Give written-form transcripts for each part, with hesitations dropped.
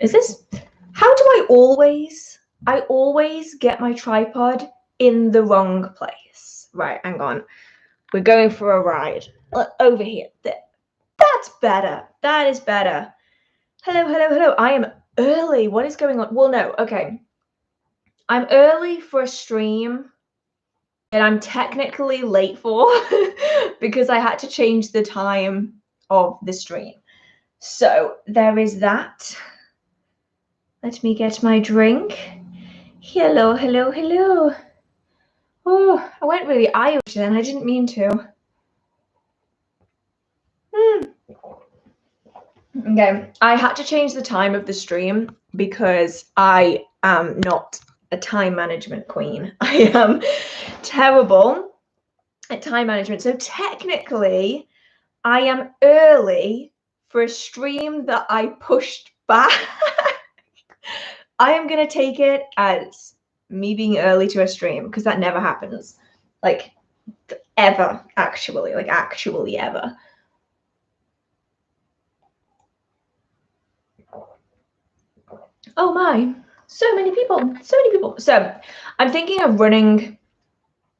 Is this, how do I always get my tripod in the wrong place. Right, hang on. We're going for a ride. Over here. That's better. That is better. Hello, hello, hello. I am early. What is going on? Well, no, okay. I'm early for a stream that I'm technically late for because I had to change the time of the stream. So there is that. Let me get my drink. Hello, hello, hello. Oh, I went really Irish then. I didn't mean to. Okay, I had to change the time of the stream because I am not a time management queen. I am terrible at time management. So technically, I am early for a stream that I pushed back. I am going to take it as me being early to a stream because that never happens. Like, ever, actually. Like, actually ever. Oh my, so many people, so many people. So I'm thinking of running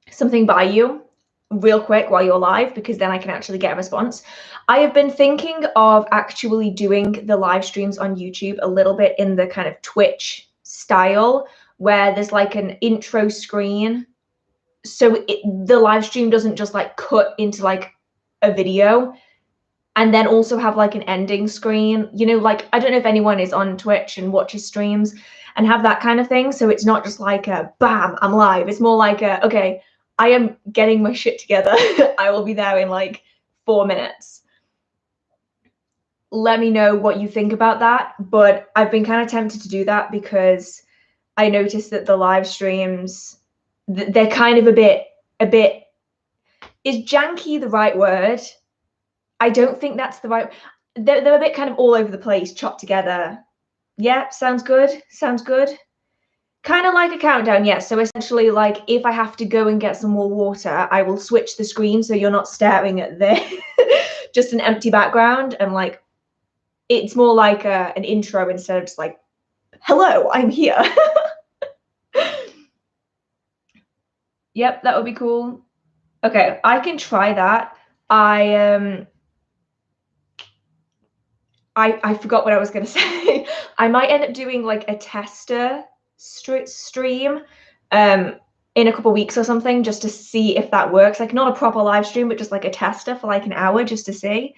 something by you real quick while you're live because then I can actually get a response. I have been thinking of actually doing the live streams on YouTube a little bit in the kind of Twitch style where there's like an intro screen. So the live stream doesn't just like cut into like a video and then also have like an ending screen, you know, like, I don't know if anyone is on Twitch and watches streams and have that kind of thing. So it's not just like a bam, I'm live. It's more like a, okay, I am getting my shit together. I will be there in like 4 minutes. Let me know what you think about that. But I've been kind of tempted to do that because I noticed that the live streams, they're kind of a bit, is janky the right word? I don't think that's the right, they're a bit kind of all over the place, chopped together. Yeah, sounds good, sounds good. Kind of like a countdown, yes. So essentially, like, if I have to go and get some more water, I will switch the screen so you're not staring at just an empty background. And like, it's more like an intro instead of just like, hello, I'm here. Yep, that would be cool. Okay, I can try that. I forgot what I was going to say. I might end up doing like a tester stream in a couple of weeks or something just to see if that works. Like not a proper live stream, but just like a tester for like an hour just to see.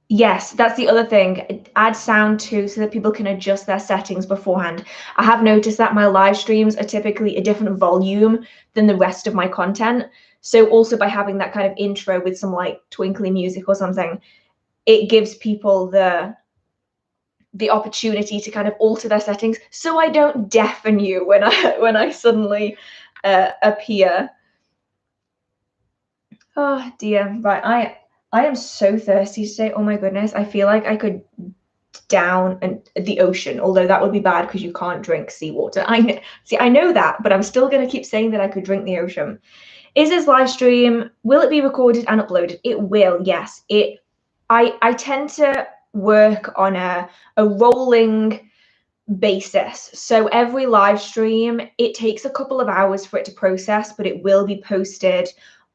Yes, that's the other thing. Add sound too so that people can adjust their settings beforehand. I have noticed that my live streams are typically a different volume than the rest of my content. So also by having that kind of intro with some like twinkly music or something, it gives people the opportunity to kind of alter their settings so I don't deafen you when I suddenly appear. Oh dear, right, I am so thirsty today. Oh my goodness, I feel like I could down the ocean, although that would be bad because you can't drink seawater. I know that, but I'm still going to keep saying that I could drink the ocean. Is this live stream, will it be recorded and uploaded? It will, yes. I tend to work on a rolling basis. So every live stream, it takes a couple of hours for it to process, but it will be posted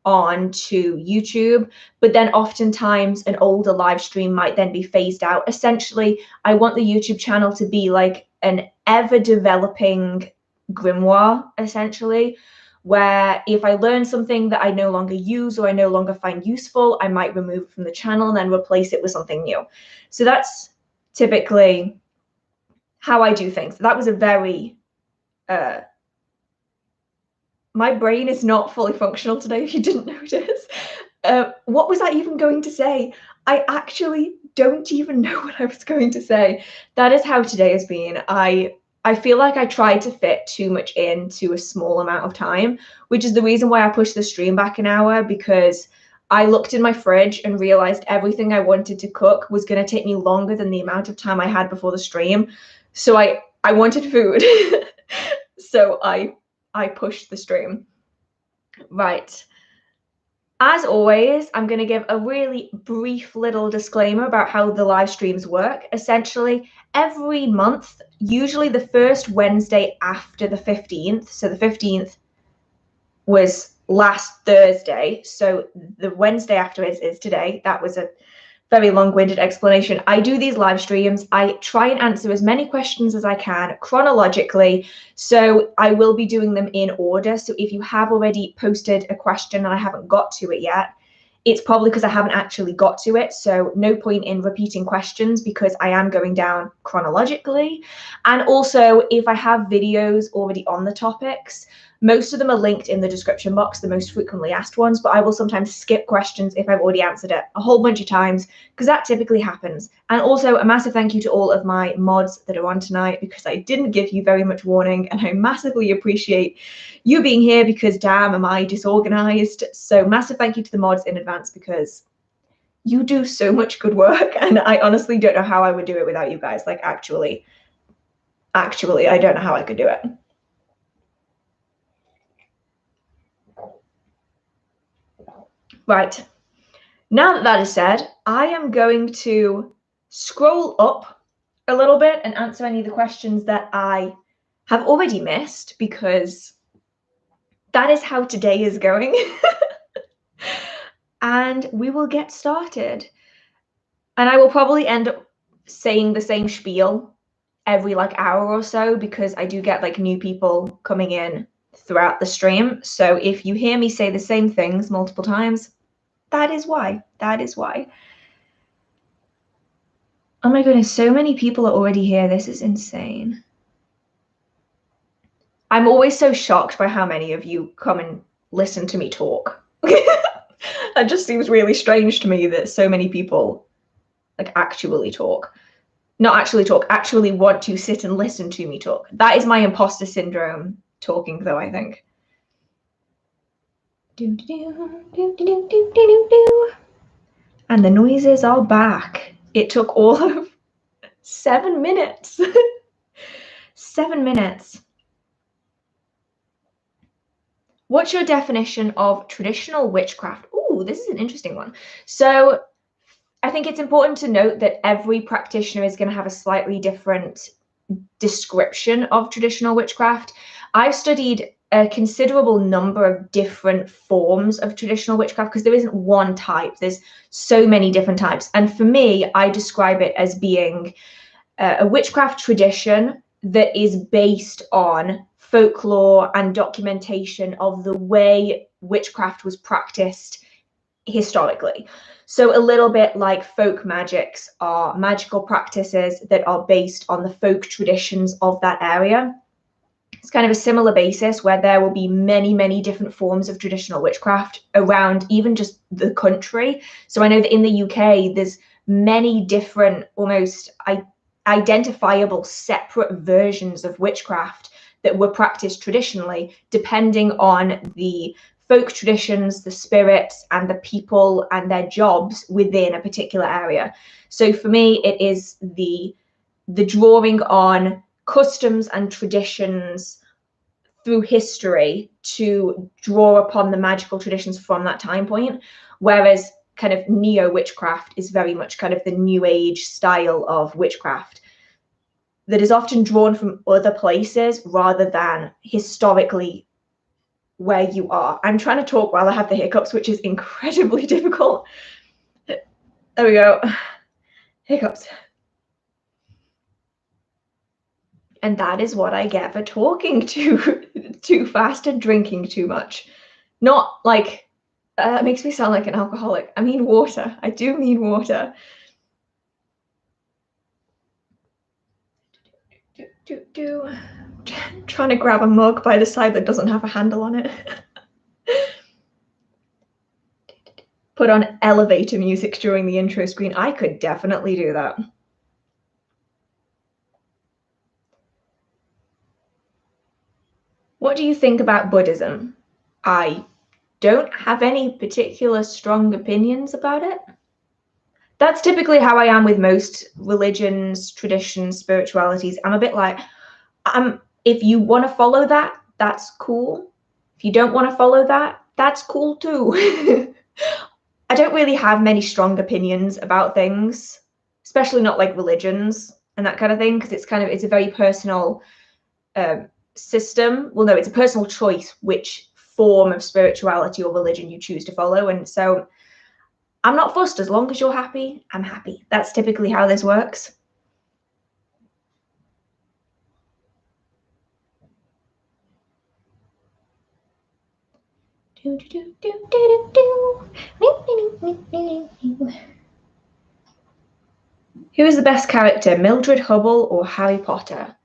onto YouTube. But then oftentimes an older live stream might then be phased out. Essentially, I want the YouTube channel to be like an ever developing grimoire, essentially, where if I learn something that I no longer use or I no longer find useful, I might remove it from the channel and then replace it with something new. So that's typically how I do things. That was a very, my brain is not fully functional today, if you didn't notice. What was I even going to say? I actually don't even know what I was going to say. That is how today has been. I feel like I tried to fit too much into a small amount of time, which is the reason why I pushed the stream back an hour, because I looked in my fridge and realized everything I wanted to cook was going to take me longer than the amount of time I had before the stream. So I wanted food. So I pushed the stream. Right. As always, I'm going to give a really brief little disclaimer about how the live streams work. Essentially, every month, usually the first Wednesday after the 15th, so the 15th was last Thursday, so the Wednesday after is today. That was a very long-winded explanation. I do these live streams. I try and answer as many questions as I can chronologically. So I will be doing them in order. So if you have already posted a question and I haven't got to it yet, it's probably because I haven't actually got to it. So no point in repeating questions because I am going down chronologically. And also, if I have videos already on the topics, most of them are linked in the description box, the most frequently asked ones, but I will sometimes skip questions if I've already answered it a whole bunch of times, because that typically happens. And also a massive thank you to all of my mods that are on tonight, because I didn't give you very much warning, and I massively appreciate you being here because damn, am I disorganized. So massive thank you to the mods in advance, because you do so much good work, and I honestly don't know how I would do it without you guys. Like actually, I don't know how I could do it. Right, now that that is said, I am going to scroll up a little bit and answer any of the questions that I have already missed, because that is how today is going. And we will get started. And I will probably end up saying the same spiel every like hour or so, because I do get like new people coming in throughout the stream. So if you hear me say the same things multiple times, that is why. That is why. Oh my goodness, so many people are already here. This is insane. I'm always so shocked by how many of you come and listen to me talk. That just seems really strange to me that so many people like actually talk. Not actually talk, actually want to sit and listen to me talk. That is my imposter syndrome talking though, I think. And the noises are back. It took all of 7 minutes. 7 minutes. What's your definition of traditional witchcraft? Ooh, this is an interesting one. So I think it's important to note that every practitioner is going to have a slightly different description of traditional witchcraft. I've studied a considerable number of different forms of traditional witchcraft, because there isn't one type. There's so many different types. And for me, I describe it as being a witchcraft tradition that is based on folklore and documentation of the way witchcraft was practiced historically. So a little bit like folk magics are magical practices that are based on the folk traditions of that area. It's kind of a similar basis where there will be many, many different forms of traditional witchcraft around even just the country. So I know that in the UK, there's many different almost identifiable separate versions of witchcraft that were practiced traditionally, depending on the folk traditions, the spirits, and the people and their jobs within a particular area. So for me, it is the drawing on customs and traditions through history to draw upon the magical traditions from that time point, whereas kind of neo-witchcraft is very much kind of the new age style of witchcraft that is often drawn from other places rather than historically where you are. I'm trying to talk while I have the hiccups, which is incredibly difficult. There we go. Hiccups. And that is what I get for talking too fast and drinking too much. Not like, that makes me sound like an alcoholic. I mean water. I do mean water. Trying to grab a mug by the side that doesn't have a handle on it. Put on elevator music during the intro screen. I could definitely do that. What do you think about Buddhism? I don't have any particular strong opinions about it. That's typically how I am with most religions, traditions, spiritualities. I'm a bit like, if you want to follow that, that's cool. If you don't want to follow that, that's cool too. I don't really have many strong opinions about things, especially not like religions and that kind of thing, because it's a very personal system. Well, no, it's a personal choice which form of spirituality or religion you choose to follow. And so I'm not fussed. As long as you're happy, I'm happy. That's typically how this works. Who is the best character, Mildred Hubble or Harry Potter?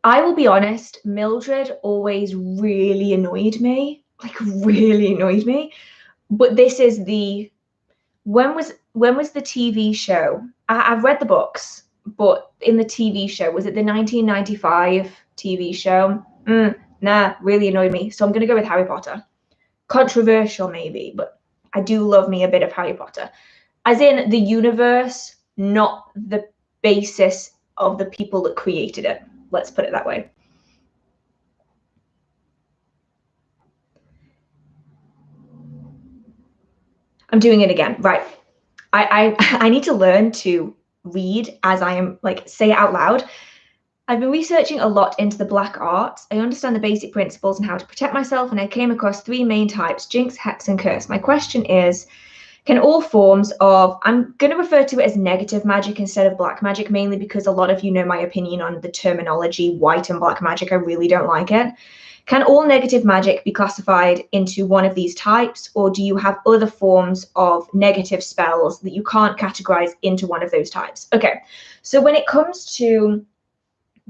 I will be honest, Mildred always really annoyed me, like really annoyed me. But this is when was the TV show? I've read the books, but in the TV show, was it the 1995 TV show? Nah, really annoyed me. So I'm gonna go with Harry Potter. Controversial maybe, but I do love me a bit of Harry Potter. As in the universe, not the basis of the people that created it. Let's put it that way. I'm doing it again. Right. I need to learn to read as I am, like, say it out loud. I've been researching a lot into the black arts. I understand the basic principles and how to protect myself, and I came across 3 main types: jinx, hex, and curse. My question is, can all forms of, I'm going to refer to it as negative magic instead of black magic, mainly because a lot of you know my opinion on the terminology white and black magic. I really don't like it. Can all negative magic be classified into one of these types, or do you have other forms of negative spells that you can't categorize into one of those types? Okay, so when it comes to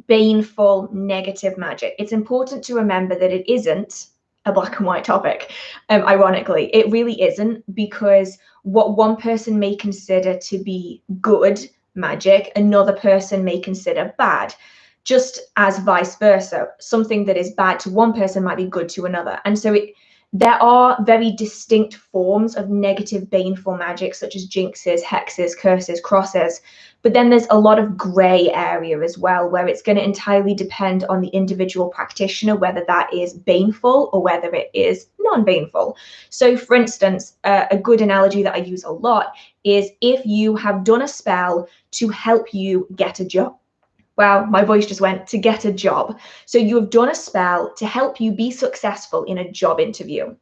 baneful negative magic, it's important to remember that it isn't a black and white topic. Ironically, it really isn't, because what one person may consider to be good magic, another person may consider bad, just as vice versa. Something that is bad to one person might be good to another. And so there are very distinct forms of negative baneful magic, such as jinxes, hexes, curses, crosses. But then there's a lot of gray area as well, where it's going to entirely depend on the individual practitioner, whether that is baneful or whether it is non-baneful. So for instance, a good analogy that I use a lot is if you have done a spell to help you get a job. Wow, my voice just went, to get a job. So you have done a spell to help you be successful in a job interview,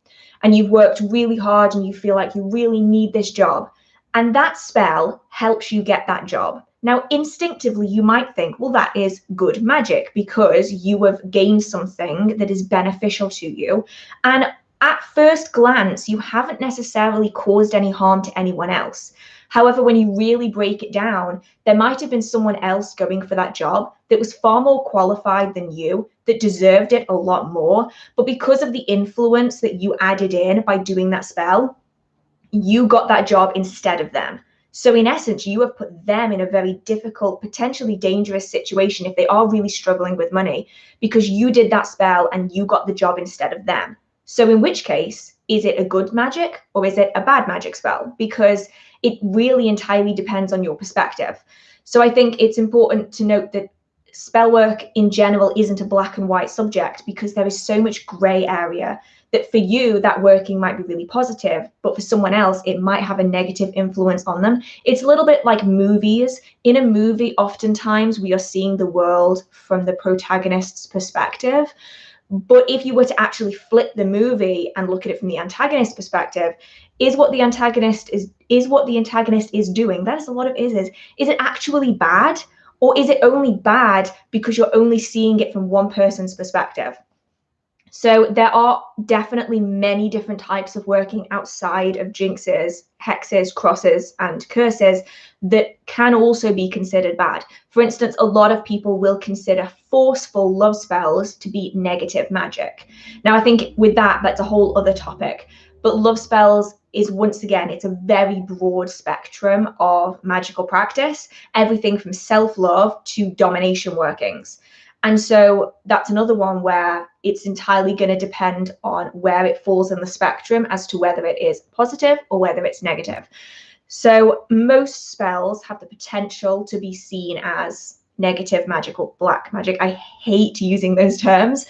and you've worked really hard and you feel like you really need this job. And that spell helps you get that job. Now, instinctively, you might think, well, that is good magic because you have gained something that is beneficial to you. And at first glance, you haven't necessarily caused any harm to anyone else. However, when you really break it down, there might have been someone else going for that job that was far more qualified than you, that deserved it a lot more. But because of the influence that you added in by doing that spell, you got that job instead of them. So in essence, you have put them in a very difficult, potentially dangerous situation if they are really struggling with money, because you did that spell and you got the job instead of them. So in which case, is it a good magic or is it a bad magic spell? Because it really entirely depends on your perspective. So I think it's important to note that spell work in general isn't a black and white subject, because there is so much gray area that for you, that working might be really positive, but for someone else, it might have a negative influence on them. It's a little bit like movies. In a movie, oftentimes we are seeing the world from the protagonist's perspective. But if you were to actually flip the movie and look at it from the antagonist's perspective, is what the antagonist is doing, that is a lot of is it actually bad? Or is it only bad because you're only seeing it from one person's perspective? So there are definitely many different types of working outside of jinxes, hexes, crosses, and curses that can also be considered bad. For instance, a lot of people will consider forceful love spells to be negative magic. Now, I think with that, that's a whole other topic. But love spells is, once again, it's a very broad spectrum of magical practice, everything from self-love to domination workings. And so that's another one where it's entirely going to depend on where it falls in the spectrum as to whether it is positive or whether it's negative. So most spells have the potential to be seen as negative magic or black magic. I hate using those terms.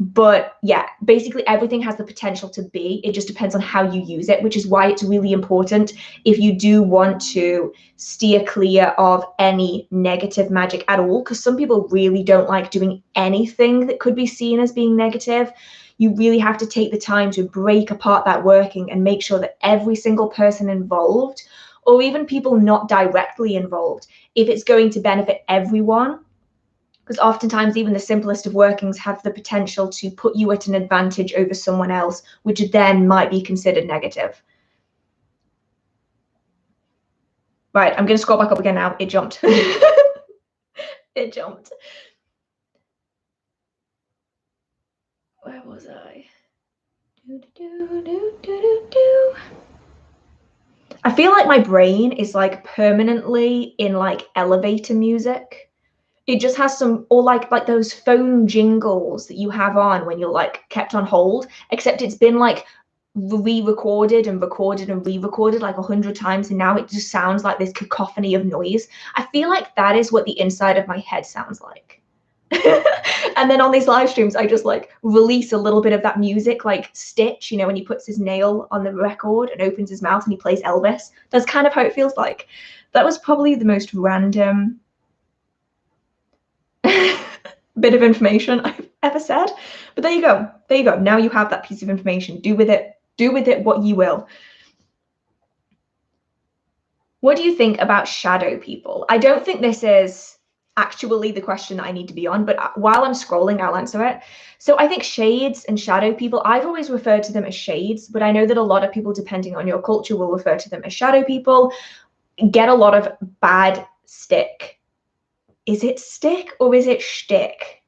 But yeah, basically everything has the potential to be. It just depends on how you use it, which is why it's really important if you do want to steer clear of any negative magic at all, because some people really don't like doing anything that could be seen as being negative. You really have to take the time to break apart that working and make sure that every single person involved, or even people not directly involved, if it's going to benefit everyone, because oftentimes even the simplest of workings have the potential to put you at an advantage over someone else, which then might be considered negative. Right, I'm going to scroll back up again now. It jumped. It jumped. Where was I? I feel like my brain is like permanently in like elevator music. It just has some, or like those phone jingles that you have on when you're like kept on hold, except it's been like re-recorded and recorded and re-recorded like 100 times, and now it just sounds like this cacophony of noise. I feel like that is what the inside of my head sounds like. And then on these live streams, I just like release a little bit of that music, like Stitch, you know, when he puts his nail on the record and opens his mouth and he plays Elvis. That's kind of how it feels like. That was probably the most random bit of information I've ever said. But there you go. There you go. Now you have that piece of information. Do with it what you will. What do you think about shadow people? I don't think this is actually the question that I need to be on, but while I'm scrolling, I'll answer it. So I think shades and shadow people, I've always referred to them as shades, but I know that a lot of people, depending on your culture, will refer to them as shadow people, get a lot of bad stick. Is it stick or is it shtick?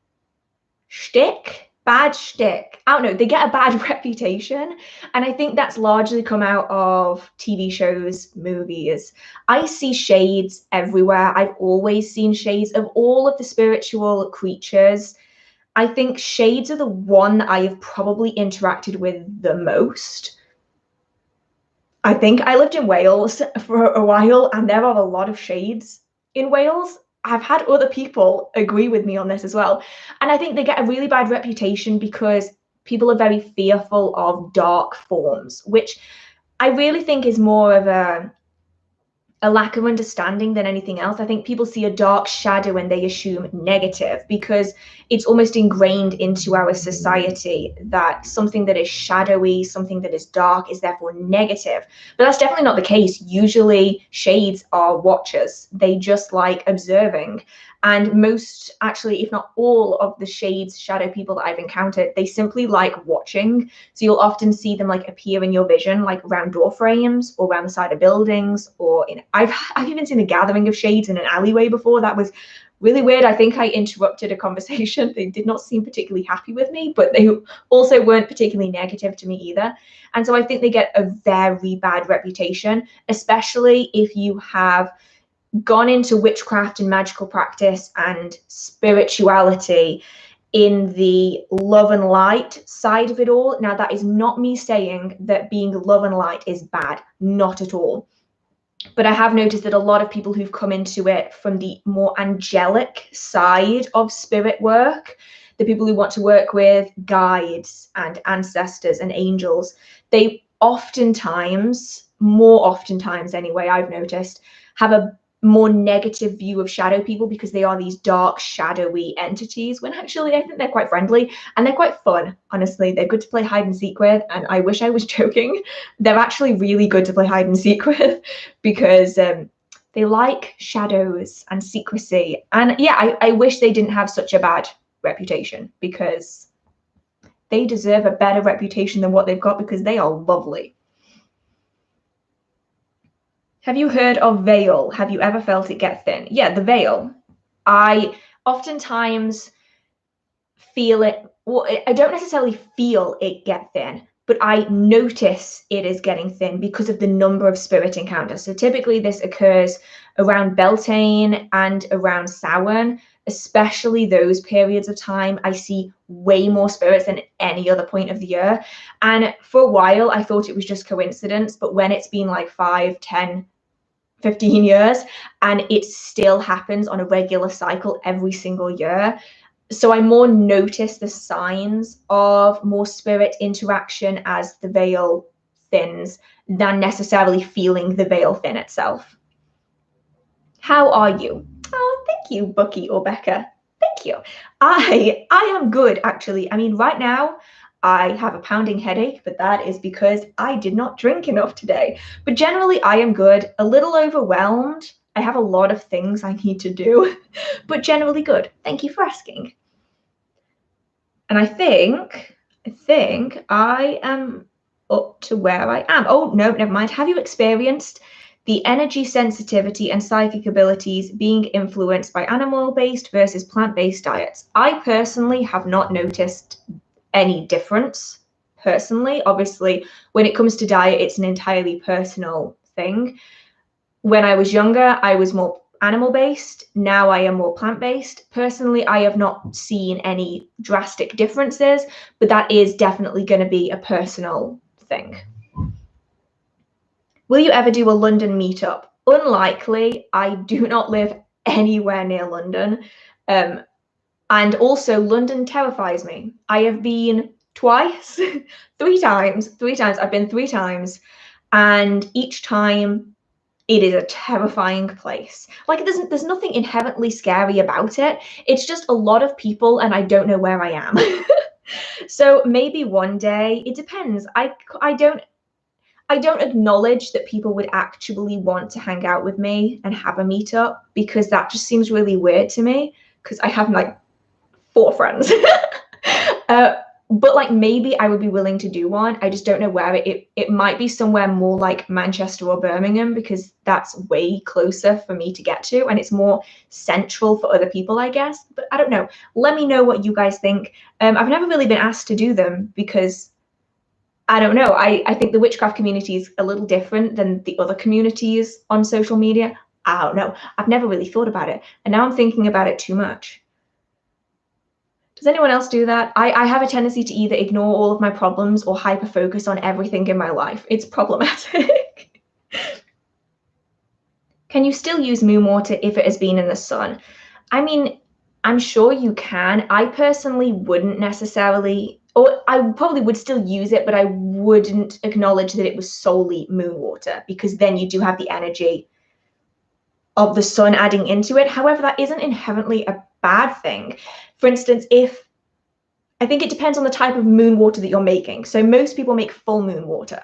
Shtick? Bad shtick. I don't know. They get a bad reputation. And I think that's largely come out of TV shows, movies. I see shades everywhere. I've always seen shades of all of the spiritual creatures. I think shades are the one that I have probably interacted with the most. I think I lived in Wales for a while, and there are a lot of shades in Wales. I've had other people agree with me on this as well. And I think they get a really bad reputation because people are very fearful of dark forms, which I really think is more of a lack of understanding than anything else. I think people see a dark shadow and they assume negative because it's almost ingrained into our society that something that is shadowy, something that is dark is therefore negative. But that's definitely not the case. Usually shades are watchers. They just like observing. And most, actually, if not all of the shades, shadow people that I've encountered, they simply like watching. So you'll often see them like appear in your vision, like around door frames or around the side of buildings, or I've even seen a gathering of shades in an alleyway before. That was really weird. I think I interrupted a conversation. They did not seem particularly happy with me, but they also weren't particularly negative to me either. And so I think they get a very bad reputation, especially if you have gone into witchcraft and magical practice and spirituality in the love and light side of it all. Now, that is not me saying that being love and light is bad, not at all. But I have noticed that a lot of people who've come into it from the more angelic side of spirit work, the people who want to work with guides and ancestors and angels, they oftentimes, more oftentimes anyway, I've noticed, have a more negative view of shadow people because they are these dark, shadowy entities, when actually I think they're quite friendly and they're quite fun. Honestly, they're good to play hide and seek with, and I wish I was joking. They're actually really good to play hide and seek with because they like shadows and secrecy. And yeah, I wish they didn't have such a bad reputation because they deserve a better reputation than what they've got because they are lovely. Have you heard of veil? Have you ever felt it get thin? Yeah, the veil. I oftentimes feel it. Well, I don't necessarily feel it get thin, but I notice it is getting thin because of the number of spirit encounters. So typically this occurs around Beltane and around Samhain, especially those periods of time. I see way more spirits than any other point of the year. And for a while, I thought it was just coincidence, but when it's been like 5, 10, 15 years and it still happens on a regular cycle every single year, So I more notice the signs of more spirit interaction as the veil thins than necessarily feeling the veil thin itself. How are you? Oh, thank you, Bucky or Becca. Thank you. I am good, actually. I mean, right now I have a pounding headache, but that is because I did not drink enough today. But generally I am good, a little overwhelmed. I have a lot of things I need to do, but generally good. Thank you for asking. And I think I am up to where I am. Oh, no, never mind. Have you experienced the energy sensitivity and psychic abilities being influenced by animal-based versus plant-based diets? I personally have not noticed any difference personally. Obviously, when it comes to diet, it's an entirely personal thing. When I was younger, I was more animal-based. Now I am more plant-based. Personally, I have not seen any drastic differences, but that is definitely going to be a personal thing. Will you ever do a London meetup? Unlikely. I do not live anywhere near London. And also, London terrifies me. I have been twice, three times. I've been 3 times. And each time, it is a terrifying place. Like there's nothing inherently scary about it. It's just a lot of people and I don't know where I am. So maybe one day, it depends. I don't acknowledge that people would actually want to hang out with me and have a meetup because that just seems really weird to me because I have like 4 friends. But like maybe I would be willing to do one. I just don't know where. It might be somewhere more like Manchester or Birmingham because that's way closer for me to get to and it's more central for other people, I guess. But I don't know. Let me know what you guys think. I've never really been asked to do them because I don't know. I think the witchcraft community is a little different than the other communities on social media. I don't know. I've never really thought about it. And now I'm thinking about it too much. Does anyone else do that? I have a tendency to either ignore all of my problems or hyper focus on everything in my life. It's problematic. Can you still use moon water if it has been in the sun? I mean, I'm sure you can. I personally wouldn't necessarily, or I probably would still use it, but I wouldn't acknowledge that it was solely moon water because then you do have the energy of the sun adding into it. However, that isn't inherently a bad thing. For instance, I think it depends on the type of moon water that you're making. So most people make full moon water,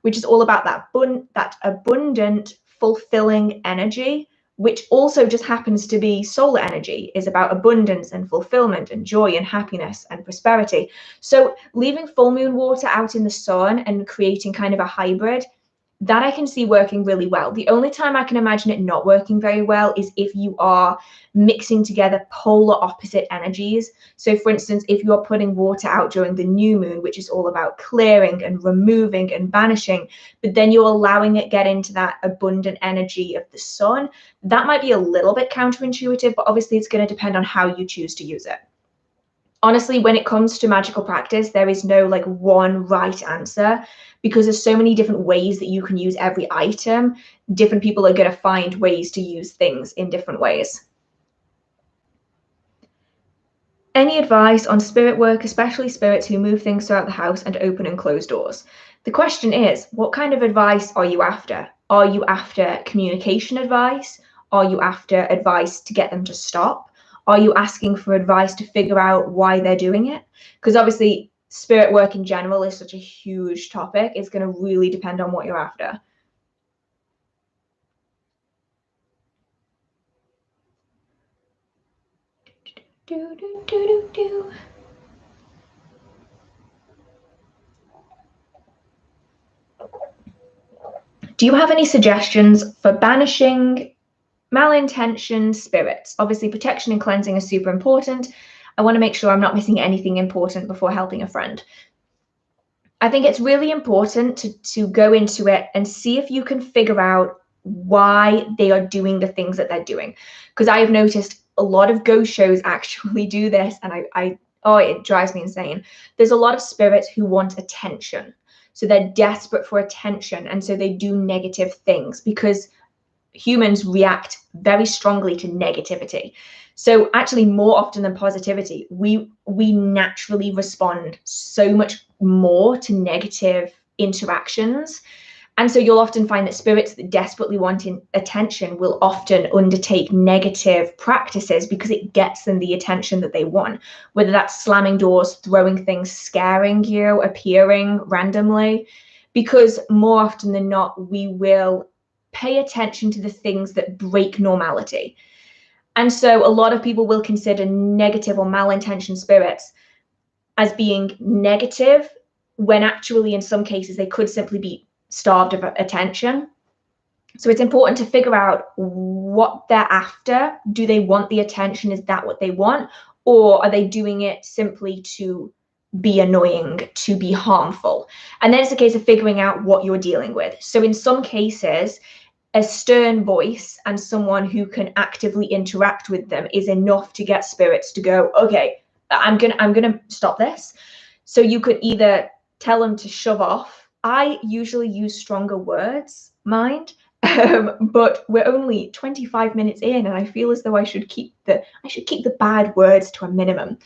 which is all about that abundant, fulfilling energy, which also just happens to be solar energy, is about abundance and fulfillment and joy and happiness and prosperity. So leaving full moon water out in the sun and creating kind of a hybrid, that I can see working really well. The only time I can imagine it not working very well is if you are mixing together polar opposite energies. So for instance, if you're putting water out during the new moon, which is all about clearing and removing and banishing, but then you're allowing it get into that abundant energy of the sun, that might be a little bit counterintuitive, but obviously it's going to depend on how you choose to use it. Honestly, when it comes to magical practice, there is no like one right answer because there's so many different ways that you can use every item. Different people are going to find ways to use things in different ways. Any advice on spirit work, especially spirits who move things throughout the house and open and close doors? The question is, what kind of advice are you after? Are you after communication advice? Are you after advice to get them to stop? Are you asking for advice to figure out why they're doing it? Because obviously spirit work in general is such a huge topic. It's going to really depend on what you're after. Do you have any suggestions for banishing malintentioned spirits? Obviously, protection and cleansing are super important. I want to make sure I'm not missing anything important before helping a friend. I think it's really important to go into it and see if you can figure out why they are doing the things that they're doing. Because I have noticed a lot of ghost shows actually do this, and it drives me insane. There's a lot of spirits who want attention. So they're desperate for attention, and so they do negative things because humans react very strongly to negativity. So actually, more often than positivity, we naturally respond so much more to negative interactions. And so you'll often find that spirits that desperately want attention will often undertake negative practices because it gets them the attention that they want, whether that's slamming doors, throwing things, scaring you, appearing randomly, because more often than not, we will pay attention to the things that break normality. And so a lot of people will consider negative or malintentioned spirits as being negative, when actually in some cases they could simply be starved of attention. So it's important to figure out what they're after. Do they want the attention? Is that what they want? Or are they doing it simply to be annoying, to be harmful? And then it's a case of figuring out what you're dealing with. So in some cases, a stern voice and someone who can actively interact with them is enough to get spirits to go, okay, I'm gonna stop this. So you could either tell them to shove off. I usually use stronger words, mind, but we're only 25 minutes in, and I feel as though I should keep the bad words to a minimum,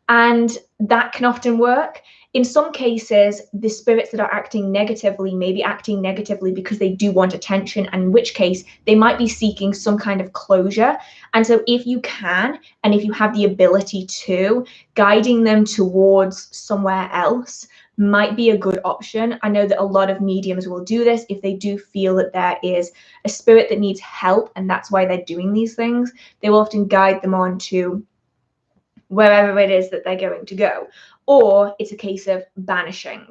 and that can often work. In some cases, the spirits that are acting negatively may be acting negatively because they do want attention, and in which case they might be seeking some kind of closure. And so if you can, and if you have the ability to, guiding them towards somewhere else might be a good option. I know that a lot of mediums will do this if they do feel that there is a spirit that needs help, and that's why they're doing these things. They will often guide them on to wherever it is that they're going to go. Or it's a case of banishing.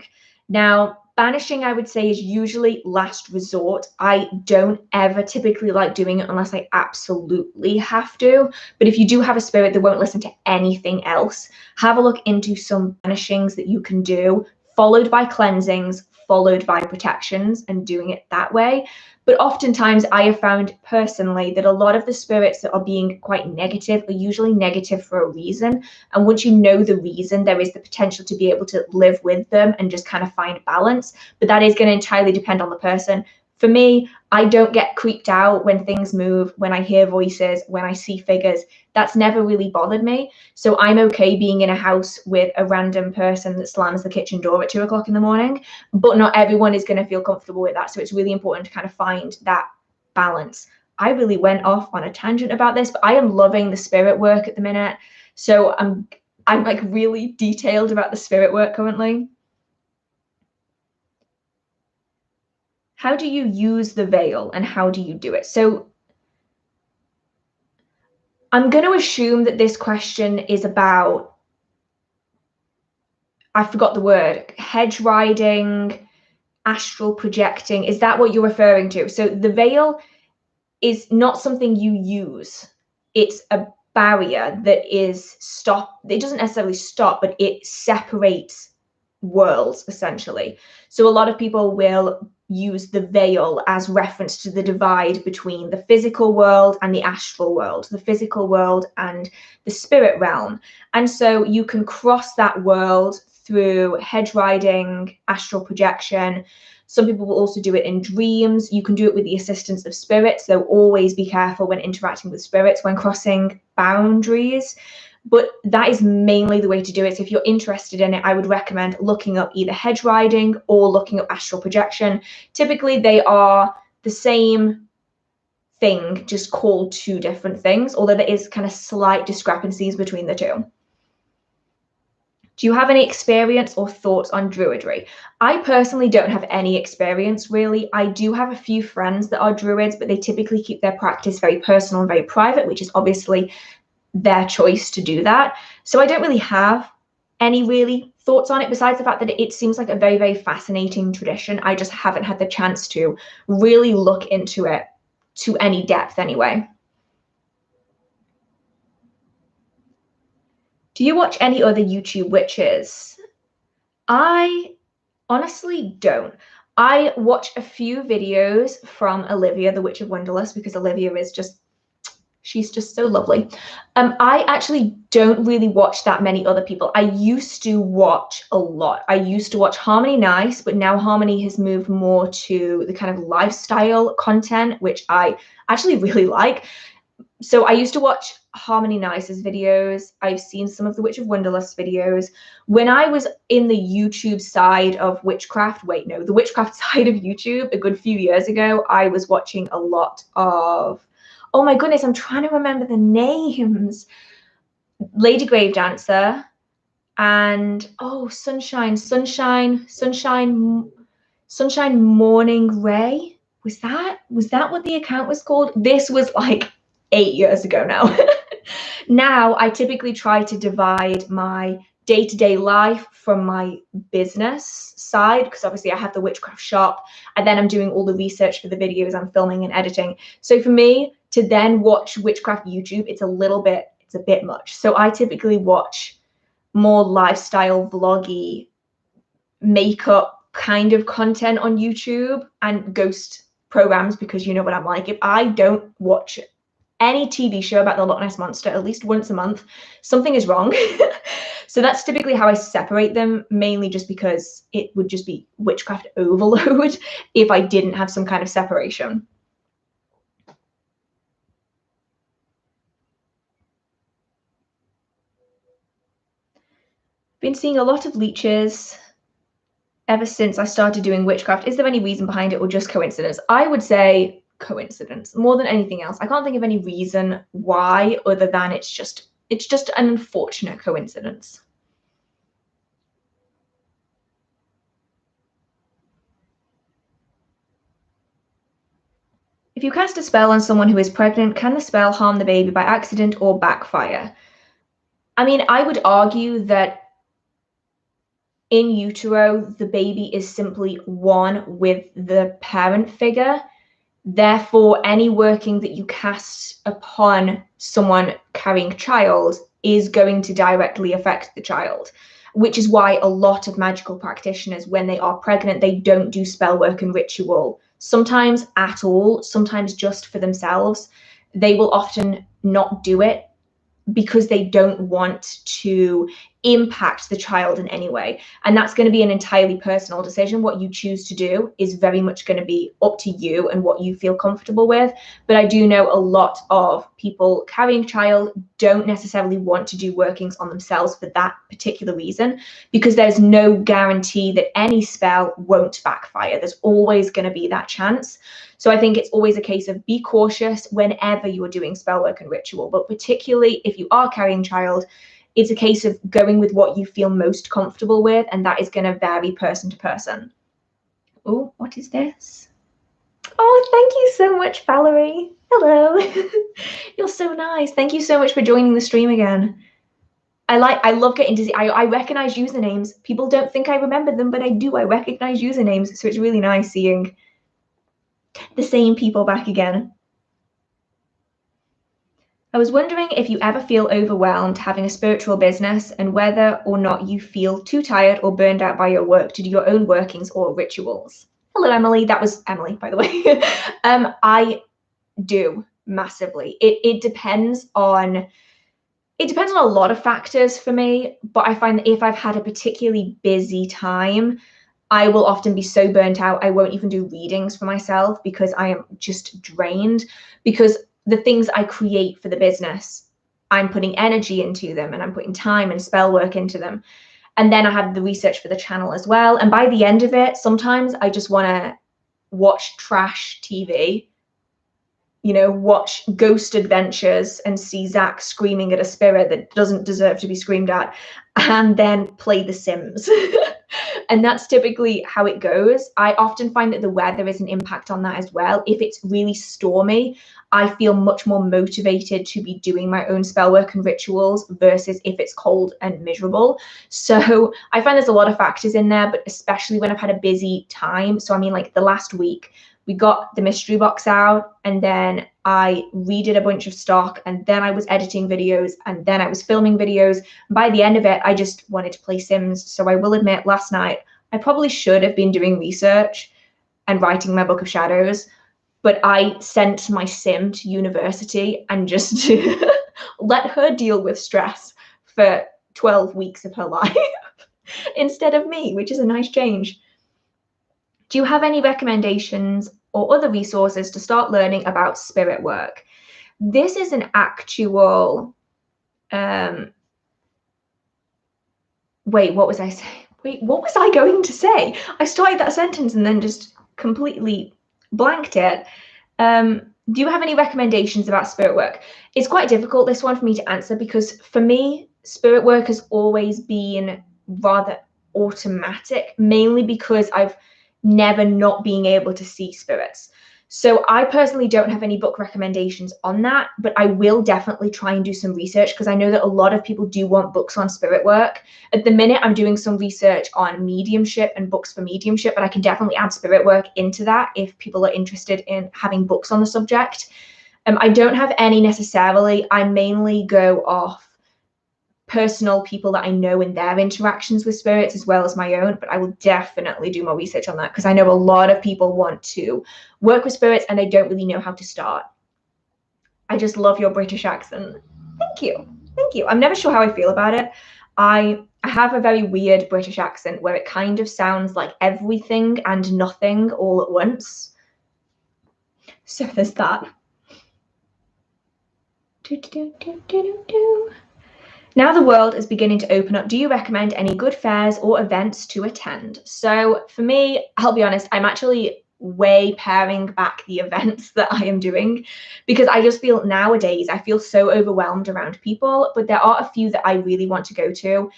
Now, banishing, I would say, is usually last resort. I don't ever typically like doing it unless I absolutely have to. But if you do have a spirit that won't listen to anything else, have a look into some banishings that you can do, followed by cleansings, followed by protections, and doing it that way. But oftentimes I have found personally that a lot of the spirits that are being quite negative are usually negative for a reason. And once you know the reason, there is the potential to be able to live with them and just kind of find balance. But that is going to entirely depend on the person. For me, I don't get creeped out when things move, when I hear voices, when I see figures. That's never really bothered me. So I'm okay being in a house with a random person that slams the kitchen door at 2 o'clock in the morning, but not everyone is going to feel comfortable with that. So it's really important to kind of find that balance. I really went off on a tangent about this, but I am loving the spirit work at the minute. So I'm like really detailed about the spirit work currently. How do you use the veil and how do you do it? So I'm going to assume that this question is about, I forgot the word, hedge riding, astral projecting. Is that what you're referring to? So the veil is not something you use. It's a barrier that is it doesn't necessarily stop, but it separates worlds essentially. So a lot of people will use the veil as reference to the divide between the physical world and the astral world, the physical world and the spirit realm. And so you can cross that world through hedge riding, astral projection. Some people will also do it in dreams. You can do it with the assistance of spirits, so always be careful when interacting with spirits, when crossing boundaries. But that is mainly the way to do it. So if you're interested in it, I would recommend looking up either hedge riding or looking up astral projection. Typically, they are the same thing, just called two different things, although there is kind of slight discrepancies between the two. Do you have any experience or thoughts on druidry? I personally don't have any experience, really. I do have a few friends that are druids, but they typically keep their practice very personal and very private, which is obviously their choice to do that. So I don't really have any really thoughts on it, besides the fact that it seems like a very, very fascinating tradition. I just haven't had the chance to really look into it to any depth anyway. Do you watch any other YouTube witches? I honestly don't. I watch a few videos from Olivia, the Witch of Wonderlust, because Olivia is just, She's just so lovely. I actually don't really watch that many other people. I used to watch a lot. I used to watch Harmony Nice, but now Harmony has moved more to the kind of lifestyle content, which I actually really like. So I used to watch Harmony Nice's videos. I've seen some of the Witch of Wonderlust videos. When I was in the YouTube side of Witchcraft, the Witchcraft side of YouTube a good few years ago, I was watching a lot of, oh my goodness, I'm trying to remember the names. Lady Grave Dancer and, oh, Sunshine Morning Ray. Was that what the account was called? This was like 8 years ago now. Now I typically try to divide my day-to-day life from my business side, because obviously I have the Witchcraft shop and then I'm doing all the research for the videos I'm filming and editing. So for me to then watch Witchcraft YouTube, it's a bit much. So I typically watch more lifestyle vloggy makeup kind of content on YouTube and ghost programs, because you know what I'm like. If I don't watch any TV show about the Loch Ness Monster at least once a month, something is wrong. So that's typically how I separate them, mainly just because it would just be witchcraft overload if I didn't have some kind of separation. Been seeing a lot of leeches ever since I started doing witchcraft. Is there any reason behind it or just coincidence? I would say coincidence more than anything else. I can't think of any reason why other than it's just an unfortunate coincidence. If you cast a spell on someone who is pregnant, can the spell harm the baby by accident or backfire? I mean, I would argue that in utero, the baby is simply one with the parent figure. Therefore, any working that you cast upon someone carrying a child is going to directly affect the child, which is why a lot of Magickal practitioners, when they are pregnant, they don't do spell work and ritual, sometimes at all, sometimes just for themselves. They will often not do it because they don't want to impact the child in any way. And that's going to be an entirely personal decision. What you choose to do is very much going to be up to you and what you feel comfortable with. But I do know a lot of people carrying a child don't necessarily want to do workings on themselves for that particular reason, because there's no guarantee that any spell won't backfire. There's always going to be that chance. So I think it's always a case of be cautious whenever you are doing spell work and ritual, but particularly if you are carrying a child, it's a case of going with what you feel most comfortable with, and that is going to vary person to person. Oh, what is this? Oh, thank you so much, Valerie. Hello. You're so nice. Thank you so much for joining the stream again. I love getting to see, I recognize usernames. People don't think I remember them, but I do. I recognize usernames, so it's really nice seeing the same people back again. I was wondering if you ever feel overwhelmed having a spiritual business and whether or not you feel too tired or burned out by your work to do your own workings or rituals. Hello, Emily. That was Emily, by the way. I do massively. It depends on a lot of factors for me, but I find that if I've had a particularly busy time, I will often be so burnt out, I won't even do readings for myself because I am just drained, because the things I create for the business, I'm putting energy into them and I'm putting time and spell work into them. And then I have the research for the channel as well. And by the end of it, sometimes I just want to watch trash TV, you know, watch Ghost Adventures and see Zach screaming at a spirit that doesn't deserve to be screamed at, and then play The Sims. And that's typically how it goes. I often find that the weather is an impact on that as well. If it's really stormy, I feel much more motivated to be doing my own spell work and rituals versus if it's cold and miserable. So I find there's a lot of factors in there, but especially when I've had a busy time. So I mean, like the last week, we got the mystery box out and then I redid a bunch of stock and then I was editing videos and then I was filming videos. By the end of it, I just wanted to play Sims. So I will admit last night, I probably should have been doing research and writing my Book of Shadows, but I sent my sim to university and just let her deal with stress for 12 weeks of her life instead of me, which is a nice change. Do you have any recommendations or other resources to start learning about spirit work? This is an actual, wait, what was I saying? Wait, what was I going to say? I started that sentence and then just completely blanked it. Do you have any recommendations about spirit work? It's quite difficult, this one, for me to answer, because for me, spirit work has always been rather automatic, mainly because I've never not being able to see spirits. So I personally don't have any book recommendations on that, but I will definitely try and do some research, because I know that a lot of people do want books on spirit work. At the minute, I'm doing some research on mediumship and books for mediumship, but I can definitely add spirit work into that if people are interested in having books on the subject. I don't have any necessarily. I mainly go off personal people that I know and their interactions with spirits, as well as my own, but I will definitely do more research on that, because I know a lot of people want to work with spirits and they don't really know how to start. I just love your British accent. Thank you. Thank you. I'm never sure how I feel about it. I have a very weird British accent where it kind of sounds like everything and nothing all at once. So there's that. Now the world is beginning to open up, do you recommend any good fairs or events to attend? So for me, I'll be honest, I'm actually way paring back the events that I am doing, because I just feel nowadays, I feel so overwhelmed around people, but there are a few that I really want to go to.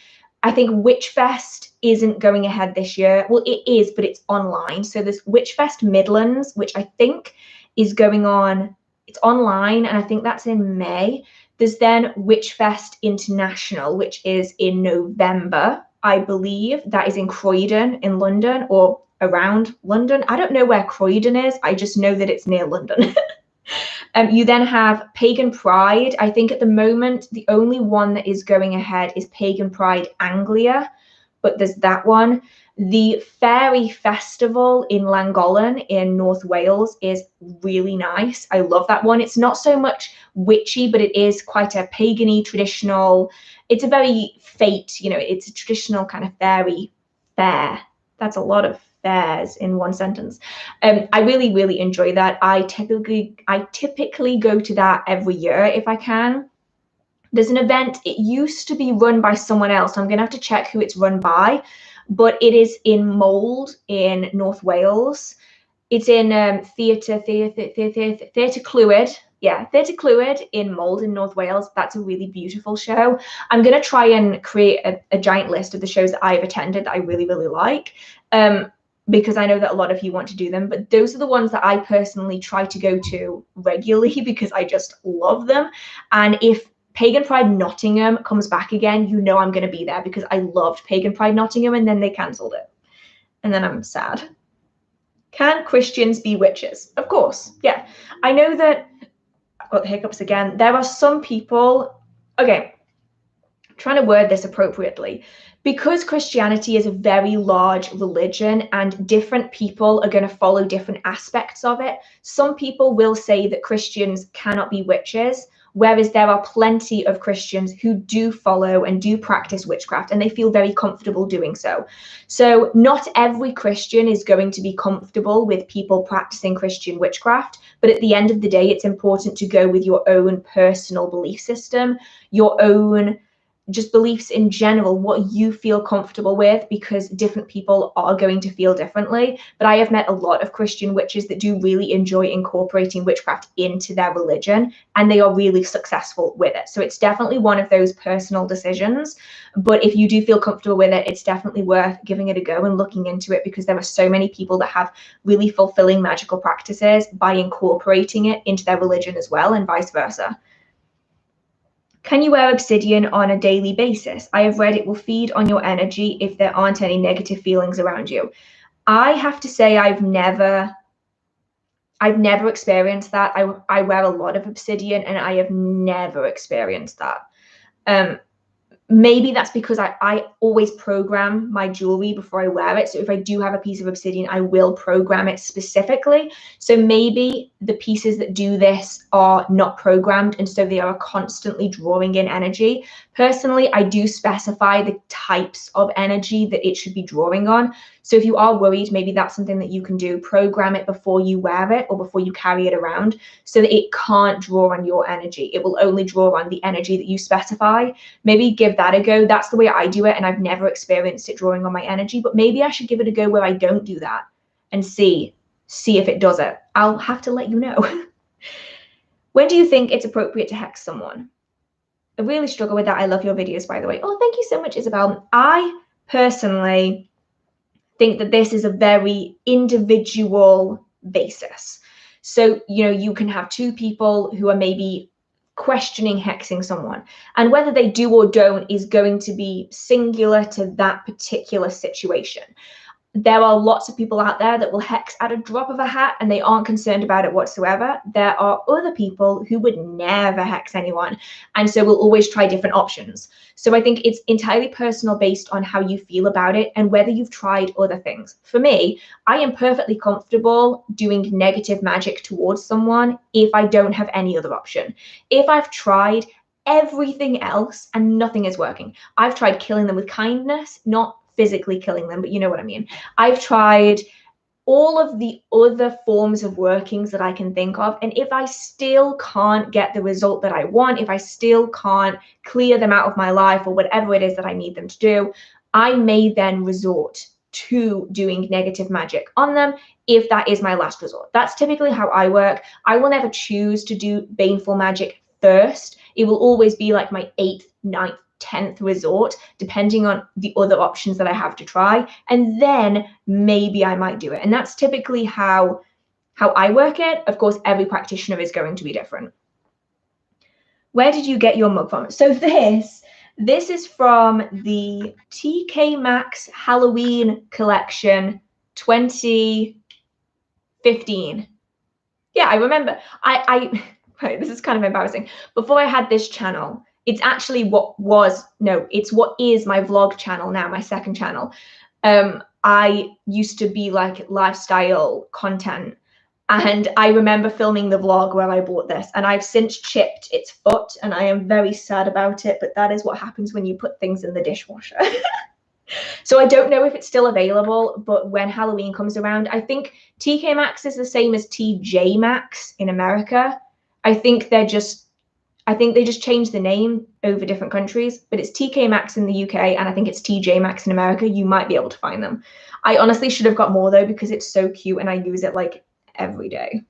I think Witchfest isn't going ahead this year. Well, it is, but it's online. So there's Witchfest Midlands, which I think is going on, it's online, and I think that's in May. There's then Witchfest International, which is in November, I believe. That is in Croydon in London, or around London. I don't know where Croydon is. I just know that it's near London. You then have Pagan Pride. I think at the moment, the only one that is going ahead is Pagan Pride Anglia, but there's that one. The Fairy Festival in Llangollen in North Wales is really nice. I love that one. It's not so much witchy, but it is quite a pagan-y, traditional. It's a very fate, it's a traditional kind of fairy fair. That's a lot of fairs in one sentence. I really, really enjoy that. I typically go to that every year if I can. There's an event, it used to be run by someone else. I'm gonna have to check who it's run by, but it is in Mold in North Wales. It's in Theatre Clwyd. Yeah, Theatre Clwyd in Mold in North Wales. That's a really beautiful show. I'm going to try and create a giant list of the shows that I've attended that I really, really like, because I know that a lot of you want to do them. But those are the ones that I personally try to go to regularly because I just love them. And if Pagan Pride Nottingham comes back again, I'm going to be there, because I loved Pagan Pride Nottingham and then they cancelled it. And then I'm sad. Can Christians be witches? Of course, yeah. I know that I've got the hiccups again. There are some people, okay, I'm trying to word this appropriately. Because Christianity is a very large religion and different people are going to follow different aspects of it, some people will say that Christians cannot be witches, whereas there are plenty of Christians who do follow and do practice witchcraft, and they feel very comfortable doing so. So not every Christian is going to be comfortable with people practicing Christian witchcraft, but at the end of the day, it's important to go with your own personal belief system, your own just beliefs in general, what you feel comfortable with, because different people are going to feel differently. But I have met a lot of Christian witches that do really enjoy incorporating witchcraft into their religion, and they are really successful with it. So it's definitely one of those personal decisions. But if you do feel comfortable with it, it's definitely worth giving it a go and looking into it, because there are so many people that have really fulfilling magical practices by incorporating it into their religion as well, and vice versa. Can you wear obsidian on a daily basis? I have read it will feed on your energy if there aren't any negative feelings around you. I have to say I've never experienced that. I wear a lot of obsidian and I have never experienced that. Maybe that's because I always program my jewelry before I wear it. So if I do have a piece of obsidian, I will program it specifically. So maybe the pieces that do this are not programmed, and so they are constantly drawing in energy. Personally, I do specify the types of energy that it should be drawing on. So if you are worried, maybe that's something that you can do. Program it before you wear it or before you carry it around so that it can't draw on your energy. It will only draw on the energy that you specify. Maybe give that a go. That's the way I do it, and I've never experienced it drawing on my energy, but maybe I should give it a go where I don't do that and see if it does it. I'll have to let you know. When do you think it's appropriate to hex someone? I really struggle with that. I love your videos, by the way. Oh, thank you so much, Isabel. I personally think that this is a very individual basis. So, you know, you can have two people who are maybe questioning hexing someone, and whether they do or don't is going to be singular to that particular situation. There are lots of people out there that will hex at a drop of a hat and they aren't concerned about it whatsoever. There are other people who would never hex anyone, and so will always try different options. So I think it's entirely personal based on how you feel about it and whether you've tried other things. For me, I am perfectly comfortable doing negative magic towards someone if I don't have any other option. If I've tried everything else and nothing is working, I've tried killing them with kindness, not physically killing them, but you know what I mean. I've tried all of the other forms of workings that I can think of, and if I still can't get the result that I want, if I still can't clear them out of my life or whatever it is that I need them to do, I may then resort to doing negative magic on them if that is my last resort. That's typically how I work. I will never choose to do baneful magic first. It will always be like my 8th, 9th, 10th resort, depending on the other options that I have to try, and then maybe I might do it. And that's typically how I work it. Of course, every practitioner is going to be different. Where did you get your mug from? So this is from the TK Maxx Halloween collection 2015. Yeah, I remember. Right, this is kind of embarrassing. Before I had this channel, it's actually it's what is my vlog channel now, my second channel. I used to be like lifestyle content, and I remember filming the vlog where I bought this, and I've since chipped its foot, and I am very sad about it, but that is what happens when you put things in the dishwasher. So I don't know if it's still available, but when Halloween comes around, I think TK Maxx is the same as TJ Maxx in America. I think they just changed the name over different countries, but it's TK Maxx in the UK, and I think it's TJ Maxx in America. You might be able to find them. I honestly should have got more though, because it's so cute and I use it like every day.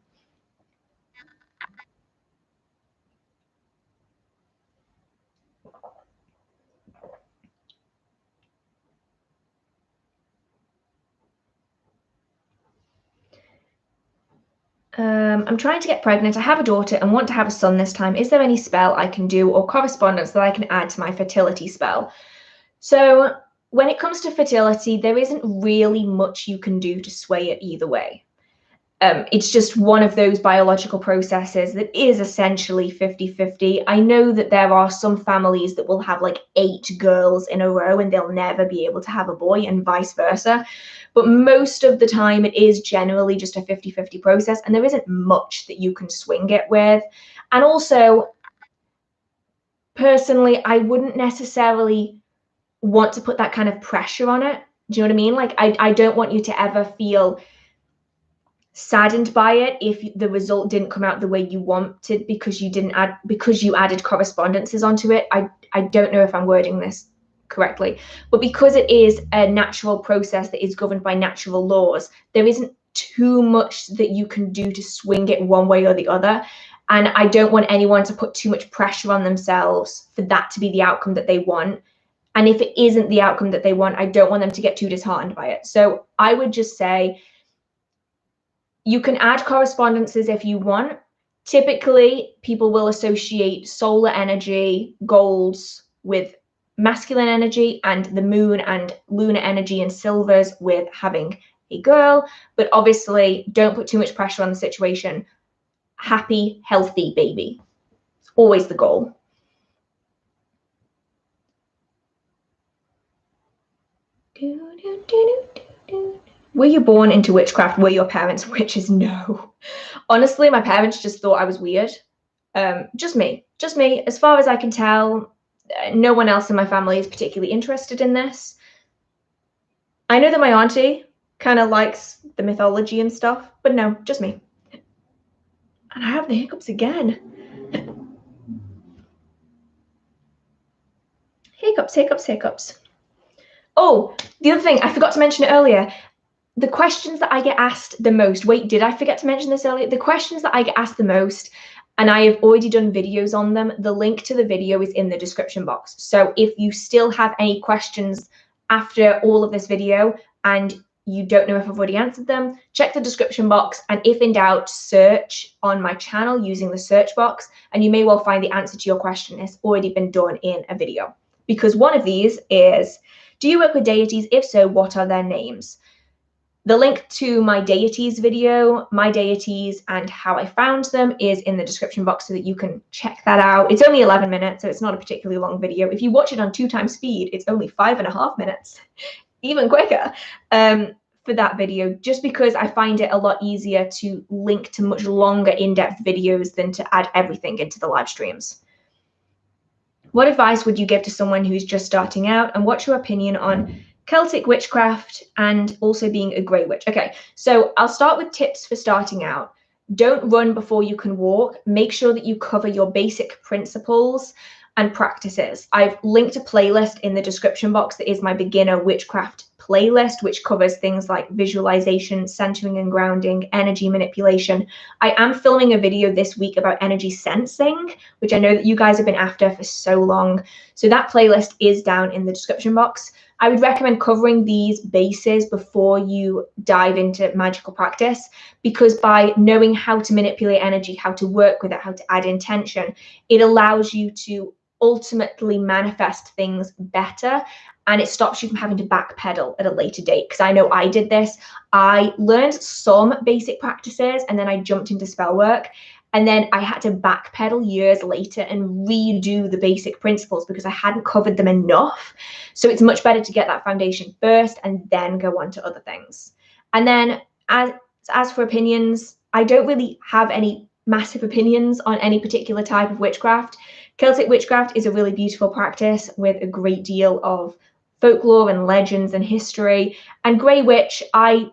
I'm trying to get pregnant. I have a daughter and want to have a son this time. Is there any spell I can do or correspondence that I can add to my fertility spell? So when it comes to fertility, there isn't really much you can do to sway it either way. It's just one of those biological processes that is essentially 50-50. I know that there are some families that will have like 8 girls in a row and they'll never be able to have a boy, and vice versa. But most of the time it is generally just a 50-50 process, and there isn't much that you can swing it with. And also, personally, I wouldn't necessarily want to put that kind of pressure on it. Do you know what I mean? Like, I don't want you to ever feel saddened by it if the result didn't come out the way you wanted because you added correspondences onto it. I don't know if I'm wording this correctly, but because it is a natural process that is governed by natural laws, there isn't too much that you can do to swing it one way or the other. And I don't want anyone to put too much pressure on themselves for that to be the outcome that they want. And if it isn't the outcome that they want, I don't want them to get too disheartened by it. So I would just say, you can add correspondences if you want. Typically, people will associate solar energy, golds, with masculine energy, and the moon and lunar energy and silvers with having a girl. But obviously, don't put too much pressure on the situation. Happy, healthy baby. It's always the goal. Were you born into witchcraft? Were your parents witches? No. Honestly, my parents just thought I was weird. Just me. As far as I can tell, no one else in my family is particularly interested in this. I know that my auntie kind of likes the mythology and stuff, but no, just me. And I have the hiccups again. Hiccups. Oh, the other thing, I forgot to mention it earlier. The questions that I get asked the most, wait, did I forget to mention this earlier? The questions that I get asked the most, and I have already done videos on them, the link to the video is in the description box. So if you still have any questions after all of this video and you don't know if I've already answered them, check the description box, and if in doubt, search on my channel using the search box, and you may well find the answer to your question has already been done in a video. Because one of these is, do you work with deities? If so, what are their names? The link to my deities video, my deities and how I found them is in the description box so that you can check that out. It's only 11 minutes, so it's not a particularly long video. If you watch it on 2x speed, it's only 5.5 minutes, even quicker for that video, just because I find it a lot easier to link to much longer in-depth videos than to add everything into the live streams. What advice would you give to someone who's just starting out, and what's your opinion on Celtic witchcraft and also being a grey witch? Okay, so I'll start with tips for starting out. Don't run before you can walk. Make sure that you cover your basic principles and practices. I've linked a playlist in the description box that is my beginner witchcraft playlist, which covers things like visualization, centering and grounding, energy manipulation. I am filming a video this week about energy sensing, which I know that you guys have been after for so long. So that playlist is down in the description box. I would recommend covering these bases before you dive into magical practice, because by knowing how to manipulate energy, how to work with it, how to add intention, it allows you to ultimately manifest things better, and it stops you from having to backpedal at a later date. Because I know I did this. I learned some basic practices and then I jumped into spell work. And then I had to backpedal years later and redo the basic principles because I hadn't covered them enough. So it's much better to get that foundation first and then go on to other things. And then as for opinions, I don't really have any massive opinions on any particular type of witchcraft. Celtic witchcraft is a really beautiful practice with a great deal of folklore and legends and history. And grey witch, I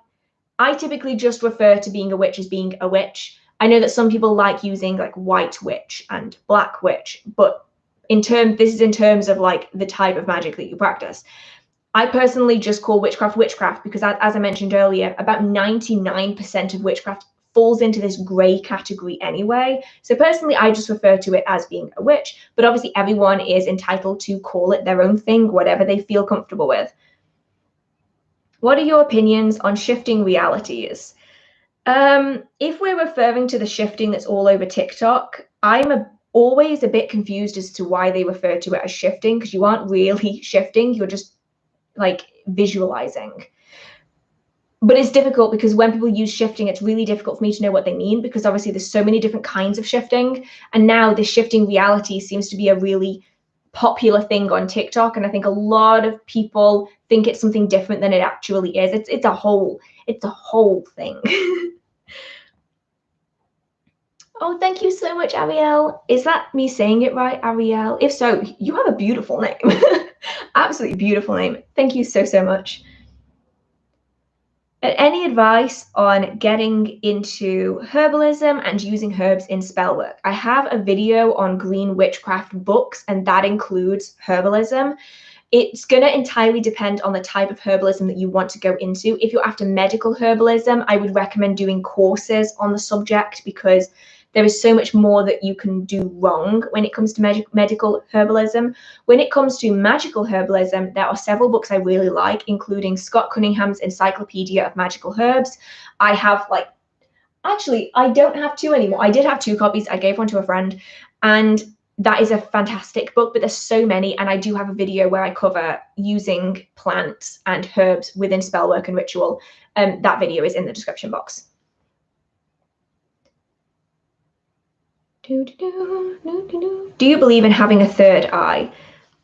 typically just refer to being a witch as being a witch. I know that some people like using like white witch and black witch, but this is in terms of like the type of magic that you practice. I personally just call witchcraft because as I mentioned earlier, about 99% of witchcraft falls into this grey category anyway. So personally, I just refer to it as being a witch, but obviously everyone is entitled to call it their own thing, whatever they feel comfortable with. What are your opinions on shifting realities? If we're referring to the shifting that's all over TikTok, I'm always a bit confused as to why they refer to it as shifting, because you aren't really shifting, you're just like visualizing. But it's difficult because when people use shifting, it's really difficult for me to know what they mean, because obviously there's so many different kinds of shifting. And now this shifting reality seems to be a really popular thing on TikTok. And I think a lot of people think it's something different than it actually is. It's a whole thing. Oh, thank you so much, Ariel. Is that me saying it right, Ariel? If so, you have a beautiful name. Absolutely beautiful name. Thank you so, so much. Any advice on getting into herbalism and using herbs in spell work? I have a video on green witchcraft books, and that includes herbalism. It's going to entirely depend on the type of herbalism that you want to go into. If you're after medical herbalism, I would recommend doing courses on the subject, because there is so much more that you can do wrong when it comes to medical herbalism. When it comes to magical herbalism, there are several books I really like, including Scott Cunningham's Encyclopedia of Magical Herbs. I have actually, I don't have two anymore. I did have 2 copies. I gave one to a friend, and that is a fantastic book, but there's so many. And I do have a video where I cover using plants and herbs within spell work and ritual. That video is in the description box. Do you believe in having a third eye?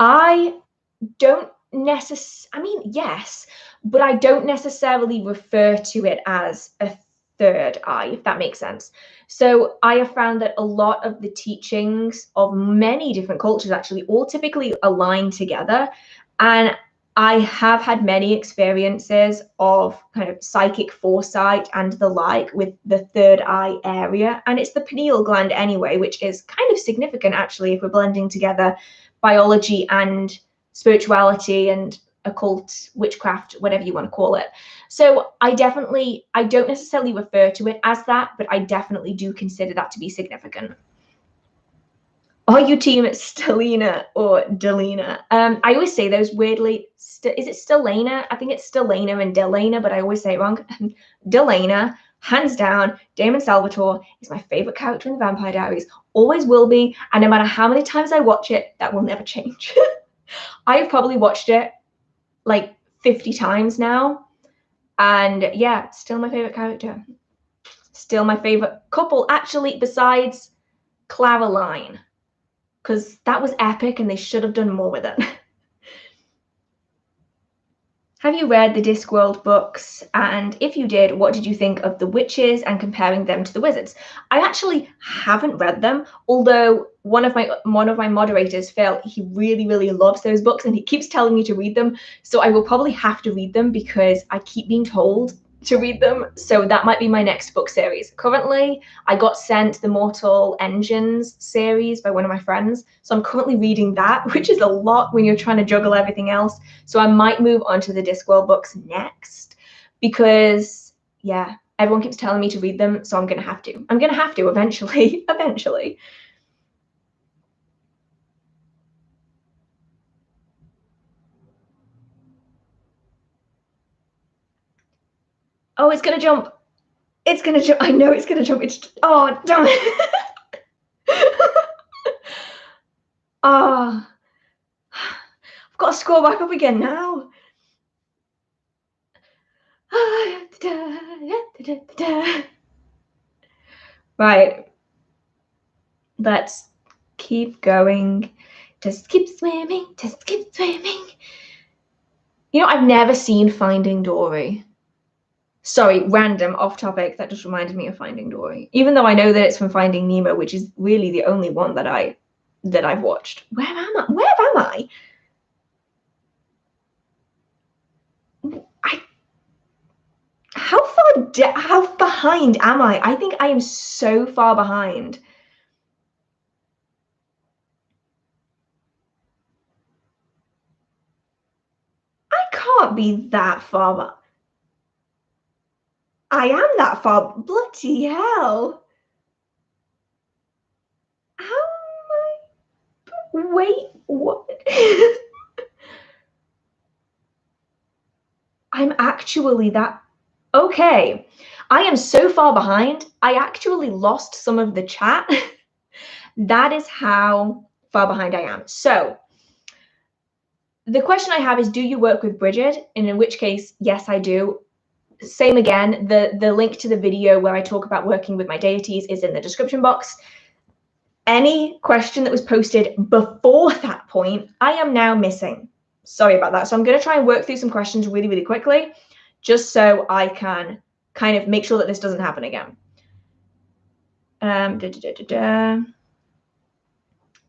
I don't necessarily, I mean, yes, but I don't necessarily refer to it as a third eye, if that makes sense. So I have found that a lot of the teachings of many different cultures actually all typically align together. And I have had many experiences of kind of psychic foresight and the like with the third eye area. And it's the pineal gland anyway, which is kind of significant actually if we're blending together biology and spirituality and occult, witchcraft, whatever you want to call it. So I don't necessarily refer to it as that, but I definitely do consider that to be significant. Are you team Stellina or Delina? I always say those weirdly. Is it Stellina? I think it's Stellina and Delana, but I always say it wrong. Delana, hands down, Damon Salvatore is my favorite character in the Vampire Diaries. Always will be, and no matter how many times I watch it, that will never change. I have probably watched it like 50 times now, and yeah, still my favorite character. Still my favorite couple, actually, besides Claraline, because that was epic and they should have done more with it. Have you read the Discworld books? And if you did, what did you think of the witches and comparing them to the wizards? I actually haven't read them, although one of my moderators, Phil, he really, really loves those books and he keeps telling me to read them. So I will probably have to read them because I keep being told to read them. So that might be my next book series. Currently, I got sent the Mortal Engines series by one of my friends. So I'm currently reading that, which is a lot when you're trying to juggle everything else. So I might move on to the Discworld books next because, yeah, everyone keeps telling me to read them. So I'm going to have to. I'm going to have to eventually, eventually. Oh, it's going to jump. It's going to jump. I know it's going to jump. Oh, damn it. Oh, I've got to scroll back up again now. Right. Let's keep going. Just keep swimming. Just keep swimming. You know, I've never seen Finding Dory. Sorry, random, off topic. That just reminded me of Finding Dory. Even though I know that it's from Finding Nemo, which is really the only one that I've watched. Where am I? Where am I? How behind am I? I think I am so far behind. I can't be that far. I am that far. Bloody hell. How am I? Wait, what? I'm actually that. Okay. I am so far behind. I actually lost some of the chat. That is how far behind I am. So the question I have is, do you work with Bridget? And in which case, yes, I do. Same again, the link to the video where I talk about working with my deities is in the description box. Any question that was posted before that point, I am now missing. Sorry about that. So I'm going to try and work through some questions really, really quickly, just so I can kind of make sure that this doesn't happen again.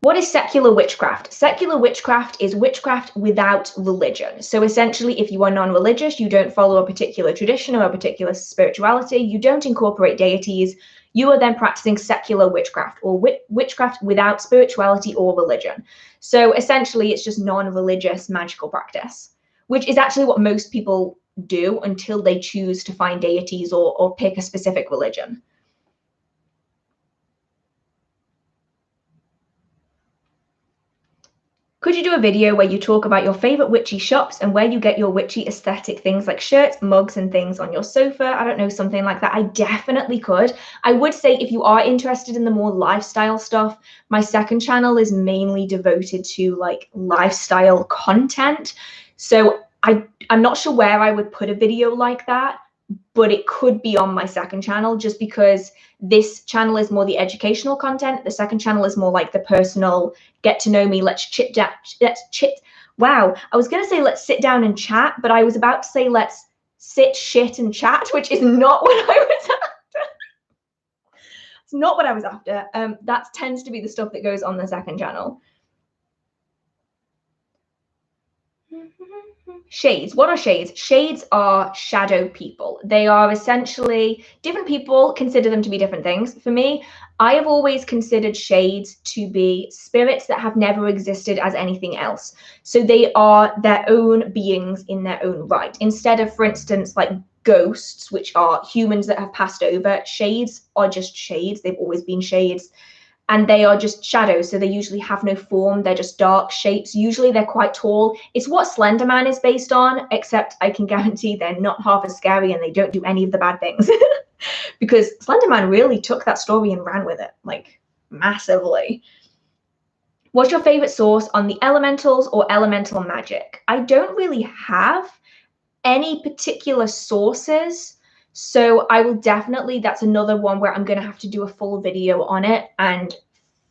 What is secular witchcraft? Secular witchcraft is witchcraft without religion. So essentially, if you are non-religious, you don't follow a particular tradition or a particular spirituality, you don't incorporate deities, you are then practicing secular witchcraft or witchcraft without spirituality or religion. So essentially, it's just non-religious magical practice, which is actually what most people do until they choose to find deities or pick a specific religion. Could you do a video where you talk about your favorite witchy shops and where you get your witchy aesthetic things like shirts, mugs, and things on your sofa? I don't know, something like that. I definitely could. I would say if you are interested in the more lifestyle stuff, my second channel is mainly devoted to like lifestyle content. So I'm not sure where I would put a video like that, but it could be on my second channel just because this channel is more the educational content. The second channel is more like the personal, get to know me, let's chit. Wow, I was gonna say let's sit down and chat, but I was about to say let's sit, shit, and chat, which is not what I was It's not what I was after. That tends to be the stuff that goes on the second channel. Shades. What are shades? Shades are shadow people. They are essentially, different people consider them to be different things. For me, I have always considered shades to be spirits that have never existed as anything else. So they are their own beings in their own right. Instead of, for instance, like ghosts, which are humans that have passed over, shades are just shades. They've always been shades. And they are just shadows, so they usually have no form. They're just dark shapes. Usually they're quite tall. It's what Slender Man is based on, except I can guarantee they're not half as scary and they don't do any of the bad things. Because Slender Man really took that story and ran with it, like, massively. What's your favorite source on the elementals or elemental magic? I don't really have any particular sources. So I will definitely, that's another one where I'm going to have to do a full video on it and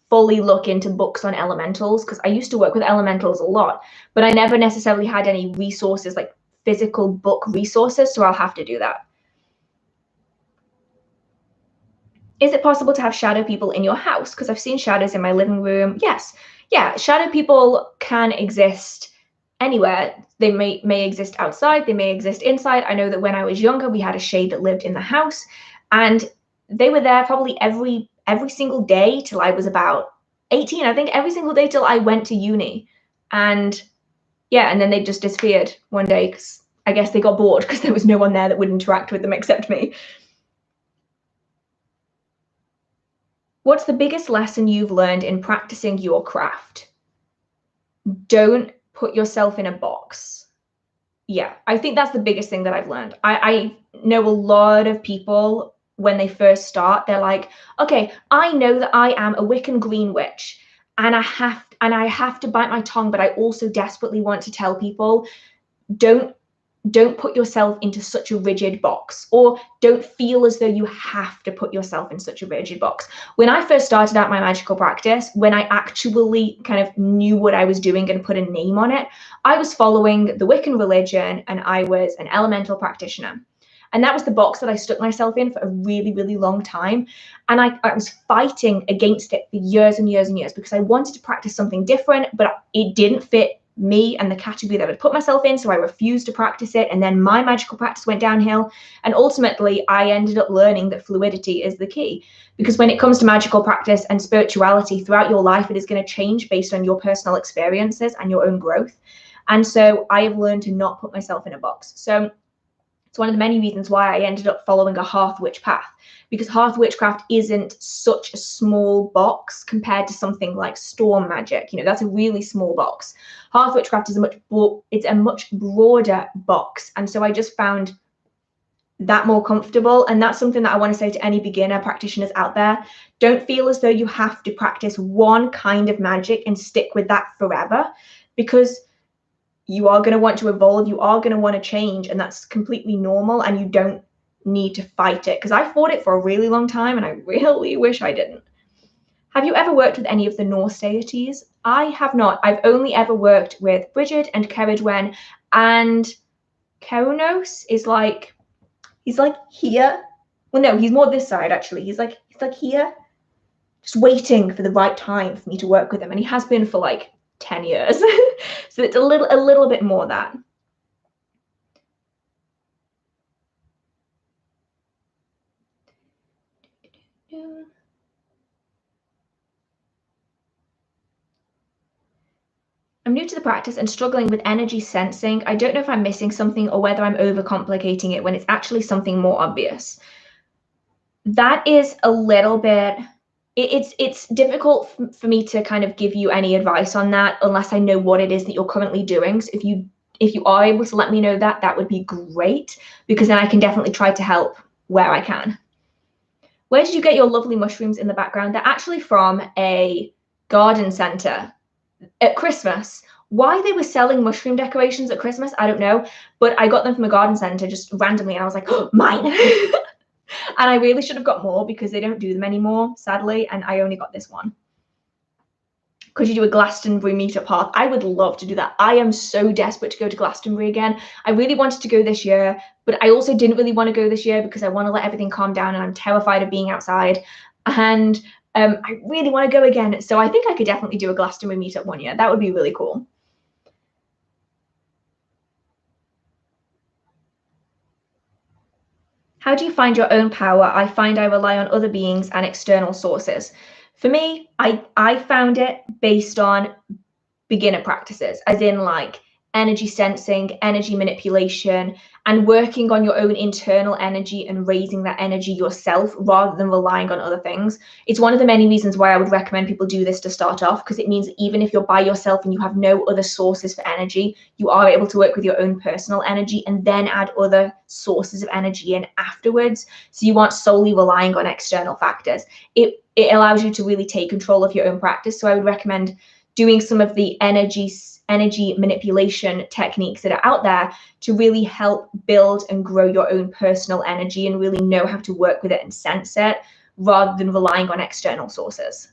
fully look into books on elementals, because I used to work with elementals a lot, but I never necessarily had any resources, like physical book resources, so I'll have to do that. Is it possible to have shadow people in your house? Because I've seen shadows in my living room. Yes. Yeah, shadow people can exist anywhere. They may exist outside, they may exist inside. I know that when I was younger, we had a shade that lived in the house, and they were there probably every single day till I was about 18. I think every single day till I went to uni. And yeah, and then they just disappeared one day because I guess they got bored because there was no one there that would interact with them except me. What's the biggest lesson you've learned in practicing your craft? Don't put yourself in a box. Yeah, I think that's the biggest thing that I've learned. I know a lot of people, when they first start, they're like, okay, I know that I am a Wiccan green witch and I have to bite my tongue, but I also desperately want to tell people, don't put yourself into such a rigid box, or don't feel as though you have to put yourself in such a rigid box. When I first started out my magical practice, when I actually kind of knew what I was doing and put a name on it, I was following the Wiccan religion and I was an elemental practitioner. And that was the box that I stuck myself in for a really, really long time. And I was fighting against it for years and years and years because I wanted to practice something different, but it didn't fit me and the category that I'd put myself in, so I refused to practice it, and then my magical practice went downhill, and ultimately I ended up learning that fluidity is the key, because when it comes to magical practice and spirituality throughout your life, it is going to change based on your personal experiences and your own growth. And so I have learned to not put myself in a box. So it's one of the many reasons why I ended up following a Hearth Witch path, because Hearth Witchcraft isn't such a small box compared to something like Storm Magic. You know, that's a really small box. Hearth Witchcraft is a much broader box. And so I just found that more comfortable. And that's something that I want to say to any beginner practitioners out there. Don't feel as though you have to practice one kind of magic and stick with that forever, because you are going to want to evolve, you are going to want to change, and that's completely normal, and you don't need to fight it, because I fought it for a really long time and I really wish I didn't. Have you ever worked with any of the Norse deities? I have not. I've only ever worked with Brigid and Ceridwen, and Keranos is like, he's like here. Well, no, he's more this side actually. He's like here, just waiting for the right time for me to work with him, and he has been for like 10 years. So it's a little bit more that. I'm new to the practice and struggling with energy sensing. I don't know if I'm missing something or whether I'm overcomplicating it when it's actually something more obvious. That is a little bit, it's difficult for me to kind of give you any advice on that unless I know what it is that you're currently doing. So if you are able to let me know that, that would be great, because then I can definitely try to help where I can. Where did you get your lovely mushrooms in the background? They're actually from a garden centre at Christmas. Why they were selling mushroom decorations at Christmas, I don't know, but I got them from a garden centre just randomly, and I was like, oh, mine. And I really should have got more because they don't do them anymore, sadly, and I only got this one. Could you do a Glastonbury meetup path? I would love to do that. I am so desperate to go to Glastonbury again. I really wanted to go this year, but I also didn't really want to go this year because I want to let everything calm down and I'm terrified of being outside. And I really want to go again. So I think I could definitely do a Glastonbury meetup one year. That would be really cool. How do you find your own power? I find I rely on other beings and external sources. For me, I found it based on beginner practices, as in like energy sensing, energy manipulation, and working on your own internal energy and raising that energy yourself rather than relying on other things. It's one of the many reasons why I would recommend people do this to start off, because it means that even if you're by yourself and you have no other sources for energy, you are able to work with your own personal energy and then add other sources of energy in afterwards. So you aren't solely relying on external factors. It allows you to really take control of your own practice. So I would recommend doing some of the energy manipulation techniques that are out there to really help build and grow your own personal energy and really know how to work with it and sense it rather than relying on external sources.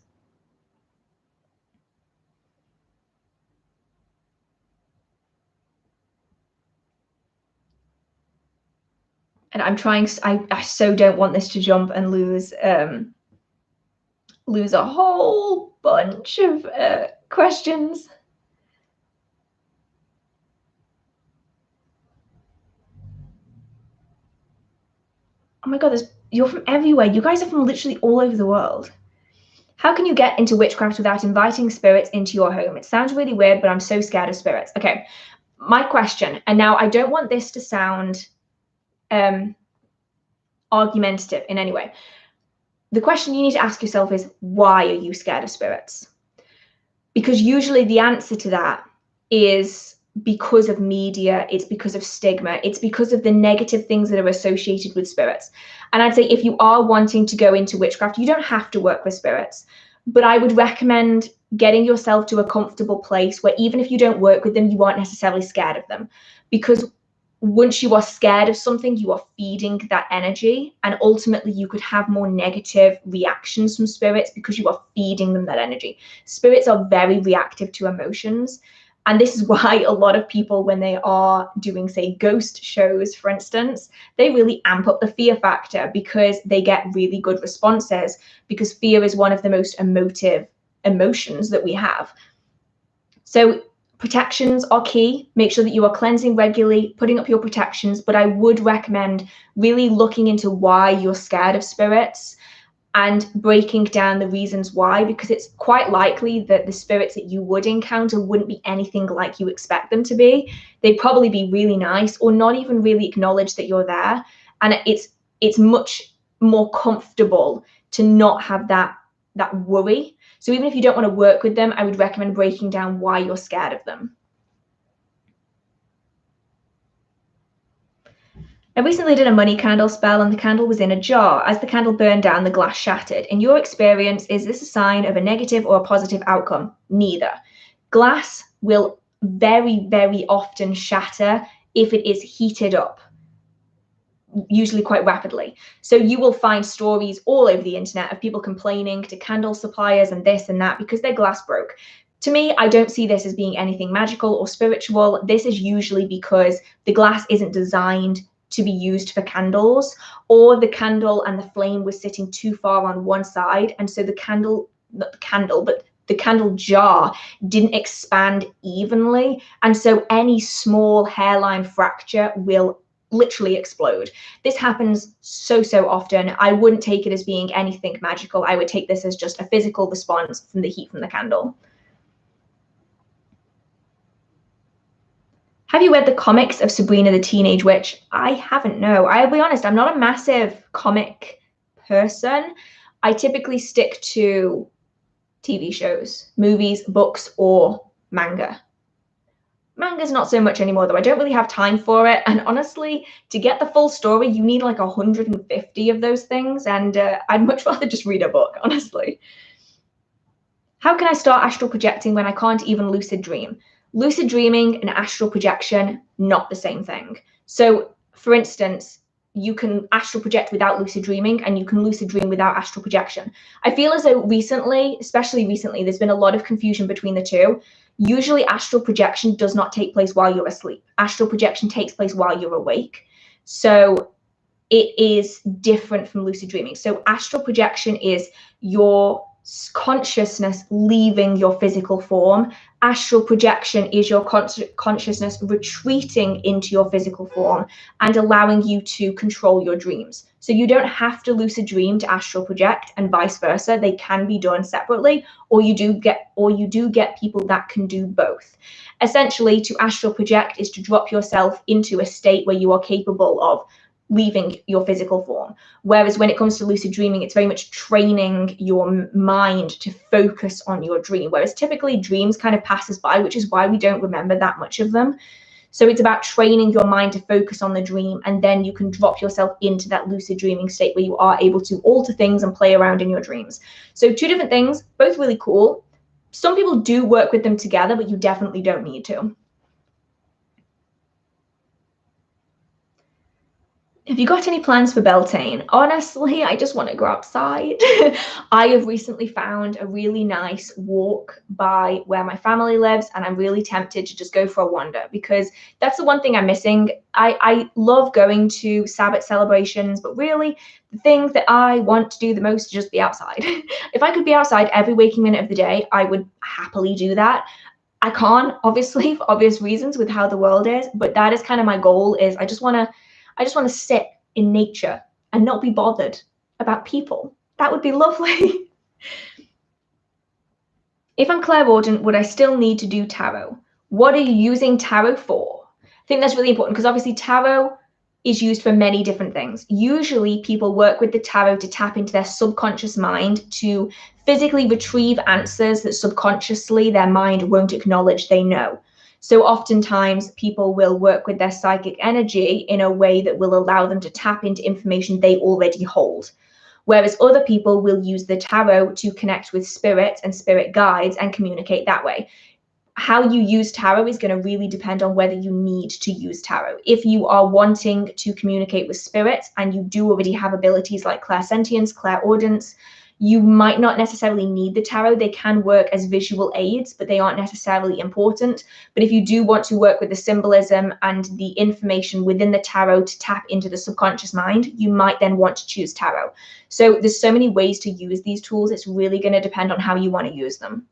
And I'm trying, I so don't want this to jump and lose a whole bunch of questions. Oh my God, you're from everywhere. You guys are from literally all over the world. How can you get into witchcraft without inviting spirits into your home? It sounds really weird, but I'm so scared of spirits. Okay, my question, and now I don't want this to sound argumentative in any way. The question you need to ask yourself is, why are you scared of spirits? Because usually the answer to that is because of media, it's because of stigma, it's because of the negative things that are associated with spirits. And I'd say if you are wanting to go into witchcraft, you don't have to work with spirits, but I would recommend getting yourself to a comfortable place where even if you don't work with them, you aren't necessarily scared of them. Because once you are scared of something, you are feeding that energy, and ultimately you could have more negative reactions from spirits because you are feeding them that energy. Spirits are very reactive to emotions. And this is why a lot of people, when they are doing, say, ghost shows, for instance, they really amp up the fear factor because they get really good responses, because fear is one of the most emotive emotions that we have. So protections are key. Make sure that you are cleansing regularly, putting up your protections, but I would recommend really looking into why you're scared of spirits and breaking down the reasons why, because it's quite likely that the spirits that you would encounter wouldn't be anything like you expect them to be. They'd probably be really nice or not even really acknowledge that you're there. And it's much more comfortable to not have that worry. So even if you don't want to work with them, I would recommend breaking down why you're scared of them. I recently did a money candle spell and the candle was in a jar. As the candle burned down, the glass shattered. In your experience, is this a sign of a negative or a positive outcome? Neither. Glass will very, very often shatter if it is heated up, usually quite rapidly. So you will find stories all over the internet of people complaining to candle suppliers and this and that because their glass broke. To me, I don't see this as being anything magical or spiritual. This is usually because the glass isn't designed to be used for candles, or the candle and the flame was sitting too far on one side, and so the candle jar didn't expand evenly, and so any small hairline fracture will literally explode. This happens so often. I wouldn't take it as being anything magical. I would take this as just a physical response from the heat from the candle. Have you read the comics of Sabrina the Teenage Witch? I haven't, no. I'll be honest, I'm not a massive comic person. I typically stick to TV shows, movies, books, or manga. Manga's not so much anymore, though. I don't really have time for it. And honestly, to get the full story, you need like 150 of those things. And I'd much rather just read a book, honestly. How can I start astral projecting when I can't even lucid dream? Lucid dreaming and astral projection, not the same thing. So, for instance, you can astral project without lucid dreaming and you can lucid dream without astral projection. I feel as though recently, especially recently, there's been a lot of confusion between the two. Usually astral projection does not take place while you're asleep. Astral projection takes place while you're awake. So it is different from lucid dreaming. So astral projection is your consciousness leaving your physical form. Astral projection is your consciousness retreating into your physical form and allowing you to control your dreams. So you don't have to lucid dream to astral project, and vice versa. They can be done separately, or you do get people that can do both. Essentially, to astral project is to drop yourself into a state where you are capable of leaving your physical form. Whereas when it comes to lucid dreaming, it's very much training your mind to focus on your dream. Whereas typically dreams kind of passes by, which is why we don't remember that much of them. So it's about training your mind to focus on the dream, and then you can drop yourself into that lucid dreaming state where you are able to alter things and play around in your dreams. So two different things, both really cool. Some people do work with them together, but you definitely don't need to. Have you got any plans for Beltane? Honestly, I just want to go outside. I have recently found a really nice walk by where my family lives, and I'm really tempted to just go for a wander because that's the one thing I'm missing. I love going to Sabbath celebrations, but really the thing that I want to do the most is just be outside. If I could be outside every waking minute of the day, I would happily do that. I can't, obviously, for obvious reasons with how the world is, but that is kind of my goal. Is I just want to sit in nature and not be bothered about people. That would be lovely. If I'm clairaudient, would I still need to do tarot? What are you using tarot for? I think that's really important because obviously tarot is used for many different things. Usually people work with the tarot to tap into their subconscious mind to physically retrieve answers that subconsciously their mind won't acknowledge they know. So oftentimes people will work with their psychic energy in a way that will allow them to tap into information they already hold. Whereas other people will use the tarot to connect with spirit and spirit guides and communicate that way. How you use tarot is going to really depend on whether you need to use tarot. If you are wanting to communicate with spirits and you do already have abilities like clairsentience, clairaudience, you might not necessarily need the tarot. They can work as visual aids, but they aren't necessarily important. But if you do want to work with the symbolism and the information within the tarot to tap into the subconscious mind, you might then want to choose tarot. So there's so many ways to use these tools. It's really going to depend on how you want to use them.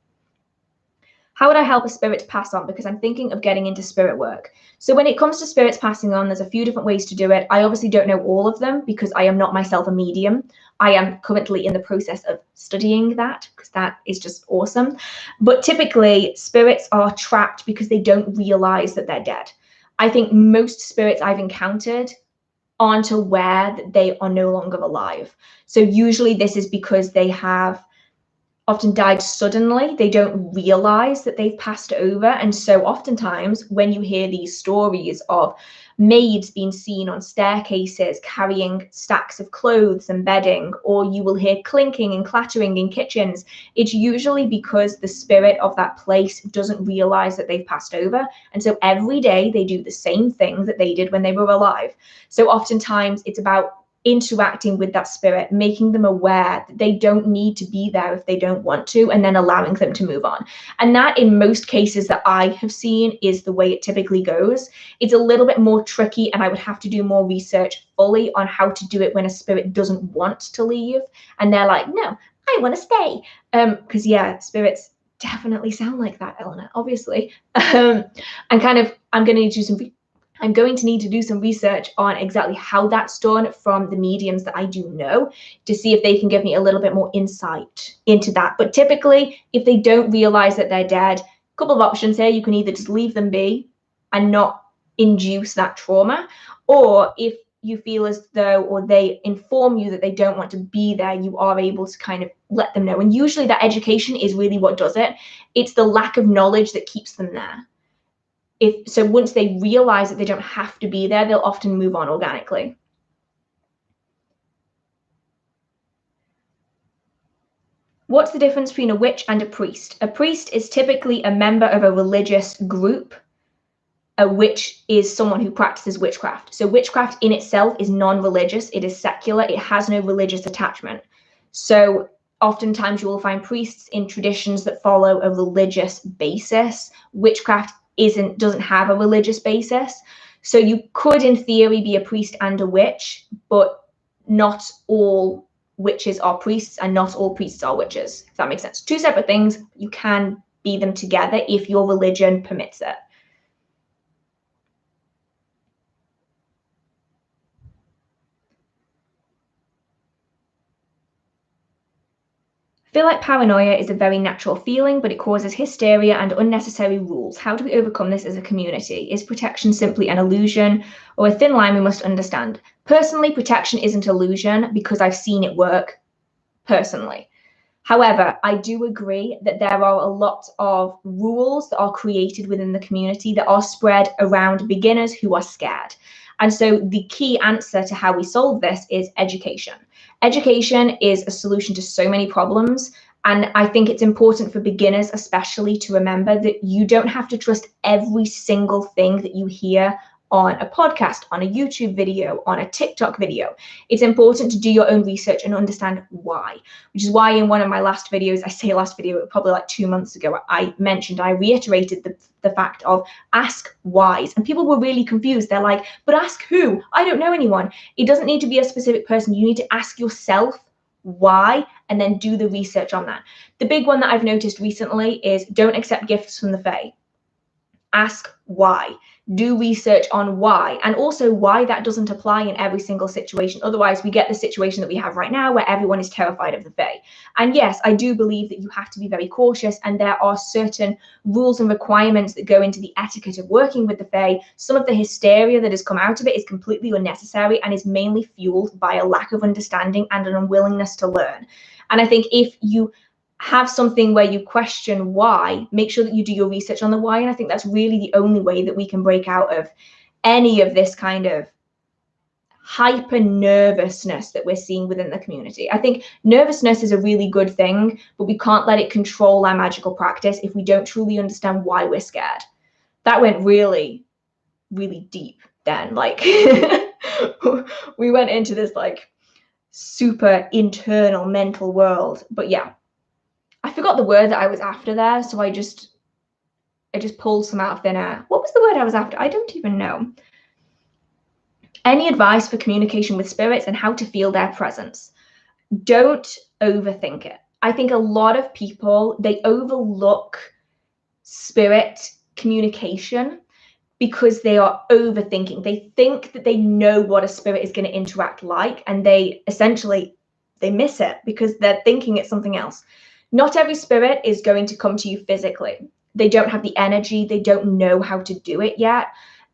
How would I help a spirit to pass on? Because I'm thinking of getting into spirit work. So when it comes to spirits passing on, there's a few different ways to do it. I obviously don't know all of them because I am not myself a medium. I am currently in the process of studying that because that is just awesome. But typically spirits are trapped because they don't realize that they're dead. I think most spirits I've encountered aren't aware that they are no longer alive. So usually this is because they have often died suddenly. They don't realize that they've passed over. And so oftentimes when you hear these stories of maids being seen on staircases carrying stacks of clothes and bedding, or you will hear clinking and clattering in kitchens, it's usually because the spirit of that place doesn't realize that they've passed over. And so every day they do the same thing that they did when they were alive. So oftentimes it's about interacting with that spirit, making them aware that they don't need to be there if they don't want to, and then allowing them to move on. And that, in most cases that I have seen, is the way it typically goes. It's a little bit more tricky, and I would have to do more research fully on how to do it when a spirit doesn't want to leave and they're like, no, I want to stay. Because yeah, spirits definitely sound like that, Eleanor, obviously. I'm going to need to do some research on exactly how that's done from the mediums that I do know to see if they can give me a little bit more insight into that. But typically, if they don't realize that they're dead, a couple of options here. You can either just leave them be and not induce that trauma, or if you feel as though, or they inform you that they don't want to be there, you are able to kind of let them know. And usually that education is really what does it. It's the lack of knowledge that keeps them there. So once they realize that they don't have to be there, they'll often move on organically. What's the difference between a witch and a priest? A priest is typically a member of a religious group. A witch is someone who practices witchcraft. So witchcraft in itself is non-religious. It is secular. It has no religious attachment. So oftentimes you will find priests in traditions that follow a religious basis. Witchcraft doesn't have a religious basis. So you could, in theory, be a priest and a witch, but not all witches are priests and not all priests are witches, if that makes sense. Two separate things. You can be them together if your religion permits it. I feel like paranoia is a very natural feeling, but it causes hysteria and unnecessary rules. How do we overcome this as a community? Is protection simply an illusion or a thin line we must understand? Personally, protection isn't illusion because I've seen it work personally. However, I do agree that there are a lot of rules that are created within the community that are spread around beginners who are scared. And so the key answer to how we solve this is education. Education is a solution to so many problems. And I think it's important for beginners, especially, to remember that you don't have to trust every single thing that you hear on a podcast, on a YouTube video, on a TikTok video. It's important to do your own research and understand why, which is why in one of my last videos, I say last video, probably like 2 months ago, I reiterated the fact of ask whys. And people were really confused. They're like, but ask who? I don't know anyone. It doesn't need to be a specific person. You need to ask yourself why and then do the research on that. The big one that I've noticed recently is don't accept gifts from the Fae. Ask why. Do research on why, and also why that doesn't apply in every single situation. Otherwise, we get the situation that we have right now where everyone is terrified of the Fae. And yes, I do believe that you have to be very cautious, and there are certain rules and requirements that go into the etiquette of working with the Fae. Some of the hysteria that has come out of it is completely unnecessary and is mainly fueled by a lack of understanding and an unwillingness to learn. And I think if you have something where you question why, make sure that you do your research on the why. And I think that's really the only way that we can break out of any of this kind of hyper nervousness that we're seeing within the community. I think nervousness is a really good thing, but we can't let it control our magical practice if we don't truly understand why we're scared. That went really, really deep then. Like we went into this like super internal mental world. But yeah, I forgot the word that I was after there, so I just pulled some out of thin air. What was the word I was after? I don't even know. Any advice for communication with spirits and how to feel their presence? Don't overthink it. I think a lot of people, they overlook spirit communication because they are overthinking. They think that they know what a spirit is going to interact like, and they miss it because they're thinking it's something else. Not every spirit is going to come to you physically. They don't have the energy. They don't know how to do it yet.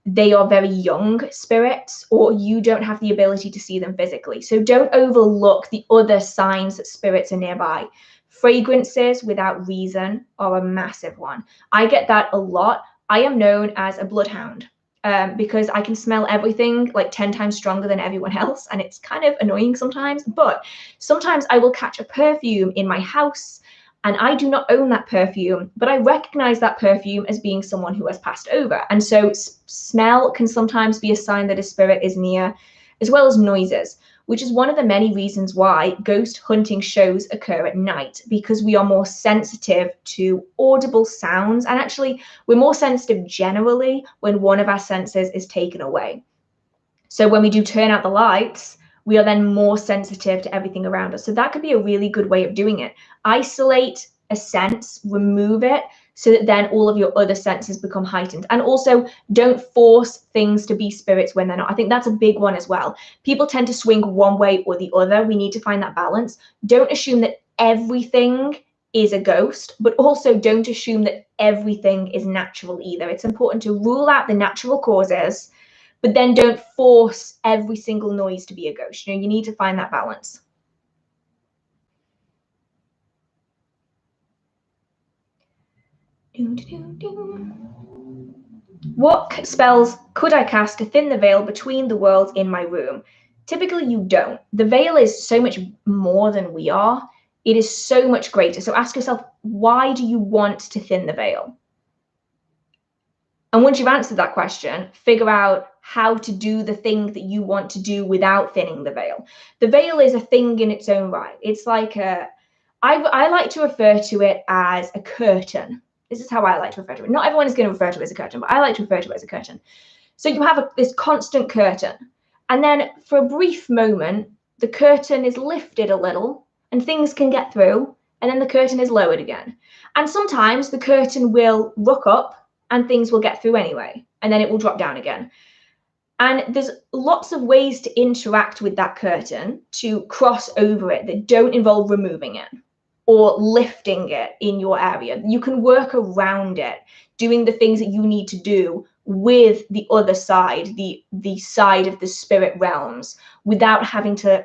They are very young spirits, or you don't have the ability to see them physically. So don't overlook the other signs that spirits are nearby. Fragrances without reason are a massive one. I get that a lot. I am known as a bloodhound because I can smell everything like 10 times stronger than everyone else. And it's kind of annoying sometimes, but sometimes I will catch a perfume in my house and I do not own that perfume, but I recognize that perfume as being someone who has passed over. And so smell can sometimes be a sign that a spirit is near, as well as noises, which is one of the many reasons why ghost hunting shows occur at night, because we are more sensitive to audible sounds. And actually, we're more sensitive generally when one of our senses is taken away. So when we do turn out the lights, we are then more sensitive to everything around us. So that could be a really good way of doing it. Isolate a sense, remove it, so that then all of your other senses become heightened. And also don't force things to be spirits when they're not. I think that's a big one as well. People tend to swing one way or the other. We need to find that balance. Don't assume that everything is a ghost, but also don't assume that everything is natural either. It's important to rule out the natural causes, but then don't force every single noise to be a ghost. You need to find that balance. What spells could I cast to thin the veil between the worlds in my room? Typically, you don't. The veil is so much more than we are. It is so much greater. So ask yourself, why do you want to thin the veil? And once you've answered that question, figure out how to do the thing that you want to do without thinning the veil. The veil is a thing in its own right. It's like I like to refer to it as a curtain. This is how I like to refer to it. Not everyone is going to refer to it as a curtain, but I like to refer to it as a curtain. So you have this constant curtain. And then for a brief moment, the curtain is lifted a little and things can get through, and then the curtain is lowered again. And sometimes the curtain will rock up and things will get through anyway, and then it will drop down again. And there's lots of ways to interact with that curtain, to cross over it, that don't involve removing it or lifting it in your area. You can work around it, doing the things that you need to do with the other side, the side of the spirit realms, without having to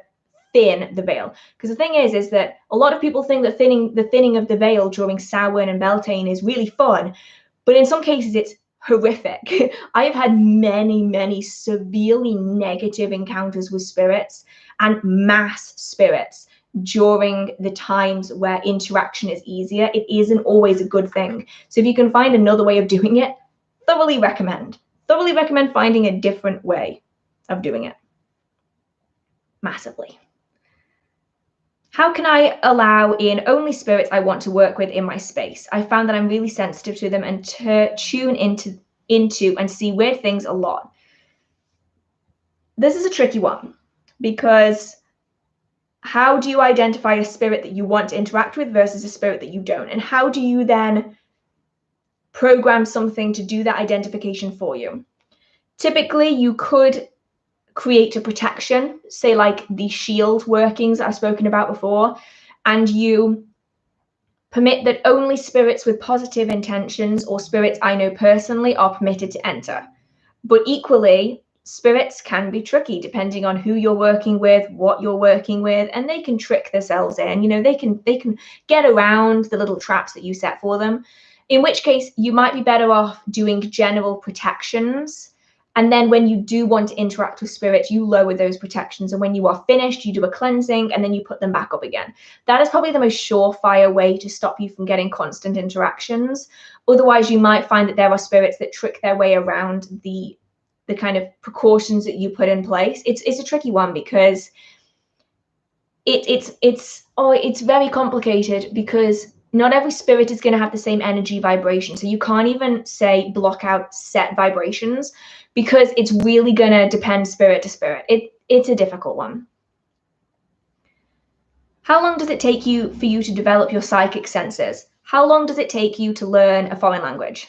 thin the veil. Because the thing is that a lot of people think that the thinning of the veil during Samhain and Beltane is really fun, but in some cases it's horrific. I have had many severely negative encounters with spirits and mass spirits during the times where interaction is easier. It isn't always a good thing. So if you can find another way of doing it, thoroughly recommend finding a different way of doing it. Massively. How can I allow in only spirits I want to work with in my space? I found that I'm really sensitive to them and to tune into and see weird things a lot. This is a tricky one, because how do you identify a spirit that you want to interact with versus a spirit that you don't? And how do you then program something to do that identification for you? Typically, you could create a protection, say like the shield workings I've spoken about before, and you permit that only spirits with positive intentions or spirits I know personally are permitted to enter. But equally, spirits can be tricky depending on who you're working with, what you're working with, and they can trick themselves in. You know, they can get around the little traps that you set for them, in which case you might be better off doing general protections. And then when you do want to interact with spirits, you lower those protections. And when you are finished, you do a cleansing and then you put them back up again. That is probably the most surefire way to stop you from getting constant interactions. Otherwise, you might find that there are spirits that trick their way around the kind of precautions that you put in place. It's a tricky one, because it's very complicated, because not every spirit is going to have the same energy vibration. So you can't even say block out set vibrations, because it's really going to depend spirit to spirit. It's a difficult one. How long does it take you for you to develop your psychic senses? How long does it take you to learn a foreign language?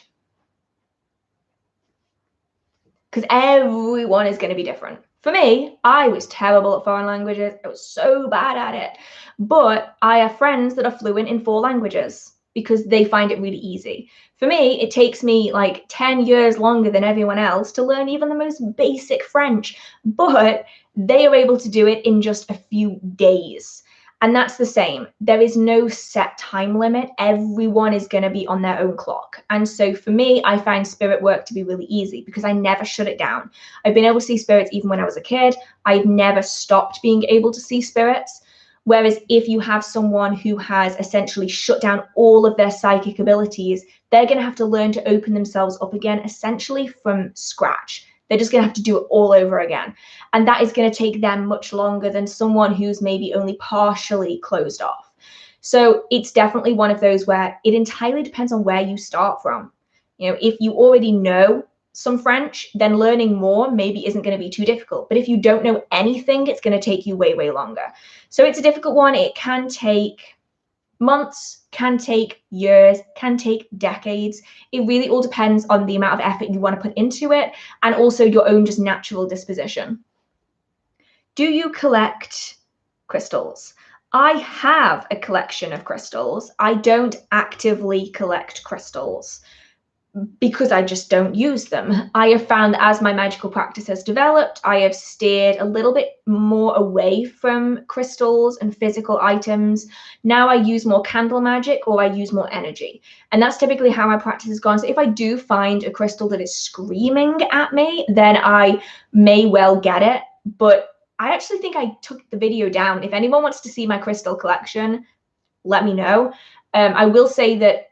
Because everyone is going to be different. For me, I was terrible at foreign languages. I was so bad at it. But I have friends that are fluent in 4 languages because they find it really easy. For me, it takes me like 10 years longer than everyone else to learn even the most basic French. But they are able to do it in just a few days. And that's the same. There is no set time limit. Everyone is going to be on their own clock. And so for me, I find spirit work to be really easy because I never shut it down. I've been able to see spirits even when I was a kid. I've never stopped being able to see spirits. Whereas if you have someone who has essentially shut down all of their psychic abilities, they're going to have to learn to open themselves up again, essentially from scratch. They're just going to have to do it all over again. And that is going to take them much longer than someone who's maybe only partially closed off. So it's definitely one of those where it entirely depends on where you start from. You know, if you already know some French, then learning more maybe isn't going to be too difficult. But if you don't know anything, it's going to take you way, way longer. So it's a difficult one. It can take months, can take years, can take decades. It really all depends on the amount of effort you want to put into it, and also your own just natural disposition. Do you collect crystals? I have a collection of crystals. I don't actively collect crystals because I just don't use them. I have found that as my magical practice has developed, I have steered a little bit more away from crystals and physical items. Now I use more candle magic, or I use more energy. And that's typically how my practice has gone. So if I do find a crystal that is screaming at me, then I may well get it. But I actually think I took the video down. If anyone wants to see my crystal collection, let me know. I will say that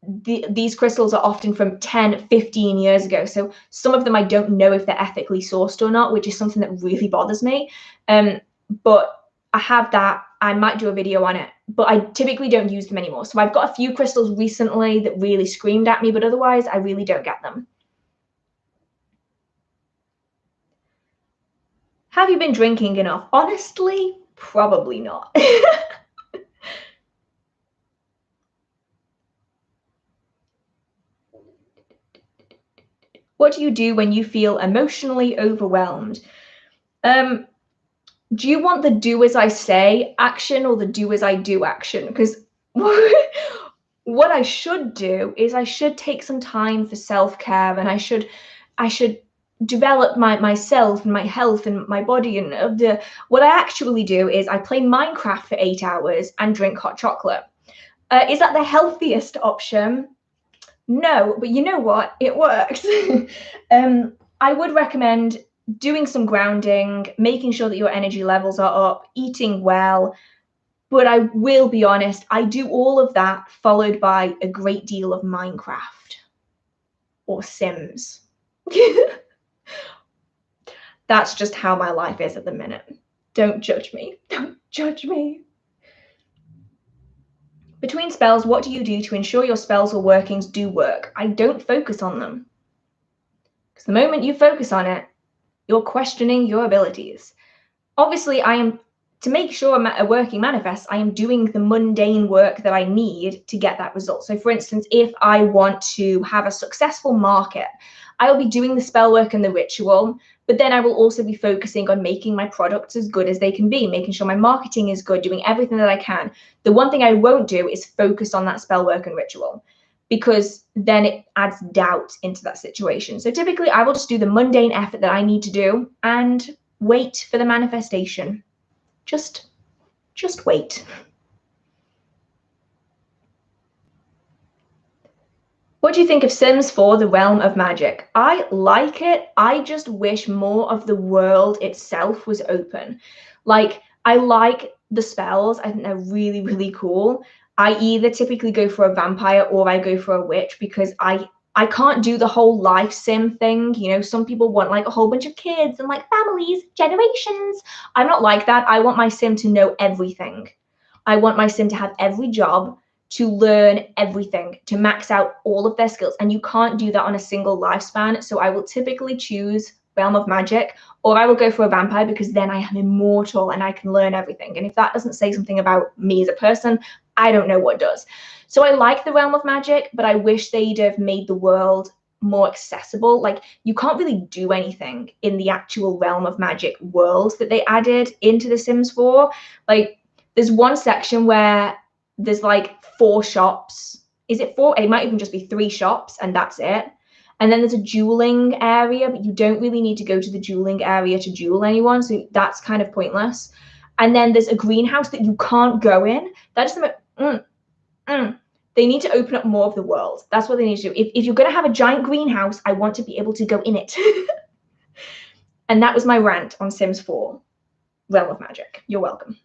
these crystals are often from 10, 15 years ago. So some of them I don't know if they're ethically sourced or not, which is something that really bothers me. But I have that. I might do a video on it, but I typically don't use them anymore. So I've got a few crystals recently that really screamed at me, but otherwise I really don't get them. Have you been drinking enough? Honestly, probably not. What do you do when you feel emotionally overwhelmed? Do you want the do as I say action or the do as I do action? Because what I should do is I should take some time for self-care, and I should develop myself and my health and my body. And what I actually do is I play Minecraft for 8 hours and drink hot chocolate. Is that the healthiest option? No, but you know what? It works. I would recommend doing some grounding, making sure that your energy levels are up, eating well. But I will be honest, I do all of that followed by a great deal of Minecraft or Sims. That's just how my life is at the minute. Don't judge me. Don't judge me. Between spells, what do you do to ensure your spells or workings do work? I don't focus on them. Because the moment you focus on it, you're questioning your abilities. Obviously, to make sure a working manifests, I am doing the mundane work that I need to get that result. So for instance, if I want to have a successful market, I will be doing the spell work and the ritual, but then I will also be focusing on making my products as good as they can be, making sure my marketing is good, doing everything that I can. The one thing I won't do is focus on that spell work and ritual, because then it adds doubt into that situation. So typically I will just do the mundane effort that I need to do and wait for the manifestation. Just wait. What do you think of Sims 4, The Realm of Magic? I like it. I just wish more of the world itself was open. Like, I like the spells. I think they're really, really cool. I either typically go for a vampire or I go for a witch, because I can't do the whole life sim thing. You know, some people want like a whole bunch of kids and like families, generations. I'm not like that. I want my sim to know everything. I want my sim to have every job, to learn everything, to max out all of their skills. And you can't do that on a single lifespan. So I will typically choose Realm of Magic, or I will go for a vampire, because then I am immortal and I can learn everything. And if that doesn't say something about me as a person, I don't know what does. So I like the Realm of Magic, but I wish they'd have made the world more accessible. Like, you can't really do anything in the actual Realm of Magic world that they added into The Sims 4. Like, there's one section where there's like 4 shops. Is it 4? It might even just be 3 shops, and that's it. And then there's a dueling area, but you don't really need to go to the dueling area to duel anyone, so that's kind of pointless. And then there's a greenhouse that you can't go in. That's They need to open up more of the world. That's what they need to do. If you're going to have a giant greenhouse, I want to be able to go in it. And that was my rant on Sims 4, Realm of Magic. You're welcome.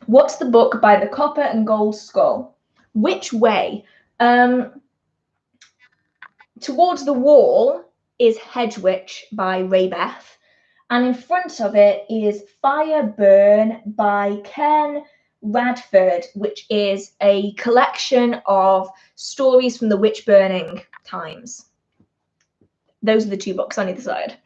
What's the book by the Copper and Gold Skull? Which way? Towards the Wall is Hedge Witch by Ray Beth, and in front of it is Fire Burn by Ken Radford, which is a collection of stories from the witch burning times. Those are the 2 books on either side.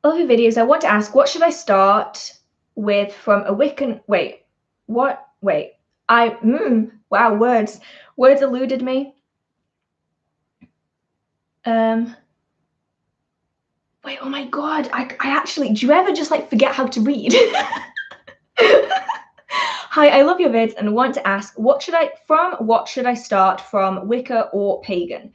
Love your videos. I want to ask, what should I start with from a Wiccan? Wait, what? Wait, wow, words eluded me. Wait, oh my God, I actually, do you ever just like forget how to read? Hi, I love your vids and want to ask, what should I start from, Wicca or Pagan?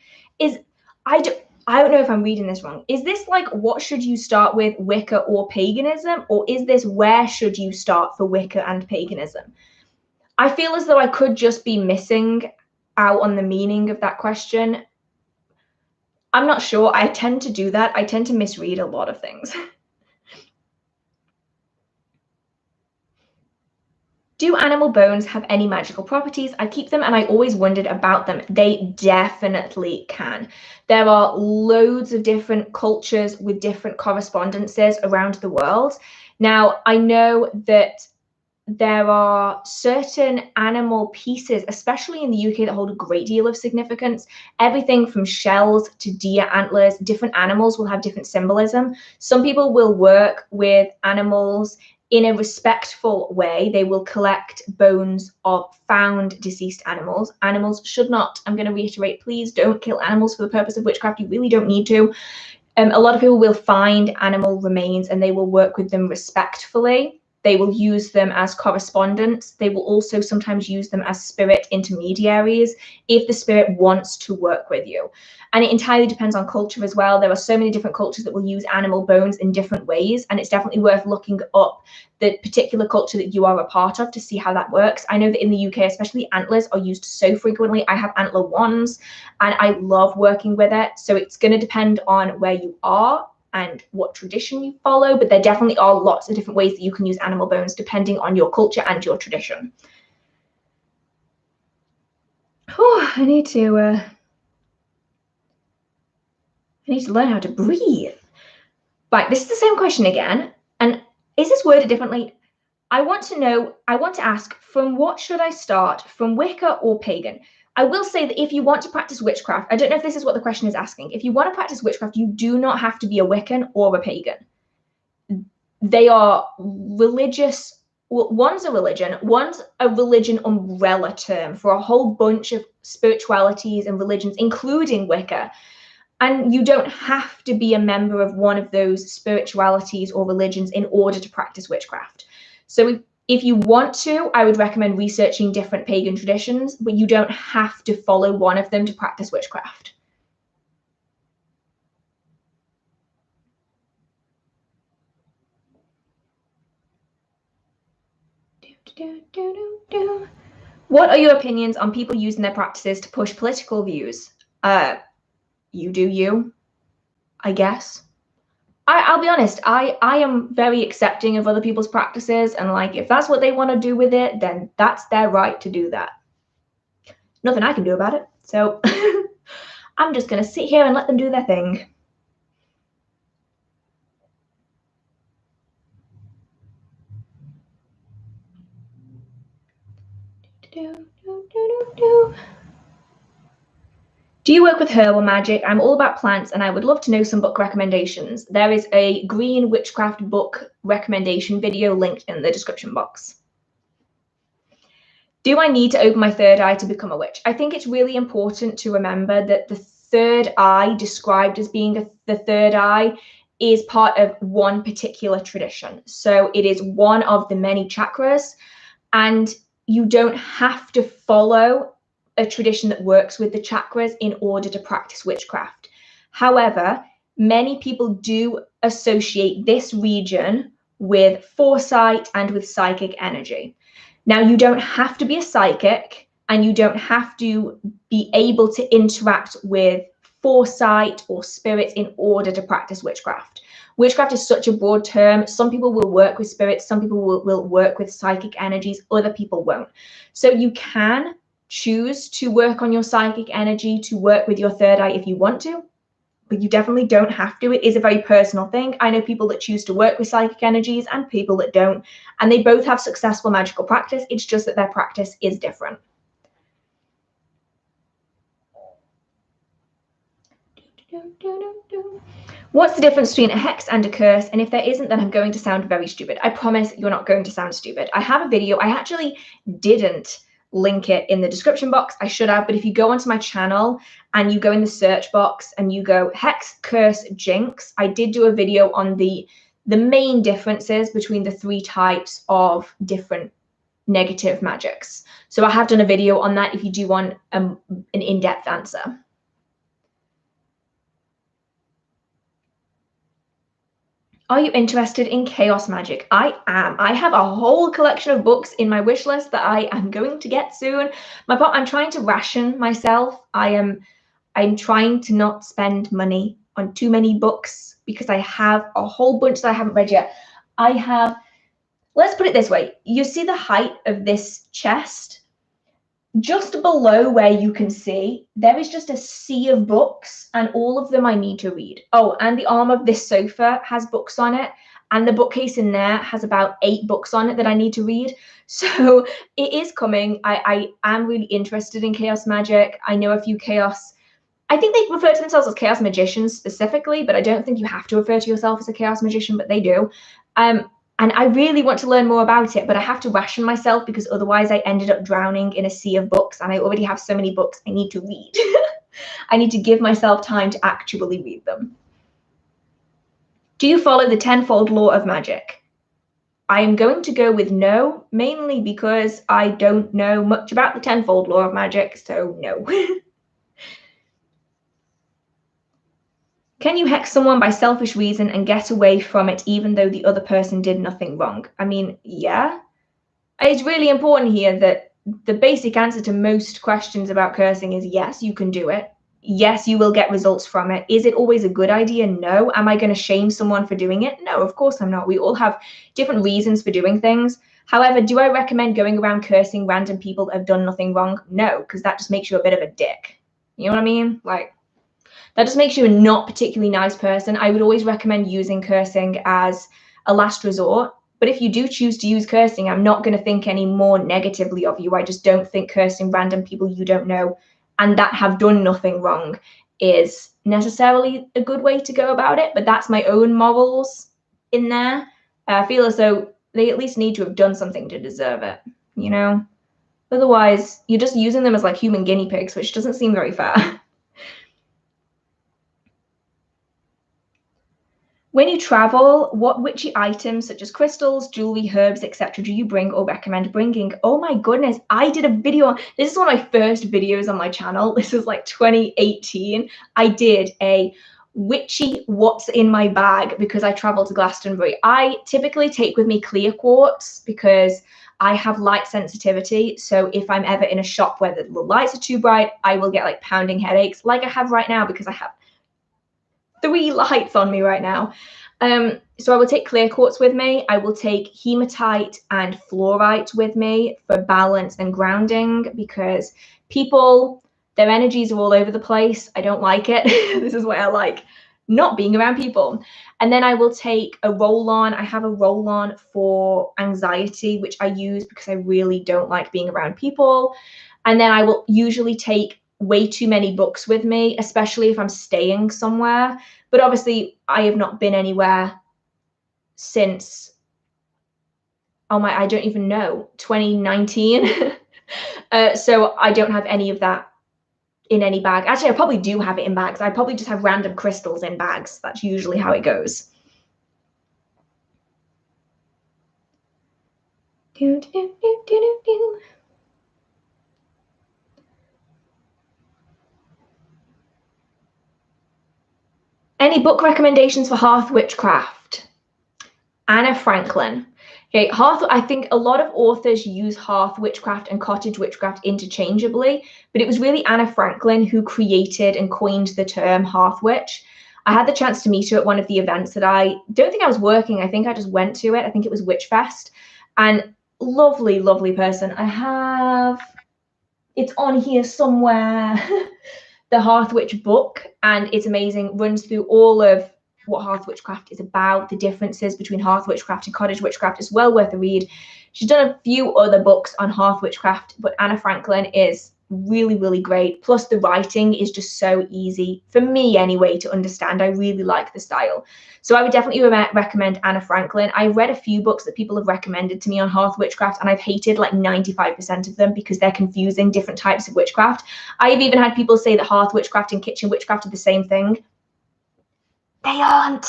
I don't know if I'm reading this wrong. Is this like, what should you start with, Wicca or paganism? Or is this, where should you start for Wicca and paganism? I feel as though I could just be missing out on the meaning of that question. I'm not sure. I tend to do that. I tend to misread a lot of things. Do animal bones have any magical properties? I keep them and I always wondered about them. They definitely can. There are loads of different cultures with different correspondences around the world. Now, I know that there are certain animal pieces, especially in the UK, that hold a great deal of significance. Everything from shells to deer antlers, different animals will have different symbolism. Some people will work with animals in a respectful way. They will collect bones of found deceased animals. Animals should not, I'm going to reiterate, please don't kill animals for the purpose of witchcraft. You really don't need to. A lot of people will find animal remains and they will work with them respectfully. They will use them as correspondents. They will also sometimes use them as spirit intermediaries if the spirit wants to work with you. And it entirely depends on culture as well. There are so many different cultures that will use animal bones in different ways, and it's definitely worth looking up the particular culture that you are a part of to see how that works. I know that in the UK, especially, antlers are used so frequently. I have antler wands and I love working with it. So it's going to depend on where you are and what tradition you follow, but there definitely are lots of different ways that you can use animal bones depending on your culture and your tradition. Oh, I need to learn how to breathe. Right, this is the same question again. And is this worded differently? I want to ask, from what should I start, from Wicca or pagan? I will say that if you want to practice witchcraft, I don't know if this is what the question is asking. If you want to practice witchcraft, you do not have to be a Wiccan or a pagan. They are religious. Well, one's a religion umbrella term for a whole bunch of spiritualities and religions, including Wicca. And you don't have to be a member of one of those spiritualities or religions in order to practice witchcraft. So if you want to, I would recommend researching different pagan traditions, but you don't have to follow one of them to practice witchcraft. What are your opinions on people using their practices to push political views? You do you, I guess. I'll be honest, I am very accepting of other people's practices, and like, if that's what they want to do with it, then that's their right to do that. Nothing I can do about it. So I'm just going to sit here and let them do their thing. Do you work with herbal magic? I'm all about plants and I would love to know some book recommendations. There is a green witchcraft book recommendation video linked in the description box. Do I need to open my third eye to become a witch? I think it's really important to remember that the third eye, described as being the third eye, is part of one particular tradition. So it is one of the many chakras, and you don't have to follow a tradition that works with the chakras in order to practice witchcraft. However, many people do associate this region with foresight and with psychic energy. Now, you don't have to be a psychic and you don't have to be able to interact with foresight or spirits in order to practice witchcraft. Witchcraft is such a broad term. Some people will work with spirits, some people will work with psychic energies, other people won't. So you can choose to work on your psychic energy, to work with your third eye if you want to, but you definitely don't have to. It is a very personal thing. I know people that choose to work with psychic energies and people that don't, and they both have successful magical practice. It's just that their practice is different. What's the difference between a hex and a curse? And if there isn't, then I'm going to sound very stupid. I promise you're not going to sound stupid. I have a video. I actually didn't link it in the description box. I should have, but if you go onto my channel and you go in the search box and you go hex, curse, jinx, I did do a video on the main differences between the three types of different negative magics. So I have done a video on that if you do want an in-depth answer. Are you interested in chaos magic? I am. I have a whole collection of books in my wish list that I am going to get soon. I'm trying to ration myself. I'm trying to not spend money on too many books because I have a whole bunch that I haven't read yet. Let's put it this way. You see the height of this chest? Just below where you can see, there is just a sea of books, and all of them I need to read. Oh, and the arm of this sofa has books on it. and the bookcase in there has about 8 books on it that I need to read. So it is coming. I am really interested in chaos magic. I know a few chaos, I think they refer to themselves as chaos magicians specifically, but I don't think you have to refer to yourself as a chaos magician, but they do. And I really want to learn more about it, but I have to ration myself because otherwise I ended up drowning in a sea of books, and I already have so many books I need to read. I need to give myself time to actually read them. Do you follow the tenfold law of magic? I am going to go with no, mainly because I don't know much about the tenfold law of magic, so no. Can you hex someone by selfish reason and get away from it even though the other person did nothing wrong? I mean, yeah. It's really important here that the basic answer to most questions about cursing is yes, you can do it. Yes, you will get results from it. Is it always a good idea? No. Am I going to shame someone for doing it? No, of course I'm not. We all have different reasons for doing things. However, do I recommend going around cursing random people that have done nothing wrong? No, because that just makes you a bit of a dick. You know what I mean? Like, that just makes you a not particularly nice person. I would always recommend using cursing as a last resort. But if you do choose to use cursing, I'm not going to think any more negatively of you. I just don't think cursing random people you don't know and that have done nothing wrong is necessarily a good way to go about it. But that's my own morals in there. I feel as though they at least need to have done something to deserve it, you know? Otherwise, you're just using them as like human guinea pigs, which doesn't seem very fair. When you travel, what witchy items such as crystals, jewelry, herbs, etc. do you bring or recommend bringing? Oh my goodness, I did a video. This is one of my first videos on my channel. This was like 2018. I did a witchy what's in my bag because I traveled to Glastonbury. I typically take with me clear quartz because I have light sensitivity. So if I'm ever in a shop where the lights are too bright, I will get like pounding headaches like I have right now because I have 3 lights on me right now. So I will take clear quartz with me. I will take hematite and fluorite with me for balance and grounding because people, their energies are all over the place. I don't like it. This is why I like not being around people. And then I will take a roll-on. I have a roll-on for anxiety, which I use because I really don't like being around people. And then I will usually take way too many books with me, especially if I'm staying somewhere. But obviously, I have not been anywhere since, I don't even know, 2019. So I don't have any of that in any bag. Actually, I probably do have it in bags. I probably just have random crystals in bags. That's usually how it goes. Any book recommendations for Hearth Witchcraft? Anna Franklin. Okay, Hearth, I think a lot of authors use Hearth Witchcraft and Cottage Witchcraft interchangeably, but it was really Anna Franklin who created and coined the term Hearth Witch. I had the chance to meet her at one of the events that I don't think I was working. I think I just went to it. I think it was Witchfest. And lovely, lovely person. It's on here somewhere. The Hearth Witch book, and it's amazing. Runs through all of what Hearth Witchcraft is about, the differences between Hearth Witchcraft and Cottage Witchcraft. It's well worth a read. She's done a few other books on Hearth Witchcraft, but Anna Franklin is really, really great. Plus the writing is just so easy, for me anyway, to understand. I really like the style. So I would definitely recommend Anna Franklin. I read a few books that people have recommended to me on Hearth Witchcraft, and I've hated like 95% of them because they're confusing different types of witchcraft. I've even had people say that Hearth Witchcraft and Kitchen Witchcraft are the same thing. They aren't.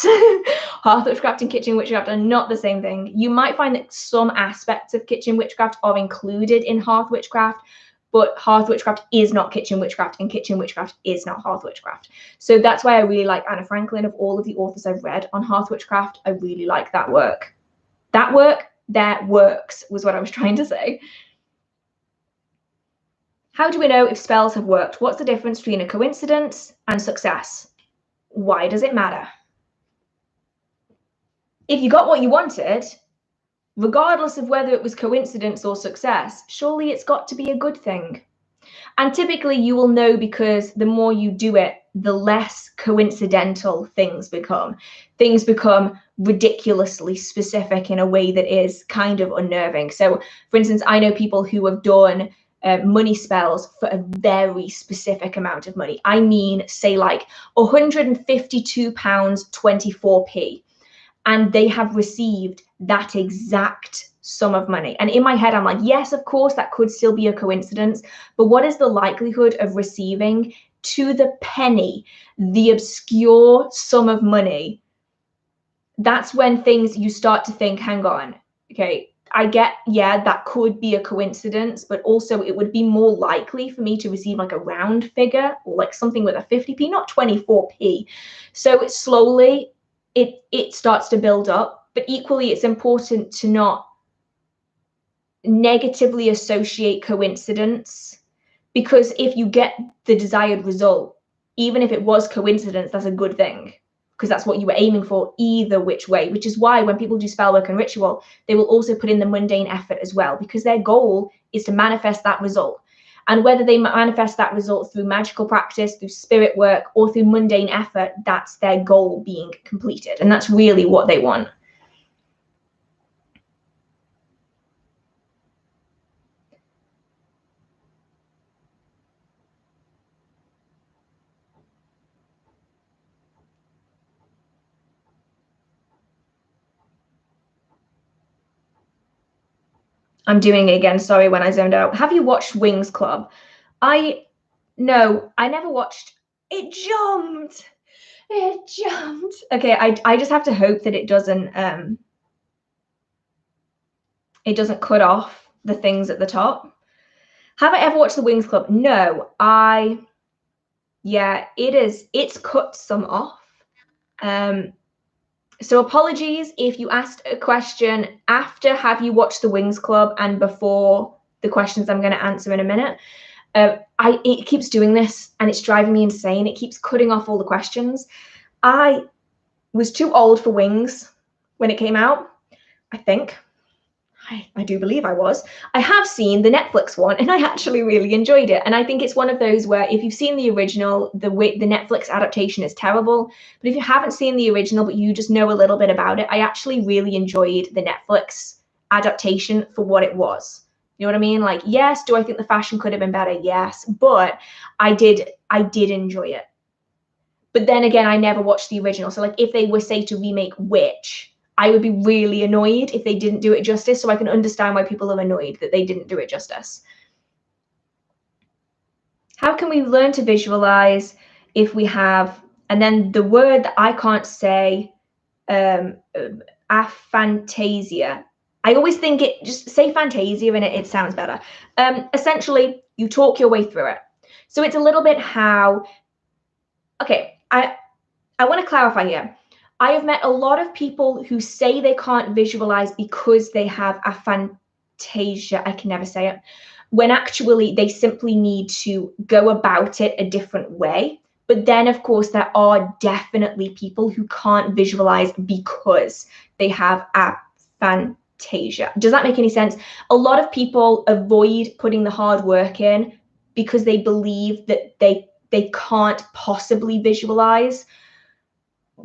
Hearth Witchcraft and Kitchen Witchcraft are not the same thing. You might find that some aspects of Kitchen Witchcraft are included in Hearth Witchcraft, but Hearth Witchcraft is not Kitchen Witchcraft, and Kitchen Witchcraft is not Hearth Witchcraft. So that's why I really like Anna Franklin. Of all of the authors I've read on Hearth Witchcraft, I really like that work. That works, was what I was trying to say. How do we know if spells have worked? What's the difference between a coincidence and success? Why does it matter? If you got what you wanted, regardless of whether it was coincidence or success, surely it's got to be a good thing. And typically you will know because the more you do it, the less coincidental things become. Things become ridiculously specific in a way that is kind of unnerving. So, for instance, I know people who have done money spells for a very specific amount of money. I mean, say like £152.24p, and they have received that exact sum of money. And in my head, I'm like, yes, of course, that could still be a coincidence, but what is the likelihood of receiving to the penny the obscure sum of money? That's when you start to think, hang on, okay, I get, yeah, that could be a coincidence, but also it would be more likely for me to receive like a round figure or like something with a 50p, not 24p. So slowly it starts to build up, but equally it's important to not negatively associate coincidence, because if you get the desired result, even if it was coincidence, that's a good thing, because that's what you were aiming for either which way, which is why when people do spell work and ritual, they will also put in the mundane effort as well, because their goal is to manifest that result. And whether they manifest that result through magical practice, through spirit work, or through mundane effort, that's their goal being completed. And that's really what they want. I'm doing it again, sorry, when I zoned out. Have you watched Wings Club? No, I never watched. It jumped. Okay, I just have to hope that it doesn't cut off the things at the top. Have I ever watched the Wings Club? No, yeah, it's cut some off. So apologies if you asked a question after have you watched the Wings Club and before the questions I'm going to answer in a minute. It keeps doing this and it's driving me insane. It keeps cutting off all the questions. I was too old for Wings when it came out, I think. I do believe I was. I have seen the Netflix one and I actually really enjoyed it. And I think it's one of those where if you've seen the original, the Netflix adaptation is terrible. But if you haven't seen the original, but you just know a little bit about it, I actually really enjoyed the Netflix adaptation for what it was. You know what I mean? Like, yes, do I think the fashion could have been better? Yes, but I did enjoy it. But then again, I never watched the original. So like if they were, say, to remake Witch, I would be really annoyed if they didn't do it justice. So I can understand why people are annoyed that they didn't do it justice. How can we learn to visualize if we have, and then the word that I can't say, aphantasia. I always think just say fantasia and it sounds better. Essentially, you talk your way through it. So it's a little bit how, okay, I want to clarify here. I have met a lot of people who say they can't visualize because they have aphantasia. I can never say it. When actually they simply need to go about it a different way. But then, of course, there are definitely people who can't visualize because they have aphantasia. Does that make any sense? A lot of people avoid putting the hard work in because they believe that they can't possibly visualize,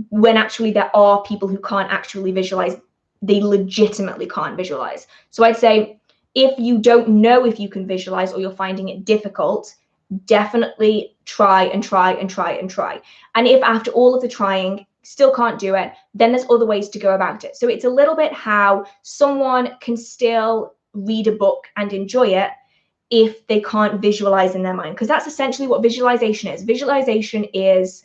when actually there are people who can't actually visualize. They legitimately can't visualize. So I'd say if you don't know if you can visualize or you're finding it difficult, definitely try and try and try and try. And if after all of the trying still can't do it, then there's other ways to go about it. So it's a little bit how someone can still read a book and enjoy it if they can't visualize in their mind, because that's essentially what visualization is. Visualization is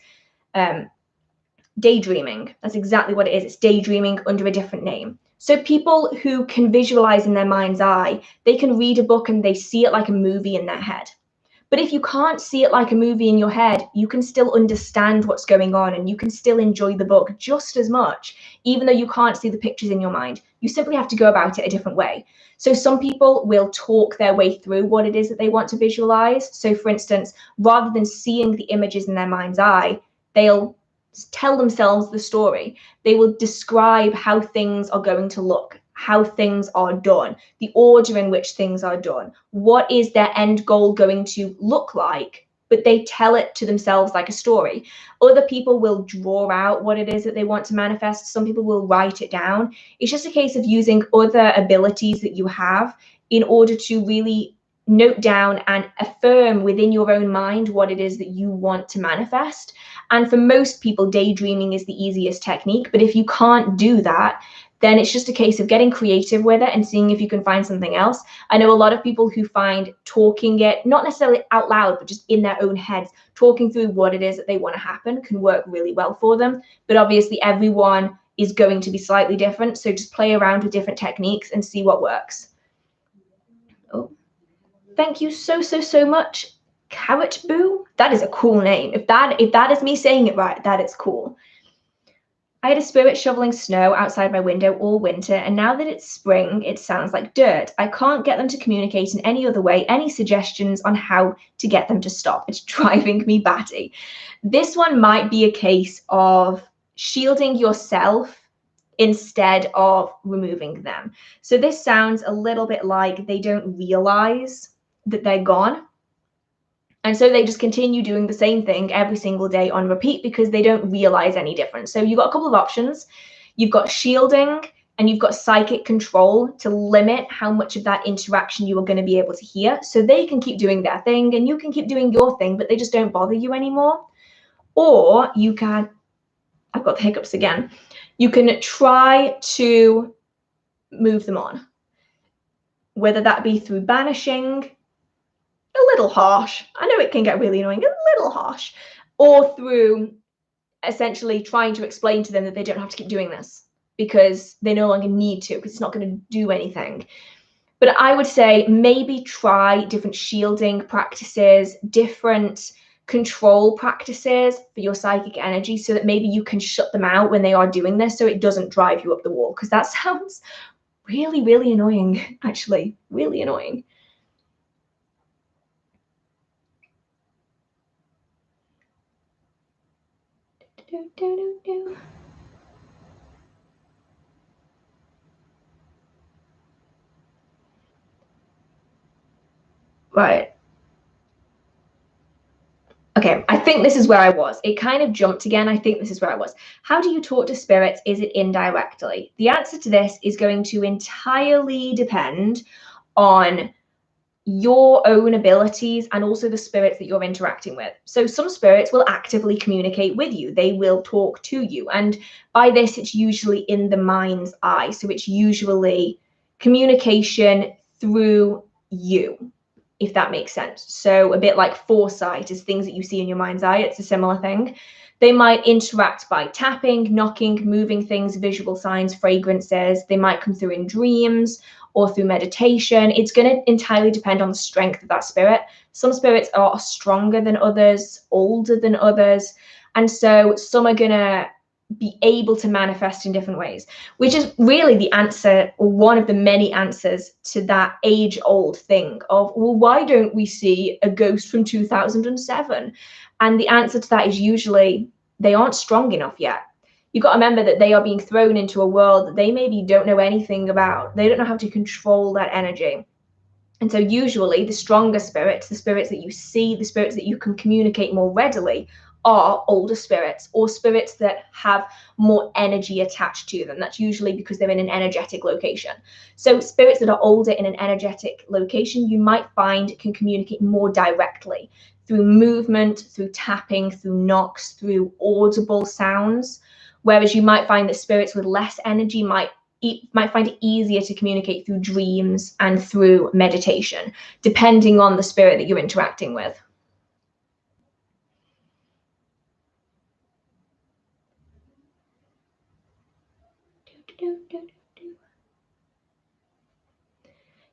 daydreaming. That's exactly what it is. It's daydreaming under a different name. So people who can visualize in their mind's eye, they can read a book and they see it like a movie in their head. But if you can't see it like a movie in your head, you can still understand what's going on and you can still enjoy the book just as much, even though you can't see the pictures in your mind. You simply have to go about it a different way. So some people will talk their way through what it is that they want to visualize. So for instance, rather than seeing the images in their mind's eye, they'll tell themselves the story. They will describe how things are going to look, how things are done, the order in which things are done. What is their end goal going to look like but they tell it to themselves like a story. Other people will draw out what it is that they want to manifest. Some people will write it down. It's just a case of using other abilities that you have in order to really note down and affirm within your own mind what it is that you want to manifest. And for most people, daydreaming is the easiest technique. But if you can't do that, then it's just a case of getting creative with it and seeing if you can find something else. I know a lot of people who find talking it, not necessarily out loud, but just in their own heads, talking through what it is that they want to happen can work really well for them. But obviously everyone is going to be slightly different. So just play around with different techniques and see what works. Oh, thank you so much, Carrot Boo. That is a cool name. If that is me saying it right, that is cool. I had a spirit shoveling snow outside my window all winter, and now that it's spring, it sounds like dirt. I can't get them to communicate in any other way. Any suggestions on how to get them to stop? It's driving me batty. This one might be a case of shielding yourself instead of removing them. So this sounds a little bit like they don't realize that they're gone. And so they just continue doing the same thing every single day on repeat because they don't realize any difference. So you've got a couple of options. You've got shielding and you've got psychic control to limit how much of that interaction you are going to be able to hear. So they can keep doing their thing and you can keep doing your thing, but they just don't bother you anymore. Or you can, I've got the hiccups again. You can try to move them on, whether that be through banishing, a little harsh. I know it can get really annoying, a little harsh, or through essentially trying to explain to them that they don't have to keep doing this because they no longer need to, because it's not going to do anything. But I would say maybe try different shielding practices, different control practices for your psychic energy so that maybe you can shut them out when they are doing this so it doesn't drive you up the wall, because that sounds really, really annoying, actually, really annoying. Right. Okay, I think this is where I was. It kind of jumped again. I think this is where I was. How do you talk to spirits? Is it indirectly? The answer to this is going to entirely depend on your own abilities and also the spirits that you're interacting with. So some spirits will actively communicate with you. They will talk to you. And by this, it's usually in the mind's eye. So it's usually communication through you, if that makes sense. So a bit like foresight is things that you see in your mind's eye. It's a similar thing. They might interact by tapping, knocking, moving things, visual signs, fragrances. They might come through in dreams or through meditation. It's going to entirely depend on the strength of that spirit. Some spirits are stronger than others, older than others. And so some are going to be able to manifest in different ways, which is really the answer, or one of the many answers to that age-old thing of, well, why don't we see a ghost from 2007? And the answer to that is usually they aren't strong enough yet. You've got to remember that they are being thrown into a world that they maybe don't know anything about. They don't know how to control that energy. And so usually the stronger spirits, the spirits that you see, the spirits that you can communicate more readily, are older spirits or spirits that have more energy attached to them. That's usually because they're in an energetic location. So spirits that are older in an energetic location, you might find can communicate more directly through movement, through tapping, through knocks, through audible sounds. Whereas you might find that spirits with less energy might find it easier to communicate through dreams and through meditation, depending on the spirit that you're interacting with.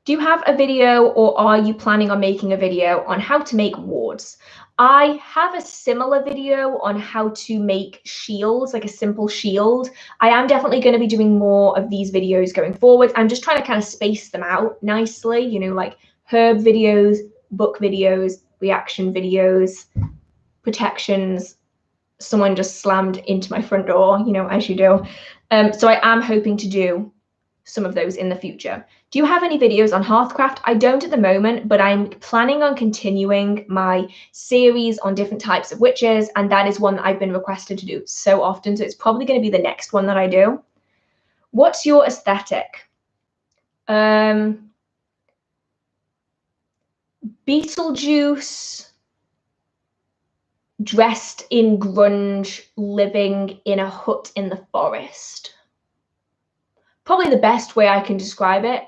Do you have a video, or are you planning on making a video on how to make wards? I have a similar video on how to make shields, like a simple shield. I am definitely going to be doing more of these videos going forward. I'm just trying to kind of space them out nicely, you know, like herb videos, book videos, reaction videos, protections. Someone just slammed into my front door, you know, as you do. So I am hoping to do some of those in the future. Do you have any videos on Hearthcraft? I don't at the moment, but I'm planning on continuing my series on different types of witches, and that is one that I've been requested to do so often, so it's probably going to be the next one that I do. What's your aesthetic? Beetlejuice dressed in grunge, living in a hut in the forest. Probably the best way I can describe it.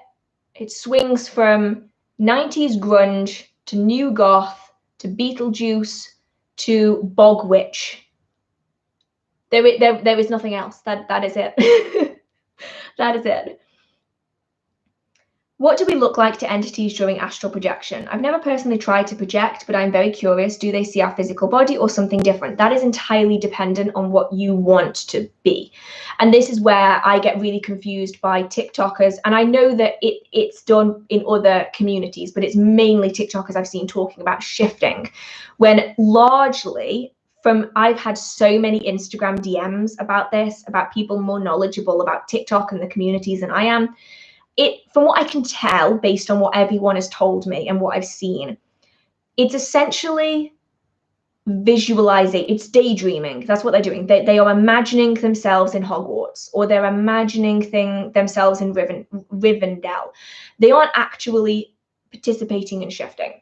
It swings from 90s grunge to new goth to Beetlejuice to bog witch. There is nothing else. That is it. That is it. What do we look like to entities during astral projection? I've never personally tried to project, but I'm very curious. Do they see our physical body or something different? That is entirely dependent on what you want to be. And this is where I get really confused by TikTokers. And I know that it's done in other communities, but it's mainly TikTokers I've seen talking about shifting, when largely I've had so many Instagram DMs about this, about people more knowledgeable about TikTok and the communities than I am. From what I can tell, based on what everyone has told me and what I've seen, it's essentially visualizing, it's daydreaming. That's what they're doing. They are imagining themselves in Hogwarts, or they're imagining themselves in Rivendell. They aren't actually participating in shifting.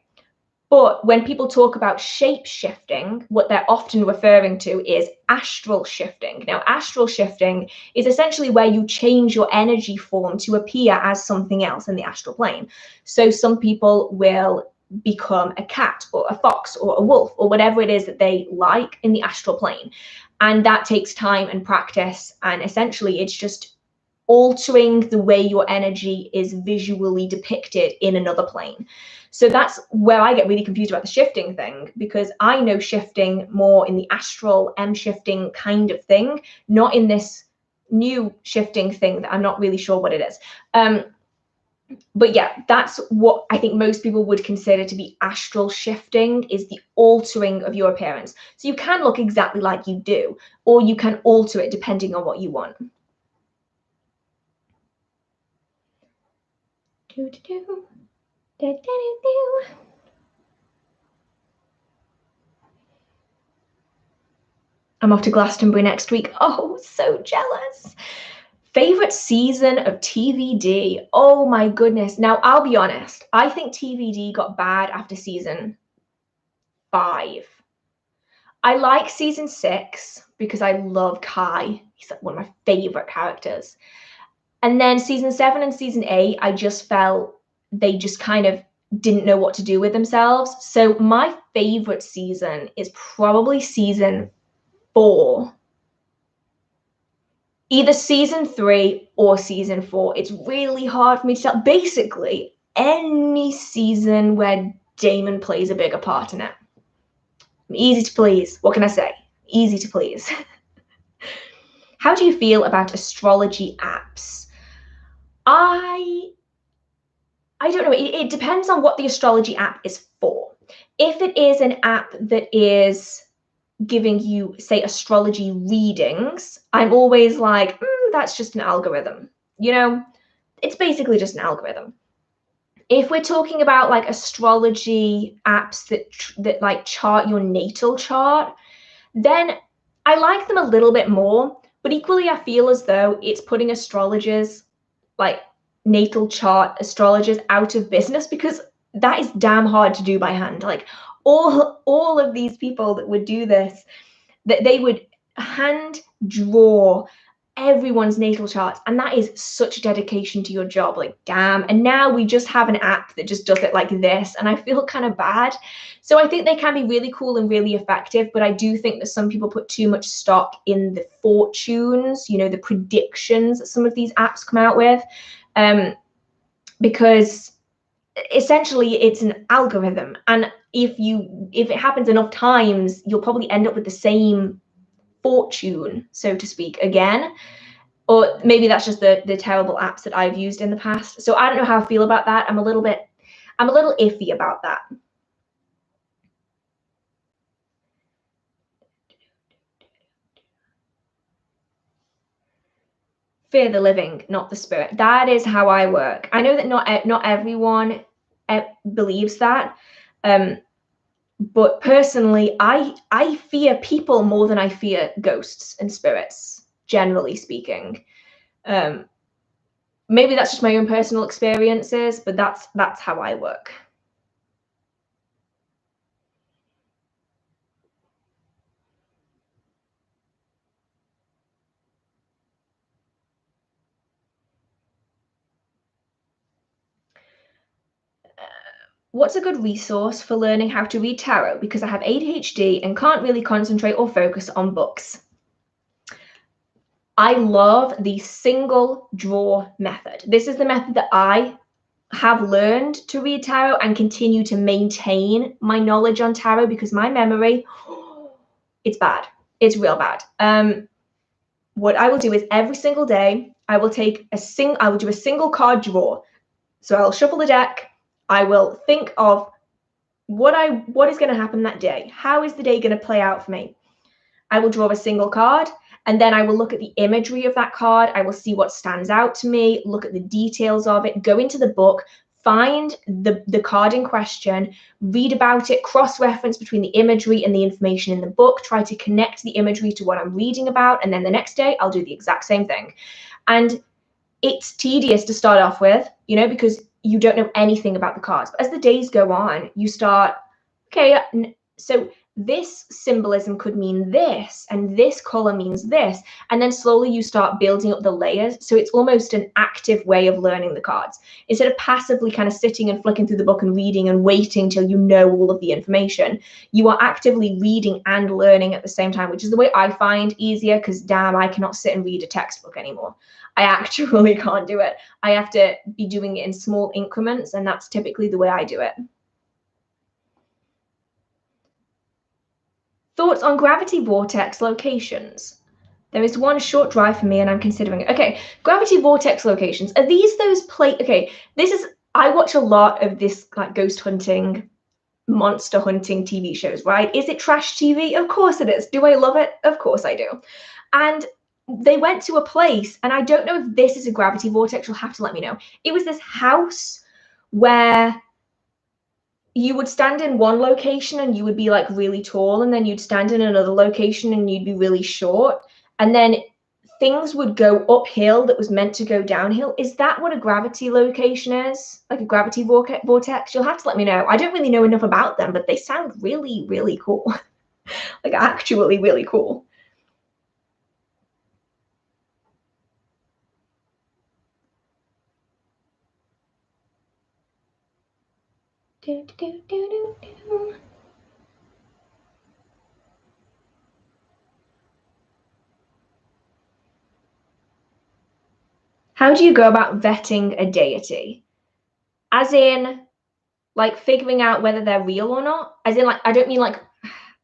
But when people talk about shape shifting, what they're often referring to is astral shifting. Now, astral shifting is essentially where you change your energy form to appear as something else in the astral plane. So some people will become a cat or a fox or a wolf or whatever it is that they like in the astral plane. And that takes time and practice. And essentially, it's just altering the way your energy is visually depicted in another plane. So that's where I get really confused about the shifting thing, because I know shifting more in the astral shifting kind of thing, not in this new shifting thing that I'm not really sure what it is. But yeah, that's what I think most people would consider to be astral shifting, is the altering of your appearance. So you can look exactly like you do, or you can alter it depending on what you want. I'm off to Glastonbury next week. Oh, so jealous. Favorite season of TVD? Oh my goodness. Now, I'll be honest. I think TVD got bad after season 5. I like season 6 because I love Kai. He's like one of my favorite characters. And then season 7 and season 8, I just felt they just kind of didn't know what to do with themselves. So my favorite season is probably season 4. Either season 3 or season 4. It's really hard for me to tell. Basically, any season where Damon plays a bigger part in it. Easy to please. What can I say? Easy to please. How do you feel about astrology apps? I don't know. It depends on what the astrology app is for. If it is an app that is giving you, say, astrology readings, I'm always like, that's just an algorithm. You know, it's basically just an algorithm. If we're talking about like astrology apps that like chart your natal chart, then I like them a little bit more, but equally I feel as though it's putting astrologers, like natal chart astrologers, out of business, because that is damn hard to do by hand. Like all of these people that would do this, that they would hand draw everyone's natal charts, and that is such dedication to your job. Like, damn. And now we just have an app that just does it like this, and I feel kind of bad. So I think they can be really cool and really effective, but I do think that some people put too much stock in the fortunes, you know, the predictions that some of these apps come out with, because essentially it's an algorithm, and if it happens enough times, you'll probably end up with the same fortune, so to speak, again. Or maybe that's just the terrible apps that I've used in the past. So I don't know how I feel about that. I'm a little iffy about that. Fear the living, not the spirit. That is how I work. I know that not everyone believes that, but personally, I fear people more than I fear ghosts and spirits, generally speaking. Maybe that's just my own personal experiences, but that's how I work. What's a good resource for learning how to read tarot? Because I have ADHD and can't really concentrate or focus on books. I love the single draw method. This is the method that I have learned to read tarot and continue to maintain my knowledge on tarot, because my memory, it's bad. It's real bad. What I will do is every single day, I will do a single card draw. So I'll shuffle the deck. I will think of what is going to happen that day. How is the day going to play out for me? I will draw a single card, and then I will look at the imagery of that card. I will see what stands out to me, look at the details of it, go into the book, find the card in question, read about it, cross-reference between the imagery and the information in the book, try to connect the imagery to what I'm reading about, and then the next day I'll do the exact same thing. And it's tedious to start off with, because you don't know anything about the cards. But as the days go on, you start, okay, so this symbolism could mean this, and this color means this. And then slowly you start building up the layers. So it's almost an active way of learning the cards. Instead of passively kind of sitting and flicking through the book and reading and waiting till you know all of the information, you are actively reading and learning at the same time, which is the way I find easier, because damn, I cannot sit and read a textbook anymore. I actually can't do it. I have to be doing it in small increments, and that's typically the way I do it. Thoughts on gravity vortex locations? There is one short drive for me and I'm considering it. Okay, gravity vortex locations. Are these those okay, I watch a lot of this like ghost hunting, monster hunting TV shows, right? Is it trash TV? Of course it is. Do I love it? Of course I do. And they went to a place, and I don't know if this is a gravity vortex, you'll have to let me know. It was this house where you would stand in one location and you would be like really tall, and then you'd stand in another location and you'd be really short, and then things would go uphill that was meant to go downhill. Is that what a gravity location is? Like a gravity vortex? You'll have to let me know. I don't really know enough about them, but they sound really, really cool. Like actually really cool. How do you go about vetting a deity? As in, like figuring out whether they're real or not? As in, like, I don't mean like,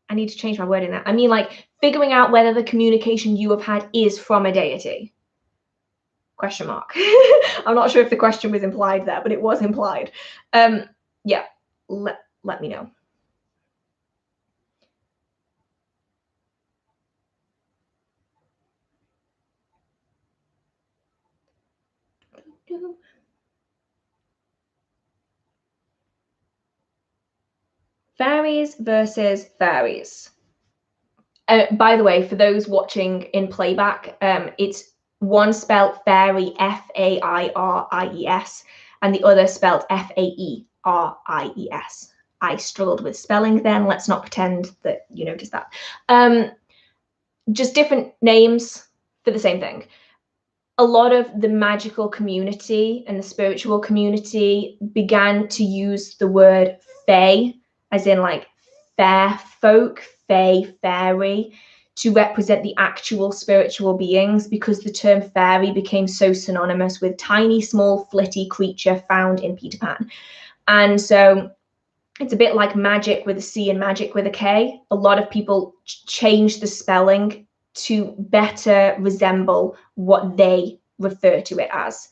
I need to change my word in that. I mean like figuring out whether the communication you have had is from a deity. Question mark. I'm not sure if the question was implied there, but it was implied. Yeah, let me know. Fairies versus fairies. By the way, for those watching in playback, it's one spelled fairy, F-A-I-R-I-E-S, and the other spelled F-A-E-R-I-E-S. I struggled with spelling then. Let's not pretend that you noticed that. Just different names for the same thing. A lot of the magical community and the spiritual community began to use the word fae, as in like fair folk, fae, fairy, to represent the actual spiritual beings, because the term fairy became so synonymous with tiny, small, flitty creature found in Peter Pan. And so it's a bit like magic with a C and magic with a K. A lot of people change the spelling to better resemble what they refer to it as.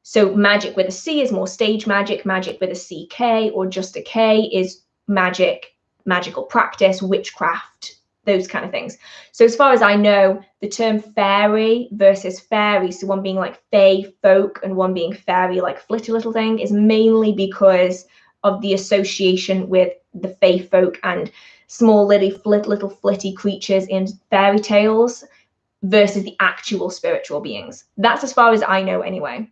So magic with a C is more stage magic, magic with a CK or just a K is magic, magical practice, witchcraft, those kind of things. So as far as I know, the term fairy versus fairy, so one being like fae folk and one being fairy like flitty little thing, is mainly because of the association with the fae folk and small little flitty creatures in fairy tales versus the actual spiritual beings. That's as far as I know anyway.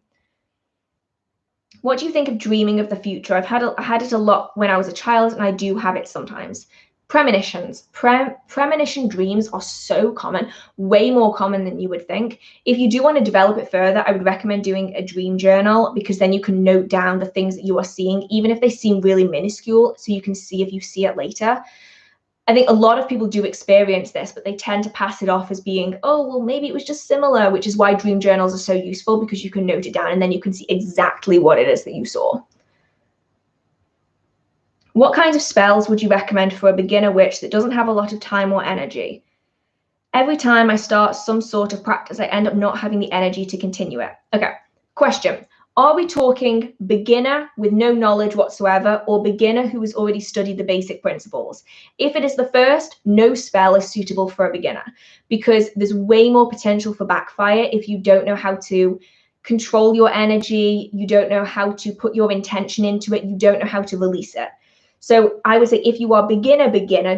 What do you think of dreaming of the future? I had it a lot when I was a child, and I do have it sometimes. Premonitions. Premonition dreams are so common, way more common than you would think. If you do want to develop it further, I would recommend doing a dream journal, because then you can note down the things that you are seeing, even if they seem really minuscule, so you can see if you see it later. I think a lot of people do experience this, but they tend to pass it off as being, oh, well, maybe it was just similar, which is why dream journals are so useful, because you can note it down and then you can see exactly what it is that you saw. What kinds of spells would you recommend for a beginner witch that doesn't have a lot of time or energy? Every time I start some sort of practice, I end up not having the energy to continue it. Okay, question. Are we talking beginner with no knowledge whatsoever, or beginner who has already studied the basic principles? If it is the first, no spell is suitable for a beginner, because there's way more potential for backfire if you don't know how to control your energy, you don't know how to put your intention into it, you don't know how to release it. So I would say if you are beginner,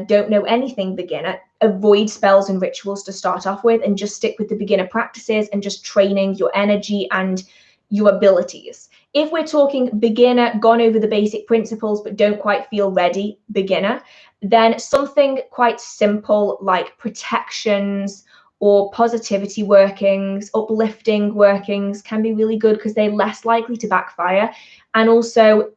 don't know anything beginner, avoid spells and rituals to start off with, and just stick with the beginner practices and just training your energy and your abilities. If we're talking beginner, gone over the basic principles but don't quite feel ready, beginner, then something quite simple like protections or positivity workings, uplifting workings can be really good, because they're less likely to backfire, and also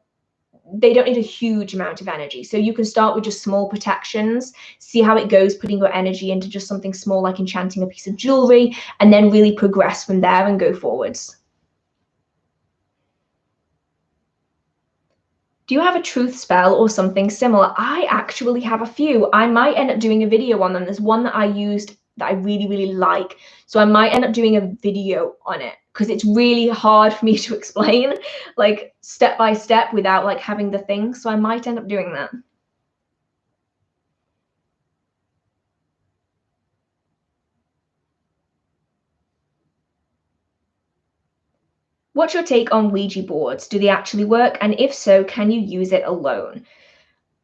they don't need a huge amount of energy. So you can start with just small protections, see how it goes, putting your energy into just something small like enchanting a piece of jewelry, and then really progress from there and go forwards. Do you have a truth spell or something similar? I actually have a few. I might end up doing a video on them. There's one that I used that I really, really like. So I might end up doing a video on it, because it's really hard for me to explain like step by step without like having the thing. So I might end up doing that. What's your take on Ouija boards? Do they actually work? And if so, can you use it alone?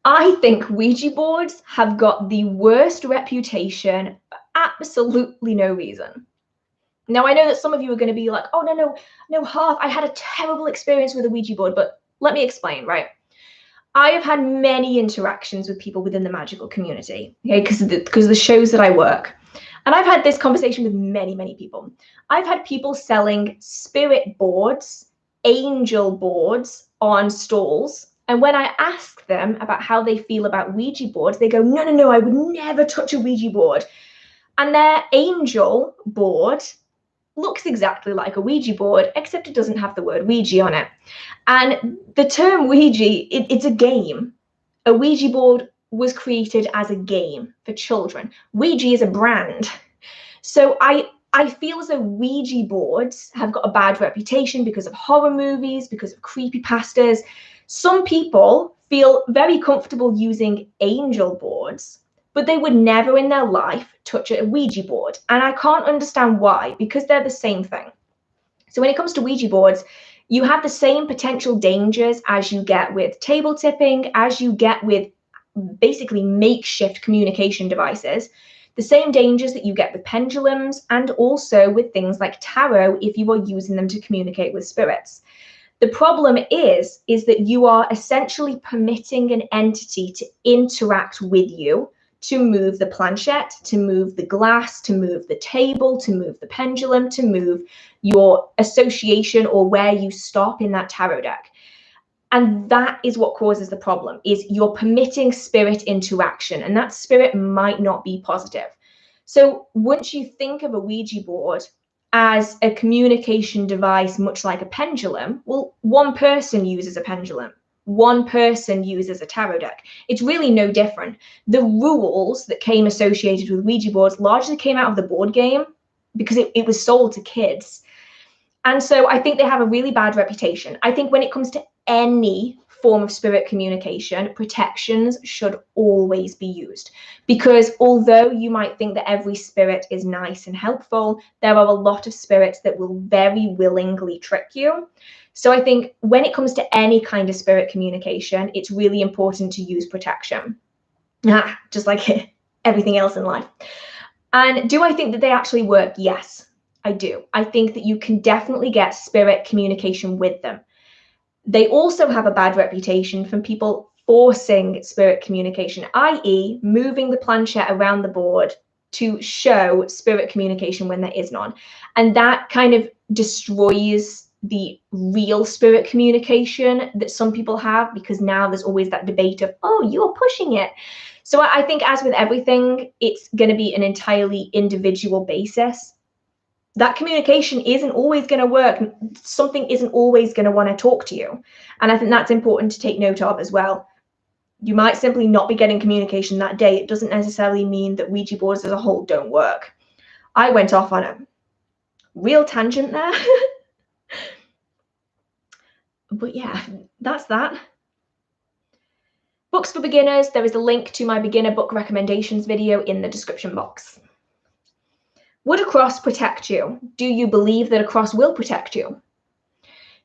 I think Ouija boards have got the worst reputation for absolutely no reason. Now, I know that some of you are going to be like, oh, no, Half, I had a terrible experience with a Ouija board, but let me explain, right? I have had many interactions with people within the magical community, okay, because of the shows that I work. And I've had this conversation with many, many people. I've had people selling spirit boards, angel boards on stalls. And when I ask them about how they feel about Ouija boards, they go, no, I would never touch a Ouija board. And their angel board looks exactly like a Ouija board, except it doesn't have the word Ouija on it. And the term Ouija, it's a game. A Ouija board was created as a game for children. Ouija is a brand. So I feel as though Ouija boards have got a bad reputation because of horror movies, because of creepypastas. Some people feel very comfortable using angel boards, but they would never in their life touch a Ouija board. And I can't understand why, because they're the same thing. So when it comes to Ouija boards, you have the same potential dangers as you get with table tipping, as you get with basically makeshift communication devices, the same dangers that you get with pendulums, and also with things like tarot if you are using them to communicate with spirits. The problem is that you are essentially permitting an entity to interact with you, to move the planchette, to move the glass, to move the table, to move the pendulum, to move your association or where you stop in that tarot deck. And that is what causes the problem, is you're permitting spirit interaction, and that spirit might not be positive. So once you think of a Ouija board as a communication device, much like a pendulum, well, one person uses a pendulum. One person uses a tarot deck. It's really no different. The rules that came associated with Ouija boards largely came out of the board game because it was sold to kids. And so I think they have a really bad reputation. I think when it comes to any form of spirit communication, protections should always be used, because although you might think that every spirit is nice and helpful, there are a lot of spirits that will very willingly trick you. So I think when it comes to any kind of spirit communication, it's really important to use protection, just like everything else in life. And do I think that they actually work? Yes, I do. I think that you can definitely get spirit communication with them. They also have a bad reputation from people forcing spirit communication, i.e. moving the planchette around the board to show spirit communication when there is none. And that kind of destroys the real spirit communication that some people have, because now there's always that debate of, oh, you're pushing it. So I think, as with everything, it's going to be an entirely individual basis. That communication isn't always going to work. Something isn't always going to want to talk to you. And I think that's important to take note of as well. You might simply not be getting communication that day. It doesn't necessarily mean that Ouija boards as a whole don't work. I went off on a real tangent there. But yeah, that's that. Books for beginners. There is a link to my beginner book recommendations video in the description box. Would a cross protect you? Do you believe that a cross will protect you?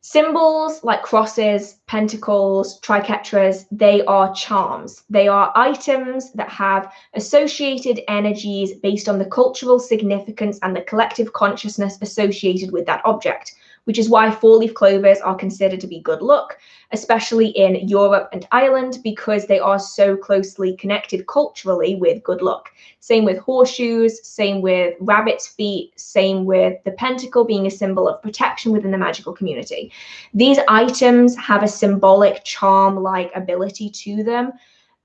Symbols like crosses, pentacles, triquetras, they are charms. They are items that have associated energies based on the cultural significance and the collective consciousness associated with that object, which is why four-leaf clovers are considered to be good luck, especially in Europe and Ireland, because they are so closely connected culturally with good luck. Same with horseshoes, same with rabbit's feet, same with the pentacle being a symbol of protection within the magical community. These items have a symbolic charm-like ability to them.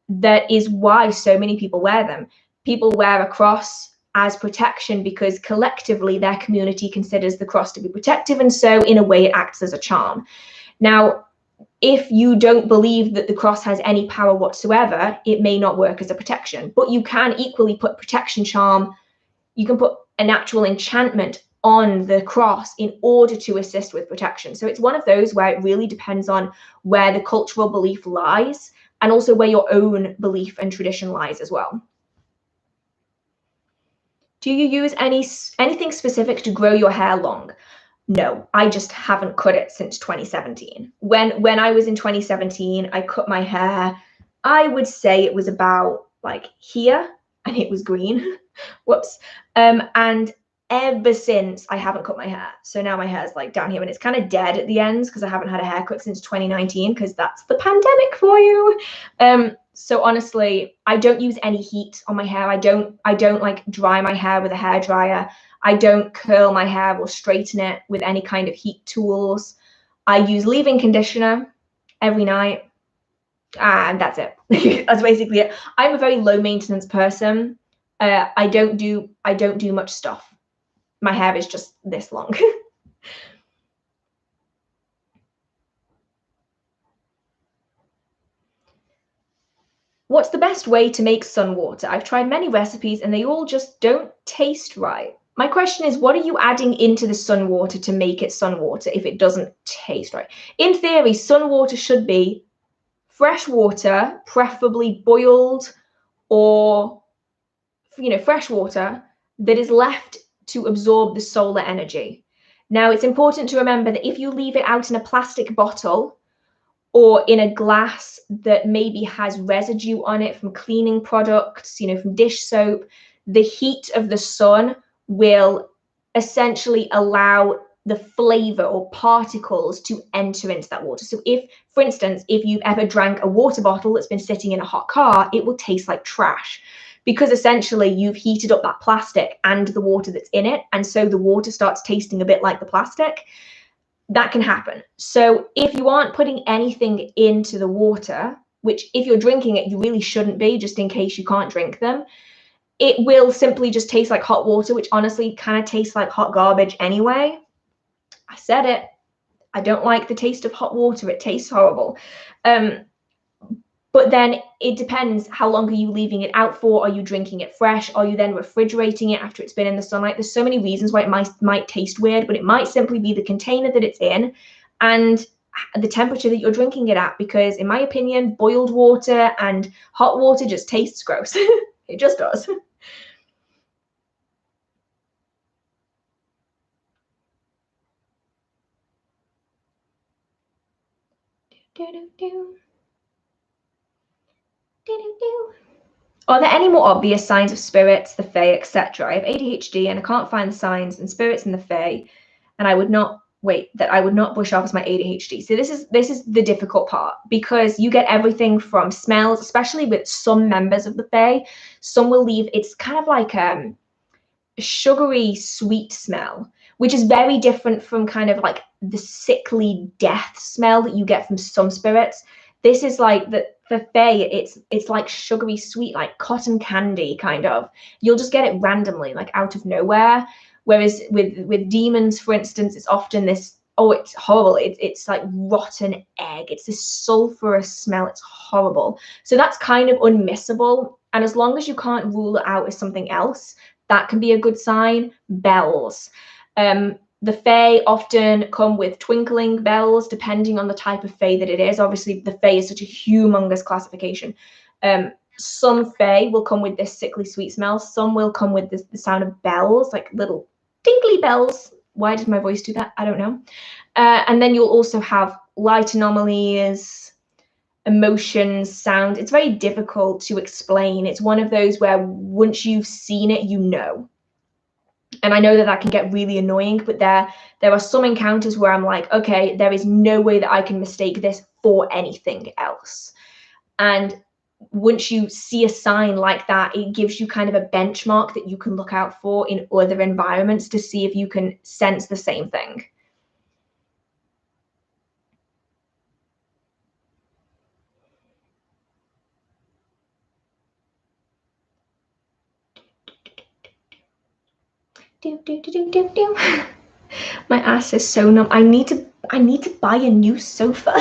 That is why so many people wear them. People wear a cross as protection because collectively their community considers the cross to be protective, and so in a way it acts as a charm. Now, if you don't believe that the cross has any power whatsoever, it may not work as a protection, but you can equally put protection charm, you can put an actual enchantment on the cross in order to assist with protection. So it's one of those where it really depends on where the cultural belief lies, and also where your own belief and tradition lies as well. Do you use anything specific to grow your hair long? No, I just haven't cut it since 2017. When I was in 2017, I cut my hair, I would say it was about like here, and it was green. Whoops. And ever since, I haven't cut my hair. So now my hair is like down here, and it's kind of dead at the ends because I haven't had a haircut since 2019, because that's the pandemic for you. So honestly, I don't use any heat on my hair. I don't like dry my hair with a hairdryer. I don't curl my hair or straighten it with any kind of heat tools. I use leave-in conditioner every night, and that's it. That's basically it. I'm a very low maintenance person. I don't do much stuff. My hair is just this long. What's the best way to make sun water? I've tried many recipes and they all just don't taste right. My question is, what are you adding into the sun water to make it sun water if it doesn't taste right? In theory, sun water should be fresh water, preferably boiled, or fresh water that is left to absorb the solar energy. Now, it's important to remember that if you leave it out in a plastic bottle or in a glass that maybe has residue on it from cleaning products, from dish soap, the heat of the sun will essentially allow the flavor or particles to enter into that water. So if, for instance, if you've ever drank a water bottle that's been sitting in a hot car, it will taste like trash, because essentially you've heated up that plastic and the water that's in it, and so the water starts tasting a bit like the plastic. That can happen. So if you aren't putting anything into the water, which if you're drinking it, you really shouldn't be, just in case you can't drink them, it will simply just taste like hot water, which honestly kind of tastes like hot garbage anyway. I said it. I don't like the taste of hot water. It tastes horrible. But then it depends, how long are you leaving it out for? Are you drinking it fresh? Are you then refrigerating it after it's been in the sunlight? There's so many reasons why it might taste weird, but it might simply be the container that it's in. And the temperature that you're drinking it at, because in my opinion, boiled water and hot water just tastes gross. It just does. Are there any more obvious signs of spirits, the Fae, etc.? I have ADHD and I can't find the signs and spirits in the Fae, and I would not brush off as my ADHD. So this is the difficult part, because you get everything from smells, especially with some members of the Fae. Some will leave, it's kind of like a sugary sweet smell, which is very different from kind of like the sickly death smell that you get from some spirits. This is like for Fae, it's like sugary sweet, like cotton candy kind of. You'll just get it randomly, like out of nowhere. Whereas with demons, for instance, it's often this, oh, it's horrible. It's like rotten egg. It's this sulfurous smell. It's horrible. So that's kind of unmissable. And as long as you can't rule it out as something else, that can be a good sign. Bells. The Fae often come with twinkling bells, depending on the type of Fae that it is. Obviously, the Fae is such a humongous classification. Some Fae will come with this sickly sweet smell. Some will come with the sound of bells, like little tinkly bells. Why did my voice do that? I don't know. And then you'll also have light anomalies, emotions, sound. It's very difficult to explain. It's one of those where once you've seen it, you know. And I know that can get really annoying, but there are some encounters where I'm like, okay, there is no way that I can mistake this for anything else. And once you see a sign like that, it gives you kind of a benchmark that you can look out for in other environments to see if you can sense the same thing. My ass is so numb. I need to buy a new sofa.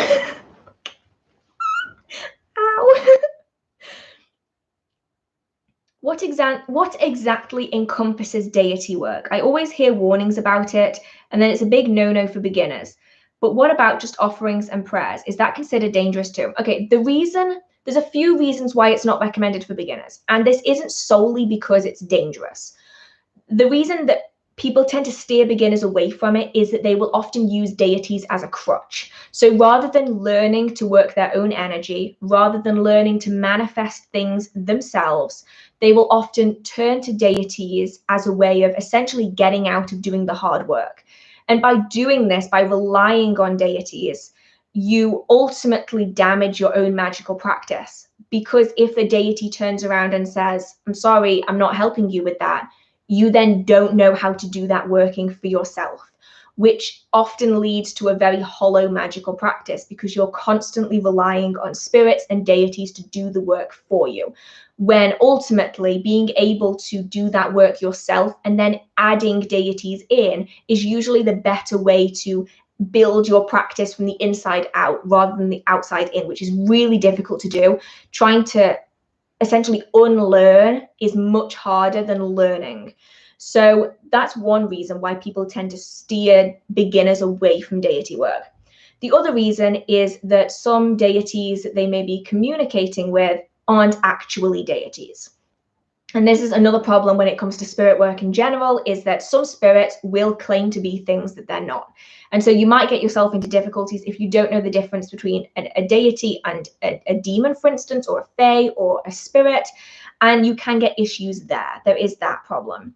Ow. What exactly encompasses deity work? I always hear warnings about it, and then it's a big no-no for beginners. But what about just offerings and prayers? Is that considered dangerous too? Okay, there's a few reasons why it's not recommended for beginners, and this isn't solely because it's dangerous. The reason that people tend to steer beginners away from it is that they will often use deities as a crutch. So rather than learning to work their own energy, rather than learning to manifest things themselves, they will often turn to deities as a way of essentially getting out of doing the hard work. And by doing this, by relying on deities, you ultimately damage your own magical practice. Because if a deity turns around and says, I'm sorry, I'm not helping you with that, you then don't know how to do that working for yourself, which often leads to a very hollow magical practice, because you're constantly relying on spirits and deities to do the work for you, when ultimately being able to do that work yourself and then adding deities in is usually the better way to build your practice from the inside out rather than the outside in, which is really difficult to do. Trying to essentially unlearn is much harder than learning. So that's one reason why people tend to steer beginners away from deity work. The other reason is that some deities that they may be communicating with aren't actually deities. And this is another problem when it comes to spirit work in general, is that some spirits will claim to be things that they're not. And so you might get yourself into difficulties if you don't know the difference between a deity and a demon, for instance, or a fae or a spirit, and you can get issues there. There is that problem.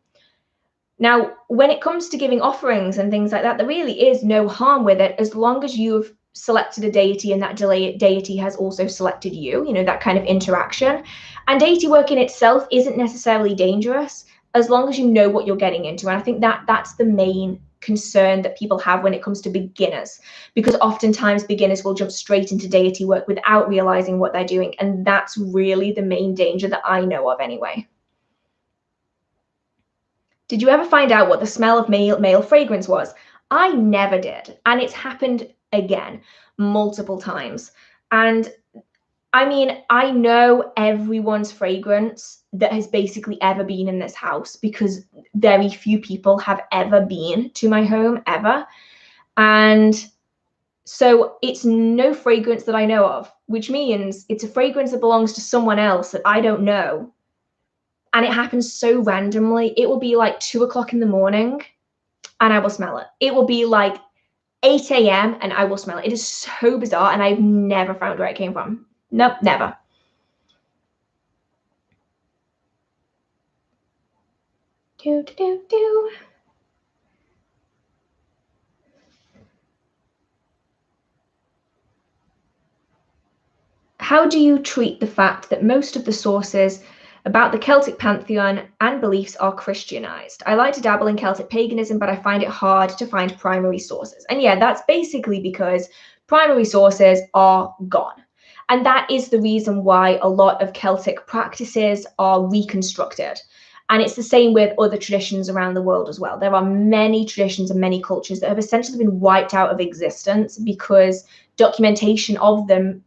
Now, when it comes to giving offerings and things like that, there really is no harm with it, as long as you've selected a deity and that deity has also selected you, that kind of interaction. And deity work in itself isn't necessarily dangerous, as long as you know what you're getting into. And I think that's the main concern that people have when it comes to beginners, because oftentimes beginners will jump straight into deity work without realizing what they're doing. And that's really the main danger that I know of anyway. Did you ever find out what the smell of male fragrance was? I never did. And it's happened again multiple times. And I mean, I know everyone's fragrance that has basically ever been in this house, because very few people have ever been to my home ever. And So it's no fragrance that I know of, which means it's a fragrance that belongs to someone else that I don't know. And it happens so randomly. It will be like 2 o'clock in the morning and I will smell it. It will be like 8 a.m. and I will smell it. It is so bizarre and I've never found where it came from. Nope, never. Do, do, do, do. How do you treat the fact that most of the sources about the Celtic pantheon and beliefs are Christianized? I like to dabble in Celtic paganism, but I find it hard to find primary sources. And yeah, that's basically because primary sources are gone. And that is the reason why a lot of Celtic practices are reconstructed. And it's the same with other traditions around the world as well. There are many traditions and many cultures that have essentially been wiped out of existence because documentation of them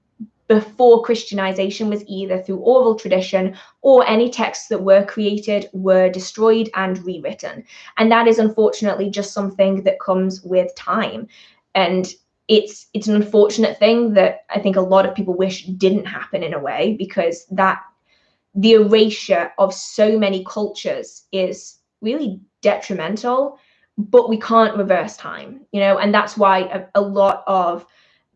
before Christianization was either through oral tradition or any texts that were created were destroyed and rewritten. And that is unfortunately just something that comes with time. And it's an unfortunate thing that I think a lot of people wish didn't happen in a way, because that the erasure of so many cultures is really detrimental, but we can't reverse time, and that's why a lot of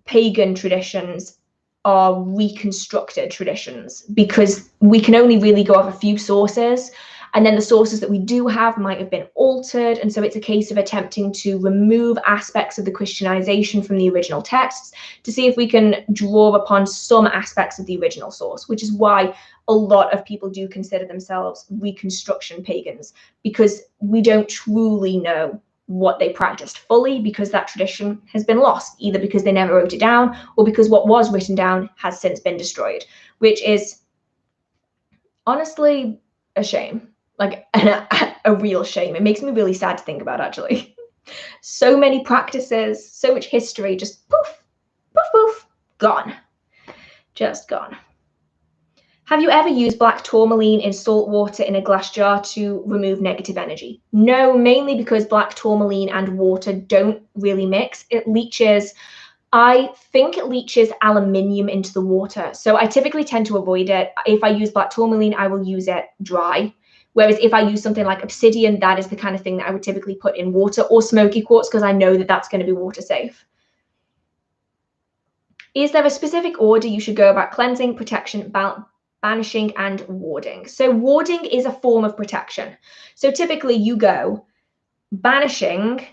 pagan traditions are reconstructed traditions, because we can only really go off a few sources, and then the sources that we do have might have been altered, and so it's a case of attempting to remove aspects of the Christianization from the original texts to see if we can draw upon some aspects of the original source, which is why a lot of people do consider themselves reconstruction pagans, because we don't truly know what they practiced fully, because that tradition has been lost, either because they never wrote it down or because what was written down has since been destroyed, which is honestly a shame, like a real shame. It makes me really sad to think about, actually. So many practices, so much history, just poof, poof, poof, gone, just gone. Have you ever used black tourmaline in salt water in a glass jar to remove negative energy? No, mainly because black tourmaline and water don't really mix. It leaches, I think it leaches aluminium into the water. So I typically tend to avoid it. If I use black tourmaline, I will use it dry. Whereas if I use something like obsidian, that is the kind of thing that I would typically put in water, or smoky quartz, because I know that that's going to be water safe. Is there a specific order you should go about cleansing, protection, banishing, and warding? So warding is a form of protection. So typically you go banishing,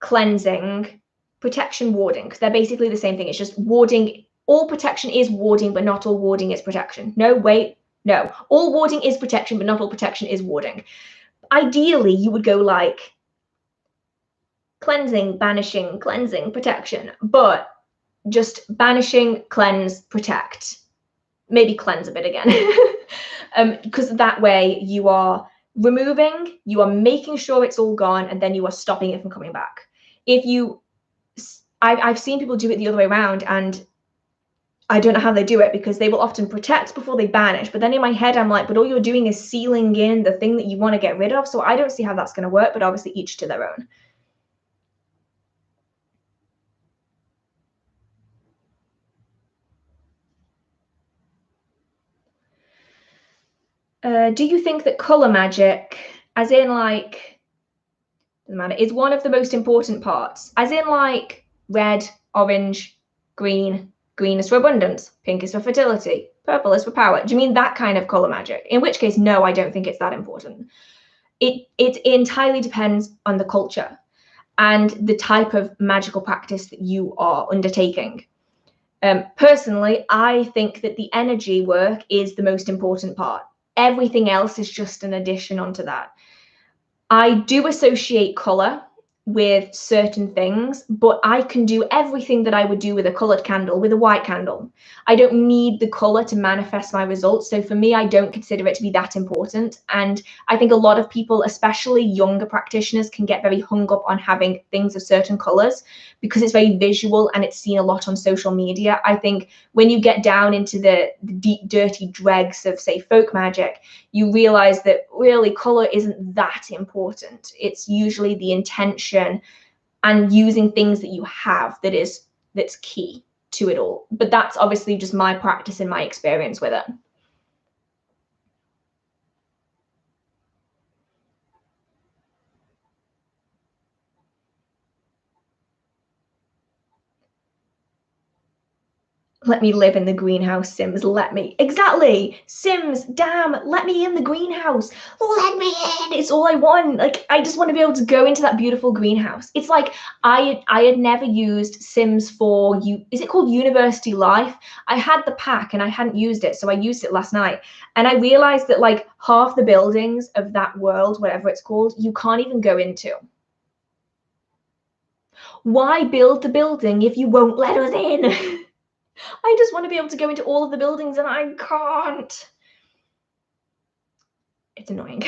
cleansing, protection, warding, because they're basically the same thing. It's just warding. All protection is warding, but not all warding is protection. No, wait, no. All warding is protection, but not all protection is warding. Ideally, you would go like cleansing, banishing, cleansing, protection, but just banishing, cleanse, protect. Maybe cleanse a bit again, because that way you are removing, you are making sure it's all gone, and then you are stopping it from coming back. I've seen people do it the other way around, and I don't know how they do it, because they will often protect before they banish. But then in my head, I'm like, but all you're doing is sealing in the thing that you want to get rid of. So I don't see how that's going to work, but obviously each to their own. Do you think that color magic, as in like, doesn't matter, is one of the most important parts? As in like red, orange, green, green is for abundance, pink is for fertility, purple is for power. Do you mean that kind of color magic? In which case, no, I don't think it's that important. It entirely depends on the culture and the type of magical practice that you are undertaking. Personally, I think that the energy work is the most important part. Everything else is just an addition onto that. I do associate color with certain things, but I can do everything that I would do with a colored candle with a white candle. I don't need the color to manifest my results. So for me, I don't consider it to be that important. And I think a lot of people, especially younger practitioners, can get very hung up on having things of certain colors because it's very visual and it's seen a lot on social media. I think when you get down into the deep, dirty dregs of, say, folk magic, you realize that really color isn't that important. It's usually the intention and using things that you have that is that's key to it all. But that's obviously just my practice and my experience with it. Let me live in the greenhouse, Sims. Let me. Exactly. Sims, damn, let me in the greenhouse. Let me in. It's all I want. Like, I just want to be able to go into that beautiful greenhouse. It's like I had never used Sims for is it called University Life? I had the pack and I hadn't used it, so I used it last night. And I realized that like half the buildings of that world, whatever it's called, you can't even go into. Why build the building if you won't let us in? I just want to be able to go into all of the buildings and I can't. It's annoying.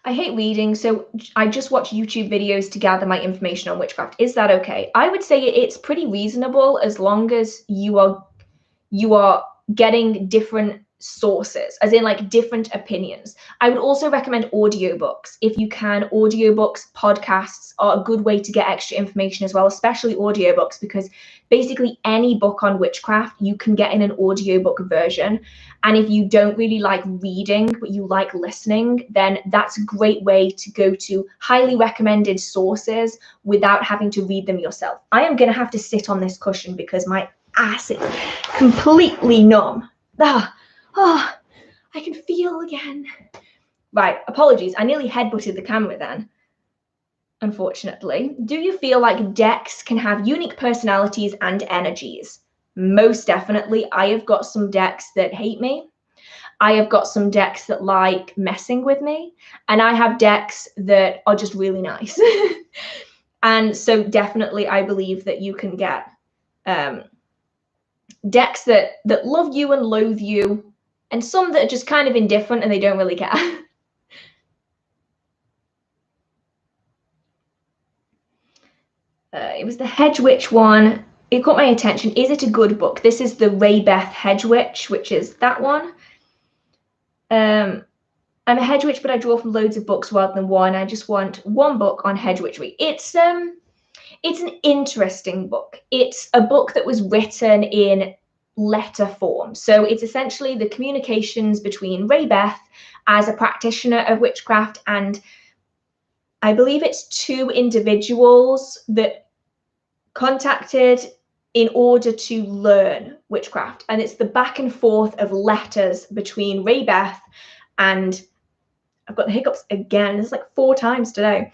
I hate reading, so I just watch YouTube videos to gather my information on witchcraft. Is that okay? I would say it's pretty reasonable as long as you are getting different sources, as in like different opinions. I would also recommend audiobooks. If you can, audiobooks, podcasts are a good way to get extra information as well, especially audiobooks, because basically any book on witchcraft you can get in an audiobook version. And if you don't really like reading, but you like listening, then that's a great way to go to highly recommended sources without having to read them yourself. I am going to have to sit on this cushion because my ass is completely numb. Oh, I can feel again. Right, apologies. I nearly headbutted the camera then, unfortunately. Do you feel like decks can have unique personalities and energies? Most definitely. I have got some decks that hate me. I have got some decks that like messing with me. And I have decks that are just really nice. And so definitely I believe that you can get decks that love you and loathe you, and some that are just kind of indifferent and they don't really care. It was the Hedge Witch one. It caught my attention. Is it a good book? This is the Ray Beth Hedge Witch, which is that one. I'm a hedge witch, but I draw from loads of books rather than one. I just want one book on hedge witchery. It's an interesting book. It's a book that was written in letter form. So it's essentially the communications between Ray Beth as a practitioner of witchcraft, and I believe it's two individuals that contacted in order to learn witchcraft. And it's the back and forth of letters between Ray Beth and, I've got the hiccups again, it's like 4 times today,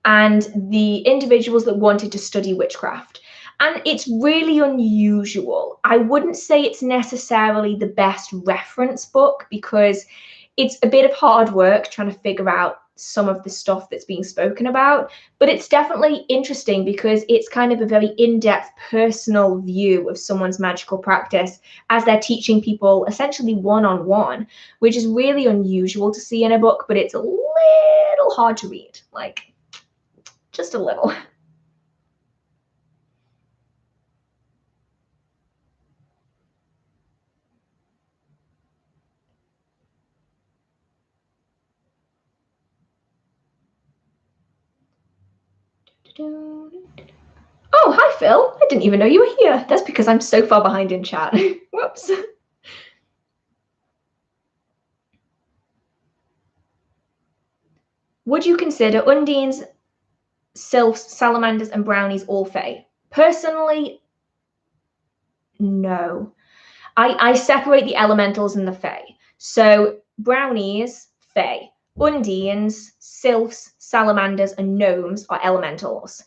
and the individuals that wanted to study witchcraft. And it's really unusual. I wouldn't say it's necessarily the best reference book because it's a bit of hard work trying to figure out some of the stuff that's being spoken about, but it's definitely interesting because it's kind of a very in-depth personal view of someone's magical practice as they're teaching people essentially one-on-one, which is really unusual to see in a book, but it's a little hard to read, like just a little. Oh, hi, Phil. I didn't even know you were here. That's because I'm so far behind in chat. Whoops. Would you consider undines, sylphs, salamanders, and brownies all fae? Personally, no. I separate the elementals and the fae. So brownies, fae. Undines, sylphs, salamanders, and gnomes are elementals.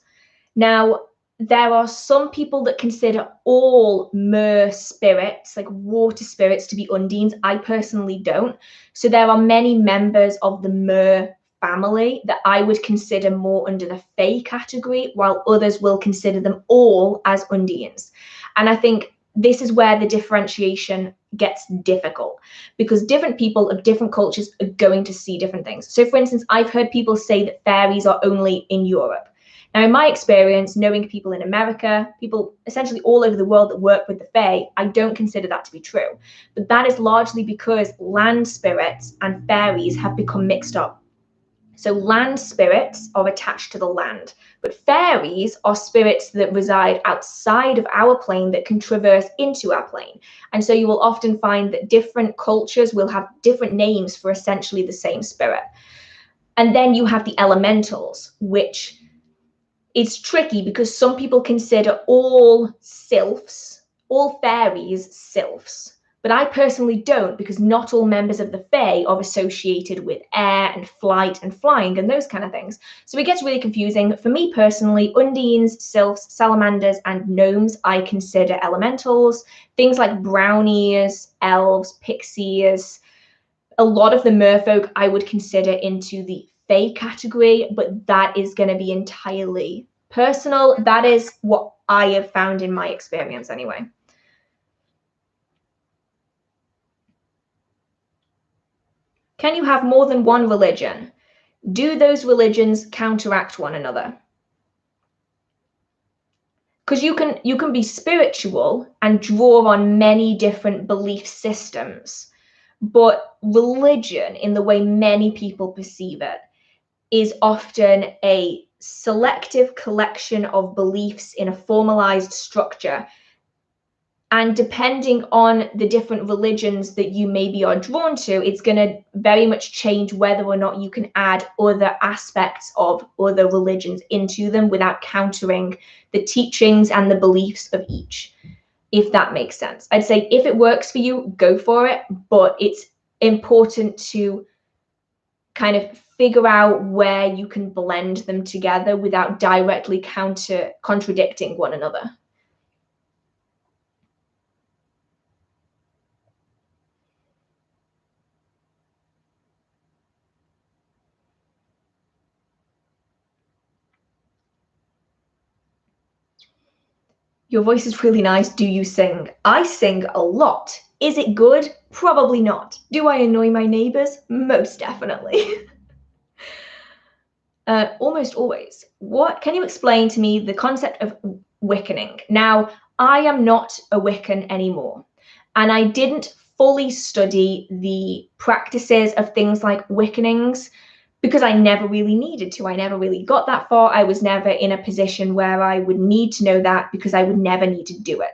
Now, there are some people that consider all mer spirits, like water spirits, to be undines. I personally don't. So there are many members of the mer family that I would consider more under the fae category, while others will consider them all as undines. And I think this is where the differentiation gets difficult because different people of different cultures are going to see different things. So for instance, I've heard people say that fairies are only in Europe. Now, in my experience, knowing people in America, people essentially all over the world that work with the fae, I don't consider that to be true. But that is largely because land spirits and fairies have become mixed up. So land spirits are attached to the land, but fairies are spirits that reside outside of our plane that can traverse into our plane. And so you will often find that different cultures will have different names for essentially the same spirit. And then you have the elementals, which is tricky because some people consider all sylphs, all fairies, sylphs. But I personally don't, because not all members of the Fae are associated with air and flight and flying and those kind of things. So it gets really confusing. For me personally, undines, sylphs, salamanders, and gnomes, I consider elementals. Things like brownies, elves, pixies, a lot of the merfolk I would consider into the Fae category, but that is going to be entirely personal. That is what I have found in my experience anyway. Can you have more than one religion? Do those religions counteract one another? Because you can be spiritual and draw on many different belief systems, but religion, in the way many people perceive it, is often a selective collection of beliefs in a formalized structure. And depending on the different religions that you maybe are drawn to, it's going to very much change whether or not you can add other aspects of other religions into them without countering the teachings and the beliefs of each, if that makes sense. I'd say if it works for you, go for it, but it's important to kind of figure out where you can blend them together without directly contradicting one another. Your voice is really nice. Do you sing? I sing a lot. Is it good? Probably not. Do I annoy my neighbors? Most definitely. Almost always. What can you explain to me the concept of Wiccaning? Now, I am not a Wiccan anymore, and I didn't fully study the practices of things like Wiccanings because I never really needed to. I never really got that far. I was never in a position where I would need to know that because I would never need to do it.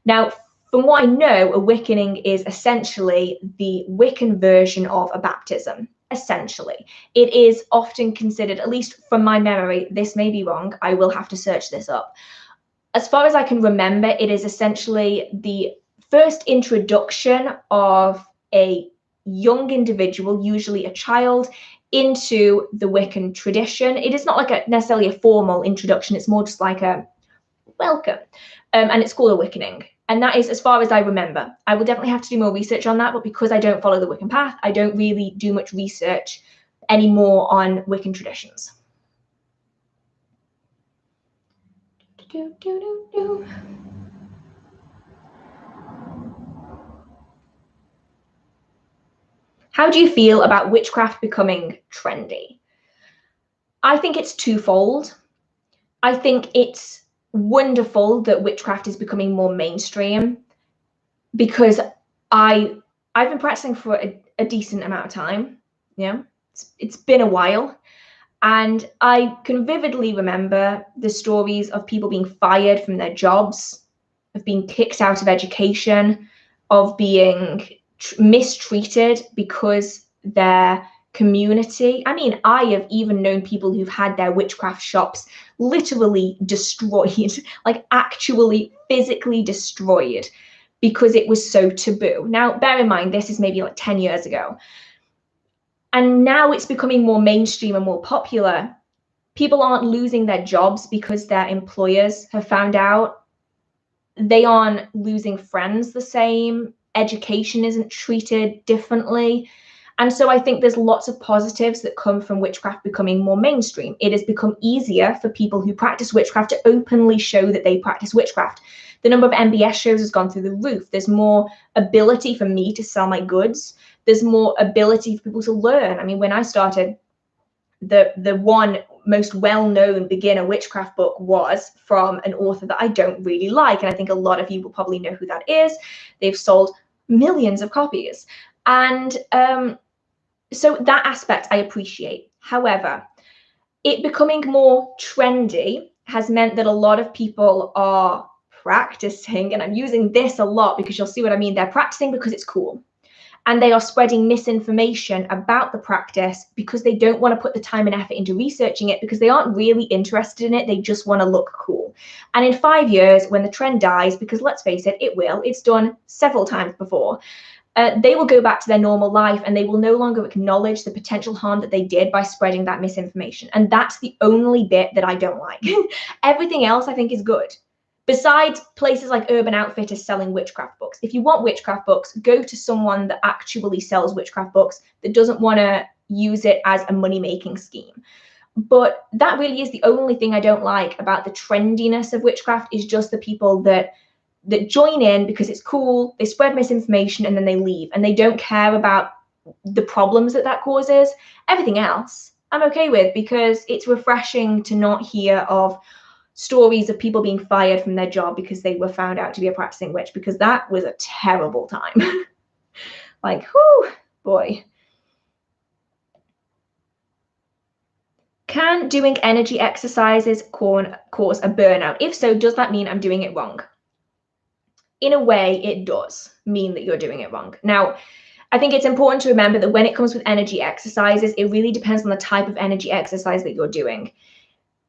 Now, from what I know, a Wiccaning is essentially the Wiccan version of a baptism. Essentially, it is often considered, at least from my memory, this may be wrong, I will have to search this up. As far as I can remember, it is essentially the first introduction of a young individual, usually a child, into the Wiccan tradition. It is not like necessarily a formal introduction, it's more just like a welcome. And it's called a Wiccaning. And that is as far as I remember. I will definitely have to do more research on that, but because I don't follow the Wiccan path, I don't really do much research anymore on Wiccan traditions. How do you feel about witchcraft becoming trendy? I think it's twofold. I think it's wonderful that witchcraft is becoming more mainstream because I've been practicing for a decent amount of time. Yeah, it's been a while. And I can vividly remember the stories of people being fired from their jobs, of being kicked out of education, of being mistreated because their community. I mean, I have even known people who've had their witchcraft shops literally destroyed, like actually physically destroyed because it was so taboo. Now, bear in mind, this is maybe like 10 years ago. And now it's becoming more mainstream and more popular. People aren't losing their jobs because their employers have found out. They aren't losing friends the same. Education isn't treated differently. And so I think there's lots of positives that come from witchcraft becoming more mainstream. It has become easier for people who practice witchcraft to openly show that they practice witchcraft. The number of MBS shows has gone through the roof. There's more ability for me to sell my goods. There's more ability for people to learn. I mean, when I started, the one most well-known beginner witchcraft book was from an author that I don't really like. And I think a lot of you will probably know who that is. They've sold millions of copies. And so that aspect I appreciate. However, it becoming more trendy has meant that a lot of people are practicing, and I'm using this a lot because you'll see what I mean. They're practicing because it's cool. And they are spreading misinformation about the practice because they don't want to put the time and effort into researching it, because they aren't really interested in it. They just want to look cool. And in 5 years, when the trend dies, because let's face it, it will, it's done several times before, they will go back to their normal life and they will no longer acknowledge the potential harm that they did by spreading that misinformation. And that's the only bit that I don't like. Everything else I think is good. Besides places like Urban Outfitters selling witchcraft books. If you want witchcraft books, go to someone that actually sells witchcraft books, that doesn't want to use it as a money-making scheme. But that really is the only thing I don't like about the trendiness of witchcraft, is just the people that join in because it's cool, they spread misinformation, and then they leave, and they don't care about the problems that causes. Everything else I'm okay with, because it's refreshing to not hear of stories of people being fired from their job because they were found out to be a practicing witch, because that was a terrible time. Like, whoo, boy. Can doing energy exercises cause a burnout? If so, does that mean I'm doing it wrong? In a way, it does mean that you're doing it wrong. Now, I think it's important to remember that when it comes with energy exercises, it really depends on the type of energy exercise that you're doing.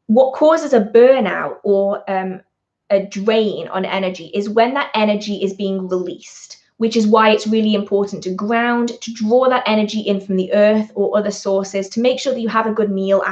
What causes a burnout or a drain on energy is when that energy is being released, which is why it's really important to ground, to draw that energy in from the earth or other sources, to make sure that you have a good meal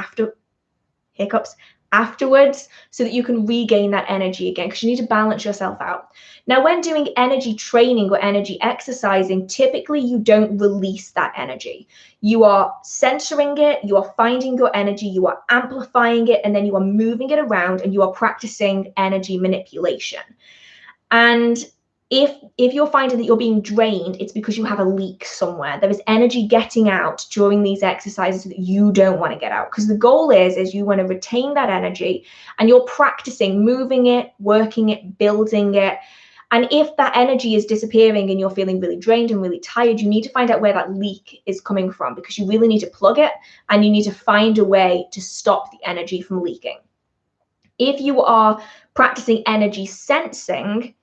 afterwards, so that you can regain that energy again, because you need to balance yourself out. Now, when doing energy training or energy exercising, typically you don't release that energy. You are centering it, you are finding your energy, you are amplifying it, and then you are moving it around, and you are practicing energy manipulation. And if you're finding that you're being drained, it's because you have a leak somewhere. There is energy getting out during these exercises that you don't want to get out, because the goal is you want to retain that energy, and you're practicing moving it, working it, building it. And if that energy is disappearing and you're feeling really drained and really tired, you need to find out where that leak is coming from, because you really need to plug it, and you need to find a way to stop the energy from leaking. If you are practicing energy sensing,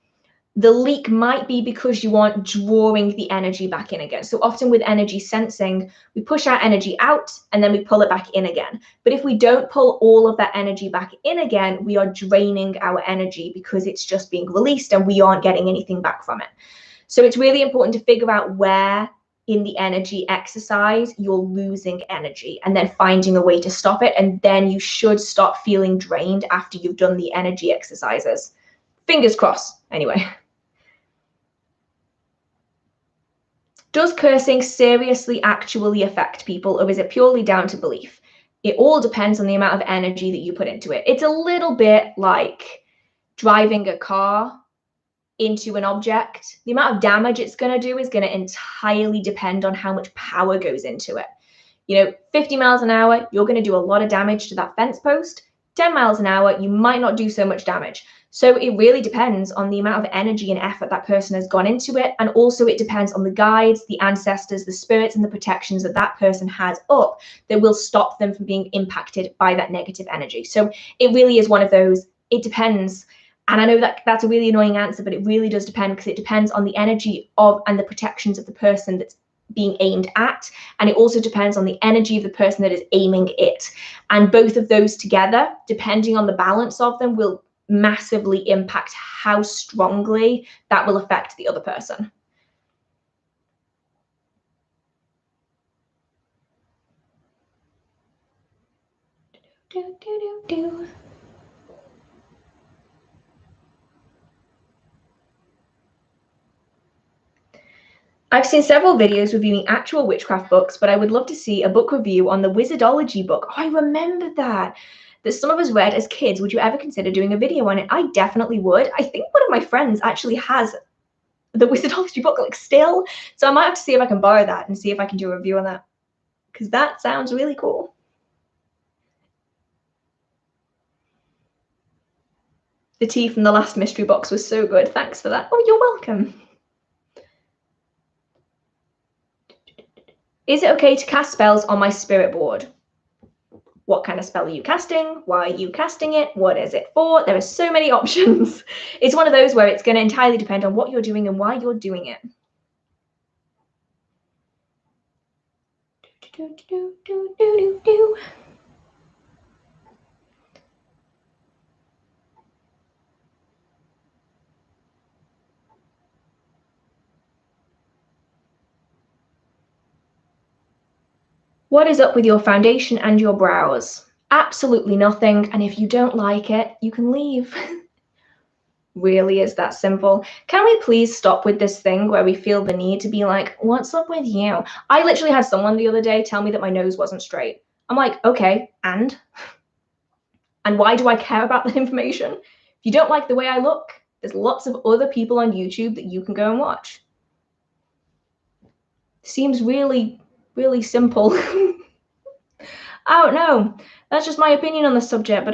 the leak might be because you aren't drawing the energy back in again. So often with energy sensing, we push our energy out and then we pull it back in again. But if we don't pull all of that energy back in again, we are draining our energy because it's just being released and we aren't getting anything back from it. So it's really important to figure out where in the energy exercise you're losing energy, and then finding a way to stop it. And then you should stop feeling drained after you've done the energy exercises. Fingers crossed, anyway. Does cursing seriously actually affect people, or is it purely down to belief? It all depends on the amount of energy that you put into it. It's a little bit like driving a car into an object. The amount of damage it's going to do is going to entirely depend on how much power goes into it. 50 miles an hour, you're going to do a lot of damage to that fence post. 10 miles an hour, you might not do so much damage. So it really depends on the amount of energy and effort that person has gone into it. And also it depends on the guides, the ancestors, the spirits, and the protections that person has up that will stop them from being impacted by that negative energy. So it really is one of those, it depends. And I know that that's a really annoying answer, but it really does depend, because it depends on the energy of and the protections of the person that's being aimed at. And it also depends on the energy of the person that is aiming it. And both of those together, depending on the balance of them, will massively impact how strongly that will affect the other person. I've seen several videos reviewing actual witchcraft books, but I would love to see a book review on the Wizardology book. Oh, I remember that some of us read as kids. Would you ever consider doing a video on it? I definitely would. I think one of my friends actually has the Wizardology book still, so I might have to see if I can borrow that and see if I can do a review on that, because that sounds really cool. The tea from the last mystery box was so good. Thanks for that. Oh, you're welcome. Is it okay to cast spells on my spirit board? What kind of spell are you casting? Why are you casting it? What is it for? There are so many options. It's one of those where it's going to entirely depend on what you're doing and why you're doing it. What is up with your foundation and your brows? Absolutely nothing. And if you don't like it, you can leave. Really is that simple. Can we please stop with this thing where we feel the need to be like, what's up with you? I literally had someone the other day tell me that my nose wasn't straight. I'm like, okay, and why do I care about that information? If you don't like the way I look, there's lots of other people on YouTube that you can go and watch. Seems really, really simple. I don't know. That's just my opinion on the subject, but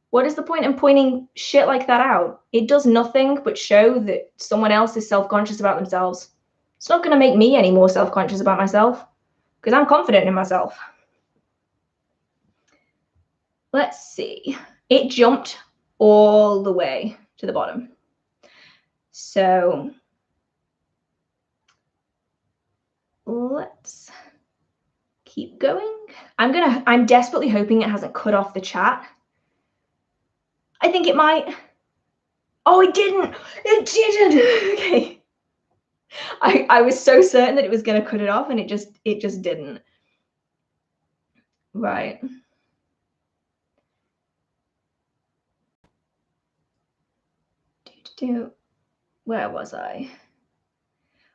what is the point in pointing shit like that out? It does nothing but show that someone else is self-conscious about themselves. It's not going to make me any more self-conscious about myself because I'm confident in myself. Let's see. It jumped all the way to the bottom. So let's keep going. I'm desperately hoping it hasn't cut off the chat. I think it might. Oh, it didn't. It didn't. Okay. I was so certain that it was going to cut it off and it just didn't. Right. Where was I?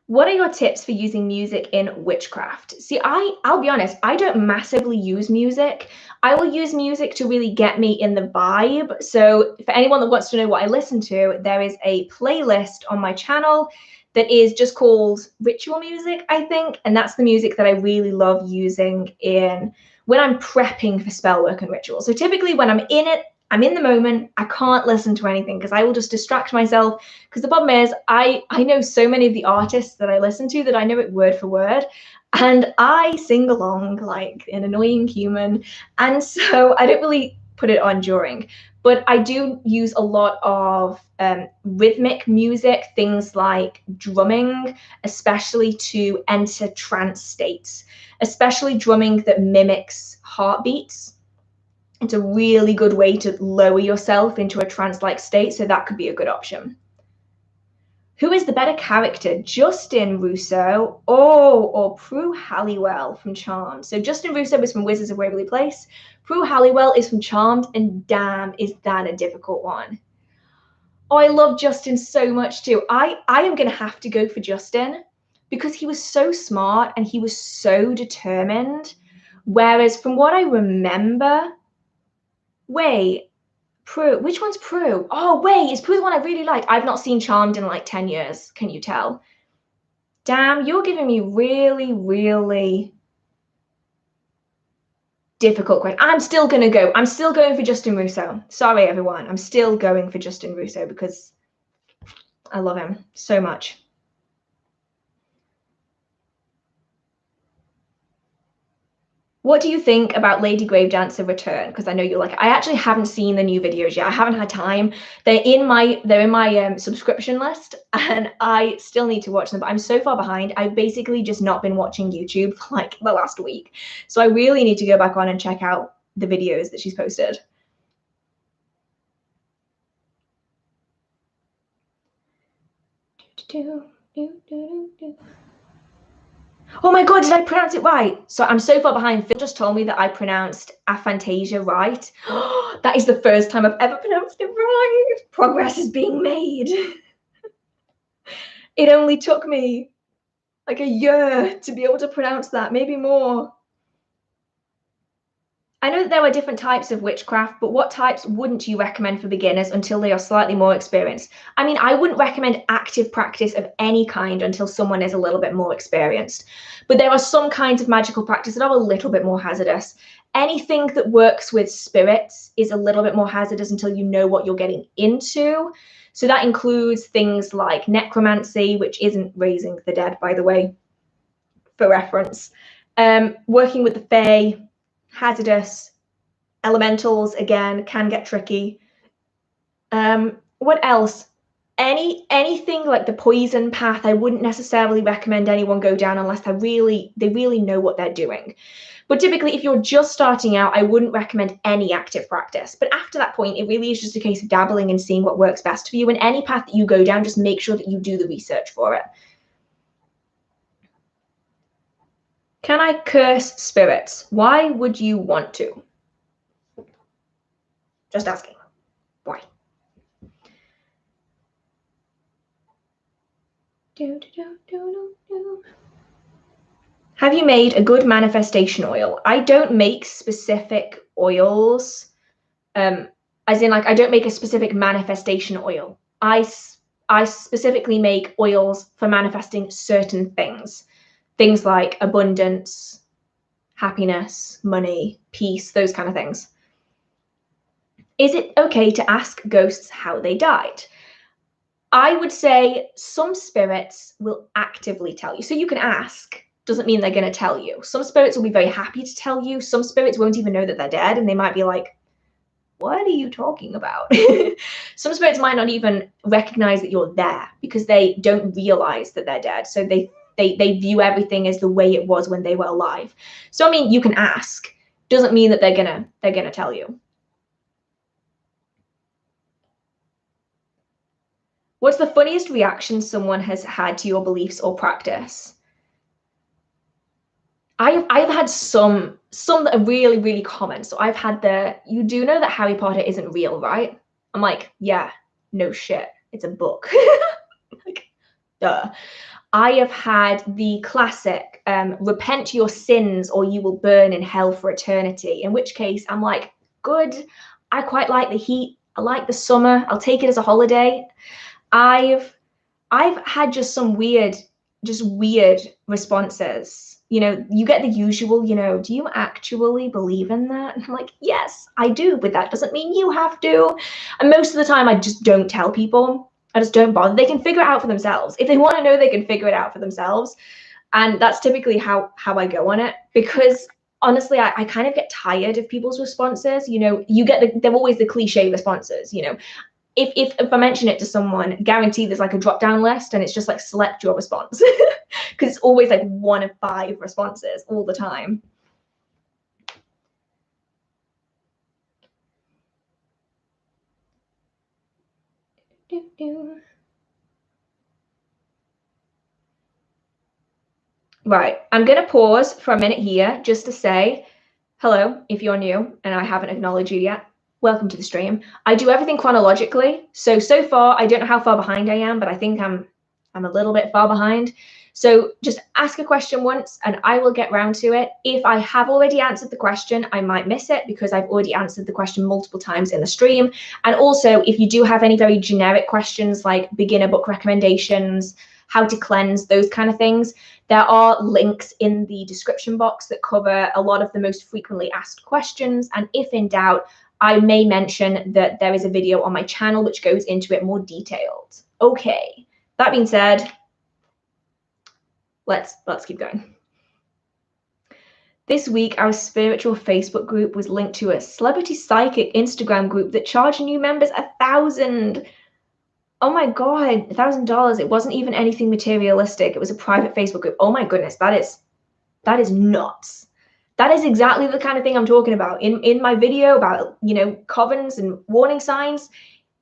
What are your tips for using music in witchcraft? See, I'll be honest, I don't massively use music. I will use music to really get me in the vibe. So for anyone that wants to know what I listen to, there is a playlist on my channel that is just called ritual music, I think. And that's the music that I really love using when I'm prepping for spell work and ritual. So typically when I'm in it, I'm in the moment, I can't listen to anything because I will just distract myself. Because the problem is I know so many of the artists that I listen to that I know it word for word. And I sing along like an annoying human. And so I don't really put it on during. But I do use a lot of rhythmic music, things like drumming, especially to enter trance states, especially drumming that mimics heartbeats. It's a really good way to lower yourself into a trance-like state, so that could be a good option. Who is the better character, Justin Russo or Prue Halliwell from Charmed? So Justin Russo is from Wizards of Waverly Place. Prue Halliwell is from Charmed, and damn, is that a difficult one. Oh, I love Justin so much too. I am going to have to go for Justin because he was so smart and he was so determined. Whereas from what I remember, wait, Prue, which one's Prue? Oh, wait, is Prue the one I really like? I've not seen Charmed in like 10 years. Can you tell? Damn, you're giving me really, really difficult question. I'm still going for Justin Russo. Sorry, everyone. I'm still going for Justin Russo because I love him so much. What do you think about Lady Gravedancer Return? Because I know you like it. I actually haven't seen the new videos yet. I haven't had time. They're in my subscription list, and I still need to watch them. But I'm so far behind. I've basically just not been watching YouTube for like the last week, so I really need to go back on and check out the videos that she's posted. Oh my God, did I pronounce it right? So I'm so far behind. Phil just told me that I pronounced aphantasia right. That is the first time I've ever pronounced it right. Progress is being made. It only took me like a year to be able to pronounce that, maybe more. I know that there are different types of witchcraft, but what types wouldn't you recommend for beginners until they are slightly more experienced? I mean, I wouldn't recommend active practice of any kind until someone is a little bit more experienced. But there are some kinds of magical practice that are a little bit more hazardous. Anything that works with spirits is a little bit more hazardous until you know what you're getting into. So that includes things like necromancy, which isn't raising the dead, by the way, for reference. Working with the Fae, hazardous. Elementals, again, can get tricky. What else? Anything like the poison path, I wouldn't necessarily recommend anyone go down unless they really know what they're doing. But typically, if you're just starting out, I wouldn't recommend any active practice. But after that point, it really is just a case of dabbling and seeing what works best for you. And any path that you go down, just make sure that you do the research for it. Can I curse spirits? Why would you want to? Just asking. Why? Have you made a good manifestation oil? I don't make specific oils, as in like I don't make a specific manifestation oil. I specifically make oils for manifesting certain things. Things like abundance, happiness, money, peace, those kind of things. Is it okay to ask ghosts how they died? I would say some spirits will actively tell you. So you can ask, doesn't mean they're going to tell you. Some spirits will be very happy to tell you. Some spirits won't even know that they're dead, and they might be like, what are you talking about? Some spirits might not even recognize that you're there because they don't realize that they're dead. So they view everything as the way it was when they were alive. So I mean, you can ask, doesn't mean that they're gonna tell you. What's the funniest reaction someone has had to your beliefs or practice? I've had some that are really, really common. So I've had you do know that Harry Potter isn't real, right? I'm like, yeah, no shit. It's a book. Like, duh. I have had the classic, repent your sins or you will burn in hell for eternity. In which case I'm like, good. I quite like the heat. I like the summer. I'll take it as a holiday. I've had just some weird responses. You know, you get the usual, you know, do you actually believe in that? And I'm like, yes, I do, but that doesn't mean you have to. And most of the time I just don't tell people. I just don't bother. They can figure it out for themselves. If they want to know, they can figure it out for themselves. And that's typically how I go on it, because honestly, I kind of get tired of people's responses. You know, you get they're always the cliche responses, you know. If I mention it to someone, guarantee there's like a drop down list and it's just like select your response because it's always like 1 of 5 responses all the time. Right, I'm going to pause for a minute here just to say hello if you're new and I haven't acknowledged you yet. Welcome to the stream. I do everything chronologically. So far, I don't know how far behind I am, but I think I'm a little bit far behind. So just ask a question once and I will get round to it. If I have already answered the question, I might miss it because I've already answered the question multiple times in the stream. And also, if you do have any very generic questions like beginner book recommendations, how to cleanse, those kind of things, there are links in the description box that cover a lot of the most frequently asked questions. And if in doubt, I may mention that there is a video on my channel which goes into it more detailed. Okay, that being said, let's keep going. This week, our spiritual Facebook group was linked to a celebrity psychic Instagram group that charged new members $1,000. Oh my God, $1,000. It wasn't even anything materialistic. It was a private Facebook group. Oh my goodness, that is nuts. That is exactly the kind of thing I'm talking about. In my video about, you know, covens and warning signs,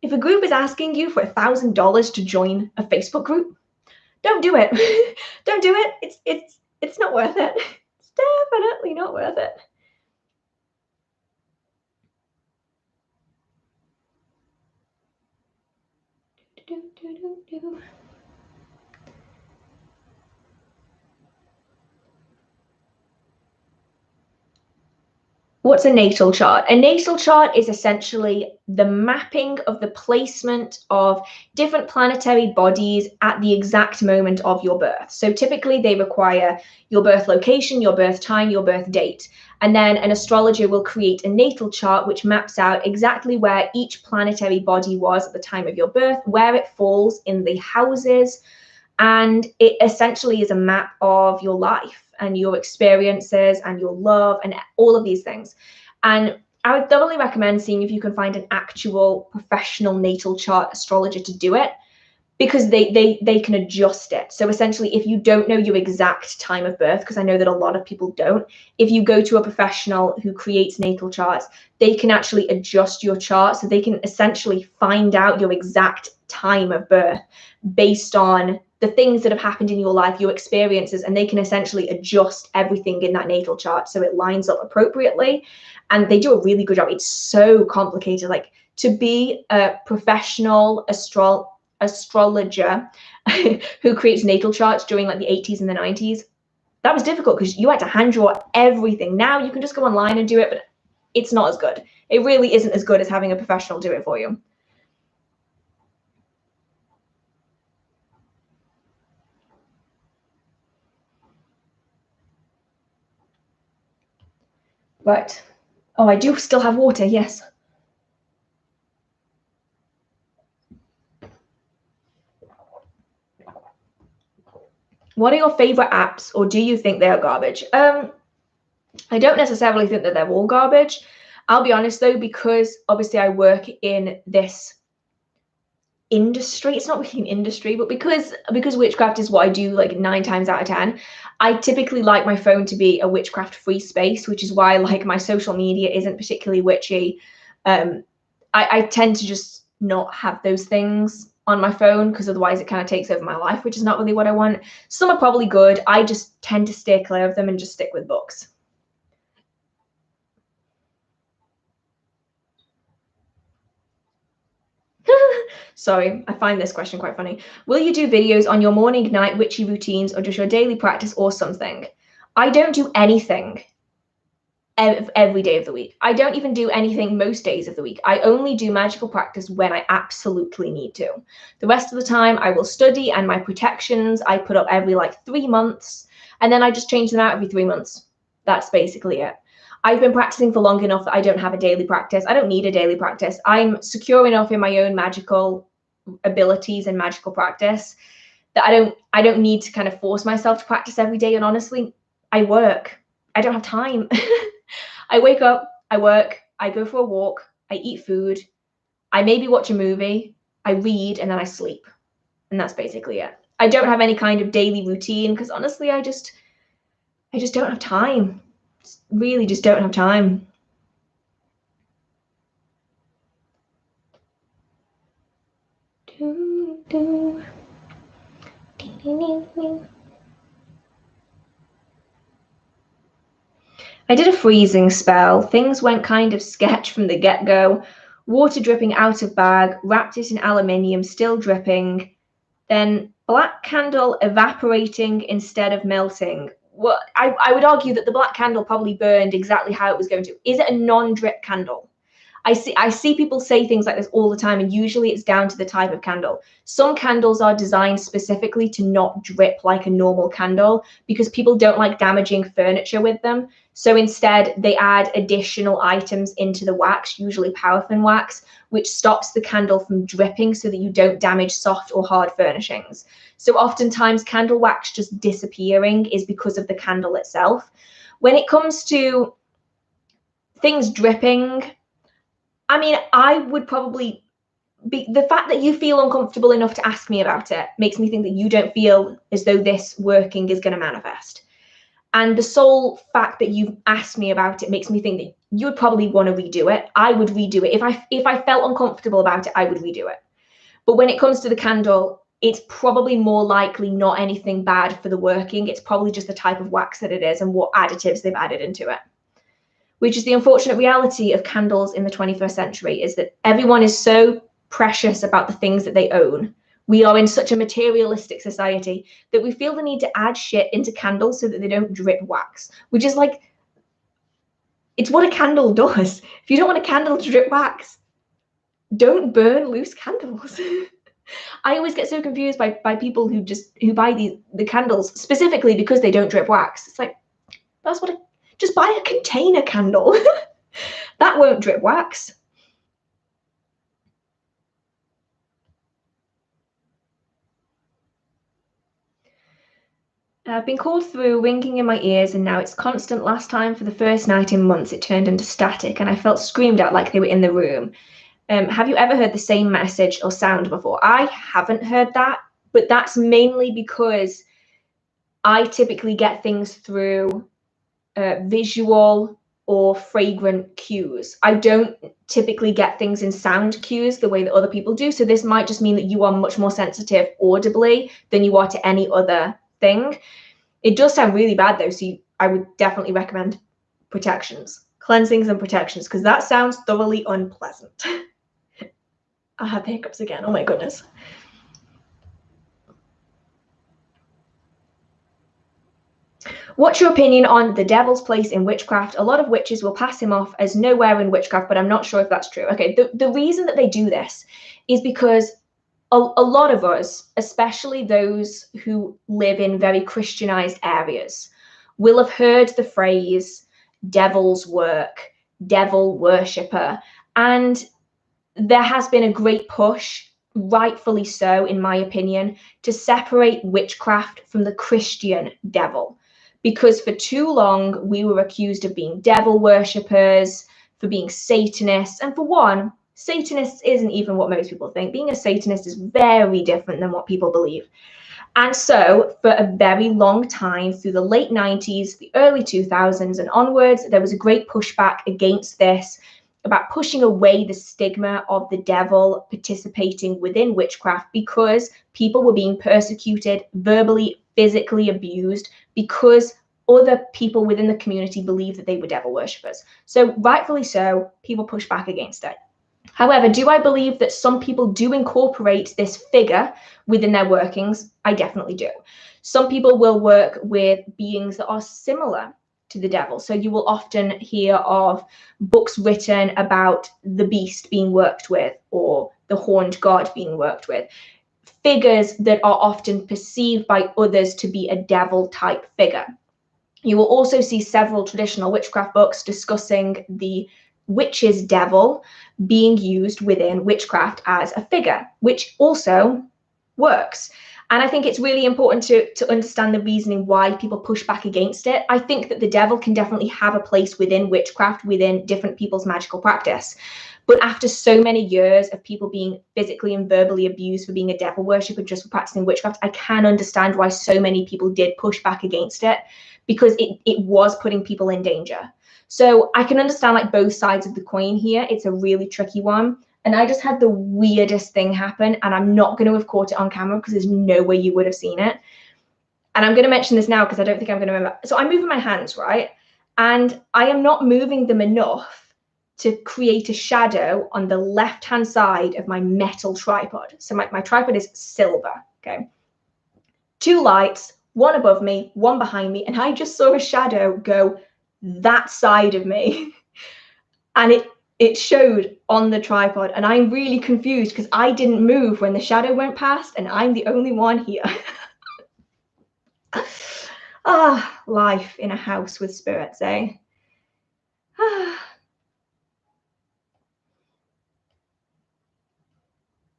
if a group is asking you for $1,000 to join a Facebook group, don't do it. Don't do it. It's not worth it. It's definitely not worth it. What's a natal chart? A natal chart is essentially the mapping of the placement of different planetary bodies at the exact moment of your birth. So typically they require your birth location, your birth time, your birth date. And then an astrologer will create a natal chart which maps out exactly where each planetary body was at the time of your birth, where it falls in the houses. And it essentially is a map of your life. and your experiences and your love and all of these things. And I would thoroughly recommend seeing if you can find an actual professional natal chart astrologer to do it, because they can adjust it. So essentially, if you don't know your exact time of birth, because I know that a lot of people don't, if you go to a professional who creates natal charts, they can actually adjust your chart. So they can essentially find out your exact time of birth based on the things that have happened in your life, your experiences, and they can essentially adjust everything in that natal chart so it lines up appropriately. And they do a really good job. It's so complicated. Like, to be a professional astrologer who creates natal charts during like the 80s and the 90s, that was difficult because you had to hand draw everything. Now you can just go online and do it, but it's not as good. It really isn't as good as having a professional do it for you. Right. Oh, I do still have water, yes. What are your favorite apps, or do you think they are garbage? I don't necessarily think that they're all garbage. I'll be honest though, because obviously I work in this industry. It's not really an industry, but because witchcraft is what I do like 9 times out of 10, I typically like my phone to be a witchcraft free space, which is why like my social media isn't particularly witchy. I tend to just not have those things on my phone because otherwise it kind of takes over my life, which is not really what I want. Some are probably good. I just tend to stay clear of them and just stick with books. Sorry, I find this question quite funny. Will you do videos on your morning, night, witchy routines, or just your daily practice or something? I don't do anything every day of the week. I don't even do anything most days of the week. I only do magical practice when I absolutely need to. The rest of the time I will study, and my protections I put up every like 3 months, and then I just change them out every 3 months. That's basically it. I've been practicing for long enough that I don't have a daily practice. I don't need a daily practice. I'm secure enough in my own magical abilities and magical practice that I don't need to kind of force myself to practice every day. And honestly, I work. I don't have time. I wake up, I work, I go for a walk, I eat food, I maybe watch a movie, I read, and then I sleep. And that's basically it. I don't have any kind of daily routine because honestly, I just don't have time. Really just don't have time. I did a freezing spell. Things went kind of sketch from the get-go. Water dripping out of bag, wrapped it in aluminium, still dripping. Then black candle evaporating instead of melting. Well, I would argue that the black candle probably burned exactly how it was going to. Is it a non-drip candle? I see people say things like this all the time, and usually it's down to the type of candle. Some candles are designed specifically to not drip like a normal candle because people don't like damaging furniture with them. So instead, they add additional items into the wax, usually paraffin wax, which stops the candle from dripping so that you don't damage soft or hard furnishings. So oftentimes, candle wax just disappearing is because of the candle itself. When it comes to things dripping, I mean, I would probably be, the fact that you feel uncomfortable enough to ask me about it makes me think that you don't feel as though this working is going to manifest. And the sole fact that you've asked me about it makes me think that you would probably want to redo it. I would redo it. If I felt uncomfortable about it, I would redo it. But when it comes to the candle, it's probably more likely not anything bad for the working. It's probably just the type of wax that it is and what additives they've added into it. Which is the unfortunate reality of candles in the 21st century, is that everyone is so precious about the things that they own. We are in such a materialistic society that we feel the need to add shit into candles so that they don't drip wax, which is like, it's what a candle does. If you don't want a candle to drip wax, don't burn loose candles. I always get so confused by people who buy the candles specifically because they don't drip wax. It's like, that's what just buy a container candle. That won't drip wax. I've been called through, ringing in my ears, and now it's constant. Last time, for the first night in months, it turned into static, and I felt screamed at like they were in the room. Have you ever heard the same message or sound before? I haven't heard that, but that's mainly because I typically get things through visual or fragrant cues. I don't typically get things in sound cues the way that other people do. So this might just mean that you are much more sensitive audibly than you are to any other thing. It does sound really bad though, so I would definitely recommend protections, cleansings and protections, because that sounds thoroughly unpleasant. I have the hiccups again, oh my goodness. What's your opinion on the devil's place in witchcraft? A lot of witches will pass him off as nowhere in witchcraft, but I'm not sure if that's true. Okay, the reason that they do this is because a lot of us, especially those who live in very Christianized areas, will have heard the phrase devil's work, devil worshipper, and there has been a great push, rightfully so in my opinion, to separate witchcraft from the Christian devil. Because for too long we were accused of being devil worshippers, for being Satanists, and for one, Satanist isn't even what most people think. Being a Satanist is very different than what people believe. And so for a very long time, through the late 90s, the early 2000s and onwards, there was a great pushback against this, about pushing away the stigma of the devil participating within witchcraft, because people were being persecuted, verbally, physically abused, because other people within the community believed that they were devil worshippers. So rightfully so, people push back against it. However, do I believe that some people do incorporate this figure within their workings? I definitely do. Some people will work with beings that are similar to the devil. So you will often hear of books written about the beast being worked with, or the horned god being worked with. Figures that are often perceived by others to be a devil type figure. You will also see several traditional witchcraft books discussing the witch's devil being used within witchcraft as a figure, which also works. And I think it's really important to understand the reasoning why people push back against it. I think that the devil can definitely have a place within witchcraft, within different people's magical practice. But after so many years of people being physically and verbally abused for being a devil worshipper just for practicing witchcraft, I can understand why so many people did push back against it, because it was putting people in danger. So I can understand like both sides of the coin here. It's a really tricky one. And I just had the weirdest thing happen, and I'm not going to have caught it on camera because there's no way you would have seen it. And I'm going to mention this now because I don't think I'm going to remember. So I'm moving my hands, right? And I am not moving them enough to create a shadow on the left-hand side of my metal tripod. So my tripod is silver, okay? Two lights, one above me, one behind me, and I just saw a shadow go that side of me. And it showed on the tripod, and I'm really confused because I didn't move when the shadow went past, and I'm the only one here. Life in a house with spirits, eh?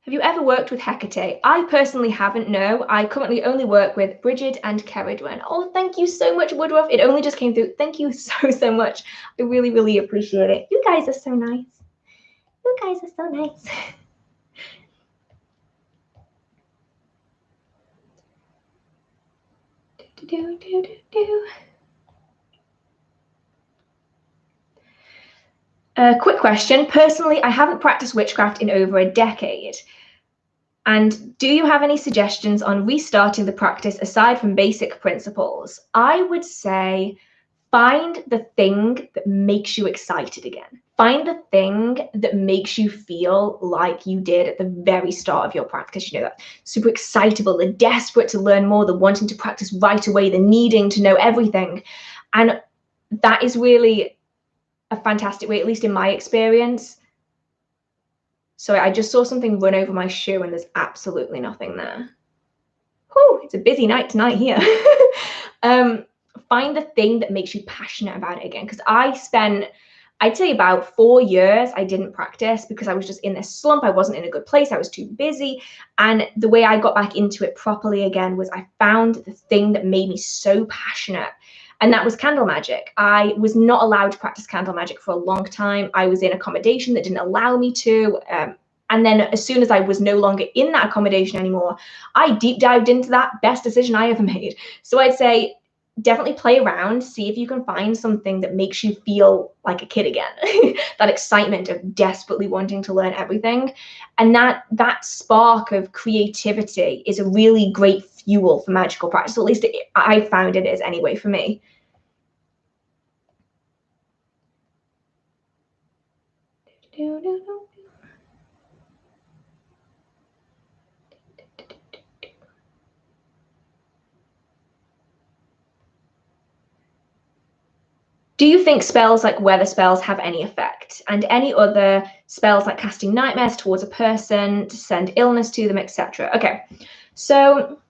Have you ever worked with Hecate? I personally haven't, no. I currently only work with Bridget and Ceridwen. Oh, thank you so much, Woodruff. It only just came through. Thank you so much. I really, really appreciate it. You guys are so nice. You guys are so nice. Quick question. Personally, I haven't practiced witchcraft in over a decade. And do you have any suggestions on restarting the practice aside from basic principles? I would say find the thing that makes you excited again. Find the thing that makes you feel like you did at the very start of your practice. You know, that super excitable, the desperate to learn more, the wanting to practice right away, the needing to know everything. And that is really a fantastic way, at least in my experience. Sorry, I just saw something run over my shoe and there's absolutely nothing there. Whew, it's a busy night tonight here. Find the thing that makes you passionate about it again. Because I spent I'd say about 4 years I didn't practice because I was just in this slump. I wasn't in a good place. I was too busy. And the way I got back into it properly again was I found the thing that made me so passionate. And that was candle magic. I was not allowed to practice candle magic for a long time. I was in accommodation that didn't allow me to. And then as soon as I was no longer in that accommodation anymore, I deep dived into that. Best decision I ever made. So I'd say definitely play around, see if you can find something that makes you feel like a kid again. That excitement of desperately wanting to learn everything. And that spark of creativity is a really great fuel for magical practice. At least I found it is anyway for me. Do you think spells like weather spells have any effect? And any other spells like casting nightmares towards a person to send illness to them, etc.? Okay, so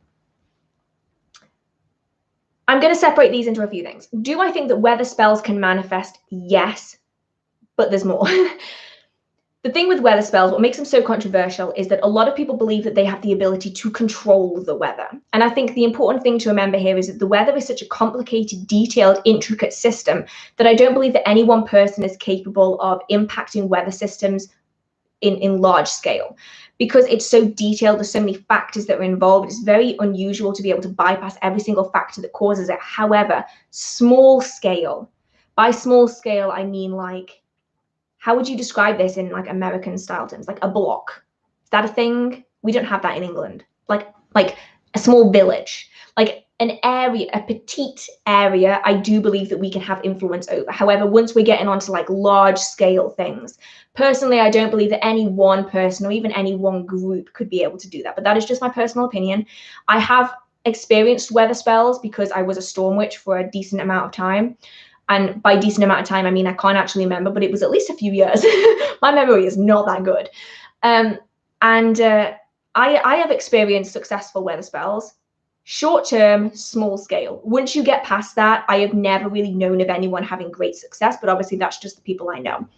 I'm going to separate these into a few things. Do I think that weather spells can manifest? Yes, but there's more. The thing with weather spells, what makes them so controversial is that a lot of people believe that they have the ability to control the weather. And I think the important thing to remember here is that the weather is such a complicated, detailed, intricate system that I don't believe that any one person is capable of impacting weather systems in large scale. Because it's so detailed, there's so many factors that are involved, it's very unusual to be able to bypass every single factor that causes it. However, small scale, by small scale, I mean like, how would you describe this in like American style terms? Like a block. Is that a thing? We don't have that in England. Like a small village, like an area, a petite area, I do believe that we can have influence over. However, once we're getting onto like large scale things, personally, I don't believe that any one person or even any one group could be able to do that. But that is just my personal opinion. I have experienced weather spells because I was a storm witch for a decent amount of time. And by decent amount of time, I mean, I can't actually remember, but it was at least a few years. My memory is not that good. I have experienced successful weather spells, short term, small scale. Once you get past that, I have never really known of anyone having great success, but obviously that's just the people I know.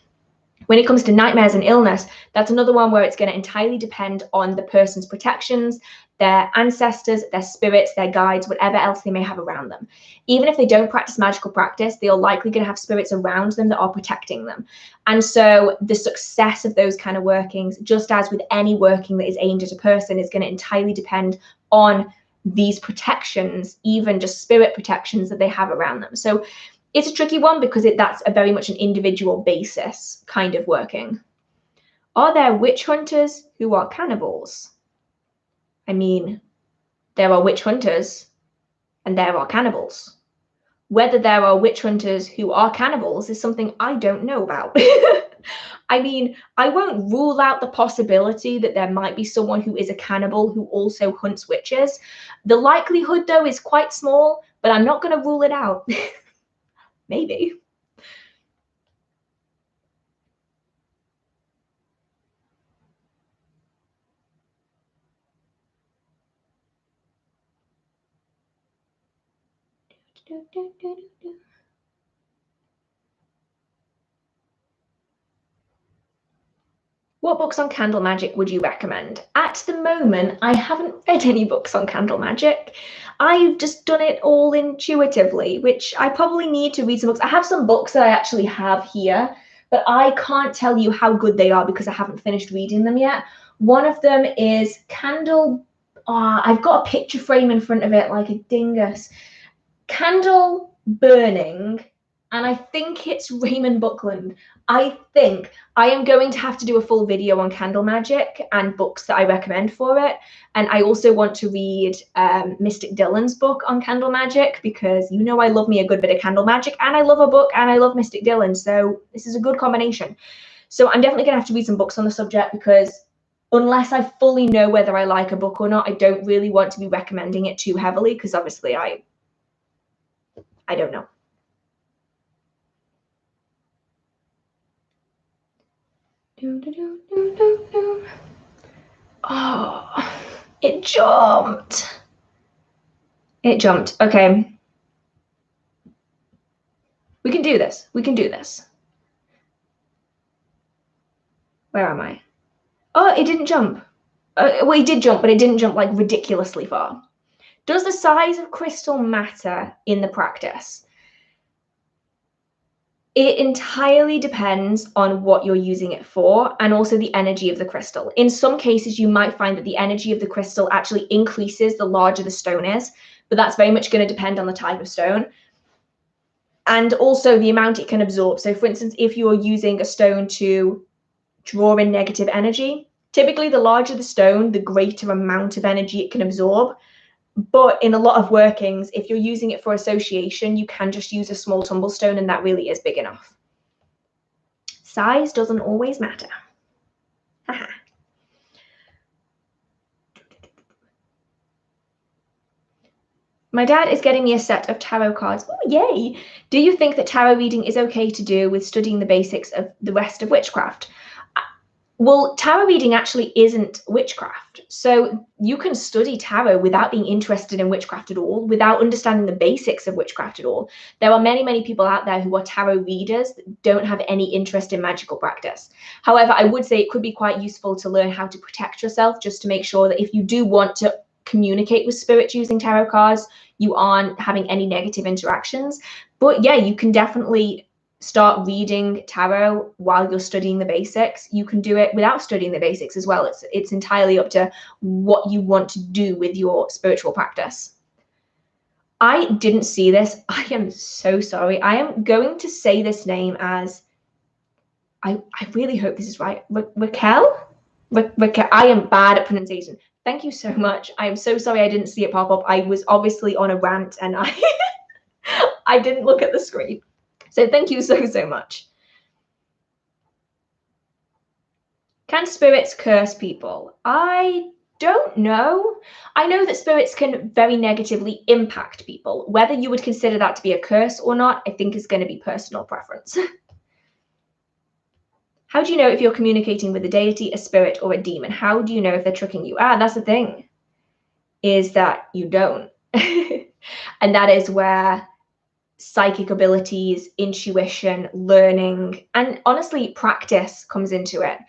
When it comes to nightmares and illness, that's another one where it's going to entirely depend on the person's protections, their ancestors, their spirits, their guides, whatever else they may have around them. Even if they don't practice magical practice, they are likely going to have spirits around them that are protecting them. And so the success of those kind of workings, just as with any working that is aimed at a person, is going to entirely depend on these protections, even just spirit protections that they have around them. So it's a tricky one because that's a very much an individual basis kind of working. Are there witch hunters who are cannibals? I mean, there are witch hunters and there are cannibals. Whether there are witch hunters who are cannibals is something I don't know about. I mean, I won't rule out the possibility that there might be someone who is a cannibal who also hunts witches. The likelihood, though, is quite small, but I'm not going to rule it out. Maybe. What books on candle magic would you recommend? At the moment, I haven't read any books on candle magic. I've just done it all intuitively, which I probably need to read some books. I have some books that I actually have here, but I can't tell you how good they are because I haven't finished reading them yet. One of them is Candle. I've got a picture frame in front of it like a dingus. Candle Burning, and I think it's Raymond Buckland. I think I am going to have to do a full video on candle magic and books that I recommend for it. And I also want to read Mystic Dylan's book on candle magic because you know I love me a good bit of candle magic and I love a book and I love Mystic Dylan. So this is a good combination. So I'm definitely going to have to read some books on the subject because unless I fully know whether I like a book or not, I don't really want to be recommending it too heavily because obviously I don't know. Oh, it jumped. It jumped. Okay. We can do this. We can do this. Where am I? Oh, it didn't jump. Well, it did jump, but it didn't jump like ridiculously far. Does the size of crystal matter in the practice? It entirely depends on what you're using it for and also the energy of the crystal. In some cases, you might find that the energy of the crystal actually increases the larger the stone is, but that's very much going to depend on the type of stone and also the amount it can absorb. So for instance, if you're using a stone to draw in negative energy, typically the larger the stone, the greater amount of energy it can absorb. But in a lot of workings, if you're using it for association, you can just use a small tumble stone and that really is big enough. Size doesn't always matter. My dad is getting me a set of tarot cards. Oh, yay! Do you think that tarot reading is okay to do with studying the basics of the rest of witchcraft? Well, tarot reading actually isn't witchcraft. So you can study tarot without being interested in witchcraft at all, without understanding the basics of witchcraft at all. There are many, many people out there who are tarot readers that don't have any interest in magical practice. However, I would say it could be quite useful to learn how to protect yourself, just to make sure that if you do want to communicate with spirits using tarot cards, you aren't having any negative interactions. But yeah, you can definitely start reading tarot while you're studying the basics. You can do it without studying the basics as well. It's entirely up to what you want to do with your spiritual practice. I didn't see this. I am so sorry. I am going to say this name as, I really hope this is right. Raquel? Raquel. I am bad at pronunciation. Thank you so much. I am so sorry I didn't see it pop up. I was obviously on a rant and I didn't look at the screen. So thank you so, so much. Can spirits curse people? I don't know. I know that spirits can very negatively impact people. Whether you would consider that to be a curse or not, I think is going to be personal preference. How do you know if you're communicating with a deity, a spirit, or a demon? How do you know if they're tricking you? That's the thing, is that you don't. And that is where psychic abilities, intuition, learning, and honestly, practice comes into it.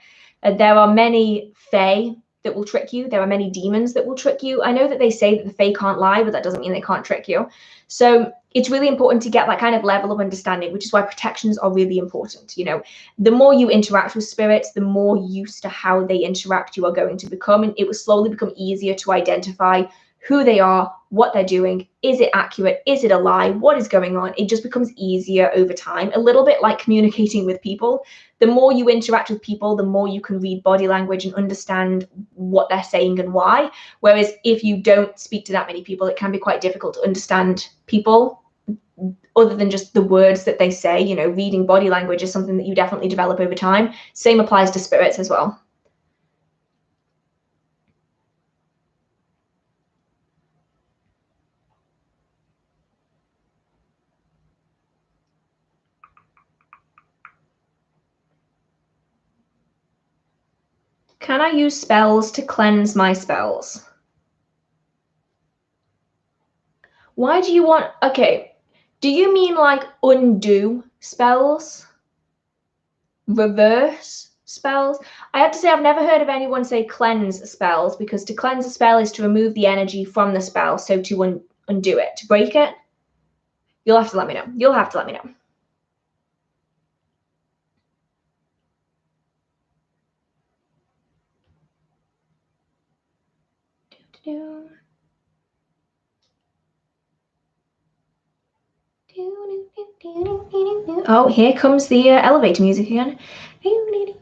There are many fae that will trick you. There are many demons that will trick you. I know that they say that the fae can't lie, but that doesn't mean they can't trick you. So it's really important to get that kind of level of understanding, which is why protections are really important. You know, the more you interact with spirits, the more used to how they interact you are going to become, and it will slowly become easier to identify who they are, what they're doing, is it accurate, is it a lie, what is going on. It just becomes easier over time, a little bit like communicating with people. The more you interact with people, the more you can read body language and understand what they're saying and why. Whereas if you don't speak to that many people, it can be quite difficult to understand people other than just the words that they say. You know, reading body language is something that you definitely develop over time. Same applies to spirits as well. Can I use spells to cleanse my spells? Why do you want, okay, do you mean like undo spells? Reverse spells? I have to say, I've never heard of anyone say cleanse spells, because to cleanse a spell is to remove the energy from the spell, so to undo it, to break it. You'll have to let me know. You'll have to let me know. Oh, here comes the elevator music again. I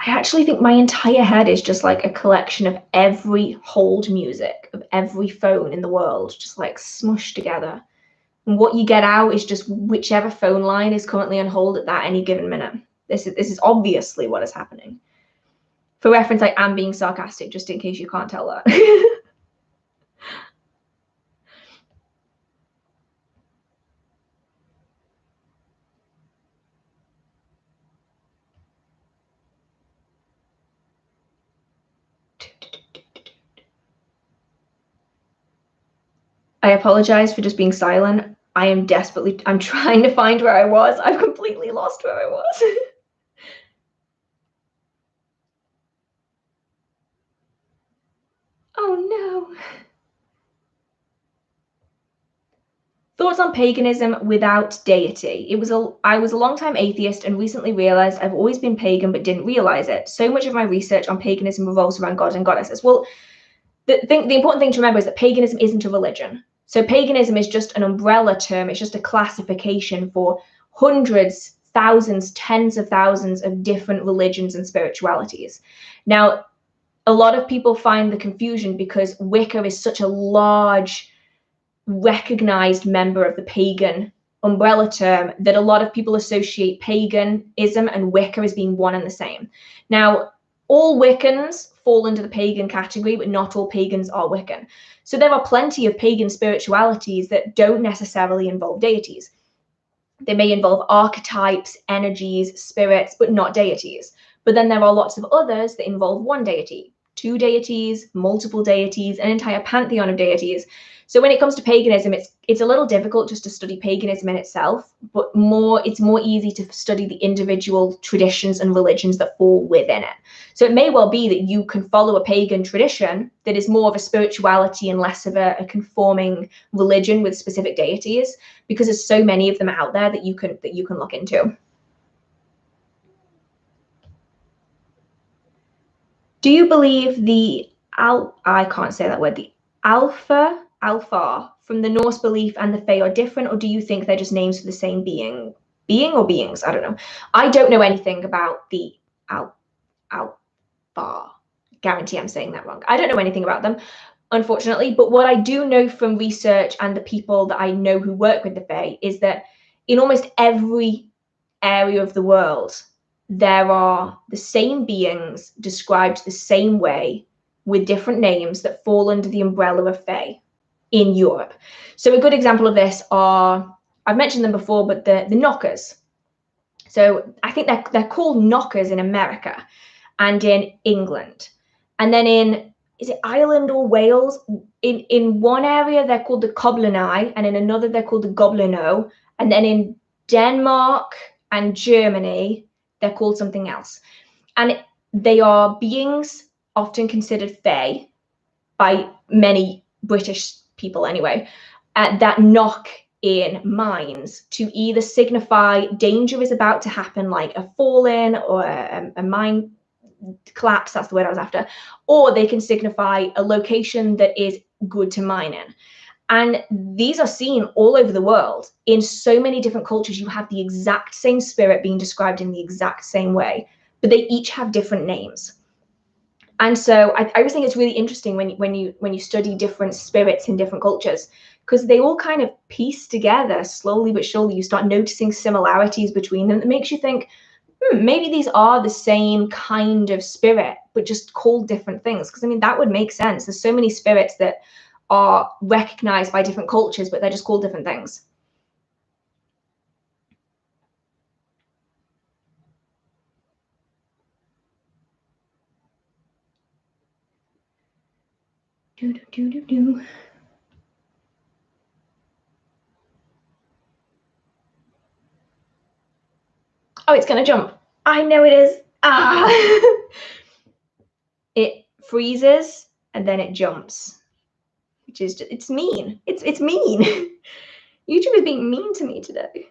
actually think my entire head is just like a collection of every hold music of every phone in the world, just like smushed together. And what you get out is just whichever phone line is currently on hold at that any given minute. This is obviously what is happening. For reference, I am being sarcastic, just in case you can't tell that. I apologize for just being silent. I'm trying to find where I was. I've completely lost where I was. Oh no. Thoughts on paganism without deity. I was a long-time atheist and recently realized I've always been pagan but didn't realize it. So much of my research on paganism revolves around God and goddesses. Well, the important thing to remember is that paganism isn't a religion. So paganism is just an umbrella term. It's just a classification for hundreds, thousands, tens of thousands of different religions and spiritualities. Now, a lot of people find the confusion because Wicca is such a large, recognized member of the pagan umbrella term that a lot of people associate paganism and Wicca as being one and the same. Now, all Wiccans fall into the pagan category, but not all pagans are Wiccan. So there are plenty of pagan spiritualities that don't necessarily involve deities. They may involve archetypes, energies, spirits, but not deities. But then there are lots of others that involve one deity, two deities, multiple deities, an entire pantheon of deities. So when it comes to paganism, it's a little difficult just to study paganism in itself, but it's more easy to study the individual traditions and religions that fall within it. So it may well be that you can follow a pagan tradition that is more of a spirituality and less of a conforming religion with specific deities, because there's so many of them out there that you can look into. Do you believe I can't say that word, the alpha from the Norse belief and the Fae are different, or do you think they're just names for the same being or beings? I don't know. I don't know anything about the alpha. Guarantee I'm saying that wrong. I don't know anything about them, unfortunately. But what I do know from research and the people that I know who work with the Fae is that in almost every area of the world, there are the same beings described the same way with different names that fall under the umbrella of Fae in Europe. So a good example of this are, I've mentioned them before, but the knockers. So I think they're called knockers in America and in England. And then is it Ireland or Wales? In one area, they're called the Coblinai, and in another, they're called the Goblino. And then in Denmark and Germany, they're called something else. And they are beings often considered Fae by many British people anyway, that knock in mines to either signify danger is about to happen, like a fall-in or a mine collapse, that's the word I was after, or they can signify a location that is good to mine in. And these are seen all over the world. In so many different cultures, you have the exact same spirit being described in the exact same way, but they each have different names. And so I always think it's really interesting when you study different spirits in different cultures, because they all kind of piece together slowly but surely. You start noticing similarities between them that makes you think, maybe these are the same kind of spirit, but just called different things. Because I mean, that would make sense. There's so many spirits that are recognized by different cultures, but they're just called different things. Oh, it's gonna jump. I know it is. It freezes and then it jumps, which is just, it's mean. It's mean. YouTube is being mean to me today.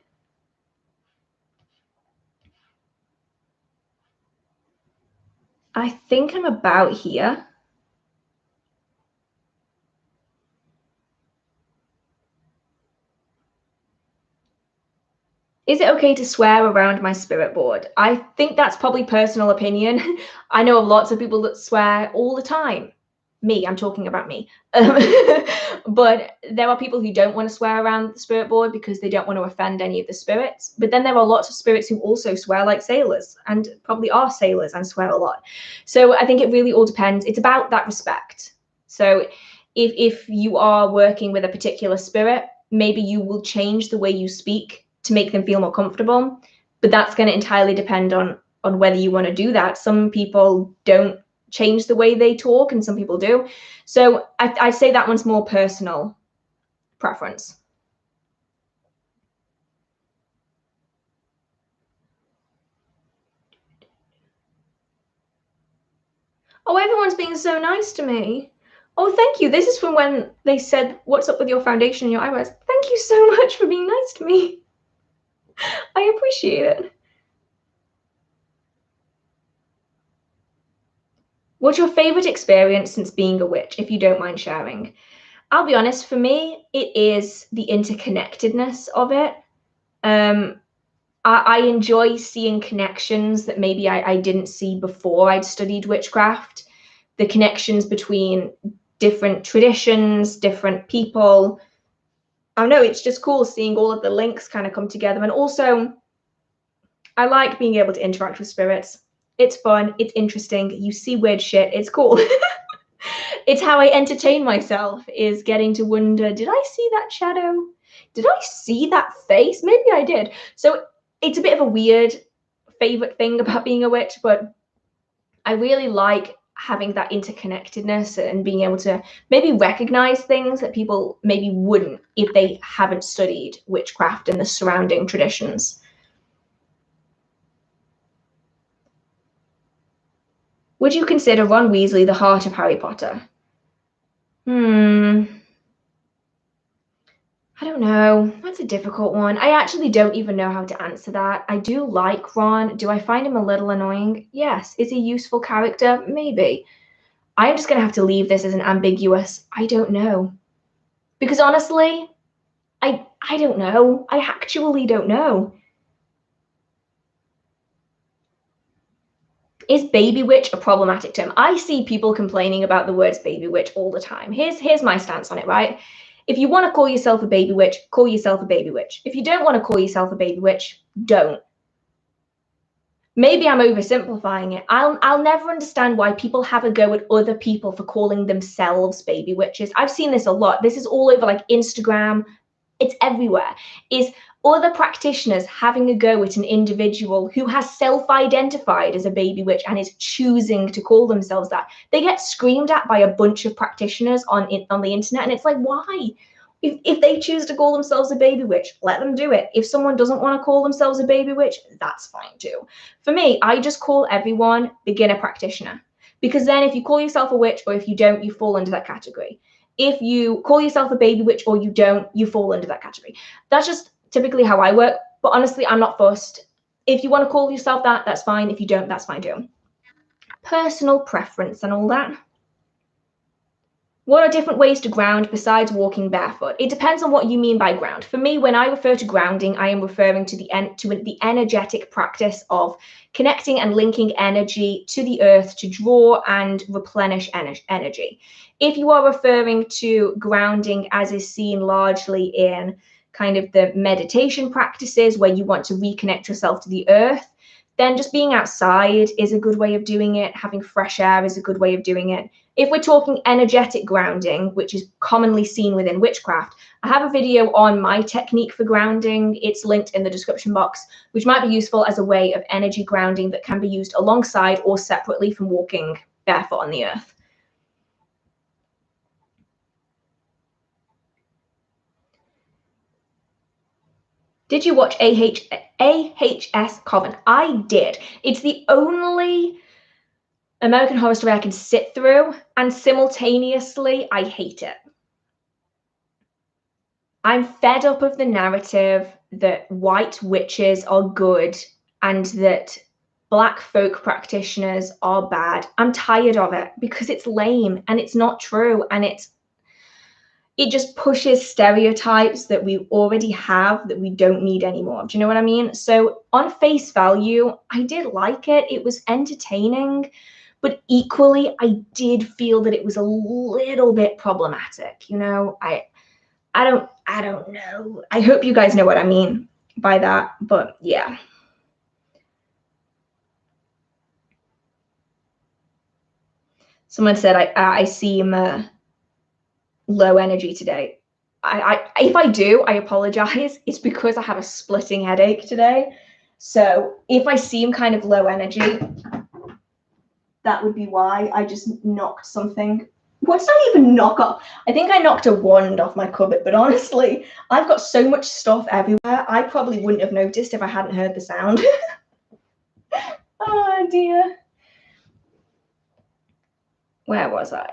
I think I'm about here. Is it okay to swear around my spirit board? I think that's probably personal opinion. I know of lots of people that swear all the time. Me, I'm talking about me. But there are people who don't want to swear around the spirit board because they don't want to offend any of the spirits. But then there are lots of spirits who also swear like sailors, and probably are sailors and swear a lot. So I think it really all depends. It's about that respect. So if you are working with a particular spirit, maybe you will change the way you speak to make them feel more comfortable, but that's going to entirely depend on whether you want to do that. Some people don't change the way they talk and some people do. So I'd say that one's more personal preference. Oh, everyone's being so nice to me. Oh, thank you. This is from when they said, what's up with your foundation and your eyebrows? Thank you so much for being nice to me. I appreciate it. What's your favorite experience since being a witch, if you don't mind sharing? I'll be honest, for me, it is the interconnectedness of it. I enjoy seeing connections that maybe I didn't see before I'd studied witchcraft. The connections between different traditions, different people. I know it's just cool seeing all of the links kind of come together. And also, I like being able to interact with spirits. It's fun, it's interesting. You see weird shit, it's cool. It's how I entertain myself, is getting to wonder, did I see that shadow? Did I see that face? Maybe I did. So it's a bit of a weird favorite thing about being a witch, but I really like having that interconnectedness and being able to maybe recognize things that people maybe wouldn't if they haven't studied witchcraft and the surrounding traditions. Would you consider Ron Weasley the heart of Harry Potter? I don't know. That's a difficult one. I actually don't even know how to answer that. I do like Ron. Do I find him a little annoying? Yes. Is he a useful character? Maybe. I'm just going to have to leave this as an ambiguous, I don't know. Because honestly, I don't know. I actually don't know. Is baby witch a problematic term? I see people complaining about the words baby witch all the time. Here's my stance on it, right? If you want to call yourself a baby witch, call yourself a baby witch. If you don't want to call yourself a baby witch, don't. Maybe I'm oversimplifying it. I'll never understand why people have a go at other people for calling themselves baby witches. I've seen this a lot. This is all over like Instagram. It's everywhere. Is other practitioners having a go at an individual who has self-identified as a baby witch and is choosing to call themselves that. They get screamed at by a bunch of practitioners on the internet, and it's like, why? If they choose to call themselves a baby witch, let them do it. If someone doesn't want to call themselves a baby witch, that's fine too. For me, I just call everyone beginner practitioner, because then if you call yourself a witch or if you don't, you fall under that category. If you call yourself a baby witch or you don't, you fall under that category. That's just typically how I work. But honestly, I'm not fussed. If you want to call yourself that, that's fine. If you don't, that's fine too. Personal preference and all that. What are different ways to ground besides walking barefoot? It depends on what you mean by ground. For me, when I refer to grounding, I am referring to the energetic practice of connecting and linking energy to the earth to draw and replenish energy. If you are referring to grounding as is seen largely in kind of the meditation practices where you want to reconnect yourself to the earth, then just being outside is a good way of doing it. Having fresh air is a good way of doing it. If we're talking energetic grounding, which is commonly seen within witchcraft, I have a video on my technique for grounding. It's linked in the description box, which might be useful as a way of energy grounding that can be used alongside or separately from walking barefoot on the earth. Did you watch AHS Coven? I did. It's the only American Horror Story I can sit through, and simultaneously, I hate it. I'm fed up of the narrative that white witches are good and that Black folk practitioners are bad. I'm tired of it because it's lame and it's not true, and it just pushes stereotypes that we already have that we don't need anymore. Do you know what I mean? So on face value, I did like it. It was entertaining, but equally, I did feel that it was a little bit problematic. You know, I don't know. I hope you guys know what I mean by that, but yeah. Someone said I seem low energy today. If I do, I apologize. It's because I have a splitting headache today. So if I seem kind of low energy, that would be why. I just knocked something. What's that even knock off? I think I knocked a wand off my cupboard, but honestly, I've got so much stuff everywhere. I probably wouldn't have noticed if I hadn't heard the sound. Oh dear. Where was I?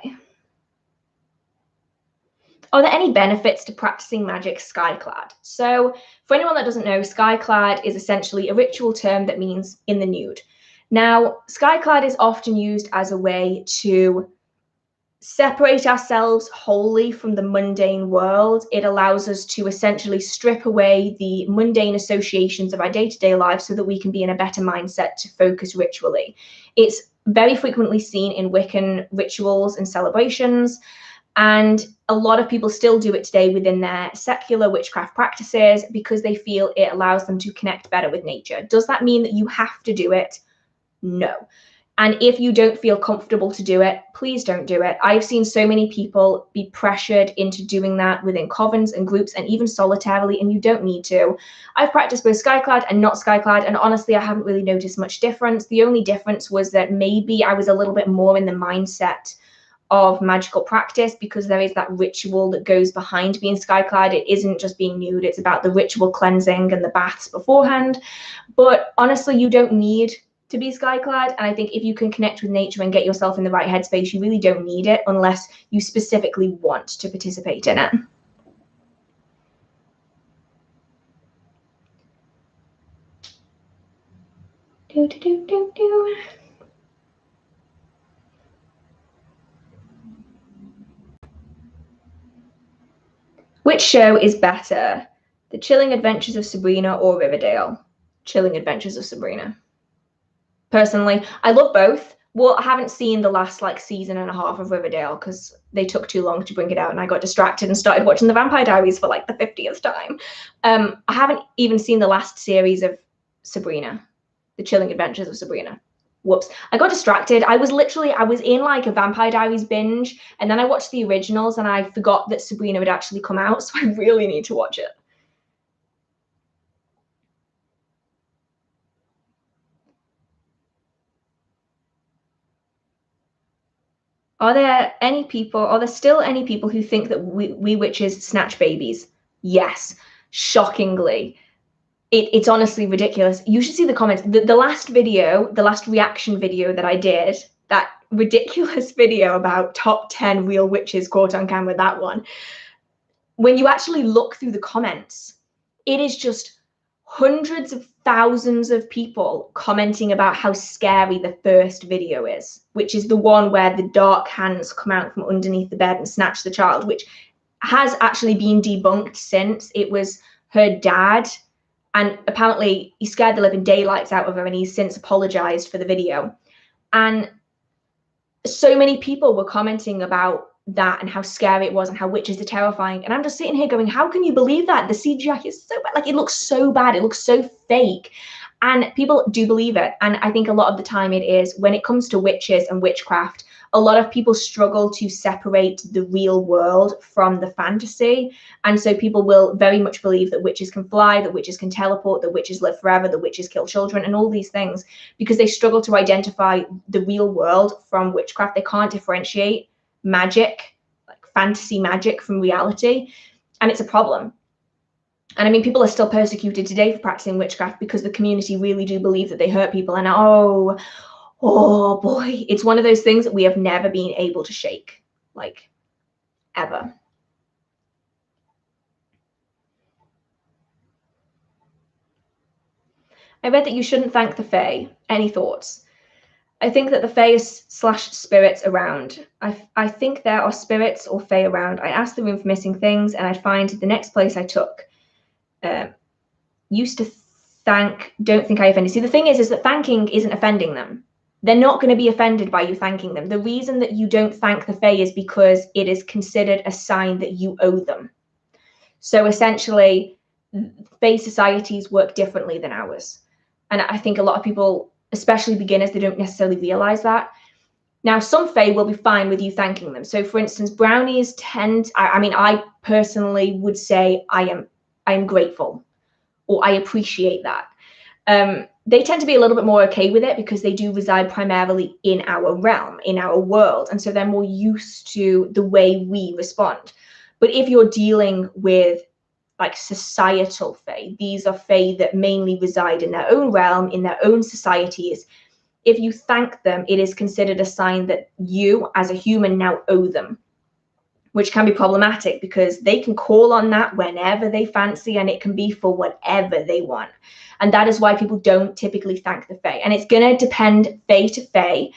Are there any benefits to practicing magic skyclad? So for anyone that doesn't know, skyclad is essentially a ritual term that means in the nude. Now, skyclad is often used as a way to separate ourselves wholly from the mundane world. It allows us to essentially strip away the mundane associations of our day-to-day life so that we can be in a better mindset to focus ritually. It's very frequently seen in Wiccan rituals and celebrations, and a lot of people still do it today within their secular witchcraft practices because they feel it allows them to connect better with nature. Does that mean that you have to do it? No. And if you don't feel comfortable to do it, please don't do it. I've seen so many people be pressured into doing that within covens and groups and even solitarily, and you don't need to. I've practiced both skyclad and not skyclad, and honestly, I haven't really noticed much difference. The only difference was that maybe I was a little bit more in the mindset of magical practice because there is that ritual that goes behind being skyclad. It isn't just being nude, it's about the ritual cleansing and the baths beforehand. But honestly, you don't need to be skyclad, and I think if you can connect with nature and get yourself in the right headspace, you really don't need it unless you specifically want to participate in it. Which show is better, The Chilling Adventures of Sabrina or Riverdale? Chilling Adventures of Sabrina. Personally, I love both. Well, I haven't seen the last season and a half of Riverdale because they took too long to bring it out and I got distracted and started watching The Vampire Diaries for the 50th time. I haven't even seen the last series of Sabrina, The Chilling Adventures of Sabrina. Whoops. I got distracted. I was in a Vampire Diaries binge, and then I watched the originals and I forgot that Sabrina had actually come out, so I really need to watch it. Are there still any people who think that we witches snatch babies? Yes, shockingly. It's honestly ridiculous. You should see the comments. The last reaction video that I did, that ridiculous video about top 10 real witches caught on camera, that one. When you actually look through the comments, it is just hundreds of thousands of people commenting about how scary the first video is, which is the one where the dark hands come out from underneath the bed and snatch the child, which has actually been debunked since. It was her dad, and apparently he scared the living daylights out of her, and he's since apologized for the video. And so many people were commenting about that and how scary it was and how witches are terrifying. And I'm just sitting here going, how can you believe that? The CGI is so bad. It looks so bad. It looks so fake. And people do believe it. And I think a lot of the time it is, when it comes to witches and witchcraft, a lot of people struggle to separate the real world from the fantasy. And so people will very much believe that witches can fly, that witches can teleport, that witches live forever, that witches kill children, and all these things, because they struggle to identify the real world from witchcraft. They can't differentiate magic, fantasy magic, from reality. And it's a problem. And I mean, people are still persecuted today for practicing witchcraft because the community really do believe that they hurt people. And oh boy, it's one of those things that we have never been able to shake, ever. I read that you shouldn't thank the Fae. Any thoughts? I think that the Fae is / spirits around. I think there are spirits or Fae around. I asked the room for missing things, and I'd find the next place I took. Used to thank, don't think I offended. See, the thing is that thanking isn't offending them. They're not going to be offended by you thanking them. The reason that you don't thank the Fae is because it is considered a sign that you owe them. So essentially, Fae societies work differently than ours. And I think a lot of people, especially beginners, they don't necessarily realize that. Now, some Fae will be fine with you thanking them. So for instance, brownies tend, I personally would say I am grateful, or I appreciate that. They tend to be a little bit more okay with it because they do reside primarily in our realm, in our world. And so they're more used to the way we respond. But if you're dealing with societal Fae, these are Fae that mainly reside in their own realm, in their own societies. if you thank them, it is considered a sign that you as a human now owe them, which can be problematic because they can call on that whenever they fancy, and it can be for whatever they want. And that is why people don't typically thank the Fae. And it's going to depend Fae to Fae,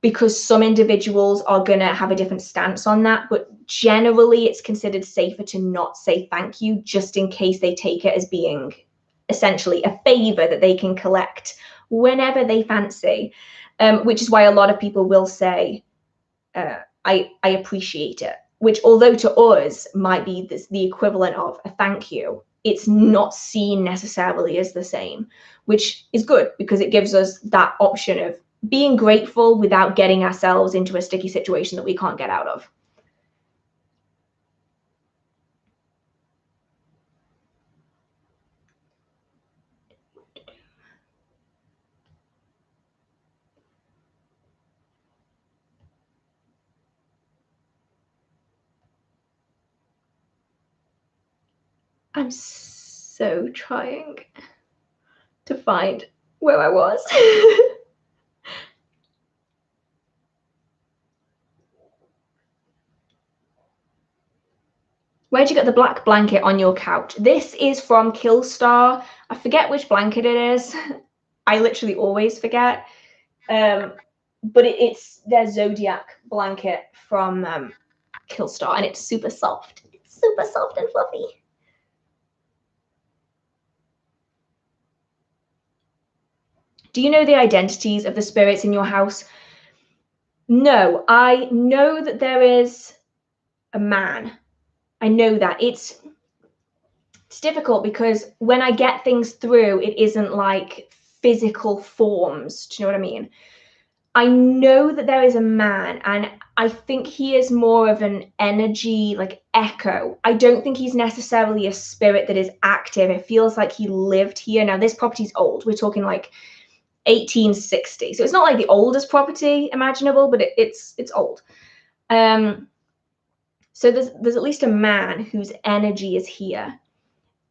because some individuals are going to have a different stance on that. But generally, it's considered safer to not say thank you, just in case they take it as being essentially a favor that they can collect whenever they fancy, which is why a lot of people will say, I appreciate it, which although to us might be the equivalent of a thank you, it's not seen necessarily as the same, which is good because it gives us that option of being grateful without getting ourselves into a sticky situation that we can't get out of. I'm so trying to find where I was. Where'd you get the black blanket on your couch? This is from Killstar. I forget which blanket it is. I literally always forget. But it's their Zodiac blanket from Killstar, and it's super soft. It's super soft and fluffy. Do you know the identities of the spirits in your house? No, I know that there is a man. I know that. It's difficult because when I get things through, it isn't like physical forms. Do you know what I mean? I know that there is a man, and I think he is more of an energy, like echo. I don't think he's necessarily a spirit that is active. It feels like he lived here. Now, this property's old. We're talking like 1860. So it's not like the oldest property imaginable, but it's old. So there's at least a man whose energy is here.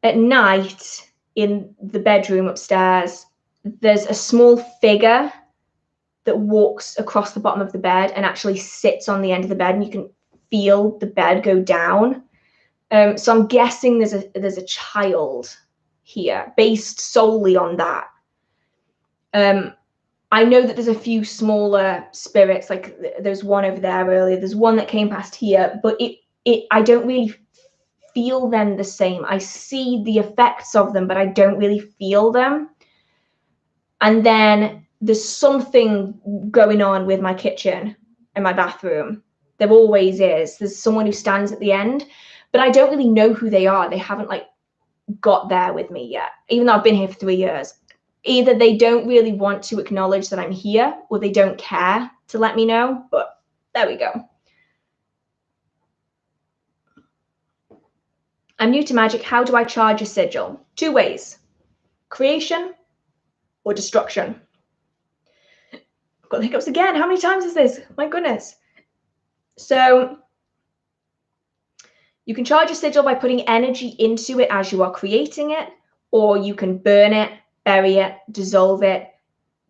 At night, in the bedroom upstairs, there's a small figure that walks across the bottom of the bed and actually sits on the end of the bed, and you can feel the bed go down. So I'm guessing there's a child here based solely on that. I know that there's a few smaller spirits, like there's one over there earlier. There's one that came past here, but I don't really feel them the same. I see the effects of them, but I don't really feel them. And then there's something going on with my kitchen and my bathroom. There always is. There's someone who stands at the end, but I don't really know who they are. They haven't like got there with me yet, even though I've been here for 3 years. Either they don't really want to acknowledge that I'm here, or they don't care to let me know, but there we go. I'm new to magic. How do I charge a sigil? 2 ways: creation or destruction. I've got hiccups again. How many times is this? My goodness. So you can charge a sigil by putting energy into it as you are creating it, or you can burn it, bury it, dissolve it,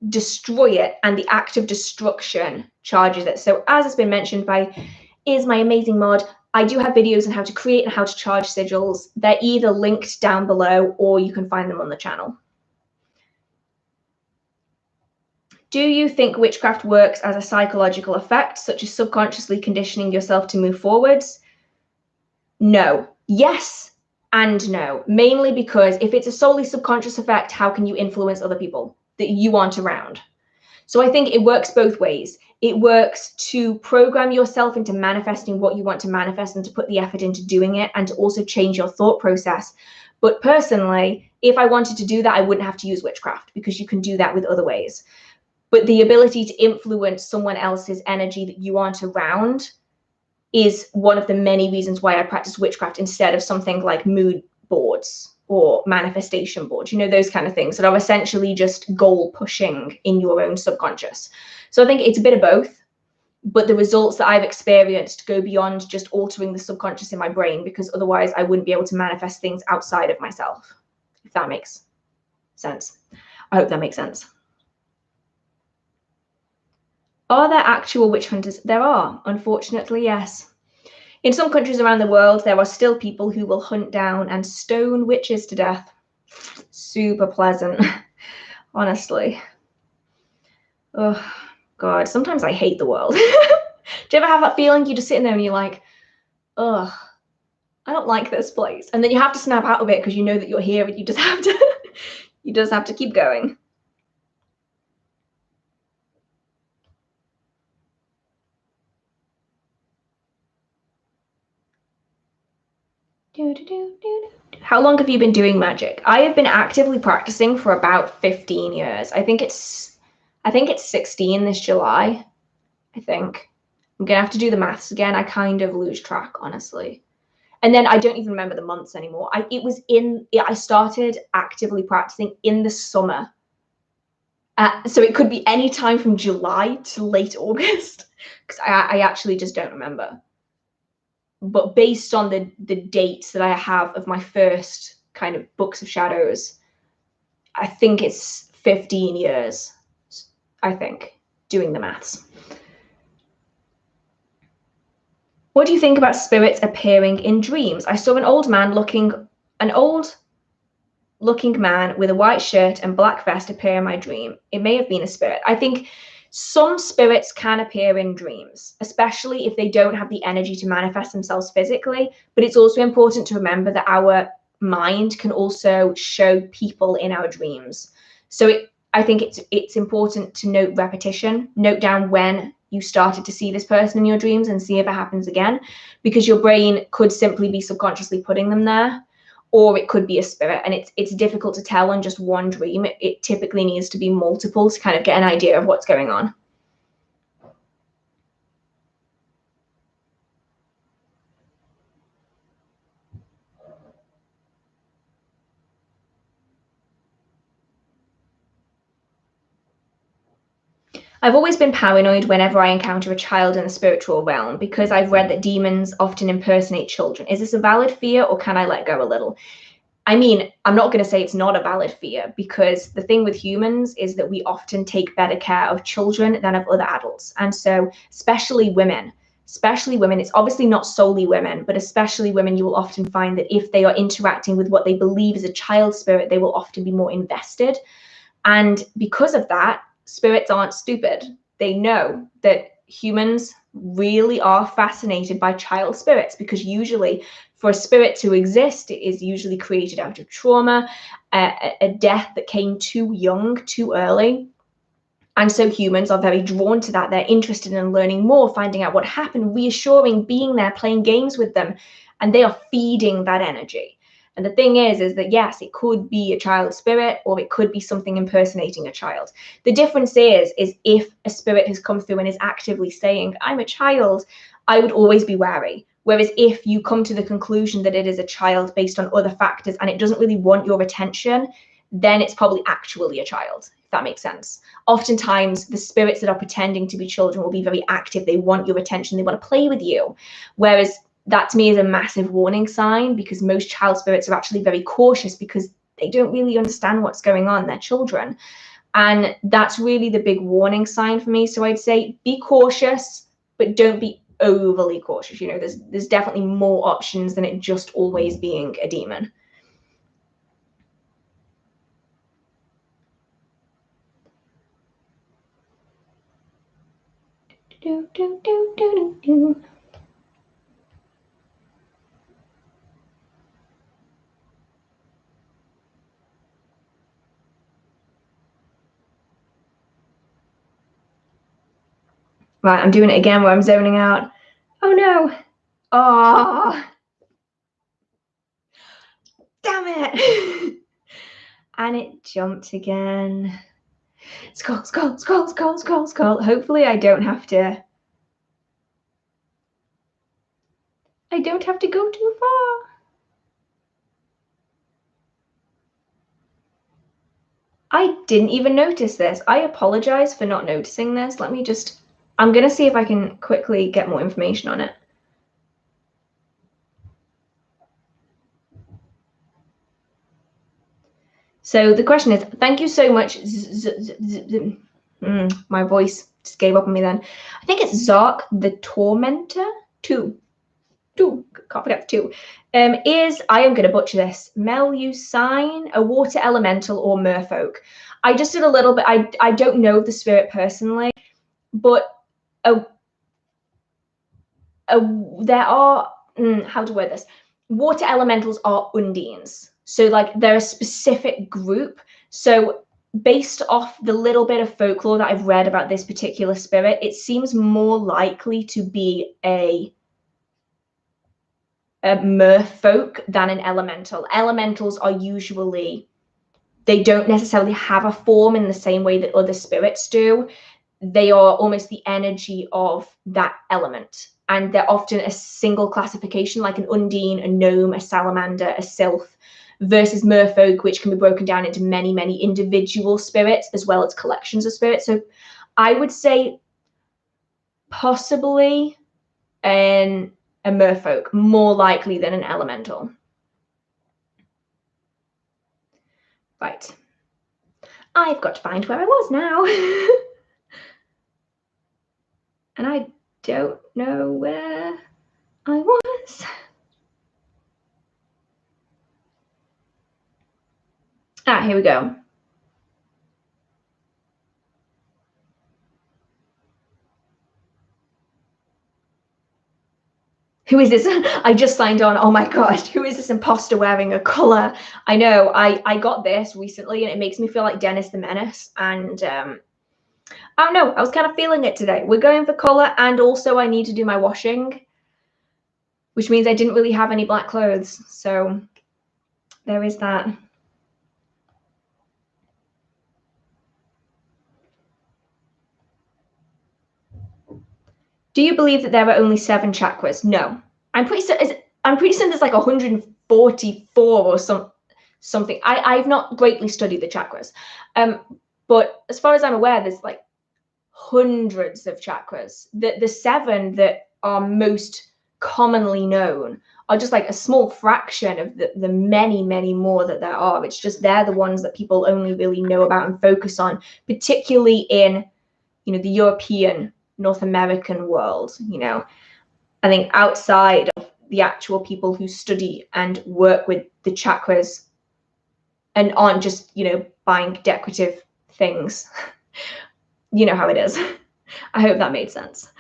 destroy it, and the act of destruction charges it. So as has been mentioned by Is my amazing mod, I do have videos on how to create and how to charge sigils. They're either linked down below or you can find them on the channel. Do you think witchcraft works as a psychological effect, such as subconsciously conditioning yourself to move forwards? No. Yes and no. Mainly because if it's a solely subconscious effect, how can you influence other people that you aren't around? So I think it works both ways. It works to program yourself into manifesting what you want to manifest and to put the effort into doing it, and to also change your thought process. But personally, if I wanted to do that, I wouldn't have to use witchcraft, because you can do that with other ways. But the ability to influence someone else's energy that you aren't around is one of the many reasons why I practice witchcraft instead of something like mood boards or manifestation boards, you know, those kind of things that are essentially just goal pushing in your own subconscious. So I think it's a bit of both, but the results that I've experienced go beyond just altering the subconscious in my brain, because otherwise I wouldn't be able to manifest things outside of myself, if that makes sense. I hope that makes sense. Are there actual witch hunters? There are, unfortunately, yes. In some countries around the world, there are still people who will hunt down and stone witches to death. Super pleasant, honestly. Oh, God, sometimes I hate the world. Do you ever have that feeling? You're just sitting there and you're like, ugh, I don't like this place. And then you have to snap out of it because you know that you're here and you just have to keep going. How long have you been doing magic? I have been actively practicing for about 15 years. I think it's 16 this July. I think. I'm gonna have to do the maths again. I kind of lose track, honestly. And then I don't even remember the months anymore. I started actively practicing in the summer. So it could be any time from July to late August, because I actually just don't remember. But based on the dates that I have of my first kind of books of shadows, I think it's 15 years, I think, doing the maths. What do you think about spirits appearing in dreams? I saw an old looking man with a white shirt and black vest appear in my dream. It may have been a spirit. I think some spirits can appear in dreams, especially if they don't have the energy to manifest themselves physically. But it's also important to remember that our mind can also show people in our dreams. So I think it's important to note repetition, note down when you started to see this person in your dreams and see if it happens again, because your brain could simply be subconsciously putting them there, or it could be a spirit, and it's difficult to tell on just one dream. It typically needs to be multiple to kind of get an idea of what's going on. I've always been paranoid whenever I encounter a child in the spiritual realm because I've read that demons often impersonate children. Is this a valid fear, or can I let go a little? I mean, I'm not going to say it's not a valid fear, because the thing with humans is that we often take better care of children than of other adults. And so especially women, it's obviously not solely women, but especially women, you will often find that if they are interacting with what they believe is a child spirit, they will often be more invested. And because of that, spirits aren't stupid. They know that humans really are fascinated by child spirits, because usually for a spirit to exist, it is usually created out of trauma, a death that came too young, too early. And so humans are very drawn to that. They're interested in learning more, finding out what happened, reassuring, being there, playing games with them. And they are feeding that energy. And the thing is that yes, it could be a child spirit, or it could be something impersonating a child. The difference is if a spirit has come through and is actively saying, I'm a child, I would always be wary. Whereas if you come to the conclusion that it is a child based on other factors and it doesn't really want your attention, then it's probably actually a child, if that makes sense. Oftentimes, the spirits that are pretending to be children will be very active. They want your attention. They want to play with you. Whereas that to me is a massive warning sign, because most child spirits are actually very cautious because they don't really understand what's going on. They're children. And that's really the big warning sign for me. So I'd say be cautious, but don't be overly cautious. You know, there's definitely more options than it just always being a demon. Do, do, do, do, do. Right, I'm doing it again where I'm zoning out. Oh no. Oh, damn it. And it jumped again. Scroll, scroll, scroll, scroll, scroll, scroll. Hopefully I don't have to go too far. I didn't even notice this. I apologize for not noticing this. I'm going to see if I can quickly get more information on it. So the question is, thank you so much. My voice just gave up on me then. I think it's Zark the Tormentor 2. Can't forget the 2. Is, I am going to butcher this, Melusine, a water elemental or merfolk? I just did a little bit, I don't know the spirit personally, but there are, how to word this, water elementals are undines. So like they're a specific group. So based off the little bit of folklore that I've read about this particular spirit, it seems more likely to be a merfolk than an elemental. Elementals are usually, they don't necessarily have a form in the same way that other spirits do. They are almost the energy of that element. And they're often a single classification, like an undine, a gnome, a salamander, a sylph, versus merfolk, which can be broken down into many, many individual spirits as well as collections of spirits. So I would say possibly a merfolk, more likely than an elemental. Right. I've got to find where I was now. And I don't know where I was. Here we go. Who is this? I just signed on. Oh my gosh, who is this imposter wearing a collar? I know, I got this recently and it makes me feel like Dennis the Menace. And I don't know, I was kind of feeling it today. We're going for collar, and also I need to do my washing, which means I didn't really have any black clothes. So there is that. Do you believe that there are only 7 chakras? No. I'm pretty certain there's like 144 or something. I've not greatly studied the chakras. But as far as I'm aware, there's like hundreds of chakras. The 7 that are most commonly known are just like a small fraction of the many, many more that there are. It's just they're the ones that people only really know about and focus on, particularly in, you know, the European, North American world. You know, I think outside of the actual people who study and work with the chakras and aren't just, you know, buying decorative things. You know how it is. I hope that made sense.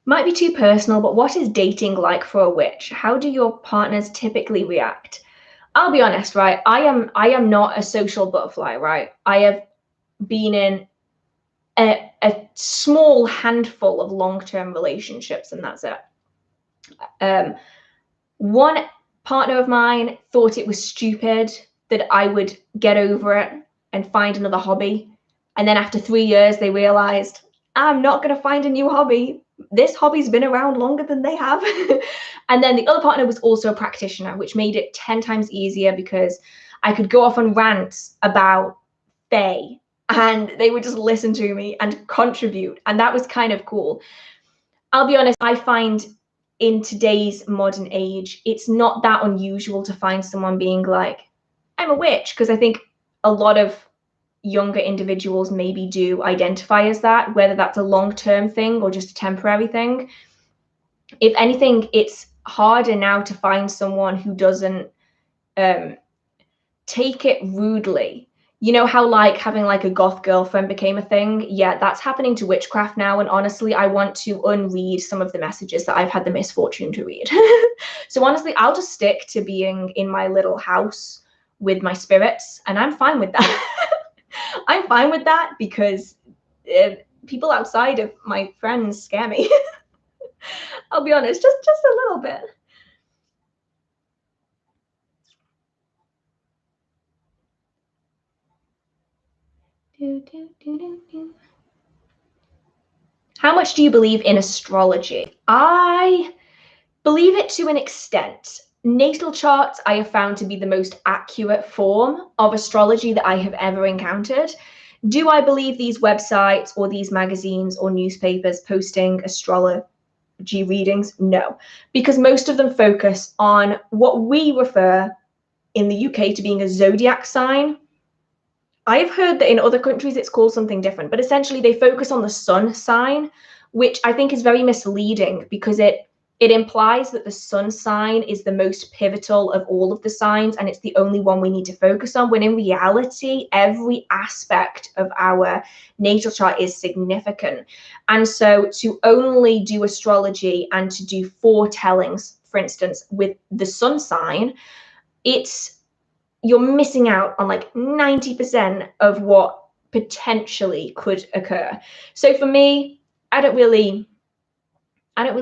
Might be too personal, but what is dating like for a witch? How do your partners typically react? I'll be honest, right? I am not a social butterfly, right? I have been in a small handful of long-term relationships, and that's it. One partner of mine thought it was stupid that I would get over it and find another hobby. And then after 3 years, they realized, I'm not going to find a new hobby. This hobby's been around longer than they have. And then the other partner was also a practitioner, which made it 10 times easier because I could go off on rants about Fae and they would just listen to me and contribute. And that was kind of cool. I'll be honest, I find in today's modern age, it's not that unusual to find someone being like, I'm a witch, because I think a lot of younger individuals maybe do identify as that, whether that's a long-term thing or just a temporary thing. If anything, it's harder now to find someone who doesn't take it rudely. You know how like having like a goth girlfriend became a thing? Yeah, that's happening to Witchcraft now. And honestly, I want to unread some of the messages that I've had the misfortune to read. So honestly, I'll just stick to being in my little house with my spirits, and I'm fine with that. I'm fine with that because people outside of my friends scare me. I'll be honest, just a little bit. How much do you believe in astrology? I believe it to an extent. natal charts I have found to be the most accurate form of astrology that I have ever encountered. Do I believe these websites or these magazines or newspapers posting astrology readings? No, because most of them focus on what we refer in the UK to being a zodiac sign. I've heard that in other countries it's called something different, but essentially they focus on the sun sign, which I think is very misleading because it implies that the sun sign is the most pivotal of all of the signs and it's the only one we need to focus on, when in reality, every aspect of our natal chart is significant. And so to only do astrology and to do foretellings, for instance, with the sun sign, you're missing out on like 90% of what potentially could occur. So for me, I don't really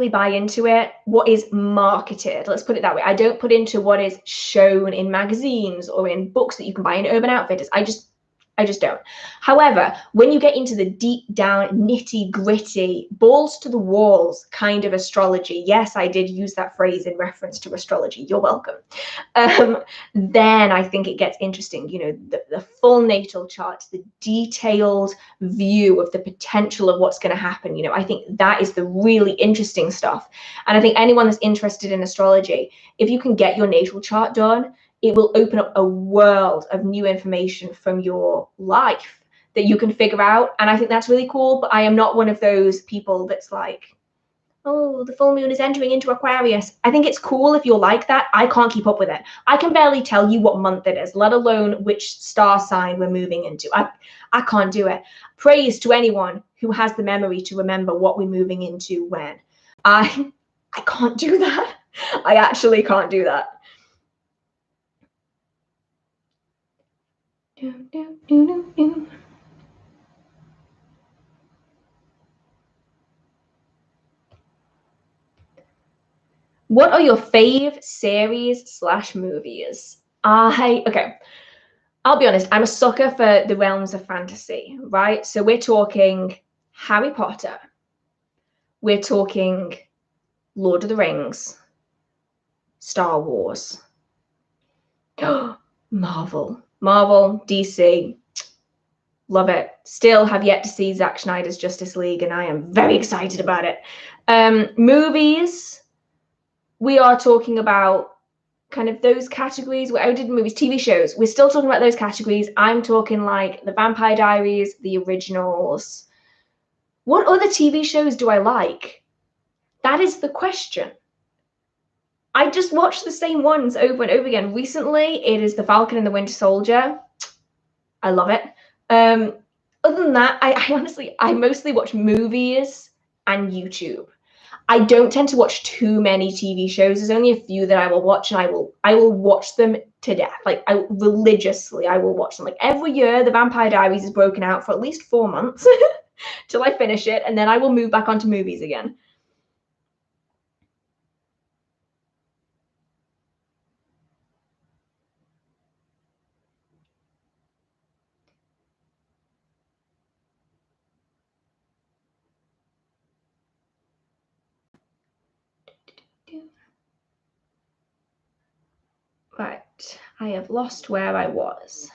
buy into it. What is marketed, let's put it that way. I don't put into what is shown in magazines or in books that you can buy in Urban Outfitters. I just don't. However, when you get into the deep down, nitty gritty, balls to the walls kind of astrology, yes, I did use that phrase in reference to astrology. You're welcome. Then I think it gets interesting. You know, the full natal chart, the detailed view of the potential of what's going to happen. You know, I think that is the really interesting stuff. And I think anyone that's interested in astrology, if you can get your natal chart done, it will open up a world of new information from your life that you can figure out. And I think that's really cool. But I am not one of those people that's like, oh, the full moon is entering into Aquarius. I think it's cool if you're like that. I can't keep up with it. I can barely tell you what month it is, let alone which star sign we're moving into. I can't do it. Praise to anyone who has the memory to remember what we're moving into when. I can't do that. I actually can't do that. What are your fave series / movies? Okay, I'll be honest, I'm a sucker for the realms of fantasy, right? So we're talking Harry Potter. We're talking Lord of the Rings, Star Wars. Marvel, DC, love it. Still have yet to see Zack Snyder's Justice League, and I am very excited about it. Movies, we are talking about kind of those categories. I did movies, TV shows. We're still talking about those categories. I'm talking like the Vampire Diaries, the originals. What other TV shows do I like? That is the question. I just watch the same ones over and over again. Recently, it is The Falcon and the Winter Soldier. I love it. Other than that, I mostly watch movies and YouTube. I don't tend to watch too many TV shows. There's only a few that I will watch, and I will watch them to death. Like religiously, I will watch them. Like every year, The Vampire Diaries is broken out for at least 4 months till I finish it, and then I will move back onto movies again. Right, I have lost where I was.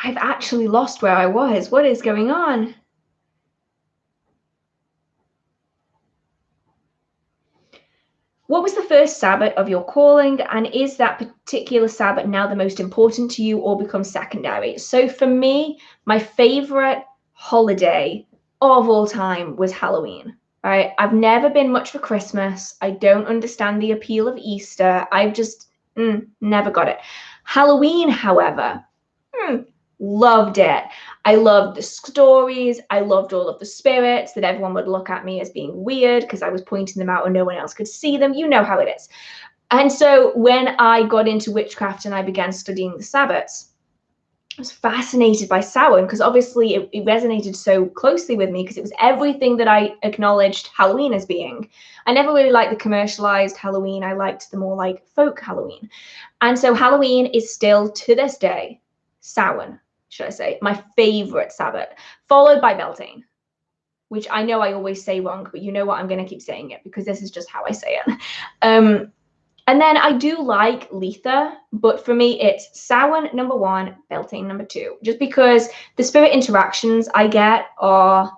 I've actually lost where I was. What is going on? What was the first Sabbath of your calling, and is that particular Sabbath now the most important to you or becomes secondary? So for me, my favorite holiday of all time was Halloween. Right? I've never been much for Christmas. I don't understand the appeal of Easter. I've just never got it. Halloween, however, loved it. I loved the stories. I loved all of the spirits that everyone would look at me as being weird because I was pointing them out and no one else could see them. You know how it is. And so when I got into witchcraft and I began studying the Sabbats, I was fascinated by Samhain because obviously it resonated so closely with me because it was everything that I acknowledged Halloween as being. I never really liked the commercialized Halloween. I liked the more like folk Halloween. And so Halloween is still to this day Samhain. should I say, my favorite Sabbath, followed by Beltane, which I know I always say wrong, but you know what? I'm going to keep saying it because this is just how I say it. And then I do like Letha, but for me, it's Samhain number 1, Beltane number 2, just because the spirit interactions I get are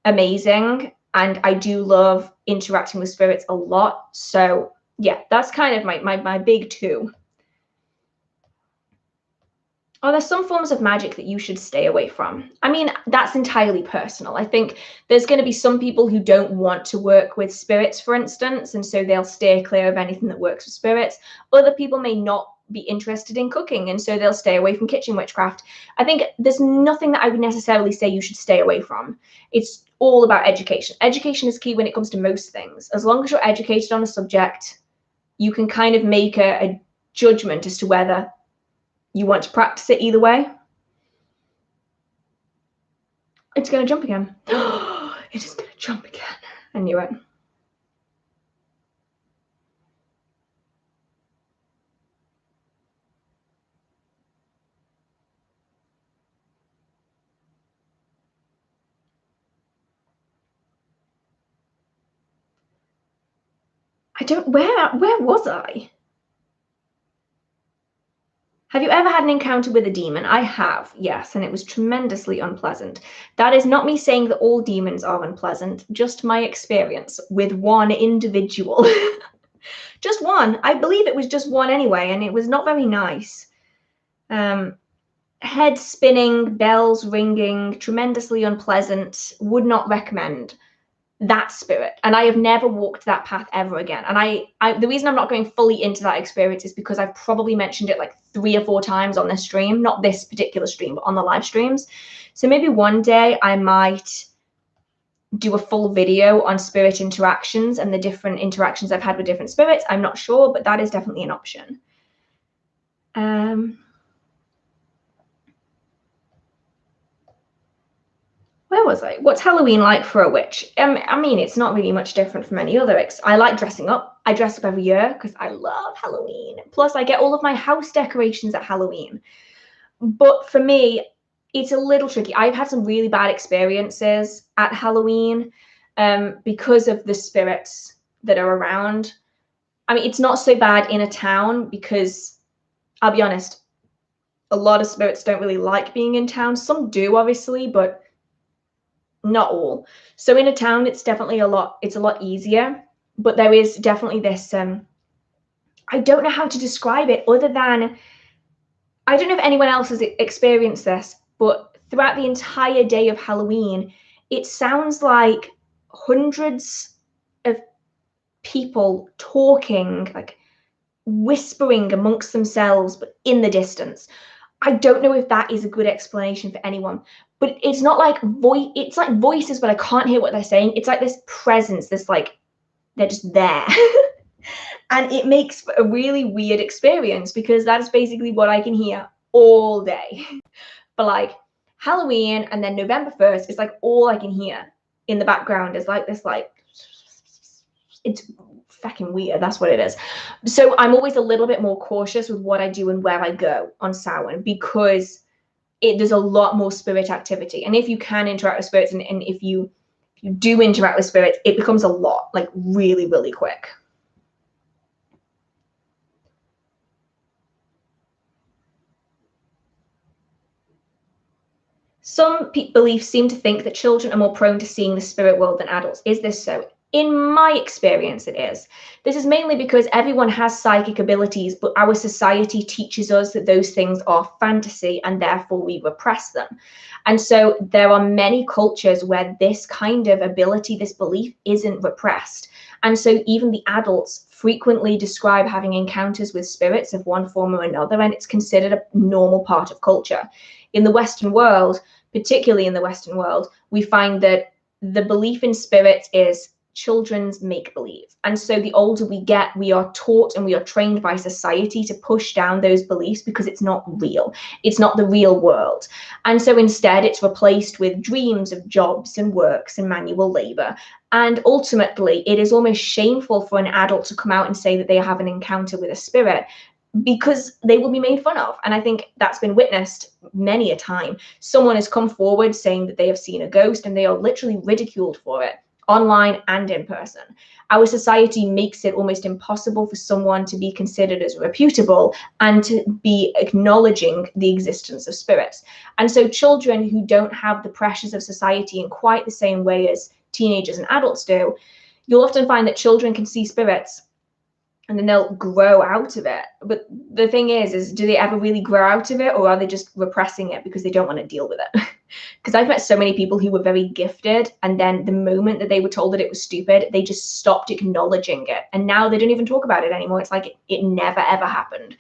amazing. And I do love interacting with spirits a lot. So yeah, that's kind of my big 2. Are there some forms of magic that you should stay away from? I mean, that's entirely personal. I think there's going to be some people who don't want to work with spirits, for instance, and so they'll steer clear of anything that works with spirits. Other people may not be interested in cooking, and so they'll stay away from kitchen witchcraft. I think there's nothing that I would necessarily say you should stay away from. It's all about education. Education is key when it comes to most things. As long as you're educated on a subject, you can kind of make a judgment as to whether you want to practice it either way. It's going to jump again. It is going to jump again. I knew it. Where was I? Have you ever had an encounter with a demon? I have, yes, and it was tremendously unpleasant. That is not me saying that all demons are unpleasant, just my experience with one individual. Just one. I believe it was just one anyway, and it was not very nice. Head spinning, bells ringing, tremendously unpleasant, would not recommend that spirit. And I have never walked that path ever again. And I the reason I'm not going fully into that experience is because I've probably mentioned it like 3 or 4 times on this stream, not this particular stream, but on the live streams. So maybe one day I might do a full video on spirit interactions and the different interactions I've had with different spirits. I'm not sure, but that is definitely an option. Where was I? What's Halloween like for a witch? I mean, it's not really much different from any other. I like dressing up. I dress up every year because I love Halloween. Plus, I get all of my house decorations at Halloween. But for me, it's a little tricky. I've had some really bad experiences at Halloween because of the spirits that are around. I mean, it's not so bad in a town because, I'll be honest, a lot of spirits don't really like being in town. Some do, obviously, but not all. So in a town, it's definitely a lot easier, but there is definitely this, I don't know how to describe it other than, I don't know if anyone else has experienced this, but throughout the entire day of Halloween, it sounds like hundreds of people talking, like whispering amongst themselves, but in the distance. I don't know if that is a good explanation for anyone, but it's not like it's like voices, but I can't hear what they're saying. It's like this presence, this like, they're just there. And it makes a really weird experience because that is basically what I can hear all day. But like Halloween and then November 1st is like all I can hear in the background is like this, like, it's fucking weird. That's what it is. So I'm always a little bit more cautious with what I do and where I go on Samhain because there's a lot more spirit activity. And if you can interact with spirits and if you do interact with spirits, it becomes a lot, like really, really quick. Some beliefs seem to think that children are more prone to seeing the spirit world than adults. Is this so? In my experience, it is. This is mainly because everyone has psychic abilities, but our society teaches us that those things are fantasy and therefore we repress them. And so there are many cultures where this kind of ability, this belief isn't repressed. And so even the adults frequently describe having encounters with spirits of one form or another, and it's considered a normal part of culture. In the Western world, particularly in the Western world, we find that the belief in spirits is children's make-believe. And so the older we get, we are taught and we are trained by society to push down those beliefs because it's not real. It's not the real world. And so instead it's replaced with dreams of jobs and works and manual labor. And ultimately it is almost shameful for an adult to come out and say that they have an encounter with a spirit because they will be made fun of. And I think that's been witnessed many a time. Someone has come forward saying that they have seen a ghost, and they are literally ridiculed for it, online and in person. Our society makes it almost impossible for someone to be considered as reputable and to be acknowledging the existence of spirits. And so children who don't have the pressures of society in quite the same way as teenagers and adults do, you'll often find that children can see spirits and then they'll grow out of it. But the thing is do they ever really grow out of it, or are they just repressing it because they don't want to deal with it? Because I've met so many people who were very gifted, and then the moment that they were told that it was stupid, they just stopped acknowledging it. And now they don't even talk about it anymore. It's like it never, ever happened.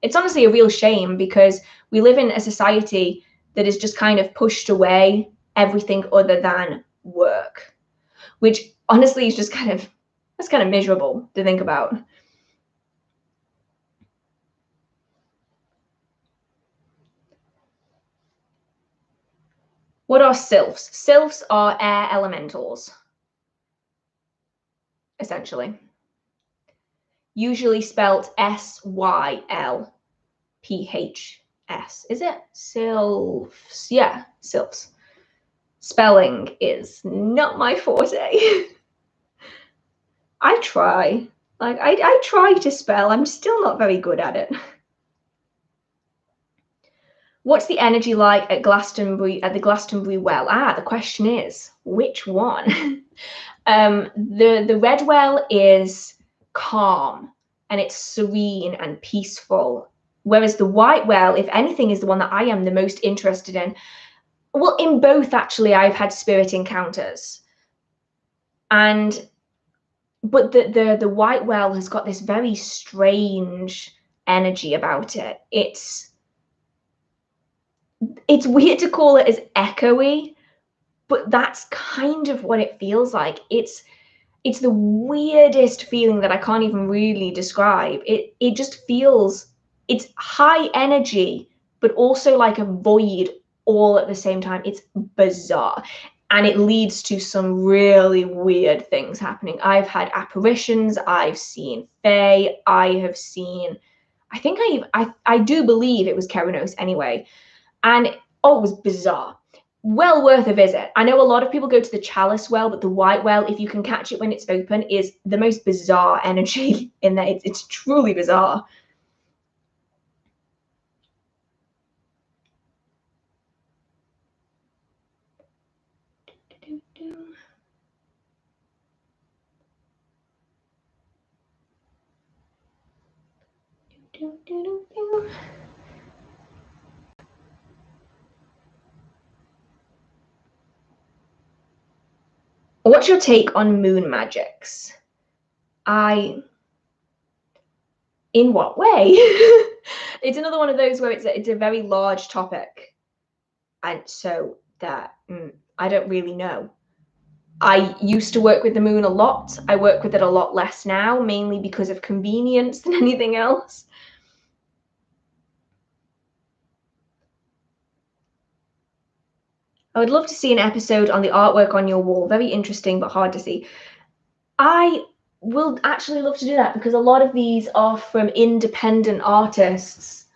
It's honestly a real shame, because we live in a society that is just kind of pushed away everything other than work, which honestly is just that's kind of miserable to think about. What are sylphs? Sylphs are air elementals, essentially. Usually spelt Sylphs. Is it? Sylphs. Yeah, sylphs. Spelling is not my forte. I try. I try to spell. I'm still not very good at it. What's the energy like at Glastonbury, at the Glastonbury well? The question is, which one? The red well is calm and it's serene and peaceful, whereas the white well, if anything, is the one that I am the most interested in. Well, in both, actually, I've had spirit encounters, but the white well has got this very strange energy about it. It's weird to call it as echoey, but that's kind of what it feels like. It's the weirdest feeling that I can't even really describe. It just feels, it's high energy, but also like a void all at the same time. It's bizarre. And it leads to some really weird things happening. I've had apparitions, I've seen fae, I have seen, I do believe it was Keranos anyway. And it was bizarre. Well worth a visit. I know a lot of people go to the Chalice well, but the white well, if you can catch it when it's open, is the most bizarre energy in there. It's truly bizarre. What's your take on moon magics? In what way? It's another one of those where it's a very large topic, and so that I don't really know. I used to work with the moon a lot. I work with it a lot less now, mainly because of convenience than anything else. I would love to see an episode on the artwork on your wall. Very interesting, but hard to see. I will actually love to do that, because a lot of these are from independent artists.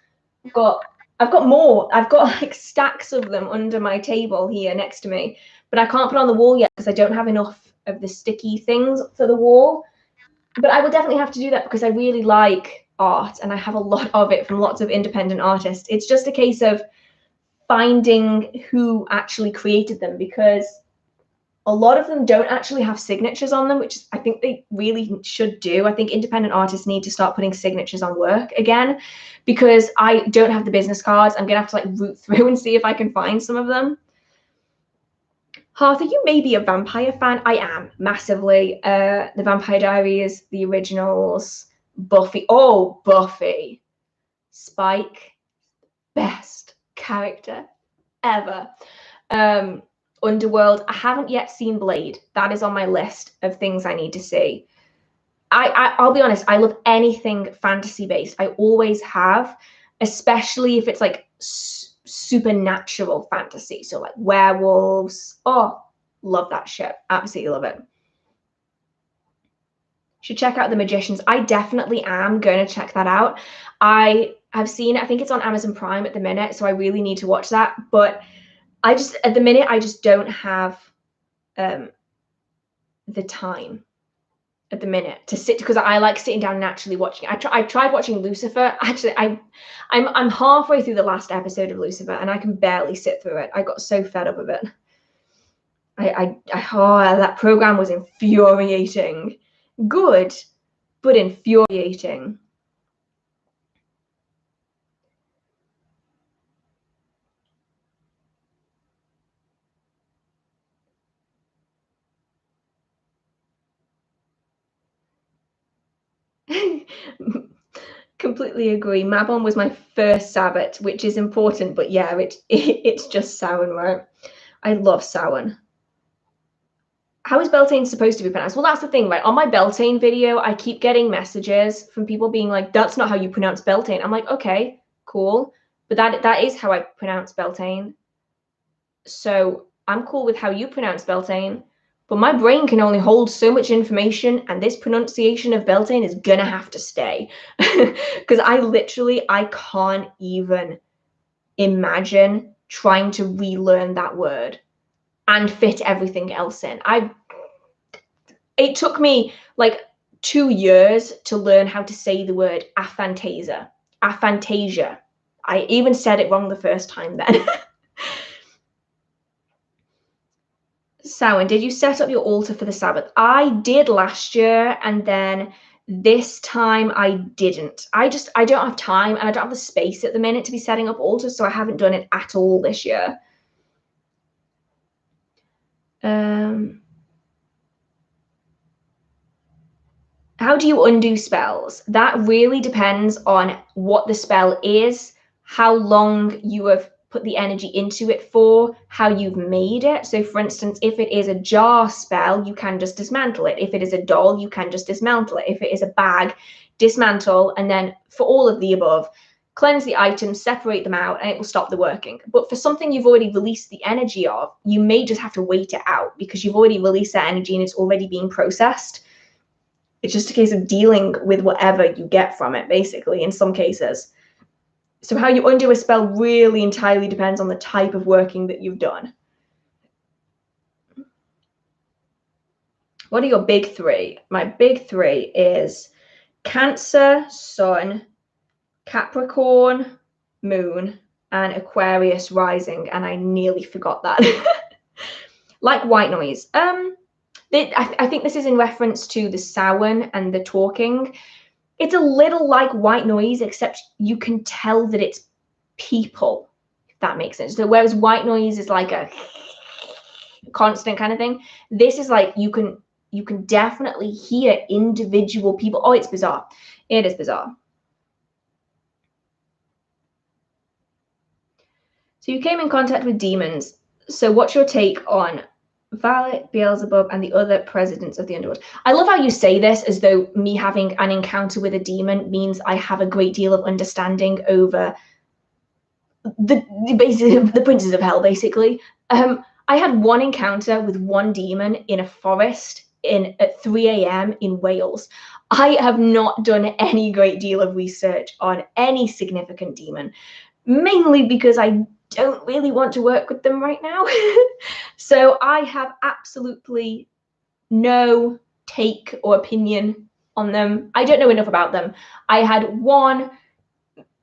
I've got more. I've got like stacks of them under my table here next to me, but I can't put on the wall yet because I don't have enough of the sticky things for the wall. But I will definitely have to do that, because I really like art and I have a lot of it from lots of independent artists. It's just a case of finding who actually created them, because a lot of them don't actually have signatures on them, which I think they really should do. I think independent artists need to start putting signatures on work again, because I don't have the business cards. I'm gonna have to like root through and see if I can find some of them. Hearth, are you maybe a vampire fan? I am, massively. The Vampire Diaries, the originals, Buffy. Oh, Buffy. Spike, best character ever. Underworld, I haven't yet seen Blade. That is on my list of things I need to see. I'll be honest, I love anything fantasy based. I always have, especially if it's like supernatural fantasy. So like werewolves. Oh, love that shit. Absolutely love it. should check out The Magicians. I definitely am going to check that out. I have seen it. I think it's on Amazon Prime at the minute, so I really need to watch that. But I just, at the minute, I just don't have the time at the minute to sit, because I like sitting down and actually watching. I tried watching Lucifer. Actually, I'm halfway through the last episode of Lucifer, and I can barely sit through it. I got so fed up of it. That program was infuriating. Good, but infuriating. Completely agree. Mabon was my first Sabbath, which is important, but yeah, it's just Samhain, right? I love Samhain. How is Beltane supposed to be pronounced? Well, that's the thing, right? On my Beltane video, I keep getting messages from people being like, that's not how you pronounce Beltane. I'm like, okay, cool. But that is how I pronounce Beltane. So I'm cool with how you pronounce Beltane. But my brain can only hold so much information, and this pronunciation of Beltane is gonna have to stay. Because I can't even imagine trying to relearn that word and fit everything else in. It took me like 2 years to learn how to say the word aphantasia. Aphantasia. I even said it wrong the first time then. Samhain, did you set up your altar for the Sabbath? I did last year, and then this time I didn't. I don't have time, and I don't have the space at the minute to be setting up altars, so I haven't done it at all this year. How do you undo spells? That really depends on what the spell is, how long you have put the energy into it for, how you've made it. So for instance, if it is a jar spell, you can just dismantle it. If it is a doll, you can just dismantle it. If it is a bag, dismantle, and then for all of the above, cleanse the items, separate them out, and it will stop the working. But for something you've already released the energy of, you may just have to wait it out because you've already released that energy and it's already being processed. It's just a case of dealing with whatever you get from it, basically, in some cases. So how you undo a spell really entirely depends on the type of working that you've done. What are your big three? My big three is Cancer, Sun, Capricorn, Moon, and Aquarius rising. And I nearly forgot that. Like white noise. I think this is in reference to the Samhain and the talking. It's a little like white noise, except you can tell that it's people, if that makes sense. So whereas white noise is like a constant kind of thing, this is like you can definitely hear individual people. Oh, it's bizarre. It is bizarre. So you came in contact with demons. So what's your take on Valet, Beelzebub, and the other presidents of the underworld? I love how you say this as though me having an encounter with a demon means I have a great deal of understanding over the princes of hell, basically. I had one encounter with one demon in a forest at 3 a.m. in Wales. I have not done any great deal of research on any significant demon, mainly because I don't really want to work with them right now. So I have absolutely no take or opinion on them. I don't know enough about them. I had one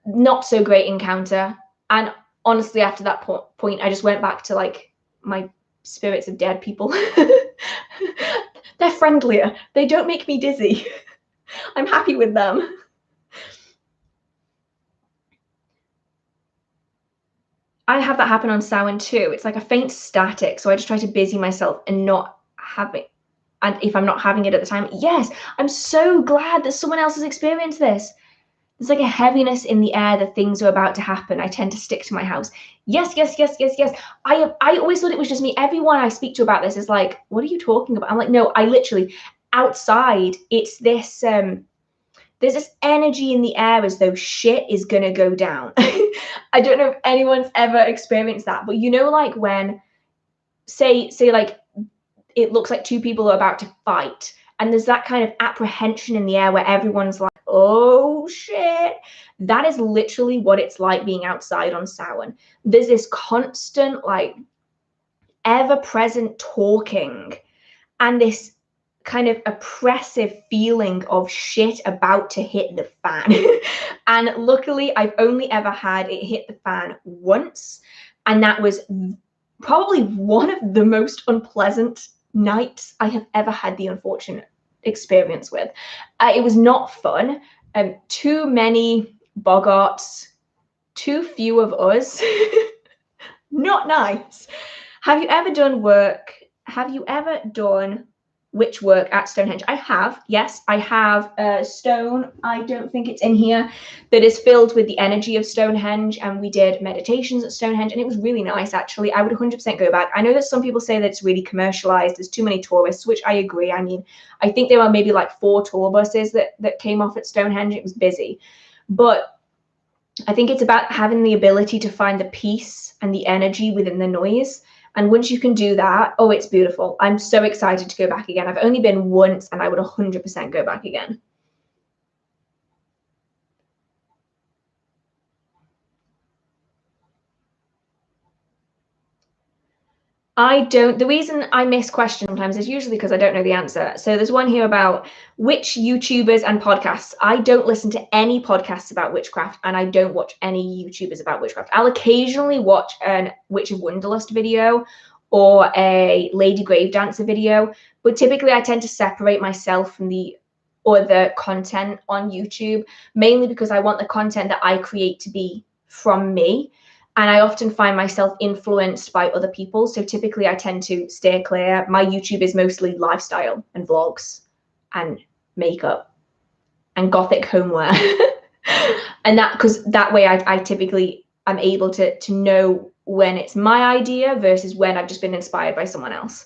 not so great encounter, and honestly after that point I just went back to like my spirits of dead people. They're friendlier. They don't make me dizzy. I'm happy with them. I have that happen on Samhain too. It's like a faint static, so I just try to busy myself and not have it. And if I'm not having it at the time, yes, I'm so glad that someone else has experienced this. There's like a heaviness in the air that things are about to happen. I tend to stick to my house. Yes, yes, yes, yes, yes. I always thought it was just me. Everyone I speak to about this is like, what are you talking about? I'm like, no, I literally, outside, it's this, there's this energy in the air as though shit is gonna go down. I don't know if anyone's ever experienced that, but you know, like when, say like, it looks like two people are about to fight, and there's that kind of apprehension in the air where everyone's like, oh shit. That is literally what it's like being outside on Samhain. There's this constant, like, ever-present talking and this kind of oppressive feeling of shit about to hit the fan. And luckily, I've only ever had it hit the fan once, and that was probably one of the most unpleasant nights I have ever had the unfortunate experience with. It was not fun. Too many boggarts, too few of us. Not nice. Have you ever done work? Have you ever done witch work at Stonehenge? I have. Yes, I have a stone. I don't think it's in here, that is filled with the energy of Stonehenge, and we did meditations at Stonehenge, and it was really nice, actually. I would 100% go back. I know that some people say that it's really commercialized. There's too many tourists, which I agree. I mean, I think there were maybe like 4 tour buses that came off at Stonehenge. It was busy, but I think it's about having the ability to find the peace and the energy within the noise. And once you can do that, oh, it's beautiful. I'm so excited to go back again. I've only been once, and I would 100% go back again. The reason I miss questions sometimes is usually because I don't know the answer. So there's one here about which YouTubers and podcasts. I don't listen to any podcasts about witchcraft, and I don't watch any YouTubers about witchcraft. I'll occasionally watch a Witch of Wonderlust video or a Lady Grave Dancer video, but typically I tend to separate myself from the other content on YouTube, mainly because I want the content that I create to be from me. And I often find myself influenced by other people. So typically I tend to steer clear. My YouTube is mostly lifestyle and vlogs and makeup and gothic homeware. And that, because that way I typically am able to know when it's my idea versus when I've just been inspired by someone else.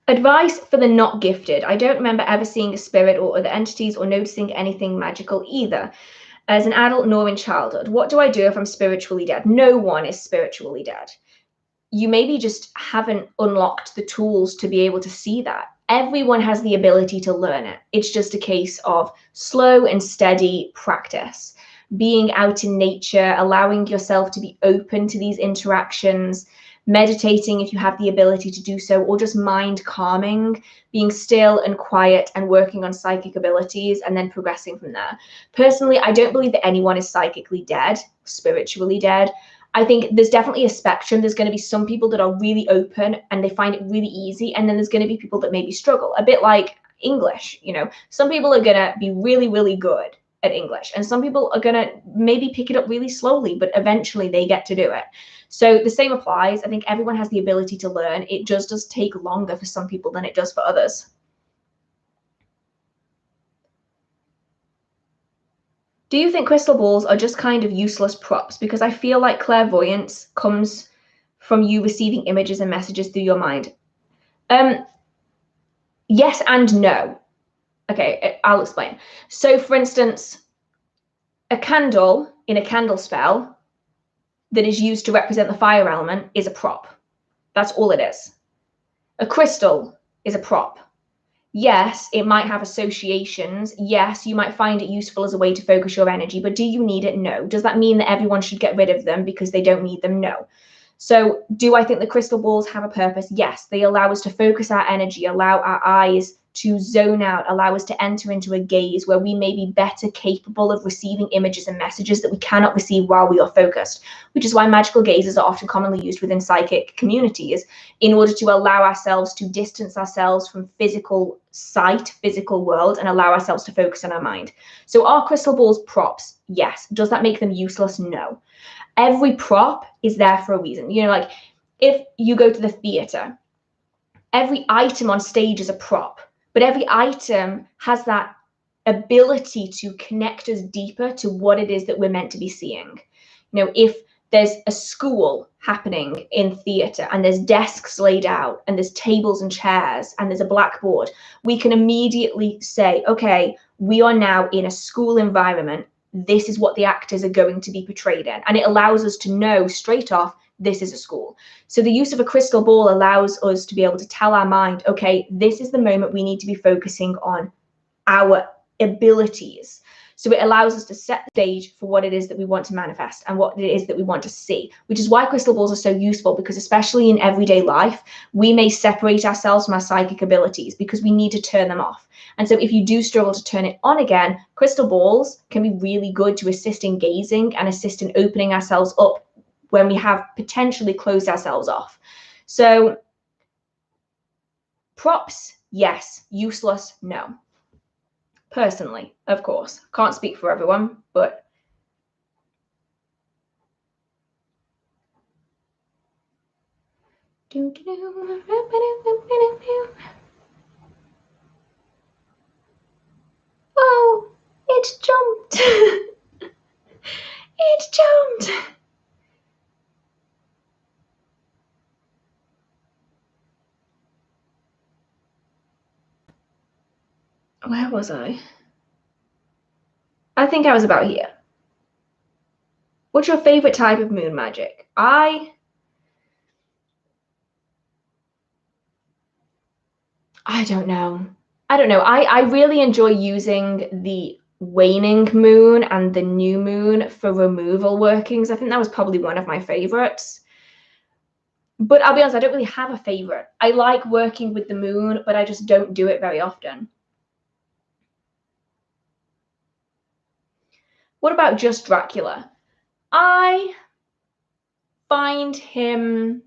Advice for the not gifted. I don't remember ever seeing a spirit or other entities or noticing anything magical either as an adult nor in childhood. What do I do if I'm spiritually dead? No one is spiritually dead. You maybe just haven't unlocked the tools to be able to see that. Everyone has the ability to learn it. It's just a case of slow and steady practice. Being out in nature, allowing yourself to be open to these interactions, meditating if you have the ability to do so, or just mind calming, being still and quiet and working on psychic abilities and then progressing from there. Personally, I don't believe that anyone is psychically dead, spiritually dead. I think there's definitely a spectrum. There's going to be some people that are really open and they find it really easy. And then there's going to be people that maybe struggle, a bit like English. You know, some people are going to be really, really good at English, and some people are going to maybe pick it up really slowly, but eventually they get to do it. So the same applies. I think everyone has the ability to learn. It just does take longer for some people than it does for others. Do you think crystal balls are just kind of useless props? Because I feel like clairvoyance comes from you receiving images and messages through your mind. Yes and no. Okay, I'll explain. So for instance, a candle in a candle spell that is used to represent the fire element is a prop. That's all it is. A crystal is a prop. Yes, it might have associations. Yes, you might find it useful as a way to focus your energy, but do you need it? No. Does that mean that everyone should get rid of them because they don't need them? No. So do I think the crystal balls have a purpose? Yes, they allow us to focus our energy, allow our eyes to zone out, allow us to enter into a gaze where we may be better capable of receiving images and messages that we cannot receive while we are focused, which is why magical gazes are often commonly used within psychic communities in order to allow ourselves to distance ourselves from physical sight, physical world, and allow ourselves to focus on our mind. So are crystal balls props? Yes. Does that make them useless? No. Every prop is there for a reason. You know, like if you go to the theater, every item on stage is a prop. But every item has that ability to connect us deeper to what it is that we're meant to be seeing. You know, if there's a school happening in theatre and there's desks laid out and there's tables and chairs and there's a blackboard, we can immediately say, okay, we are now in a school environment. this is what the actors are going to be portrayed in. And it allows us to know straight off, this is a school. So the use of a crystal ball allows us to be able to tell our mind, okay, this is the moment we need to be focusing on our abilities. So it allows us to set the stage for what it is that we want to manifest and what it is that we want to see, which is why crystal balls are so useful, because especially in everyday life, we may separate ourselves from our psychic abilities because we need to turn them off. And so if you do struggle to turn it on again, crystal balls can be really good to assist in gazing and assist in opening ourselves up when we have potentially closed ourselves off. So props, yes. Useless, no. Personally, of course. Can't speak for everyone, but oh, it jumped. It jumped. Where was I? I think I was about here. What's your favorite type of moon magic? I don't know. I really enjoy using the waning moon and the new moon for removal workings. I think that was probably one of my favorites. But I'll be honest, I don't really have a favorite. I like working with the moon, but I just don't do it very often. What about just Dracula? I find him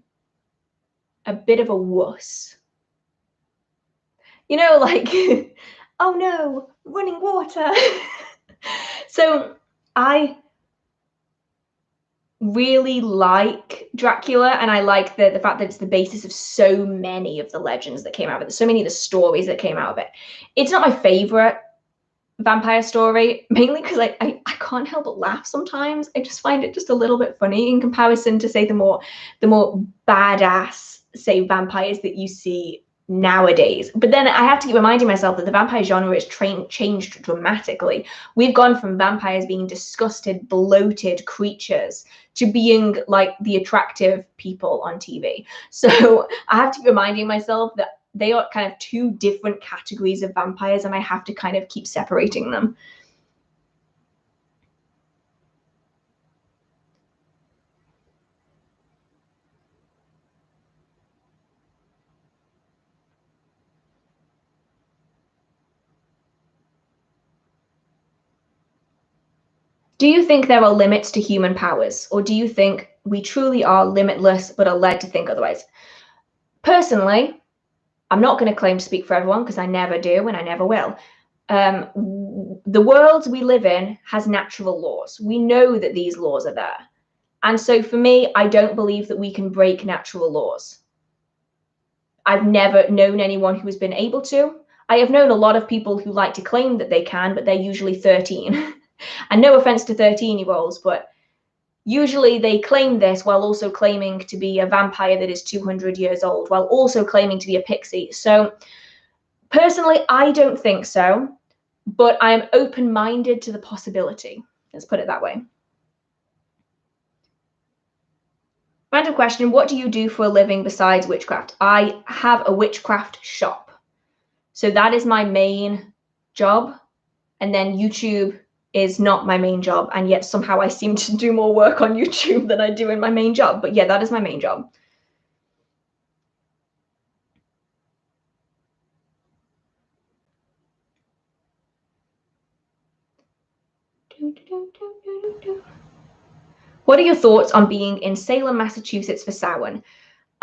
a bit of a wuss. You know, like, oh no, running water. So I really like Dracula, and I like the fact that it's the basis of so many of the legends that came out of it, so many of the stories that came out of it. It's not my favorite vampire story, mainly because I can't help but laugh sometimes. I just find it just a little bit funny in comparison to, say, the more badass, say, vampires that you see nowadays. But then I have to keep reminding myself that the vampire genre has changed dramatically. We've gone from vampires being disgusted, bloated creatures to being like the attractive people on TV. So I have to keep reminding myself that they are kind of two different categories of vampires, and I have to kind of keep separating them. Do you think there are limits to human powers, or do you think we truly are limitless but are led to think otherwise? Personally, I'm not going to claim to speak for everyone because I never do and I never will. The world we live in has natural laws. We know that these laws are there. And so for me, I don't believe that we can break natural laws. I've never known anyone who has been able to. I have known a lot of people who like to claim that they can, but they're usually 13. And no offense to 13-year-olds, but usually they claim this while also claiming to be a vampire that is 200 years old, while also claiming to be a pixie. So personally, I don't think so, but I am open-minded to the possibility. Let's put it that way. Random question, what do you do for a living besides witchcraft? I have a witchcraft shop. So that is my main job. And then YouTube is not my main job, and yet somehow I seem to do more work on YouTube than I do in my main job. But yeah, that is my main job. What are your thoughts on being in Salem, Massachusetts for Samhain?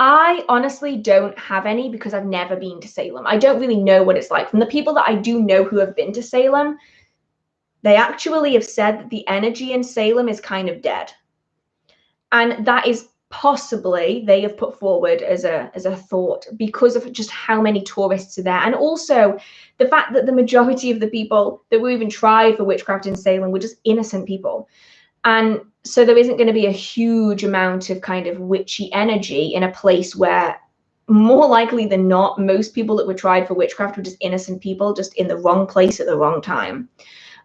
I honestly don't have any because I've never been to Salem. I don't really know what it's like. From the people that I do know who have been to Salem, they actually have said that the energy in Salem is kind of dead. And that is possibly, they have put forward as a thought because of just how many tourists are there. And also the fact that the majority of the people that were even tried for witchcraft in Salem were just innocent people. And so there isn't going to be a huge amount of kind of witchy energy in a place where, more likely than not, most people that were tried for witchcraft were just innocent people, just in the wrong place at the wrong time.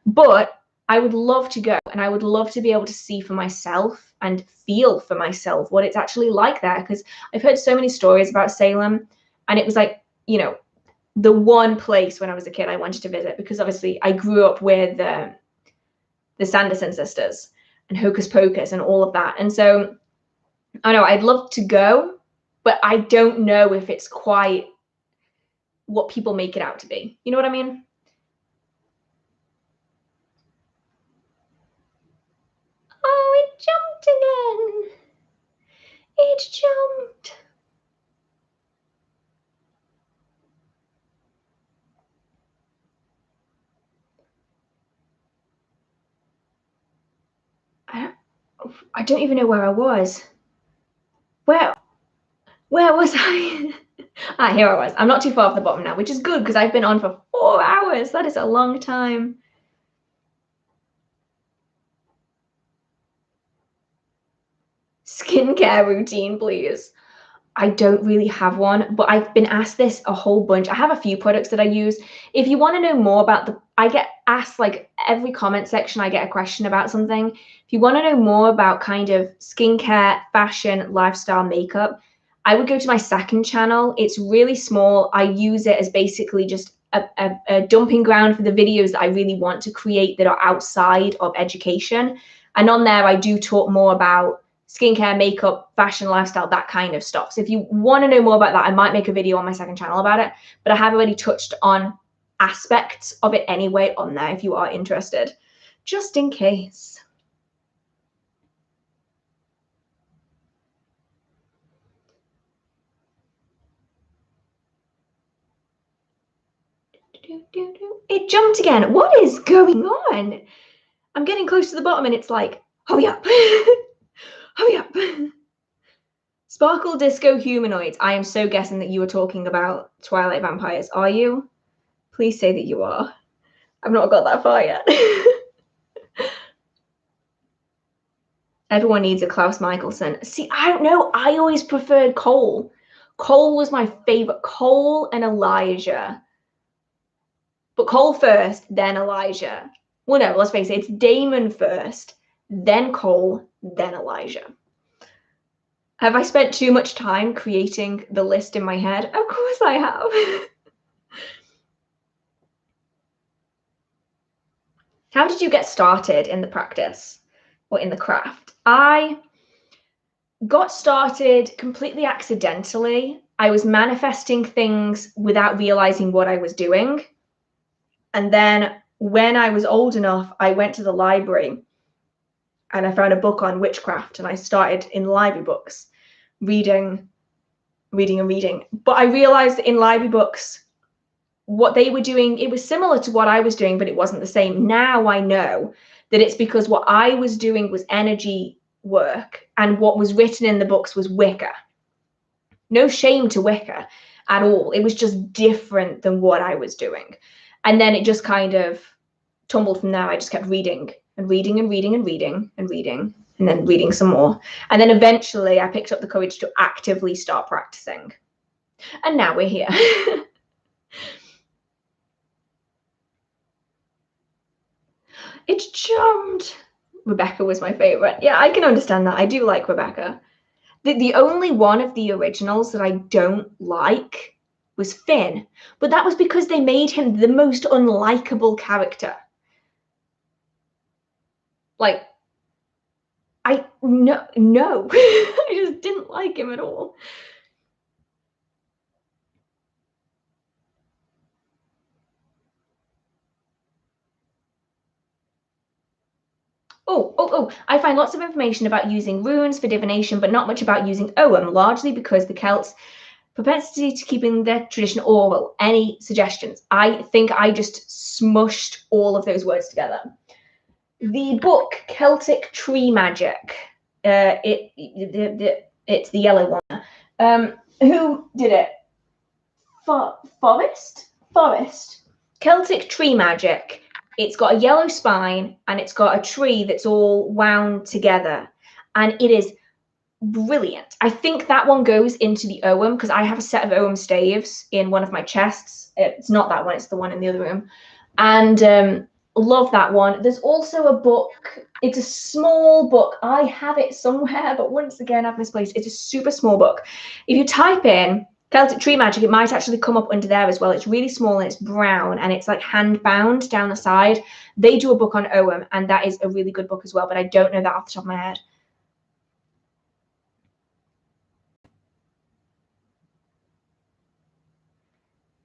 But I would love to go, and I would love to be able to see for myself and feel for myself what it's actually like there, because I've heard so many stories about Salem, and it was like, you know, the one place when I was a kid I wanted to visit, because obviously I grew up with the Sanderson sisters and Hocus Pocus and all of that. And so I know I'd love to go, but I don't know if it's quite what people make it out to be. You know what I mean? Oh, it jumped again. It jumped. I don't even know where I was. Where was I? Here I was. I'm not too far off the bottom now, which is good because I've been on for 4 hours. That is a long time. Skincare routine, please. I don't really have one, but I've been asked this a whole bunch. I have a few products that I use. If you want to know more about I get asked, like, every comment section, I get a question about something. If you want to know more about kind of skincare, fashion, lifestyle, makeup, I would go to my second channel. It's really small. I use it as basically just a dumping ground for the videos that I really want to create that are outside of education. And on there, I do talk more about skincare, makeup, fashion, lifestyle, that kind of stuff. So if you want to know more about that, I might make a video on my second channel about it, but I have already touched on aspects of it anyway on there if you are interested, just in case. It jumped again. What is going on? I'm getting close to the bottom and it's like, hurry up. Hurry up. Sparkle Disco Humanoids. I am so guessing that you were talking about Twilight Vampires. Are you? Please say that you are. I've not got that far yet. Everyone needs a Klaus Michelson. See, I don't know. I always preferred Cole. Cole was my favorite. Cole and Elijah. But Cole first, then Elijah. Well, no, let's face it. It's Damon first, then Cole, then Elijah. Have I spent too much time creating the list in my head? Of course I have. How did you get started in the practice or in the craft? I got started completely accidentally. I was manifesting things without realizing what I was doing. And then when I was old enough, I went to the library and I found a book on witchcraft, and I started in library books, reading. But I realized that in library books, what they were doing, it was similar to what I was doing, but it wasn't the same. Now I know that it's because what I was doing was energy work, and what was written in the books was Wicca. No shame to Wicca at all. It was just different than what I was doing. And then it just kind of tumbled from there. I just kept reading and reading and reading and reading and reading, and then reading some more. And then eventually I picked up the courage to actively start practicing. And now we're here. It jumped. Rebecca was my favorite. Yeah, I can understand that. I do like Rebecca. The only one of the originals that I don't like was Finn, but that was because they made him the most unlikable character. Like, no, I just didn't like him at all. I find lots of information about using runes for divination, but not much about using Ogham, largely because the Celts' propensity to keeping their tradition oral. Any suggestions? I think I just smushed all of those words together. The book Celtic Tree Magic. It's the yellow one. Who did it? Forest. Celtic Tree Magic. It's got a yellow spine and it's got a tree that's all wound together, and it is brilliant. I think that one goes into the Ogham because I have a set of Ogham staves in one of my chests. It's not that one, it's the one in the other room. And Love that one. There's also a book. It's a small book. I have it somewhere, but once again, I've misplaced. It's a super small book. If you type in Celtic tree magic, it might actually come up under there as well. It's really small and it's brown and it's like hand bound down the side. They do a book on Ogham, and that is a really good book as well, but I don't know that off the top of my head.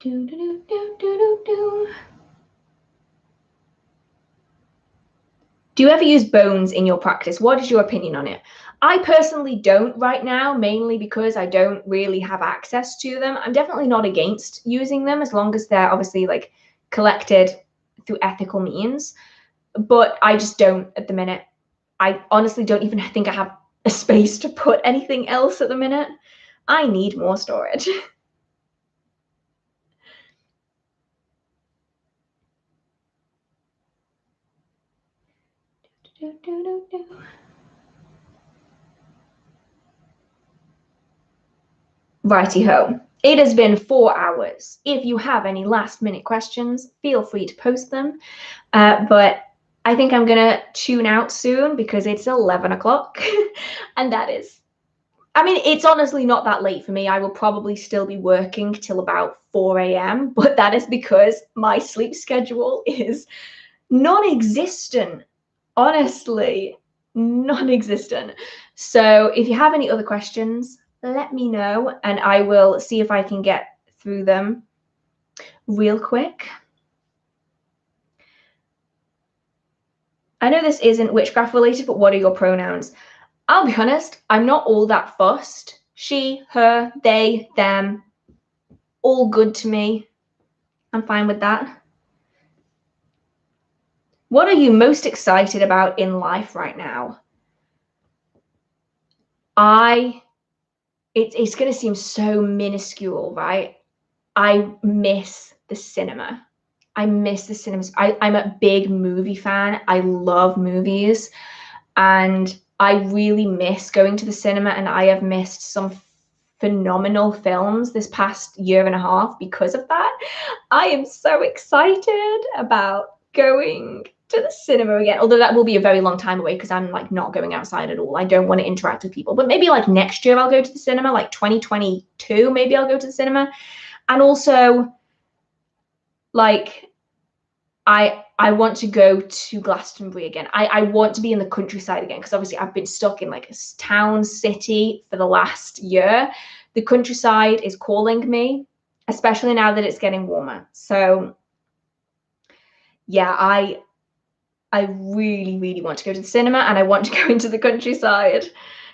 Do, do, do, do, do, do. Do you ever use bones in your practice? What is your opinion on it? I personally don't right now, mainly because I don't really have access to them. I'm definitely not against using them as long as they're obviously like collected through ethical means, but I just don't at the minute. I honestly don't even think I have a space to put anything else at the minute. I need more storage. Righty-ho. It has been 4 hours. If you have any last minute questions, feel free to post them. But I think I'm going to tune out soon because it's 11 o'clock. And that is, I mean, it's honestly not that late for me. I will probably still be working till about 4 a.m. But that is because my sleep schedule is non-existent. Honestly, non-existent. So if you have any other questions, let me know and I will see if I can get through them real quick. I know this isn't witchcraft related, but what are your pronouns? I'll be honest, I'm not all that fussed. She, her, they, them, all good to me. I'm fine with that. What are you most excited about in life right now? It's going to seem so minuscule, right? I miss the cinema. I miss the cinemas. I'm a big movie fan. I love movies. And I really miss going to the cinema. And I have missed some phenomenal films this past year and a half because of that. I am so excited about going to the cinema again, although that will be a very long time away because I'm like not going outside at all. I don't want to interact with people, but maybe like next year I'll go to the cinema, like 2022, maybe I'll go to the cinema. And also like I want to go to Glastonbury again. I want to be in the countryside again because obviously I've been stuck in like a town city for the last year. The countryside is calling me, especially now that it's getting warmer. So yeah, I really, really want to go to the cinema and I want to go into the countryside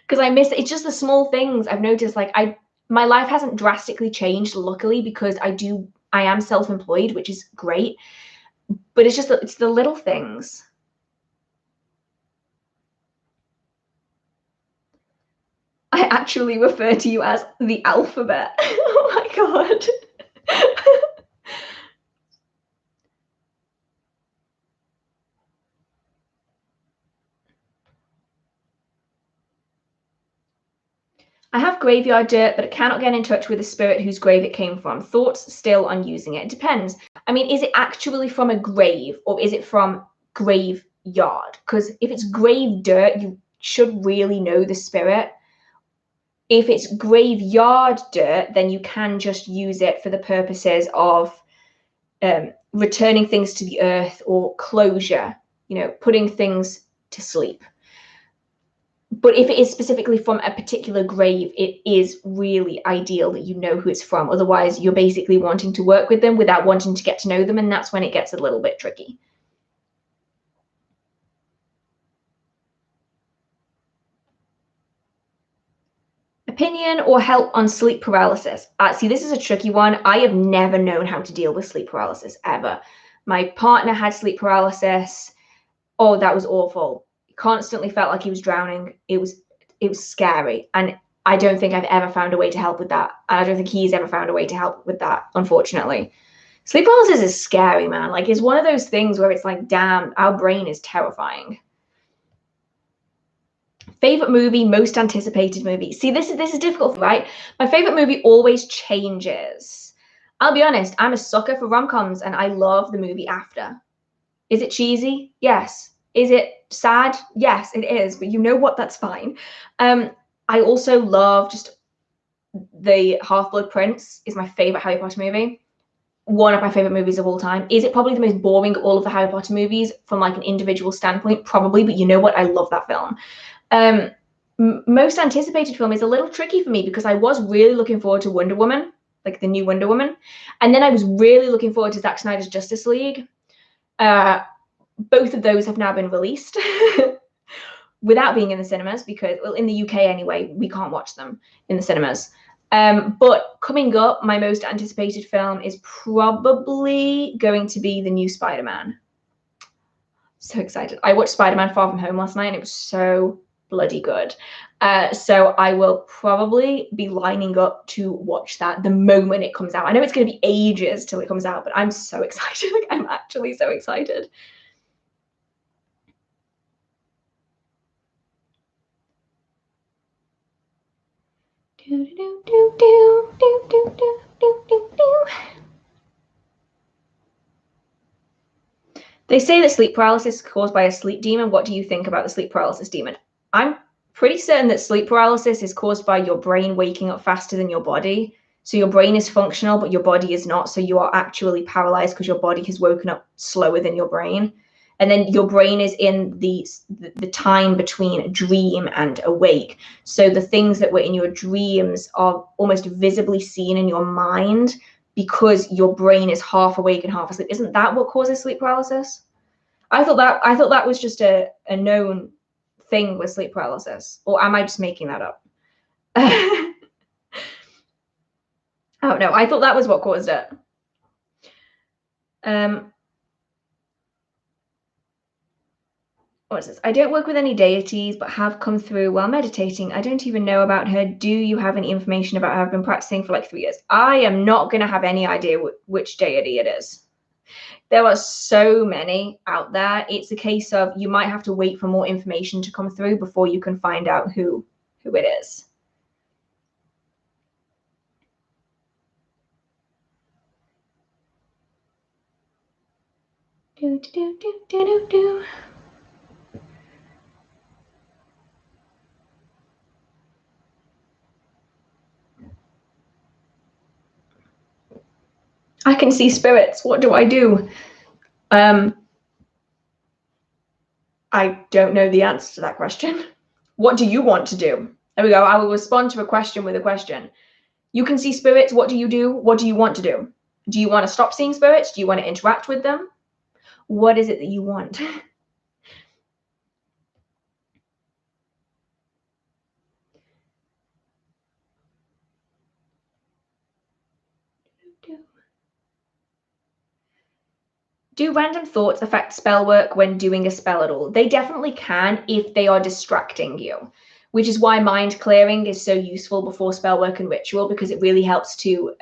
because I miss it. It's just the small things I've noticed. Like my life hasn't drastically changed, luckily, because I am self-employed, which is great. But it's just it's the little things. I actually refer to you as the alphabet. Oh my god. I have graveyard dirt, but I cannot get in touch with the spirit whose grave it came from. Thoughts still on using it. It depends. I mean, is it actually from a grave or is it from graveyard? Because if it's grave dirt, you should really know the spirit. If it's graveyard dirt, then you can just use it for the purposes of returning things to the earth or closure, you know, putting things to sleep. But if it is specifically from a particular grave, it is really ideal that you know who it's from. Otherwise, you're basically wanting to work with them without wanting to get to know them, and that's when it gets a little bit tricky. Opinion or help on sleep paralysis? See, this is a tricky one. I have never known how to deal with sleep paralysis, ever. My partner had sleep paralysis. Oh, that was awful. Constantly felt like he was drowning. It was scary. And I don't think I've ever found a way to help with that. And I don't think he's ever found a way to help with that, unfortunately. Sleep paralysis is scary, man. Like, it's one of those things where it's like, damn, our brain is terrifying. Favorite movie, most anticipated movie. See, this is difficult, right? My favorite movie always changes. I'll be honest, I'm a sucker for rom-coms and I love the movie After. Is it cheesy? Yes. Is it sad? Yes, it is, but you know what? That's fine. I also love just the Half-Blood Prince is my favorite Harry Potter movie. One of my favorite movies of all time. Is it probably the most boring of all of the Harry Potter movies from like an individual standpoint? Probably, but you know what? I love that film. Most anticipated film is a little tricky for me because I was really looking forward to Wonder Woman, like the new Wonder Woman, and then I was really looking forward to Zack Snyder's Justice League. Both of those have now been released without being in the cinemas because, well, in the UK anyway, we can't watch them in the cinemas. But coming up, my most anticipated film is probably going to be the new Spider-Man. So excited. I watched Spider-Man Far From Home last night and it was so bloody good. So I will probably be lining up to watch that the moment it comes out. I know it's going to be ages till it comes out, but I'm so excited. Like, I'm actually so excited. They say that sleep paralysis is caused by a sleep demon. What do you think about the sleep paralysis demon? I'm pretty certain that sleep paralysis is caused by your brain waking up faster than your body. So your brain is functional, but your body is not. So you are actually paralyzed because your body has woken up slower than your brain. And then your brain is in the time between dream and awake. So the things that were in your dreams are almost visibly seen in your mind because your brain is half awake and half asleep. Isn't that what causes sleep paralysis? I thought that was just a known thing with sleep paralysis. Or am I just making that up? Oh no, I thought that was what caused it. What is this? I don't work with any deities, but have come through while meditating. I don't even know about her. Do you have any information about her? I've been practicing for like 3 years. I am not going to have any idea which deity it is. There are so many out there. It's a case of you might have to wait for more information to come through before you can find out who it is. Do, do, do, do, do, do. I can see spirits. What do I do? I don't know the answer to that question. What do you want to do? There we go. I will respond to a question with a question. You can see spirits. What do you do? What do you want to do? Do you want to stop seeing spirits? Do you want to interact with them? What is it that you want? Do random thoughts affect spell work when doing a spell at all? They definitely can if they are distracting you, which is why mind clearing is so useful before spell work and ritual, because it really helps to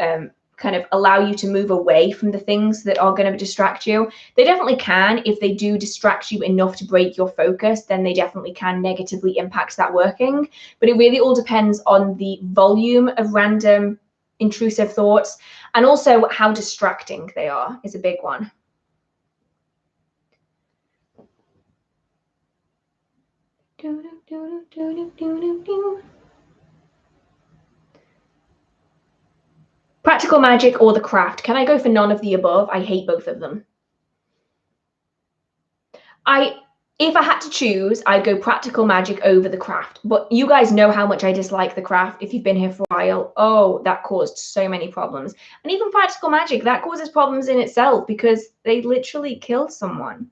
kind of allow you to move away from the things that are going to distract you. They definitely can. If they do distract you enough to break your focus, then they definitely can negatively impact that working. But it really all depends on the volume of random intrusive thoughts, and also how distracting they are is a big one. Practical magic or the craft? Can I go for none of the above? I hate both of them. If I had to choose, I'd go practical magic over the craft. But you guys know how much I dislike the craft. If you've been here for a while, oh, that caused so many problems. And even practical magic, that causes problems in itself because they literally killed someone.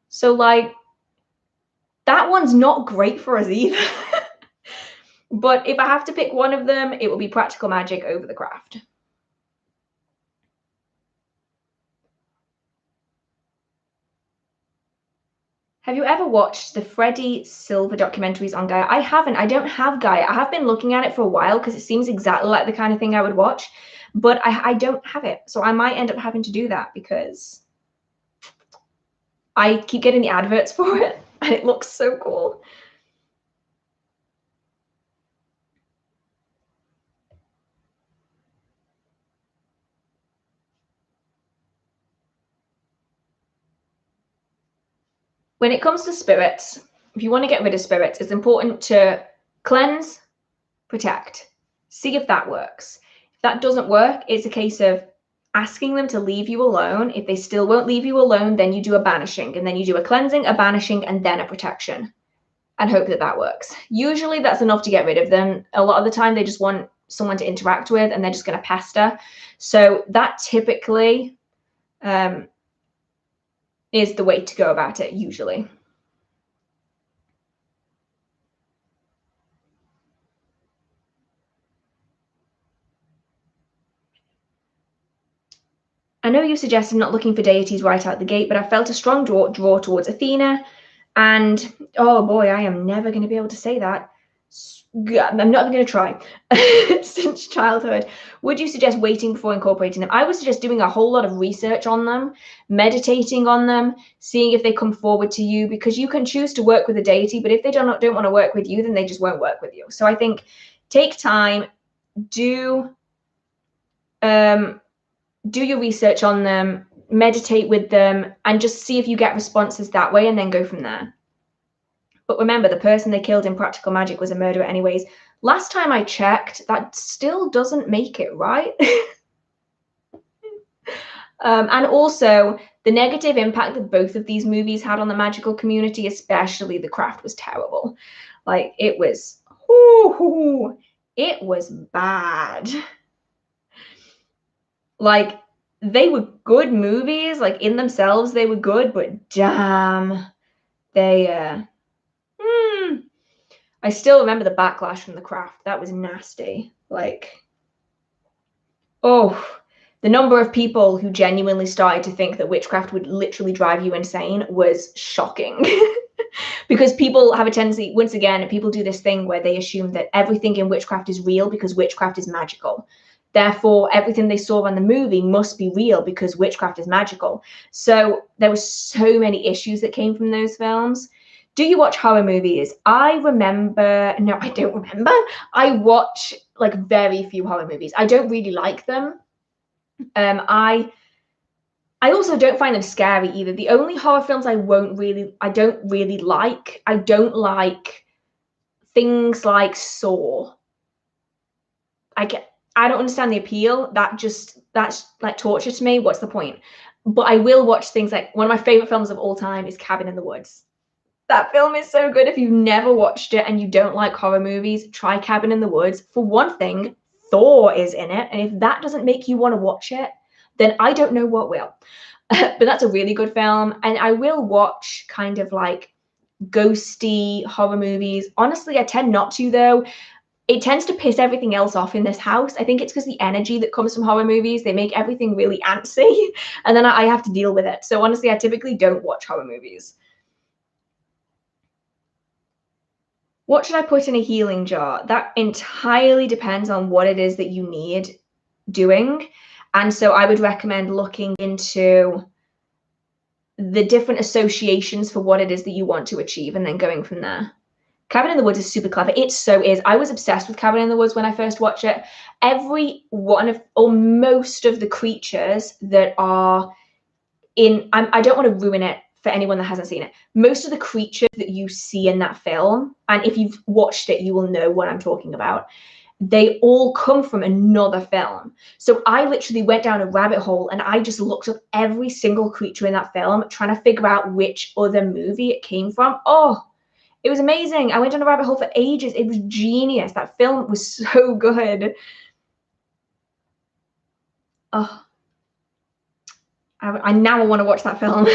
So like, that one's not great for us either. But if I have to pick one of them, it will be practical magic over the craft. Have you ever watched the Freddie Silver documentaries on Gaia? I haven't. I don't have Gaia. I have been looking at it for a while because it seems exactly like the kind of thing I would watch, but I don't have it. So I might end up having to do that because I keep getting the adverts for it and it looks so cool. When it comes to spirits, if you want to get rid of spirits, it's important to cleanse, protect, see if that works. If that doesn't work, it's a case of asking them to leave you alone. If they still won't leave you alone, then you do a banishing, and then you do a cleansing, a banishing, and then a protection, and hope that that works. Usually that's enough to get rid of them. A lot of the time they just want someone to interact with, and they're just going to pester. So that typically is the way to go about it, usually. I know you suggested not looking for deities right out the gate, but I felt a strong draw towards Athena. And, oh boy, I am never going to be able to say that. I'm not even going to try. Since childhood. Would you suggest waiting before incorporating them? I would suggest doing a whole lot of research on them, meditating on them, seeing if they come forward to you, because you can choose to work with a deity, but if they don't want to work with you, then they just won't work with you. So I think take time, do your research on them, meditate with them, and just see if you get responses that way, and then go from there. But remember, the person they killed in Practical Magic was a murderer anyways. Last time I checked, that still doesn't make it right. And also, the negative impact that both of these movies had on the magical community, especially The Craft, was terrible. Like, it was bad. Like, they were good movies, like in themselves they were good, but damn, they I still remember the backlash from The Craft. That was nasty. Like, oh, the number of people who genuinely started to think that witchcraft would literally drive you insane was shocking. Because people have a tendency, once again, people do this thing where they assume that everything in witchcraft is real because witchcraft is magical. Therefore, everything they saw in the movie must be real because witchcraft is magical. So there were so many issues that came from those films. Do you watch horror movies? No, I don't remember. I watch like very few horror movies. I don't really like them. I also don't find them scary either. The only horror films I don't really like. I don't like things like Saw. I don't understand the appeal. That's like torture to me. What's the point? But I will watch things like, one of my favorite films of all time is Cabin in the Woods. That film is so good. If you've never watched it and you don't like horror movies, try Cabin in the Woods. For one thing, Thor is in it. And if that doesn't make you want to watch it, then I don't know what will. But that's a really good film. And I will watch kind of like ghosty horror movies. Honestly, I tend not to, though. It tends to piss everything else off in this house. I think it's because the energy that comes from horror movies, they make everything really antsy. And then I have to deal with it. So honestly, I typically don't watch horror movies. What should I put in a healing jar? That entirely depends on what it is that you need doing. And so I would recommend looking into the different associations for what it is that you want to achieve and then going from there. Cabin in the Woods is super clever. It so is. I was obsessed with Cabin in the Woods when I first watched it. Every one of, or most of the creatures that are in, I don't want to ruin it for anyone that hasn't seen it. Most of the creatures that you see in that film, and if you've watched it, you will know what I'm talking about. They all come from another film. So I literally went down a rabbit hole and I just looked up every single creature in that film, trying to figure out which other movie it came from. Oh, it was amazing. I went down a rabbit hole for ages. It was genius. That film was so good. Oh, I now want to watch that film.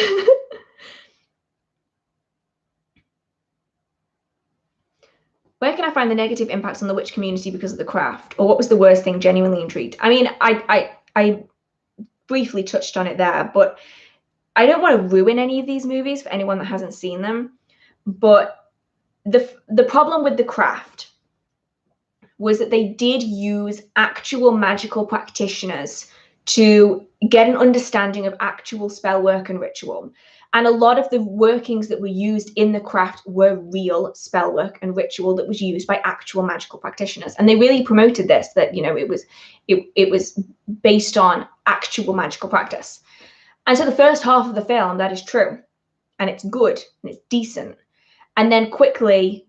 Where can I find the negative impacts on the witch community because of The Craft? Or what was the worst thing? Genuinely intrigued. I mean, I briefly touched on it there, but I don't want to ruin any of these movies for anyone that hasn't seen them. But the problem with The Craft was that they did use actual magical practitioners to get an understanding of actual spell work and ritual. And a lot of the workings that were used in The Craft were real spell work and ritual that was used by actual magical practitioners. And they really promoted this, that, you know, it was based on actual magical practice. And so the first half of the film, that is true. and it's good and it's decent. And then quickly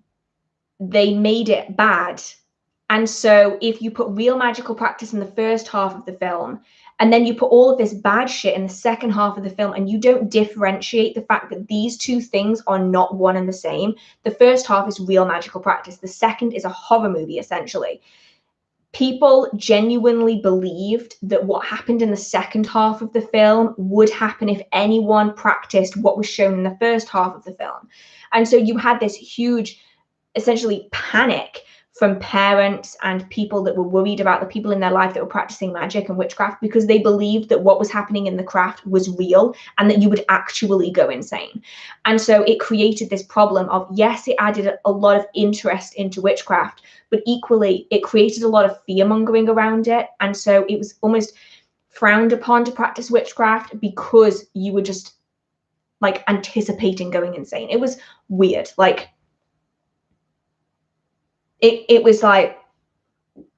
they made it bad. And so if you put real magical practice in the first half of the film, and then you put all of this bad shit in the second half of the film, and you don't differentiate the fact that these two things are not one and the same. The first half is real magical practice. The second is a horror movie, essentially. People genuinely believed that what happened in the second half of the film would happen if anyone practiced what was shown in the first half of the film. And so you had this huge, essentially, panic from parents and people that were worried about the people in their life that were practicing magic and witchcraft, because they believed that what was happening in the craft was real and that you would actually go insane. And so it created this problem of, yes, it added a lot of interest into witchcraft, but equally it created a lot of fear mongering around it. And so it was almost frowned upon to practice witchcraft because you were just like anticipating going insane. It was weird. Like, it was like,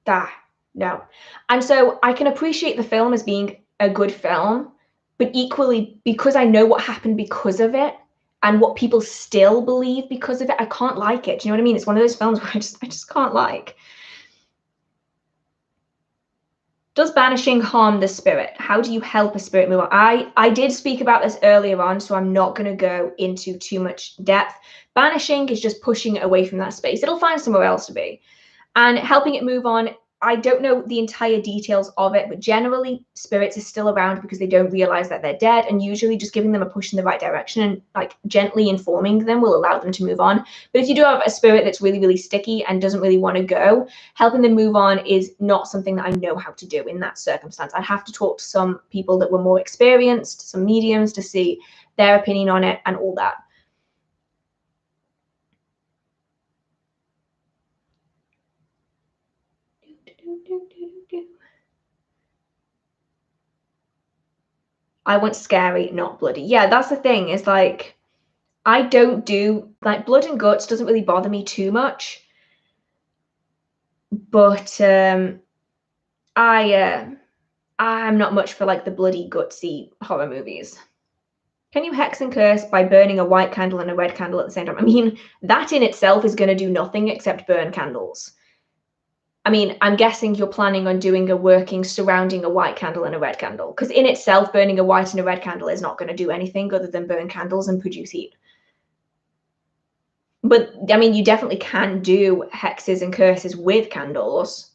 no. And so I can appreciate the film as being a good film, but equally, because I know what happened because of it and what people still believe because of it, I can't like it. Do you know what I mean? It's one of those films where I just can't like. Does banishing harm the spirit? How do you help a spirit move on? I did speak about this earlier on, so I'm not going to go into too much depth. Banishing is just pushing it away from that space. It'll find somewhere else to be. And helping it move on, I don't know the entire details of it, but generally spirits are still around because they don't realize that they're dead, and usually just giving them a push in the right direction and like gently informing them will allow them to move on. But if you do have a spirit that's really, really sticky and doesn't really want to go, helping them move on is not something that I know how to do in that circumstance. I'd have to talk to some people that were more experienced, some mediums, to see their opinion on it and all that. I want scary, not bloody. Yeah, that's the thing, is like, I don't do, like, blood and guts doesn't really bother me too much. But I'm not much for like the bloody gutsy horror movies. Can you hex and curse by burning a white candle and a red candle at the same time? I mean, that in itself is going to do nothing except burn candles. I mean, I'm guessing you're planning on doing a working surrounding a white candle and a red candle, because in itself, burning a white and a red candle is not going to do anything other than burn candles and produce heat. But I mean, you definitely can do hexes and curses with candles.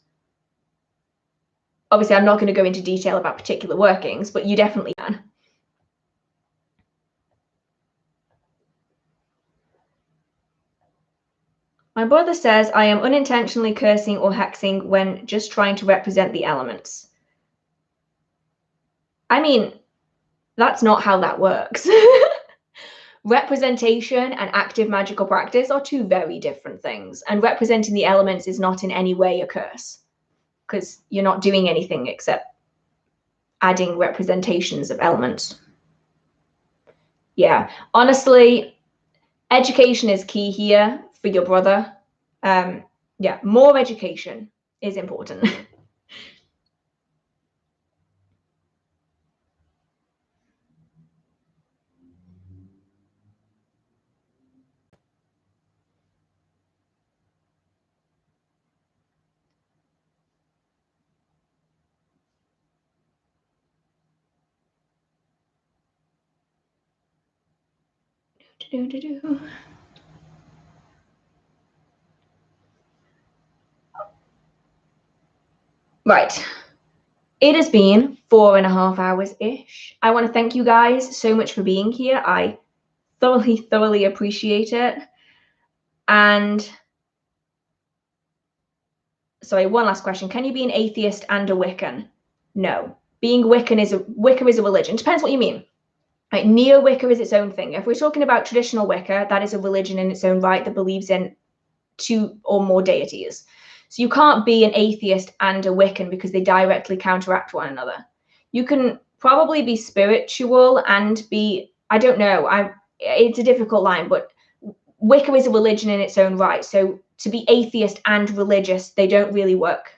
Obviously, I'm not going to go into detail about particular workings, but you definitely can. My brother says I am unintentionally cursing or hexing when just trying to represent the elements. I mean, that's not how that works. Representation and active magical practice are two very different things. And representing the elements is not in any way a curse, because you're not doing anything except adding representations of elements. Yeah, honestly, education is key here for your brother. Yeah, more education is important. Right. It has been 4.5 hours-ish. I want to thank you guys so much for being here. I thoroughly, thoroughly appreciate it. And sorry, one last question. Can you be an atheist and a Wiccan? No. Being Wicca is a religion. Depends what you mean. Right, Neo-Wicca is its own thing. If we're talking about traditional Wicca, that is a religion in its own right that believes in 2 or more deities. So you can't be an atheist and a Wiccan because they directly counteract one another. You can probably be spiritual and be, I don't know, it's a difficult line, but Wicca is a religion in its own right. So to be atheist and religious, they don't really work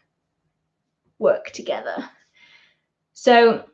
together. So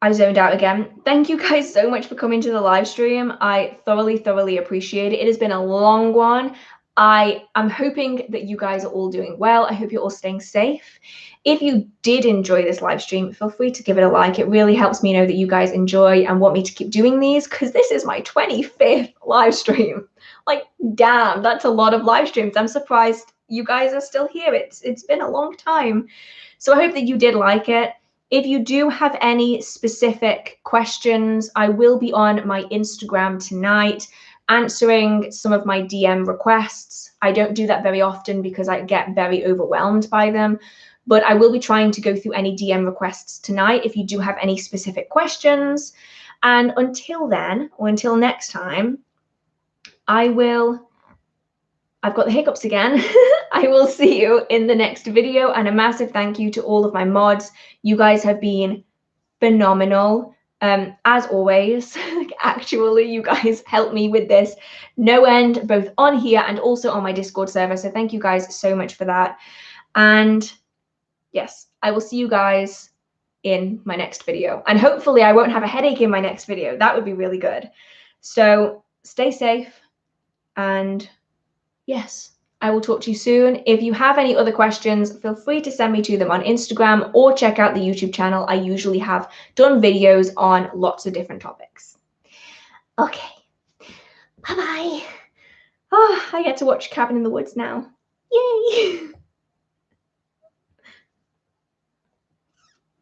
I zoned out again. Thank you guys so much for coming to the live stream. I thoroughly appreciate it. It has been a long one. I am hoping that you guys are all doing well. I hope you're all staying safe. If you did enjoy this live stream, feel free to give it a like. It really helps me know that you guys enjoy and want me to keep doing these, because this is my 25th live stream. Like, damn, that's a lot of live streams. I'm surprised you guys are still here. It's been a long time. So I hope that you did like it. If you do have any specific questions, I will be on my Instagram tonight answering some of my DM requests. I don't do that very often because I get very overwhelmed by them, but I will be trying to go through any DM requests tonight if you do have any specific questions. And until then, or until next time, I've got the hiccups again. I will see you in the next video, and a massive thank you to all of my mods. You guys have been phenomenal. As always, actually, you guys help me with this no end, both on here and also on my Discord server. So thank you guys so much for that. And yes, I will see you guys in my next video. And hopefully I won't have a headache in my next video. That would be really good. So stay safe, and yes, I will talk to you soon. If you have any other questions, feel free to send me to them on Instagram or check out the YouTube channel. I usually have done videos on lots of different topics. Okay, bye-bye. Oh, I get to watch Cabin in the Woods now. Yay!